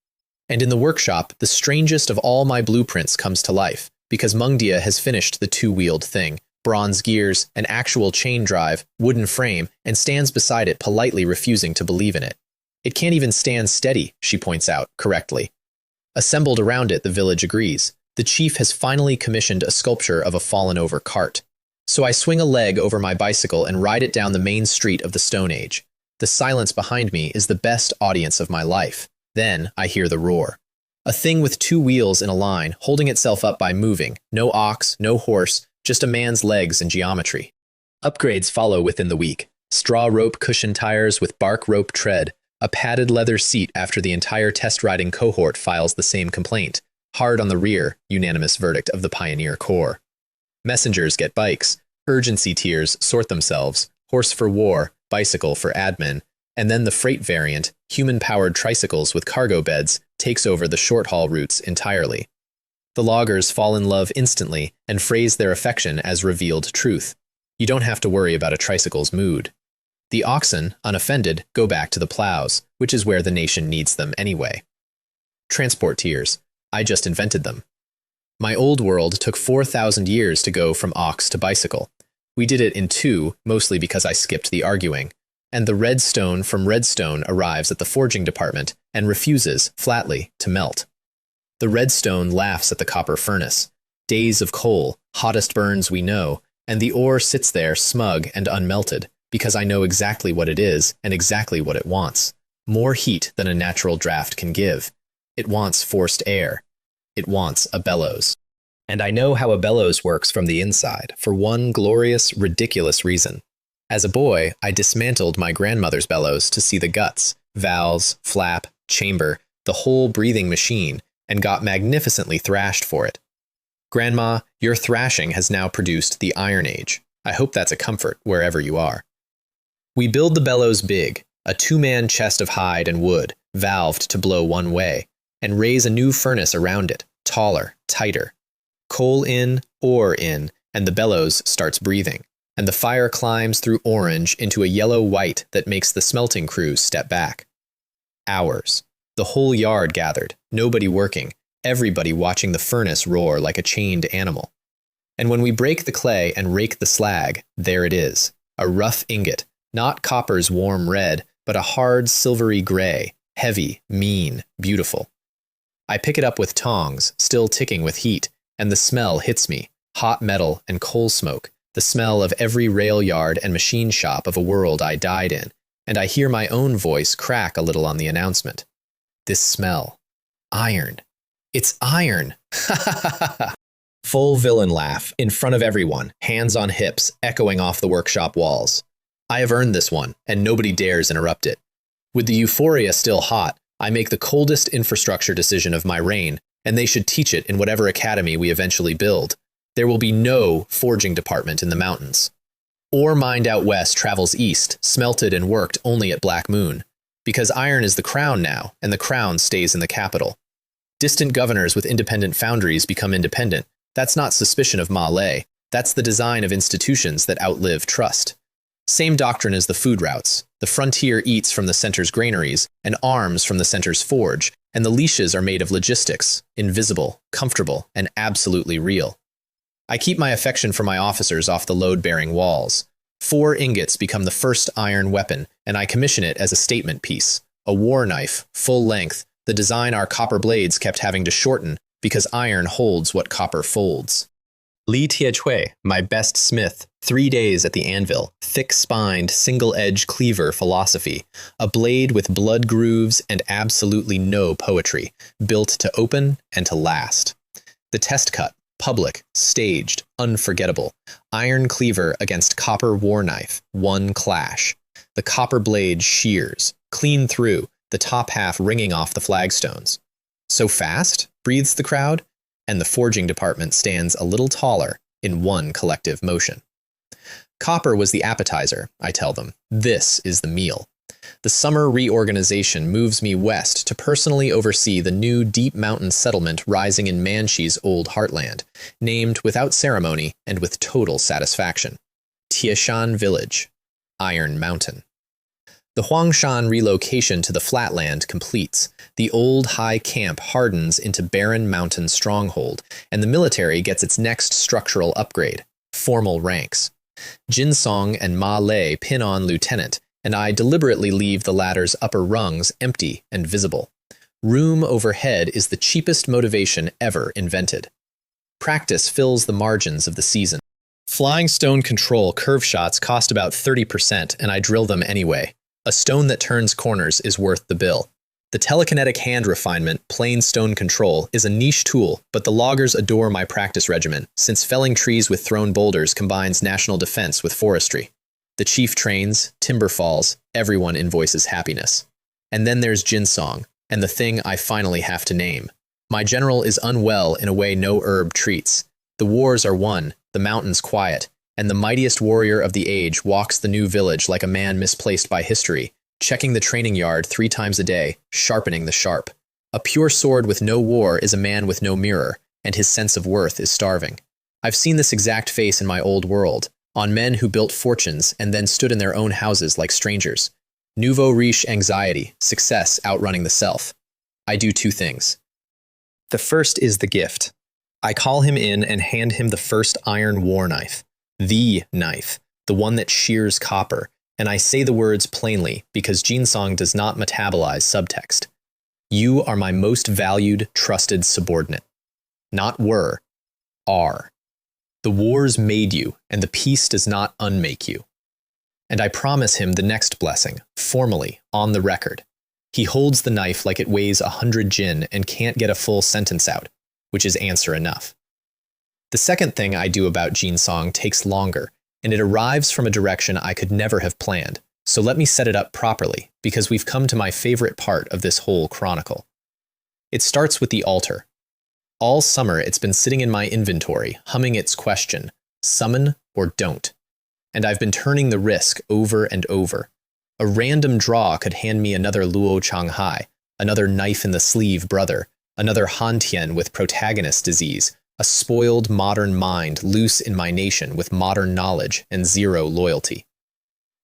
And in the workshop, the strangest of all my blueprints comes to life, because Mengdia has finished the 2-wheeled thing, bronze gears, an actual chain drive, wooden frame, and stands beside it politely refusing to believe in it. It can't even stand steady, she points out, correctly. Assembled around it, the village agrees. The chief has finally commissioned a sculpture of a fallen-over cart. So I swing a leg over my bicycle and ride it down the main street of the Stone Age. The silence behind me is the best audience of my life. Then I hear the roar. A thing with 2 wheels in a line, holding itself up by moving. No ox, no horse, just a man's legs and geometry. Upgrades follow within the week. Straw rope cushion tires with bark rope tread. A padded leather seat after the entire test riding cohort files the same complaint. Hard on the rear, unanimous verdict of the Pioneer Corps. Messengers get bikes. Urgency tiers sort themselves. Horse for war, bicycle for admin. And then the freight variant, human-powered tricycles with cargo beds, takes over the short-haul routes entirely. The loggers fall in love instantly and phrase their affection as revealed truth. You don't have to worry about a tricycle's mood. The oxen, unoffended, go back to the plows, which is where the nation needs them anyway. Transport tiers. I just invented them. My old world took 4,000 years to go from ox to bicycle. We did it in 2, mostly because I skipped the arguing. And the red stone from redstone arrives at the forging department and refuses, flatly, to melt. The redstone laughs at the copper furnace. Days of coal, hottest burns we know, and the ore sits there smug and unmelted, because I know exactly what it is and exactly what it wants. More heat than a natural draft can give. It wants forced air. It wants a bellows. And I know how a bellows works from the inside, for one glorious, ridiculous reason. As a boy, I dismantled my grandmother's bellows to see the guts, valves, flap, chamber, the whole breathing machine, and got magnificently thrashed for it. Grandma, your thrashing has now produced the Iron Age. I hope that's a comfort wherever you are. We build the bellows big, a 2-man chest of hide and wood, valved to blow one way, and raise a new furnace around it, taller, tighter. Coal in, ore in, and the bellows starts breathing. and the fire climbs through orange into a yellow-white that makes the smelting crew step back. Hours. The whole yard gathered, nobody working, everybody watching the furnace roar like a chained animal. And when we break the clay and rake the slag, there it is, a rough ingot, not copper's warm red, but a hard silvery gray, heavy, mean, beautiful. I pick it up with tongs, still ticking with heat, and the smell hits me, hot metal and coal smoke, the smell of every rail yard and machine shop of a world I died in, and I hear my own voice crack a little on the announcement. This smell. Iron. It's iron! Ha ha ha ha! Full villain laugh, in front of everyone, hands on hips, echoing off the workshop walls. I have earned this one, and nobody dares interrupt it. With the euphoria still hot, I make the coldest infrastructure decision of my reign, and they should teach it in whatever academy we eventually build. There will be no forging department in the mountains. Ore mined out west travels east, smelted and worked only at Black Moon, because iron is the crown now, and the crown stays in the capital. Distant governors with independent foundries become independent. That's not suspicion of Malay. That's the design of institutions that outlive trust. Same doctrine as the food routes. The frontier eats from the center's granaries, and arms from the center's forge, and the leashes are made of logistics, invisible, comfortable, and absolutely real. I keep my affection for my officers off the load-bearing walls. 4 ingots become the first iron weapon, and I commission it as a statement piece. A war knife, full length, the design our copper blades kept having to shorten because iron holds what copper folds. Li Tiechui, my best smith, 3 days at the anvil, thick-spined, single-edge cleaver philosophy, a blade with blood grooves and absolutely no poetry, built to open and to last. The test cut, public, staged, unforgettable. Iron cleaver against copper war knife, one clash. The copper blade shears, clean through, the top half ringing off the flagstones. So fast, breathes the crowd, and the forging department stands a little taller in one collective motion. Copper was the appetizer, I tell them. This is the meal. The summer reorganization moves me west to personally oversee the new deep mountain settlement rising in Manshi's old heartland, named without ceremony and with total satisfaction. Tieshan Village, Iron Mountain. The Huangshan relocation to the flatland completes. The old high camp hardens into barren mountain stronghold, and the military gets its next structural upgrade, formal ranks. Jinsong and Ma Lei pin on lieutenant, and I deliberately leave the latter's upper rungs empty and visible. Room overhead is the cheapest motivation ever invented. Practice fills the margins of the season. Flying stone control curve shots cost about 30%, and I drill them anyway. A stone that turns corners is worth the bill. The telekinetic hand refinement, plain stone control, is a niche tool, but the loggers adore my practice regimen, since felling trees with thrown boulders combines national defense with forestry. The chief trains, timber falls, everyone invoices happiness. And then there's Jinsong, and the thing I finally have to name. My general is unwell in a way no herb treats. The wars are won, the mountains quiet, and the mightiest warrior of the age walks the new village like a man misplaced by history, checking the training yard 3 times a day, sharpening the sharp. A pure sword with no war is a man with no mirror, and his sense of worth is starving. I've seen this exact face in my old world, on men who built fortunes and then stood in their own houses like strangers. Nouveau riche anxiety, success outrunning the self. I do 2 things. The first is the gift. I call him in and hand him the first iron war knife. The knife, the one that shears copper, and I say the words plainly because Jinsong does not metabolize subtext. You are my most valued, trusted subordinate. Not were, are. The wars made you, and the peace does not unmake you. And I promise him the next blessing, formally, on the record. He holds the knife like it weighs 100 jin and can't get a full sentence out, which is answer enough. The second thing I do about Jinsong takes longer, and it arrives from a direction I could never have planned, so let me set it up properly, because we've come to my favorite part of this whole chronicle. It starts with the altar. All summer it's been sitting in my inventory, humming its question, summon or don't. And I've been turning the risk over and over. A random draw could hand me another Luo Changhai, another knife in the sleeve brother, another Han Tian with protagonist disease, a spoiled modern mind loose in my nation with modern knowledge and zero loyalty.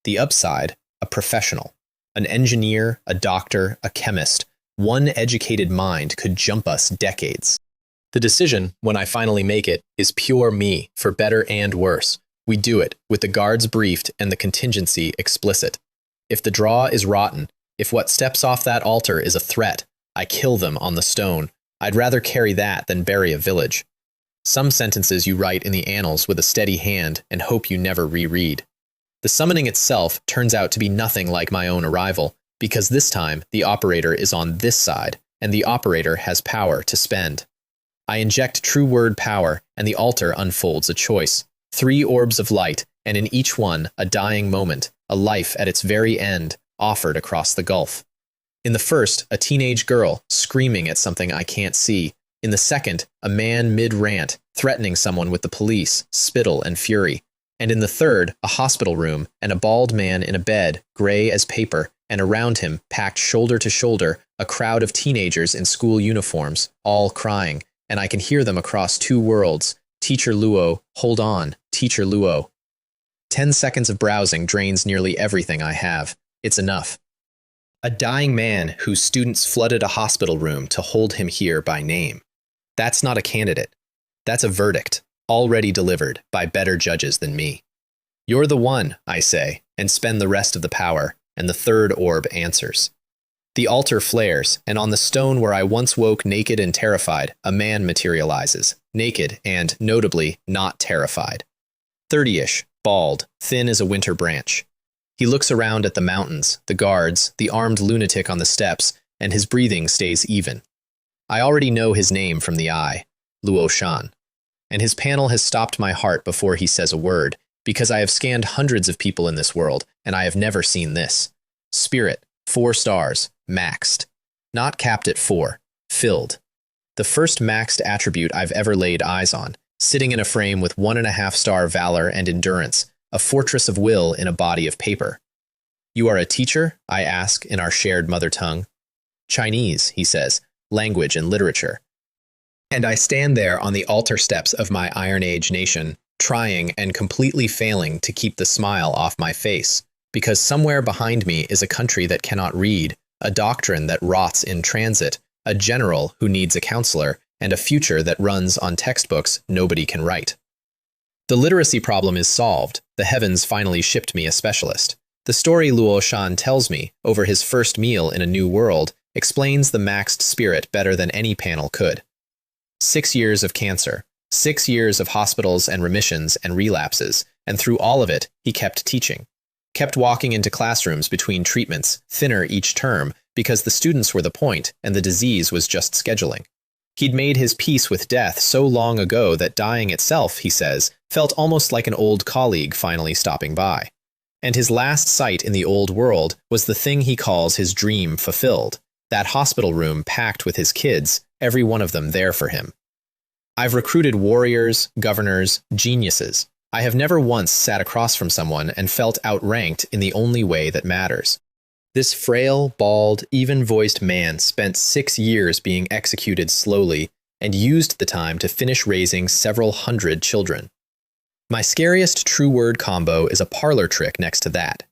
The upside, a professional, an engineer, a doctor, a chemist. One educated mind could jump us decades. The decision, when I finally make it, is pure me, for better and worse. We do it, with the guards briefed and the contingency explicit. If the draw is rotten, if what steps off that altar is a threat, I kill them on the stone. I'd rather carry that than bury a village. Some sentences you write in the annals with a steady hand and hope you never reread. The summoning itself turns out to be nothing like my own arrival, because this time the operator is on this side, and the operator has power to spend. I inject true word power, and the altar unfolds a choice. 3 orbs of light, and in each one a dying moment, a life at its very end, offered across the gulf. In the first, a teenage girl, screaming at something I can't see. In the second, a man mid-rant, threatening someone with the police, spittle and fury. And in the third, a hospital room, and a bald man in a bed, gray as paper, and around him, packed shoulder to shoulder, a crowd of teenagers in school uniforms, all crying, and I can hear them across 2 worlds. Teacher Luo, hold on, Teacher Luo. 10 seconds of browsing drains nearly everything I have. It's enough. A dying man whose students flooded a hospital room to hold him here by name. That's not a candidate. That's a verdict, already delivered by better judges than me. You're the one, I say, and spend the rest of the power, and the third orb answers. The altar flares, and on the stone where I once woke naked and terrified, a man materializes, naked and, notably, not terrified. 30-ish, bald, thin as a winter branch. He looks around at the mountains, the guards, the armed lunatic on the steps, and his breathing stays even. I already know his name from the eye, Luo Shan, and his panel has stopped my heart before he says a word, because I have scanned hundreds of people in this world, and I have never seen this. Spirit, 4 stars, maxed. Not capped at 4, filled. The first maxed attribute I've ever laid eyes on, sitting in a frame with 1.5-star valor and endurance, a fortress of will in a body of paper. You are a teacher? I ask in our shared mother tongue. Chinese, he says, language and literature. And I stand there on the altar steps of my Iron Age nation, trying and completely failing to keep the smile off my face, because somewhere behind me is a country that cannot read, a doctrine that rots in transit, a general who needs a counselor, and a future that runs on textbooks nobody can write. The literacy problem is solved. The heavens finally shipped me a specialist. The story Luo Shan tells me, over his first meal in a new world, explains the maxed spirit better than any panel could. 6 years of cancer, 6 years of hospitals and remissions and relapses, and through all of it, he kept teaching. Kept walking into classrooms between treatments, thinner each term, because the students were the point and the disease was just scheduling. He'd made his peace with death so long ago that dying itself, he says, felt almost like an old colleague finally stopping by. And his last sight in the old world was the thing he calls his dream fulfilled, that hospital room packed with his kids, every one of them there for him. I've recruited warriors, governors, geniuses. I have never once sat across from someone and felt outranked in the only way that matters. This frail, bald, even-voiced man spent 6 years being executed slowly and used the time to finish raising several hundred children. My scariest true word combo is a parlor trick next to that.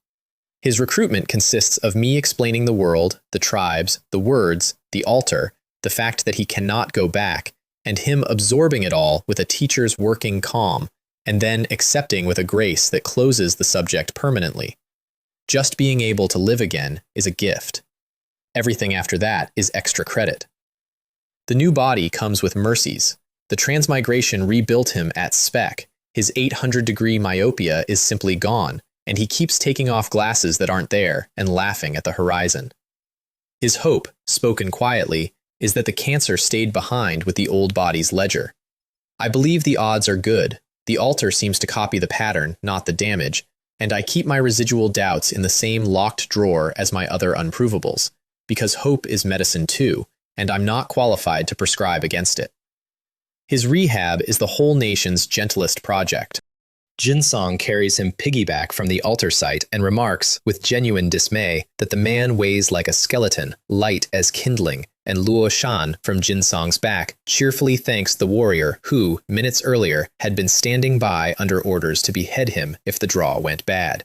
His recruitment consists of me explaining the world, the tribes, the words, the altar, the fact that he cannot go back, and him absorbing it all with a teacher's working calm, and then accepting with a grace that closes the subject permanently. Just being able to live again is a gift. Everything after that is extra credit. The new body comes with mercies. The transmigration rebuilt him at spec. His 800-degree myopia is simply gone, and he keeps taking off glasses that aren't there and laughing at the horizon. His hope, spoken quietly, is that the cancer stayed behind with the old body's ledger. I believe the odds are good. The altar seems to copy the pattern, not the damage, and I keep my residual doubts in the same locked drawer as my other unprovables, because hope is medicine too, and I'm not qualified to prescribe against it. His rehab is the whole nation's gentlest project. Jinsong carries him piggyback from the altar site and remarks, with genuine dismay, that the man weighs like a skeleton, light as kindling, and Luo Shan from Jinsong's back cheerfully thanks the warrior who, minutes earlier, had been standing by under orders to behead him if the draw went bad.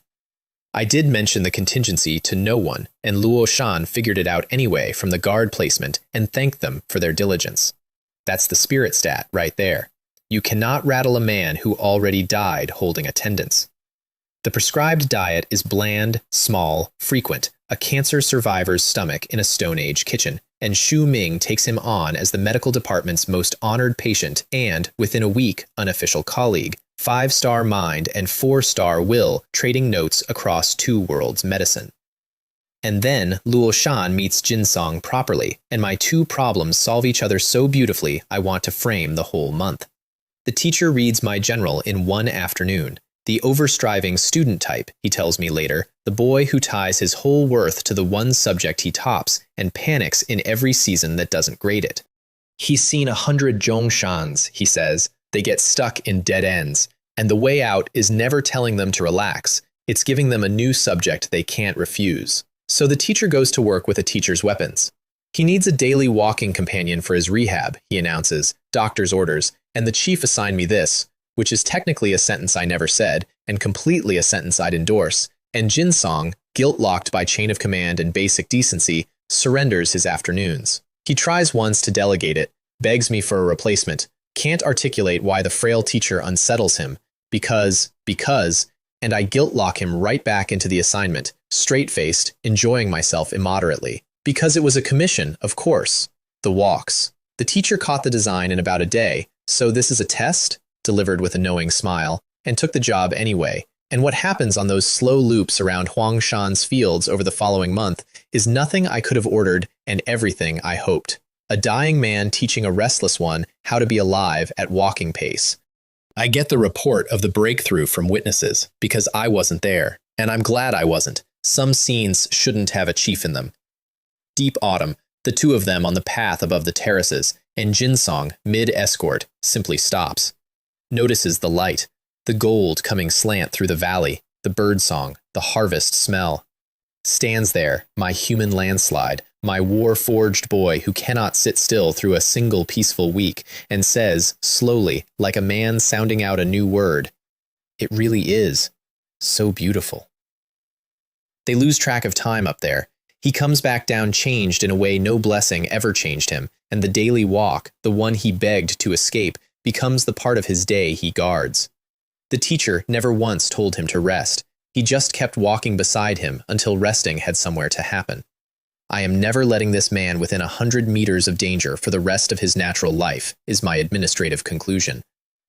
I did mention the contingency to no one, and Luo Shan figured it out anyway from the guard placement and thanked them for their diligence. That's the spirit stat right there. You cannot rattle a man who already died holding attendance. The prescribed diet is bland, small, frequent, a cancer survivor's stomach in a Stone Age kitchen, and Xu Ming takes him on as the medical department's most honored patient and, within a week, unofficial colleague, 5-star mind and 4-star will, trading notes across 2 worlds medicine. And then Luo Shan meets Jinsong properly, and my 2 problems solve each other so beautifully I want to frame the whole month. The teacher reads my general in 1 afternoon. The overstriving student type, he tells me later, the boy who ties his whole worth to the one subject he tops and panics in every season that doesn't grade it. He's seen 100 Zhongshans, he says. They get stuck in dead ends, and the way out is never telling them to relax. It's giving them a new subject they can't refuse. So the teacher goes to work with a teacher's weapons. He needs a daily walking companion for his rehab, he announces, doctor's orders, and the chief assigned me this, which is technically a sentence I never said, and completely a sentence I'd endorse, and Jinsong, guilt-locked by chain of command and basic decency, surrenders his afternoons. He tries once to delegate it, begs me for a replacement, can't articulate why the frail teacher unsettles him, because, and I guilt-lock him right back into the assignment, straight-faced, enjoying myself immoderately. Because it was a commission, of course. The walks. The teacher caught the design in about a day, so this is a test? Delivered with a knowing smile, and took the job anyway. And what happens on those slow loops around Huangshan's fields over the following month is nothing I could have ordered and everything I hoped. A dying man teaching a restless one how to be alive at walking pace. I get the report of the breakthrough from witnesses, because I wasn't there, and I'm glad I wasn't. Some scenes shouldn't have a chief in them. Deep autumn, the 2 of them on the path above the terraces, and Jinsong, mid-escort, simply stops. Notices the light, the gold coming slant through the valley, the birdsong, the harvest smell. Stands there, my human landslide, my war-forged boy who cannot sit still through a single peaceful week, and says, slowly, like a man sounding out a new word, "It really is so beautiful." They lose track of time up there. He comes back down changed in a way no blessing ever changed him, and the daily walk, the one he begged to escape, becomes the part of his day he guards. The teacher never once told him to rest. He just kept walking beside him until resting had somewhere to happen. I am never letting this man within 100 meters of danger for the rest of his natural life, is my administrative conclusion.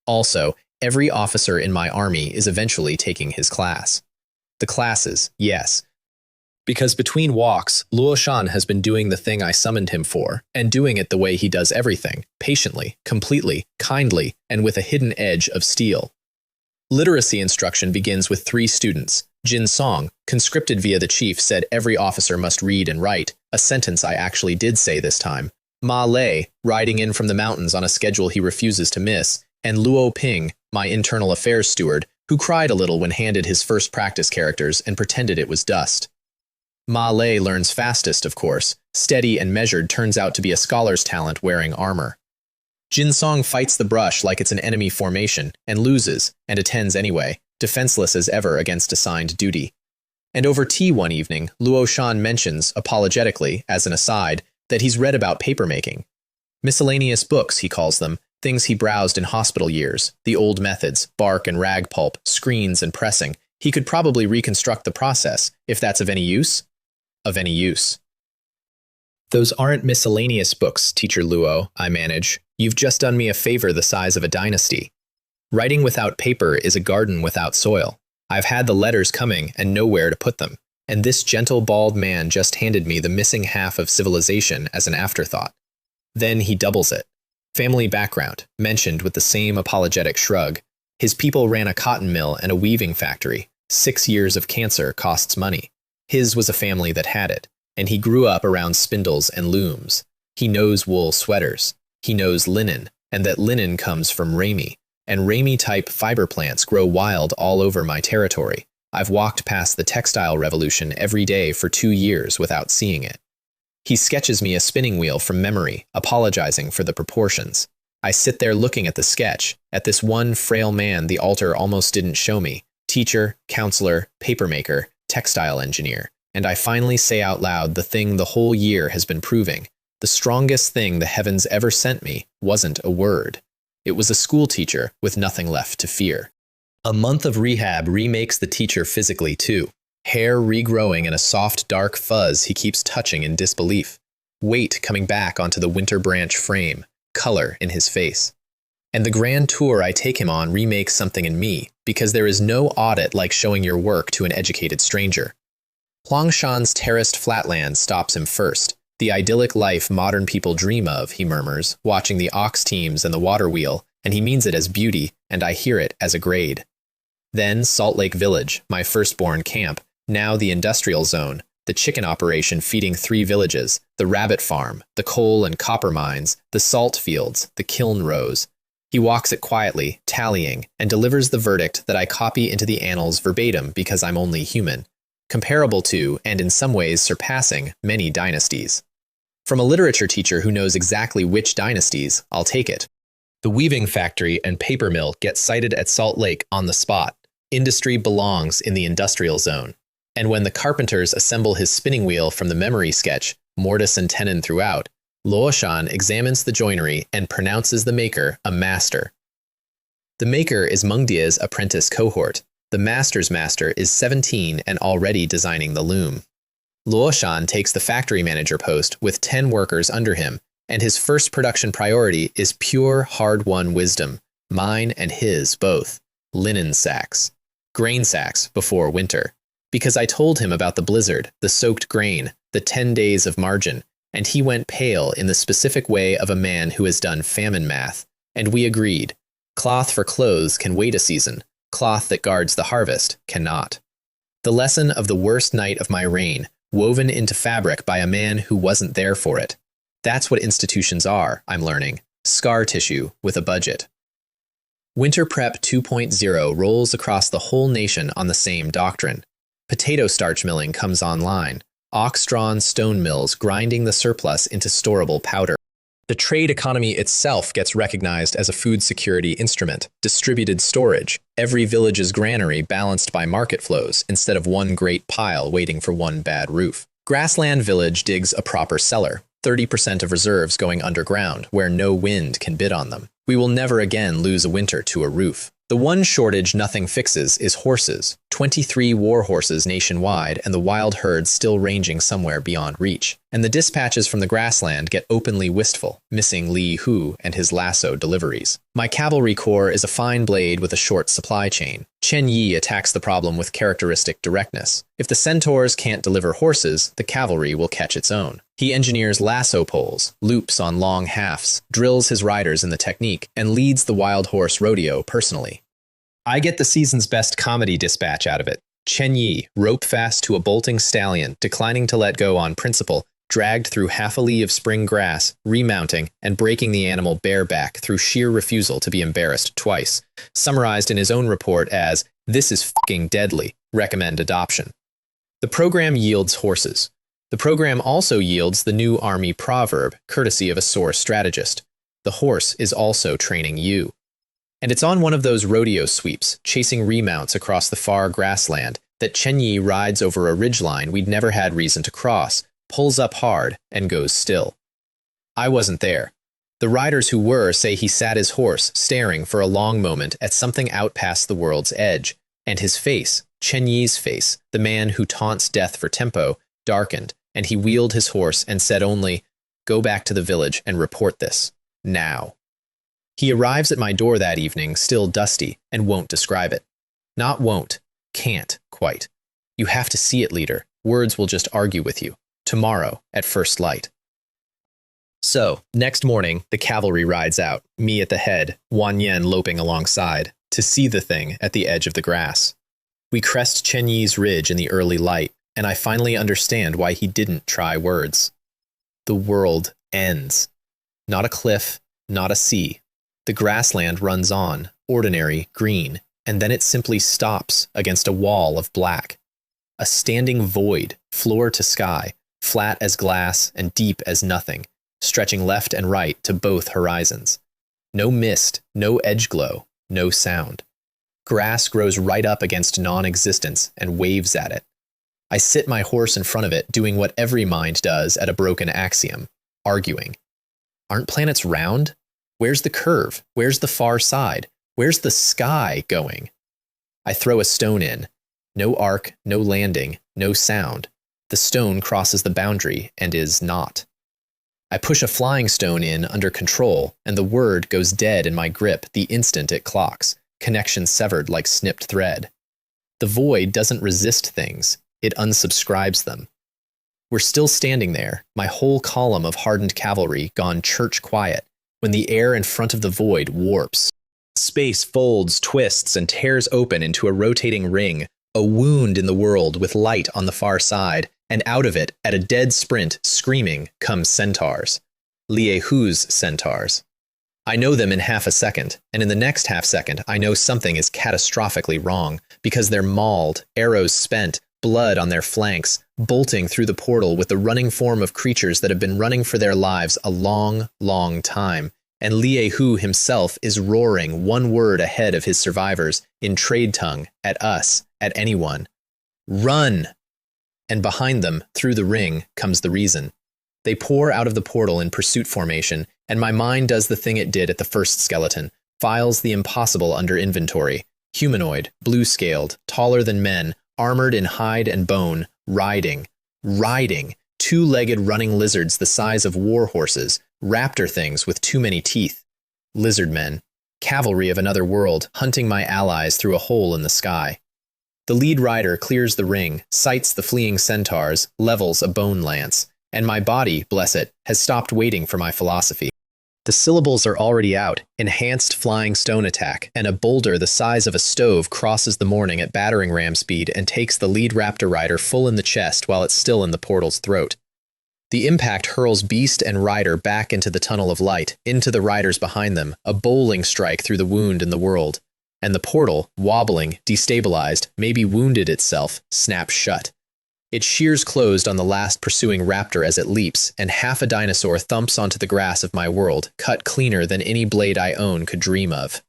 Also, every officer in my army is eventually taking his class. The classes, yes. Because between walks, Luo Shan has been doing the thing I summoned him for, and doing it the way he does everything, patiently, completely, kindly, and with a hidden edge of steel. Literacy instruction begins with 3 students. Jinsong, conscripted via the chief, said every officer must read and write, a sentence I actually did say this time. Ma Lei, riding in from the mountains on a schedule he refuses to miss, and Luo Ping, my internal affairs steward, who cried a little when handed his first practice characters and pretended it was dust. Ma Lei learns fastest, of course. Steady and measured turns out to be a scholar's talent wearing armor. Jinsong fights the brush like it's an enemy formation, and loses, and attends anyway, defenseless as ever against assigned duty. And over tea one evening, Luo Shan mentions, apologetically, as an aside, that he's read about papermaking. Miscellaneous books, he calls them, things he browsed in hospital years, the old methods, bark and rag pulp, screens and pressing. He could probably reconstruct the process, if that's of any use. Of any use. Those aren't miscellaneous books, Teacher Luo, I manage. You've just done me a favor the size of a dynasty. Writing without paper is a garden without soil. I've had the letters coming and nowhere to put them, and this gentle bald man just handed me the missing half of civilization as an afterthought. Then he doubles it. Family background, mentioned with the same apologetic shrug. His people ran a cotton mill and a weaving factory. 6 years of cancer costs money. His was a family that had it, and he grew up around spindles and looms. He knows wool sweaters. He knows linen, and that linen comes from Rami, and Rami-type fiber plants grow wild all over my territory. I've walked past the textile revolution every day for 2 years without seeing it. He sketches me a spinning wheel from memory, apologizing for the proportions. I sit there looking at the sketch, at this one frail man the altar almost didn't show me, teacher, counselor, papermaker, textile engineer, and I finally say out loud the thing the whole year has been proving. The strongest thing the heavens ever sent me wasn't a word. It was a school teacher with nothing left to fear. A month of rehab remakes the teacher physically too. Hair regrowing in a soft dark fuzz he keeps touching in disbelief. Weight coming back onto the winter branch frame. Color in his face. And the grand tour I take him on remakes something in me, because there is no audit like showing your work to an educated stranger. Huangshan's terraced flatland stops him first. The idyllic life modern people dream of, he murmurs, watching the ox teams and the water wheel, and he means it as beauty, and I hear it as a grade. Then Salt Lake Village, my firstborn camp, now the industrial zone, the chicken operation feeding 3 villages, the rabbit farm, the coal and copper mines, the salt fields, the kiln rows. He walks it quietly, tallying, and delivers the verdict that I copy into the annals verbatim because I'm only human, comparable to, and in some ways surpassing, many dynasties. From a literature teacher who knows exactly which dynasties, I'll take it. The weaving factory and paper mill get sited at Salt Lake on the spot. Industry belongs in the industrial zone. And when the carpenters assemble his spinning wheel from the memory sketch, mortise and tenon throughout, Luoshan examines the joinery and pronounces the maker a master. The maker is Mengdia's apprentice cohort. The master's master is 17 and already designing the loom. Luoshan takes the factory manager post with 10 workers under him, and his first production priority is pure, hard-won wisdom, mine and his both, linen sacks, grain sacks before winter. Because I told him about the blizzard, the soaked grain, the 10 days of margin, and he went pale in the specific way of a man who has done famine math, and we agreed. Cloth for clothes can wait a season, cloth that guards the harvest cannot. The lesson of the worst night of my reign, woven into fabric by a man who wasn't there for it. That's what institutions are, I'm learning. Scar tissue with a budget. Winter Prep 2.0 rolls across the whole nation on the same doctrine. Potato starch milling comes online, ox-drawn stone mills grinding the surplus into storable powder. The trade economy itself gets recognized as a food security instrument, distributed storage, every village's granary balanced by market flows instead of one great pile waiting for one bad roof. Grassland Village digs a proper cellar, 30% of reserves going underground where no wind can bid on them. We will never again lose a winter to a roof. The one shortage nothing fixes is horses, 23 war horses nationwide and the wild herds still ranging somewhere beyond reach. And the dispatches from the grassland get openly wistful, missing Li Hu and his lasso deliveries. My cavalry corps is a fine blade with a short supply chain. Chen Yi attacks the problem with characteristic directness. If the centaurs can't deliver horses, the cavalry will catch its own. He engineers lasso poles, loops on long hafts, drills his riders in the technique, and leads the wild horse rodeo personally. I get the season's best comedy dispatch out of it. Chen Yi, rope fast to a bolting stallion, declining to let go on principle, dragged through half a li of spring grass, remounting, and breaking the animal bareback through sheer refusal to be embarrassed twice. Summarized in his own report as, "This is f***ing deadly. Recommend adoption." The program yields horses. The program also yields the new army proverb, courtesy of a sore strategist. The horse is also training you. And it's on one of those rodeo sweeps, chasing remounts across the far grassland, that Chen Yi rides over a ridgeline we'd never had reason to cross, pulls up hard, and goes still. I wasn't there. The riders who were say he sat his horse, staring for a long moment at something out past the world's edge, and his face, Chen Yi's face, the man who taunts death for tempo, darkened, and he wheeled his horse and said only, "Go back to the village and report this. Now." He arrives at my door that evening, still dusty, and won't describe it. Not won't, can't, quite. You have to see it, leader. Words will just argue with you. Tomorrow, at first light. So, next morning, the cavalry rides out, me at the head, Wan Yen loping alongside, to see the thing at the edge of the grass. We crest Chen Yi's ridge in the early light, and I finally understand why he didn't try words. The world ends. Not a cliff, not a sea. The grassland runs on, ordinary, green, and then it simply stops against a wall of black. A standing void, floor to sky, flat as glass and deep as nothing, stretching left and right to both horizons. No mist, no edge glow, no sound. Grass grows right up against non-existence and waves at it. I sit my horse in front of it, doing what every mind does at a broken axiom, arguing. Aren't planets round? Where's the curve? Where's the far side? Where's the sky going? I throw a stone in. No arc, no landing, no sound. The stone crosses the boundary and is not. I push a flying stone in under control, and the word goes dead in my grip the instant it clocks, connection severed like snipped thread. The void doesn't resist things, it unsubscribes them. We're still standing there, my whole column of hardened cavalry gone church quiet, when the air in front of the void warps. Space folds, twists, and tears open into a rotating ring, a wound in the world with light on the far side, and out of it, at a dead sprint, screaming, come centaurs. Liehu's centaurs. I know them in half a second, and in the next half second, I know something is catastrophically wrong, because they're mauled, arrows spent, blood on their flanks, bolting through the portal with the running form of creatures that have been running for their lives a long, long time, and Liehu himself is roaring one word ahead of his survivors, in trade tongue, at us, at anyone. Run! And behind them, through the ring, comes the reason. They pour out of the portal in pursuit formation, and my mind does the thing it did at the first skeleton, files the impossible under inventory. Humanoid, blue-scaled, taller than men, armored in hide and bone, riding, two-legged running lizards the size of war horses, raptor things with too many teeth. Lizard men, cavalry of another world, hunting my allies through a hole in the sky. The lead rider clears the ring, sights the fleeing centaurs, levels a bone lance, and my body, bless it, has stopped waiting for my philosophy. The syllables are already out, enhanced flying stone attack, and a boulder the size of a stove crosses the morning at battering ram speed and takes the lead raptor rider full in the chest while it's still in the portal's throat. The impact hurls beast and rider back into the tunnel of light, into the riders behind them, a bowling strike through the wound in the world. And the portal, wobbling, destabilized, maybe wounded itself, snaps shut. It shears closed on the last pursuing raptor as it leaps, and half a dinosaur thumps onto the grass of my world, cut cleaner than any blade I own could dream of.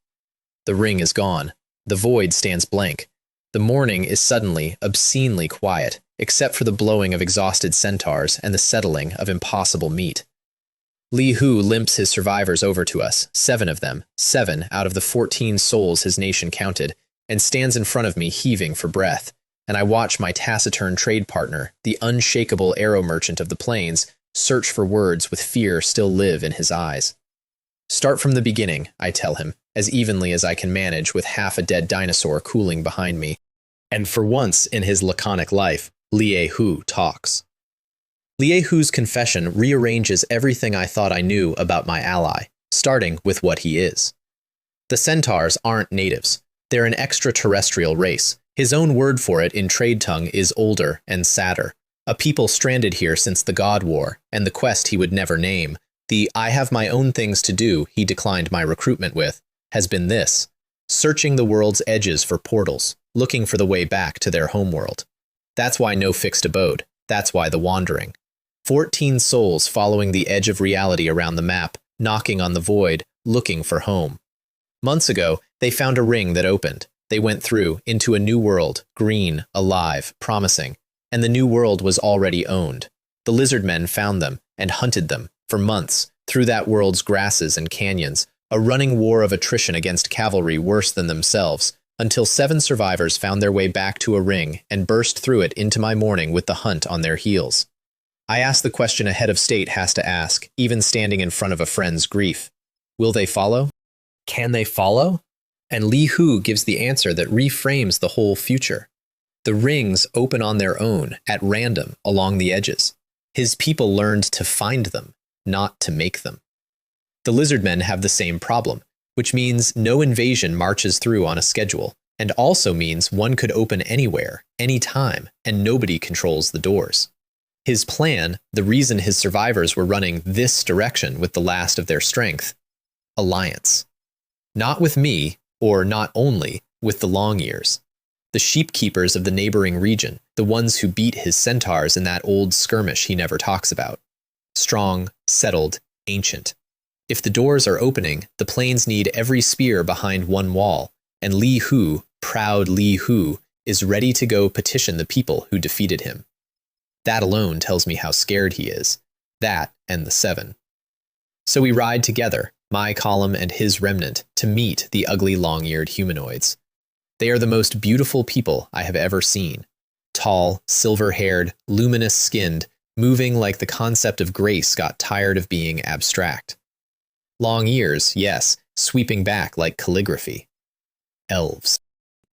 The ring is gone. The void stands blank. The morning is suddenly, obscenely quiet, except for the blowing of exhausted centaurs and the settling of impossible meat. Liehu limps his survivors over to us, 7 of them, 7 out of the 14 souls his nation counted, and stands in front of me heaving for breath, and I watch my taciturn trade partner, the unshakable arrow merchant of the plains, search for words with fear still live in his eyes. Start from the beginning, I tell him, as evenly as I can manage with half a dead dinosaur cooling behind me. And for once in his laconic life, Liehu talks. Liehu's confession rearranges everything I thought I knew about my ally, starting with what he is. The centaurs aren't natives. They're an extraterrestrial race. His own word for it in trade tongue is older and sadder. A people stranded here since the God War, and the quest he would never name, the I have my own things to do he declined my recruitment with, has been this: searching the world's edges for portals, looking for the way back to their homeworld. That's why no fixed abode. That's why the wandering. 14 souls following the edge of reality around the map, knocking on the void, looking for home. Months ago, they found a ring that opened. They went through, into a new world, green, alive, promising, and the new world was already owned. The lizard men found them and hunted them, for months, through that world's grasses and canyons, a running war of attrition against cavalry worse than themselves, until 7 survivors found their way back to a ring and burst through it into my morning with the hunt on their heels. I ask the question a head of state has to ask, even standing in front of a friend's grief. Will they follow? Can they follow? And Liehu gives the answer that reframes the whole future. The rings open on their own, at random, along the edges. His people learned to find them, not to make them. The lizard men have the same problem, which means no invasion marches through on a schedule, and also means one could open anywhere, anytime, and nobody controls the doors. His plan, the reason his survivors were running this direction with the last of their strength: alliance. Not with me, or not only with the long years. The sheep-keepers of the neighboring region, the ones who beat his centaurs in that old skirmish he never talks about. Strong, settled, ancient. If the doors are opening, the plains need every spear behind one wall, and Li Hu, proud Li Hu, is ready to go petition the people who defeated him. That alone tells me how scared he is. That and the 7. So we ride together, my column and his remnant, to meet the ugly long-eared humanoids. They are the most beautiful people I have ever seen. Tall, silver-haired, luminous-skinned, moving like the concept of grace got tired of being abstract. Long ears, yes, sweeping back like calligraphy. Elves.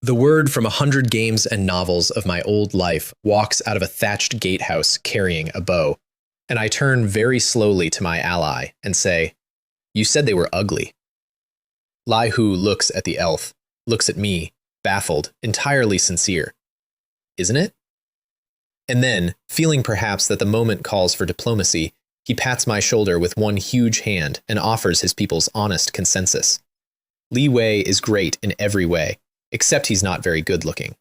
The word from 100 games and novels of my old life walks out of a thatched gatehouse carrying a bow, and I turn very slowly to my ally and say, "You said they were ugly." Lai Hu looks at the elf, looks at me, baffled, entirely sincere. Isn't it? And then, feeling perhaps that the moment calls for diplomacy, he pats my shoulder with one huge hand and offers his people's honest consensus. Li Wei is great in every way, except he's not very good-looking.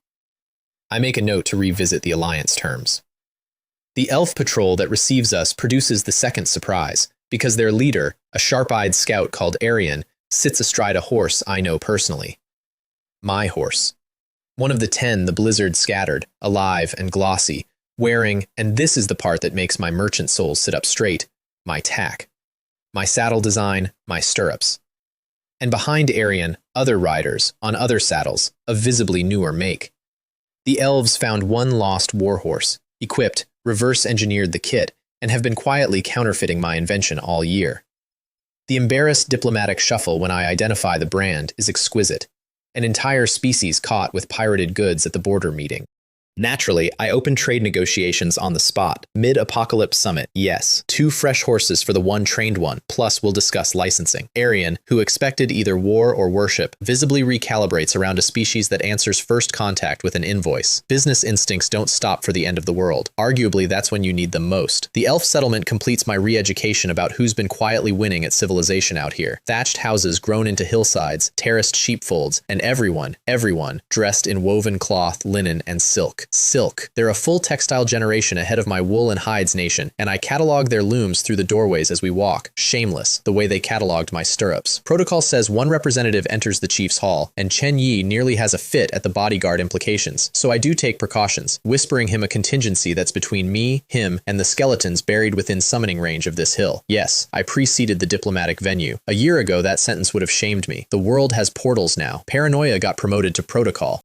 I make a note to revisit the alliance terms. The elf patrol that receives us produces the second surprise, because their leader, a sharp-eyed scout called Arian, sits astride a horse I know personally. My horse. One of the 10 the blizzard scattered, alive and glossy, wearing, and this is the part that makes my merchant soul sit up straight, my tack. My saddle design, my stirrups. And behind Arian, other riders, on other saddles, of visibly newer make. The elves found one lost warhorse, equipped, reverse-engineered the kit, and have been quietly counterfeiting my invention all year. The embarrassed diplomatic shuffle when I identify the brand is exquisite. An entire species caught with pirated goods at the border meeting. Naturally, I opened trade negotiations on the spot. Mid-apocalypse summit, yes. 2 fresh horses for the one trained one, plus we'll discuss licensing. Arian, who expected either war or worship, visibly recalibrates around a species that answers first contact with an invoice. Business instincts don't stop for the end of the world. Arguably, that's when you need them most. The elf settlement completes my re-education about who's been quietly winning at civilization out here. Thatched houses grown into hillsides, terraced sheepfolds, and everyone, dressed in woven cloth, linen, and silk. Silk. They're a full textile generation ahead of my wool and hides nation, and I catalog their looms through the doorways as we walk. Shameless, the way they cataloged my stirrups. Protocol says one representative enters the chief's hall, and Chen Yi nearly has a fit at the bodyguard implications, so I do take precautions, whispering him a contingency that's between me, him, and the skeletons buried within summoning range of this hill. Yes, I preceded the diplomatic venue. A year ago, that sentence would have shamed me. The world has portals now. Paranoia got promoted to protocol.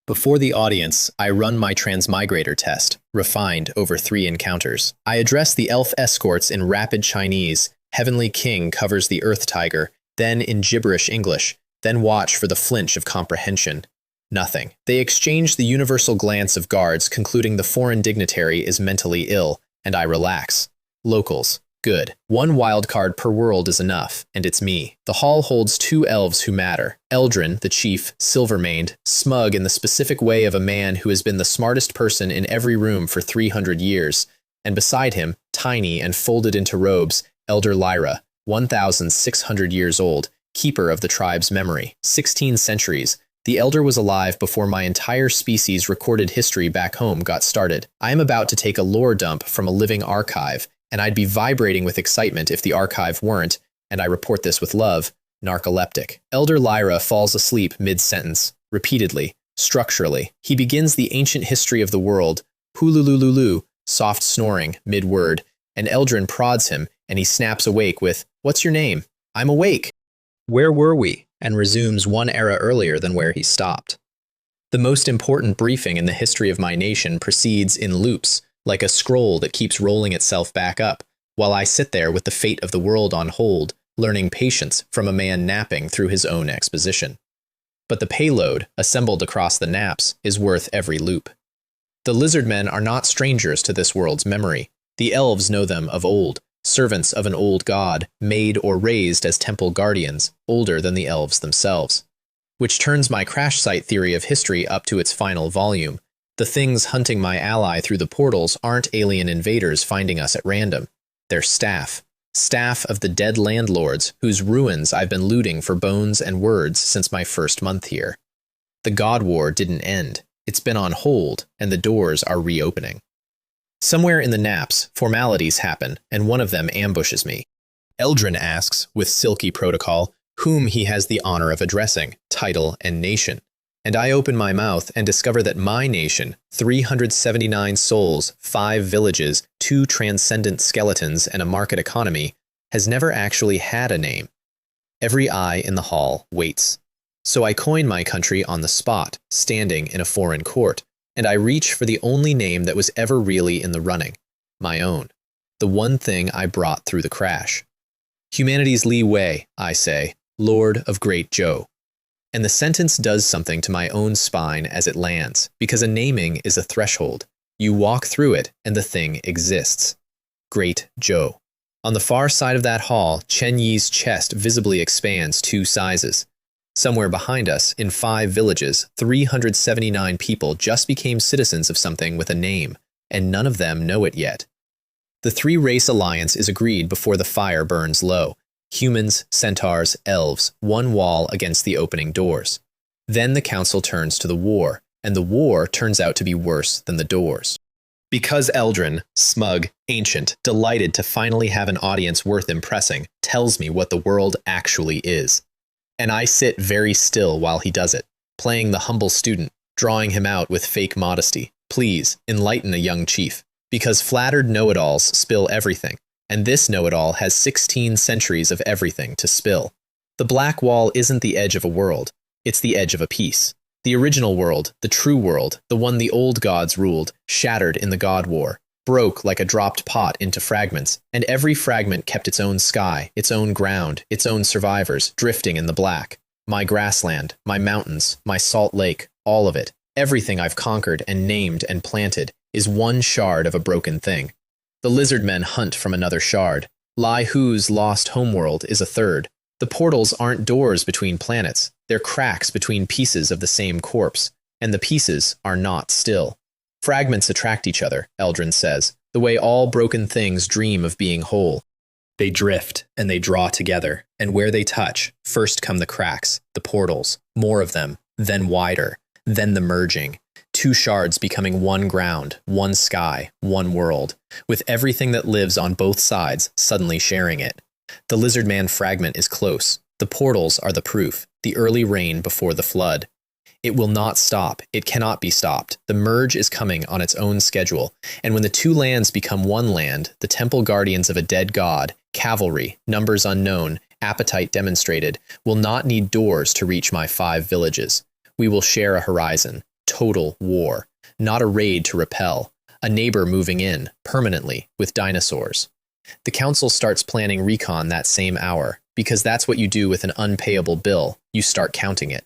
Before the audience, I run my transmigrator test, refined over 3 encounters. I address the elf escorts in rapid Chinese, Heavenly King covers the Earth Tiger, then in gibberish English, then watch for the flinch of comprehension. Nothing. They exchange the universal glance of guards, concluding the foreign dignitary is mentally ill, and I relax. Locals. Good. 1 wildcard per world is enough, and it's me. The hall holds 2 elves who matter. Eldrin, the chief, silver-maned, smug in the specific way of a man who has been the smartest person in every room for 300 years, and beside him, tiny and folded into robes, Elder Lyra, 1,600 years old, keeper of the tribe's memory. 16 centuries. The elder was alive before my entire species' recorded history back home got started. I am about to take a lore dump from a living archive, and I'd be vibrating with excitement if the archive weren't, and I report this with love, narcoleptic. Elder Lyra falls asleep mid-sentence, repeatedly, structurally. He begins the ancient history of the world, hululululu, soft snoring, mid-word, and Eldrin prods him, and he snaps awake with, "What's your name?" "I'm awake." "Where were we?" and resumes 1 era earlier than where he stopped. The most important briefing in the history of my nation proceeds in loops, like a scroll that keeps rolling itself back up, while I sit there with the fate of the world on hold, learning patience from a man napping through his own exposition. But the payload, assembled across the naps, is worth every loop. The lizard men are not strangers to this world's memory. The elves know them of old, servants of an old god, made or raised as temple guardians, older than the elves themselves. Which turns my crash site theory of history up to its final volume. The things hunting my ally through the portals aren't alien invaders finding us at random. They're staff. Staff of the dead landlords whose ruins I've been looting for bones and words since my first month here. The God War didn't end. It's been on hold, and the doors are reopening. Somewhere in the naps, formalities happen, and one of them ambushes me. Eldrin asks, with silky protocol, whom he has the honor of addressing, title, and nation. And I open my mouth and discover that my nation, 379 souls, 5 villages, 2 transcendent skeletons, and a market economy, has never actually had a name. Every eye in the hall waits. So I coin my country on the spot, standing in a foreign court, and I reach for the only name that was ever really in the running, my own, the one thing I brought through the crash. Humanity's Li Wei, I say, Lord of Great Zhou. And the sentence does something to my own spine as it lands, because a naming is a threshold. You walk through it, and the thing exists. Great Zhou. On the far side of that hall, Chen Yi's chest visibly expands 2 sizes. Somewhere behind us, in 5 villages, 379 people just became citizens of something with a name, and none of them know it yet. The 3-race alliance is agreed before the fire burns low. Humans, centaurs, elves, one wall against the opening doors. Then the council turns to the war, and the war turns out to be worse than the doors. Because Eldrin, smug, ancient, delighted to finally have an audience worth impressing, tells me what the world actually is. And I sit very still while he does it, playing the humble student, drawing him out with fake modesty. Please, enlighten a young chief. Because flattered know-it-alls spill everything, and this know-it-all has 16 centuries of everything to spill. The black wall isn't the edge of a world, it's the edge of a piece. The original world, the true world, the one the old gods ruled, shattered in the God War, broke like a dropped pot into fragments, and every fragment kept its own sky, its own ground, its own survivors, drifting in the black. My grassland, my mountains, my salt lake, all of it, everything I've conquered and named and planted, is one shard of a broken thing. The lizard men hunt from another shard. Lai Hu's lost homeworld is a third. The portals aren't doors between planets, they're cracks between pieces of the same corpse, and the pieces are not still. Fragments attract each other, Eldrin says, the way all broken things dream of being whole. They drift, and they draw together, and where they touch, first come the cracks, the portals, more of them, then wider, then the merging. 2 shards becoming one ground, one sky, one world, with everything that lives on both sides suddenly sharing it. The lizard man fragment is close. The portals are the proof, the early rain before the flood. It will not stop. It cannot be stopped. The merge is coming on its own schedule, and when the 2 lands become one land, the temple guardians of a dead god, cavalry, numbers unknown, appetite demonstrated, will not need doors to reach my 5 villages. We will share a horizon. Total war, not a raid to repel, a neighbor moving in, permanently, with dinosaurs. The council starts planning recon that same hour, because that's what you do with an unpayable bill, you start counting it.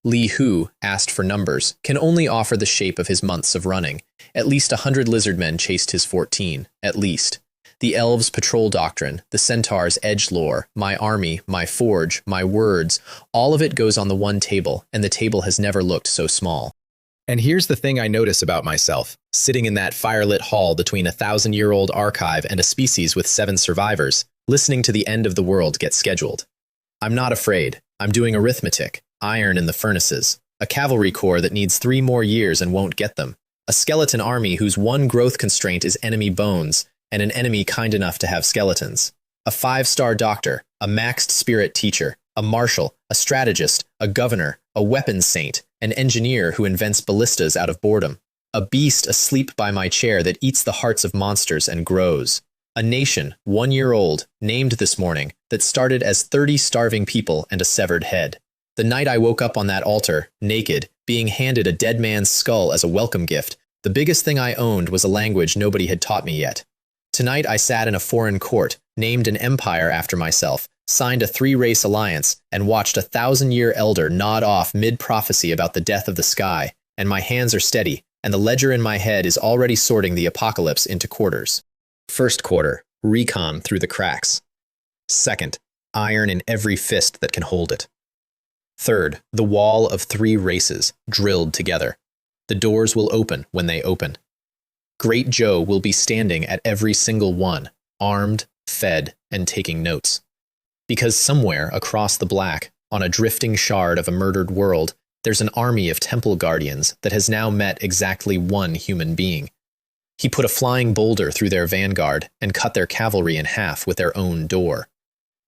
Li Hu, asked for numbers, can only offer the shape of his months of running. At least 100 lizardmen chased his 14, at least. The elves' patrol doctrine, the centaurs' edge lore, my army, my forge, my words, all of it goes on the one table, and the table has never looked so small. And here's the thing I notice about myself, sitting in that firelit hall between a 1,000-year-old archive and a species with 7 survivors, listening to the end of the world get scheduled. I'm not afraid. I'm doing arithmetic, iron in the furnaces, a cavalry corps that needs 3 more years and won't get them, a skeleton army whose one growth constraint is enemy bones, and an enemy kind enough to have skeletons, a 5-star doctor, a maxed spirit teacher, a marshal, a strategist, a governor, a weapons saint, an engineer who invents ballistas out of boredom, a beast asleep by my chair that eats the hearts of monsters and grows, a nation, 1 year old, named this morning, that started as 30 starving people and a severed head. The night I woke up on that altar, naked, being handed a dead man's skull as a welcome gift, the biggest thing I owned was a language nobody had taught me yet. Tonight I sat in a foreign court, named an empire after myself, signed a 3-race alliance, and watched a 1,000-year elder nod off mid-prophecy about the death of the sky, and my hands are steady, and the ledger in my head is already sorting the apocalypse into quarters. First quarter, recon through the cracks. Second, iron in every fist that can hold it. Third, the wall of 3 races, drilled together. The doors will open when they open. Great Zhou will be standing at every single one, armed, fed, and taking notes. Because somewhere across the black, on a drifting shard of a murdered world, There's an army of temple guardians that has now met exactly one human being. He put a flying boulder through their vanguard and cut their cavalry in half with their own door.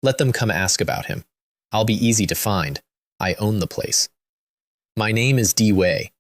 Let them come ask about him. I'll be easy to find. I own the place. My name is D. Wei.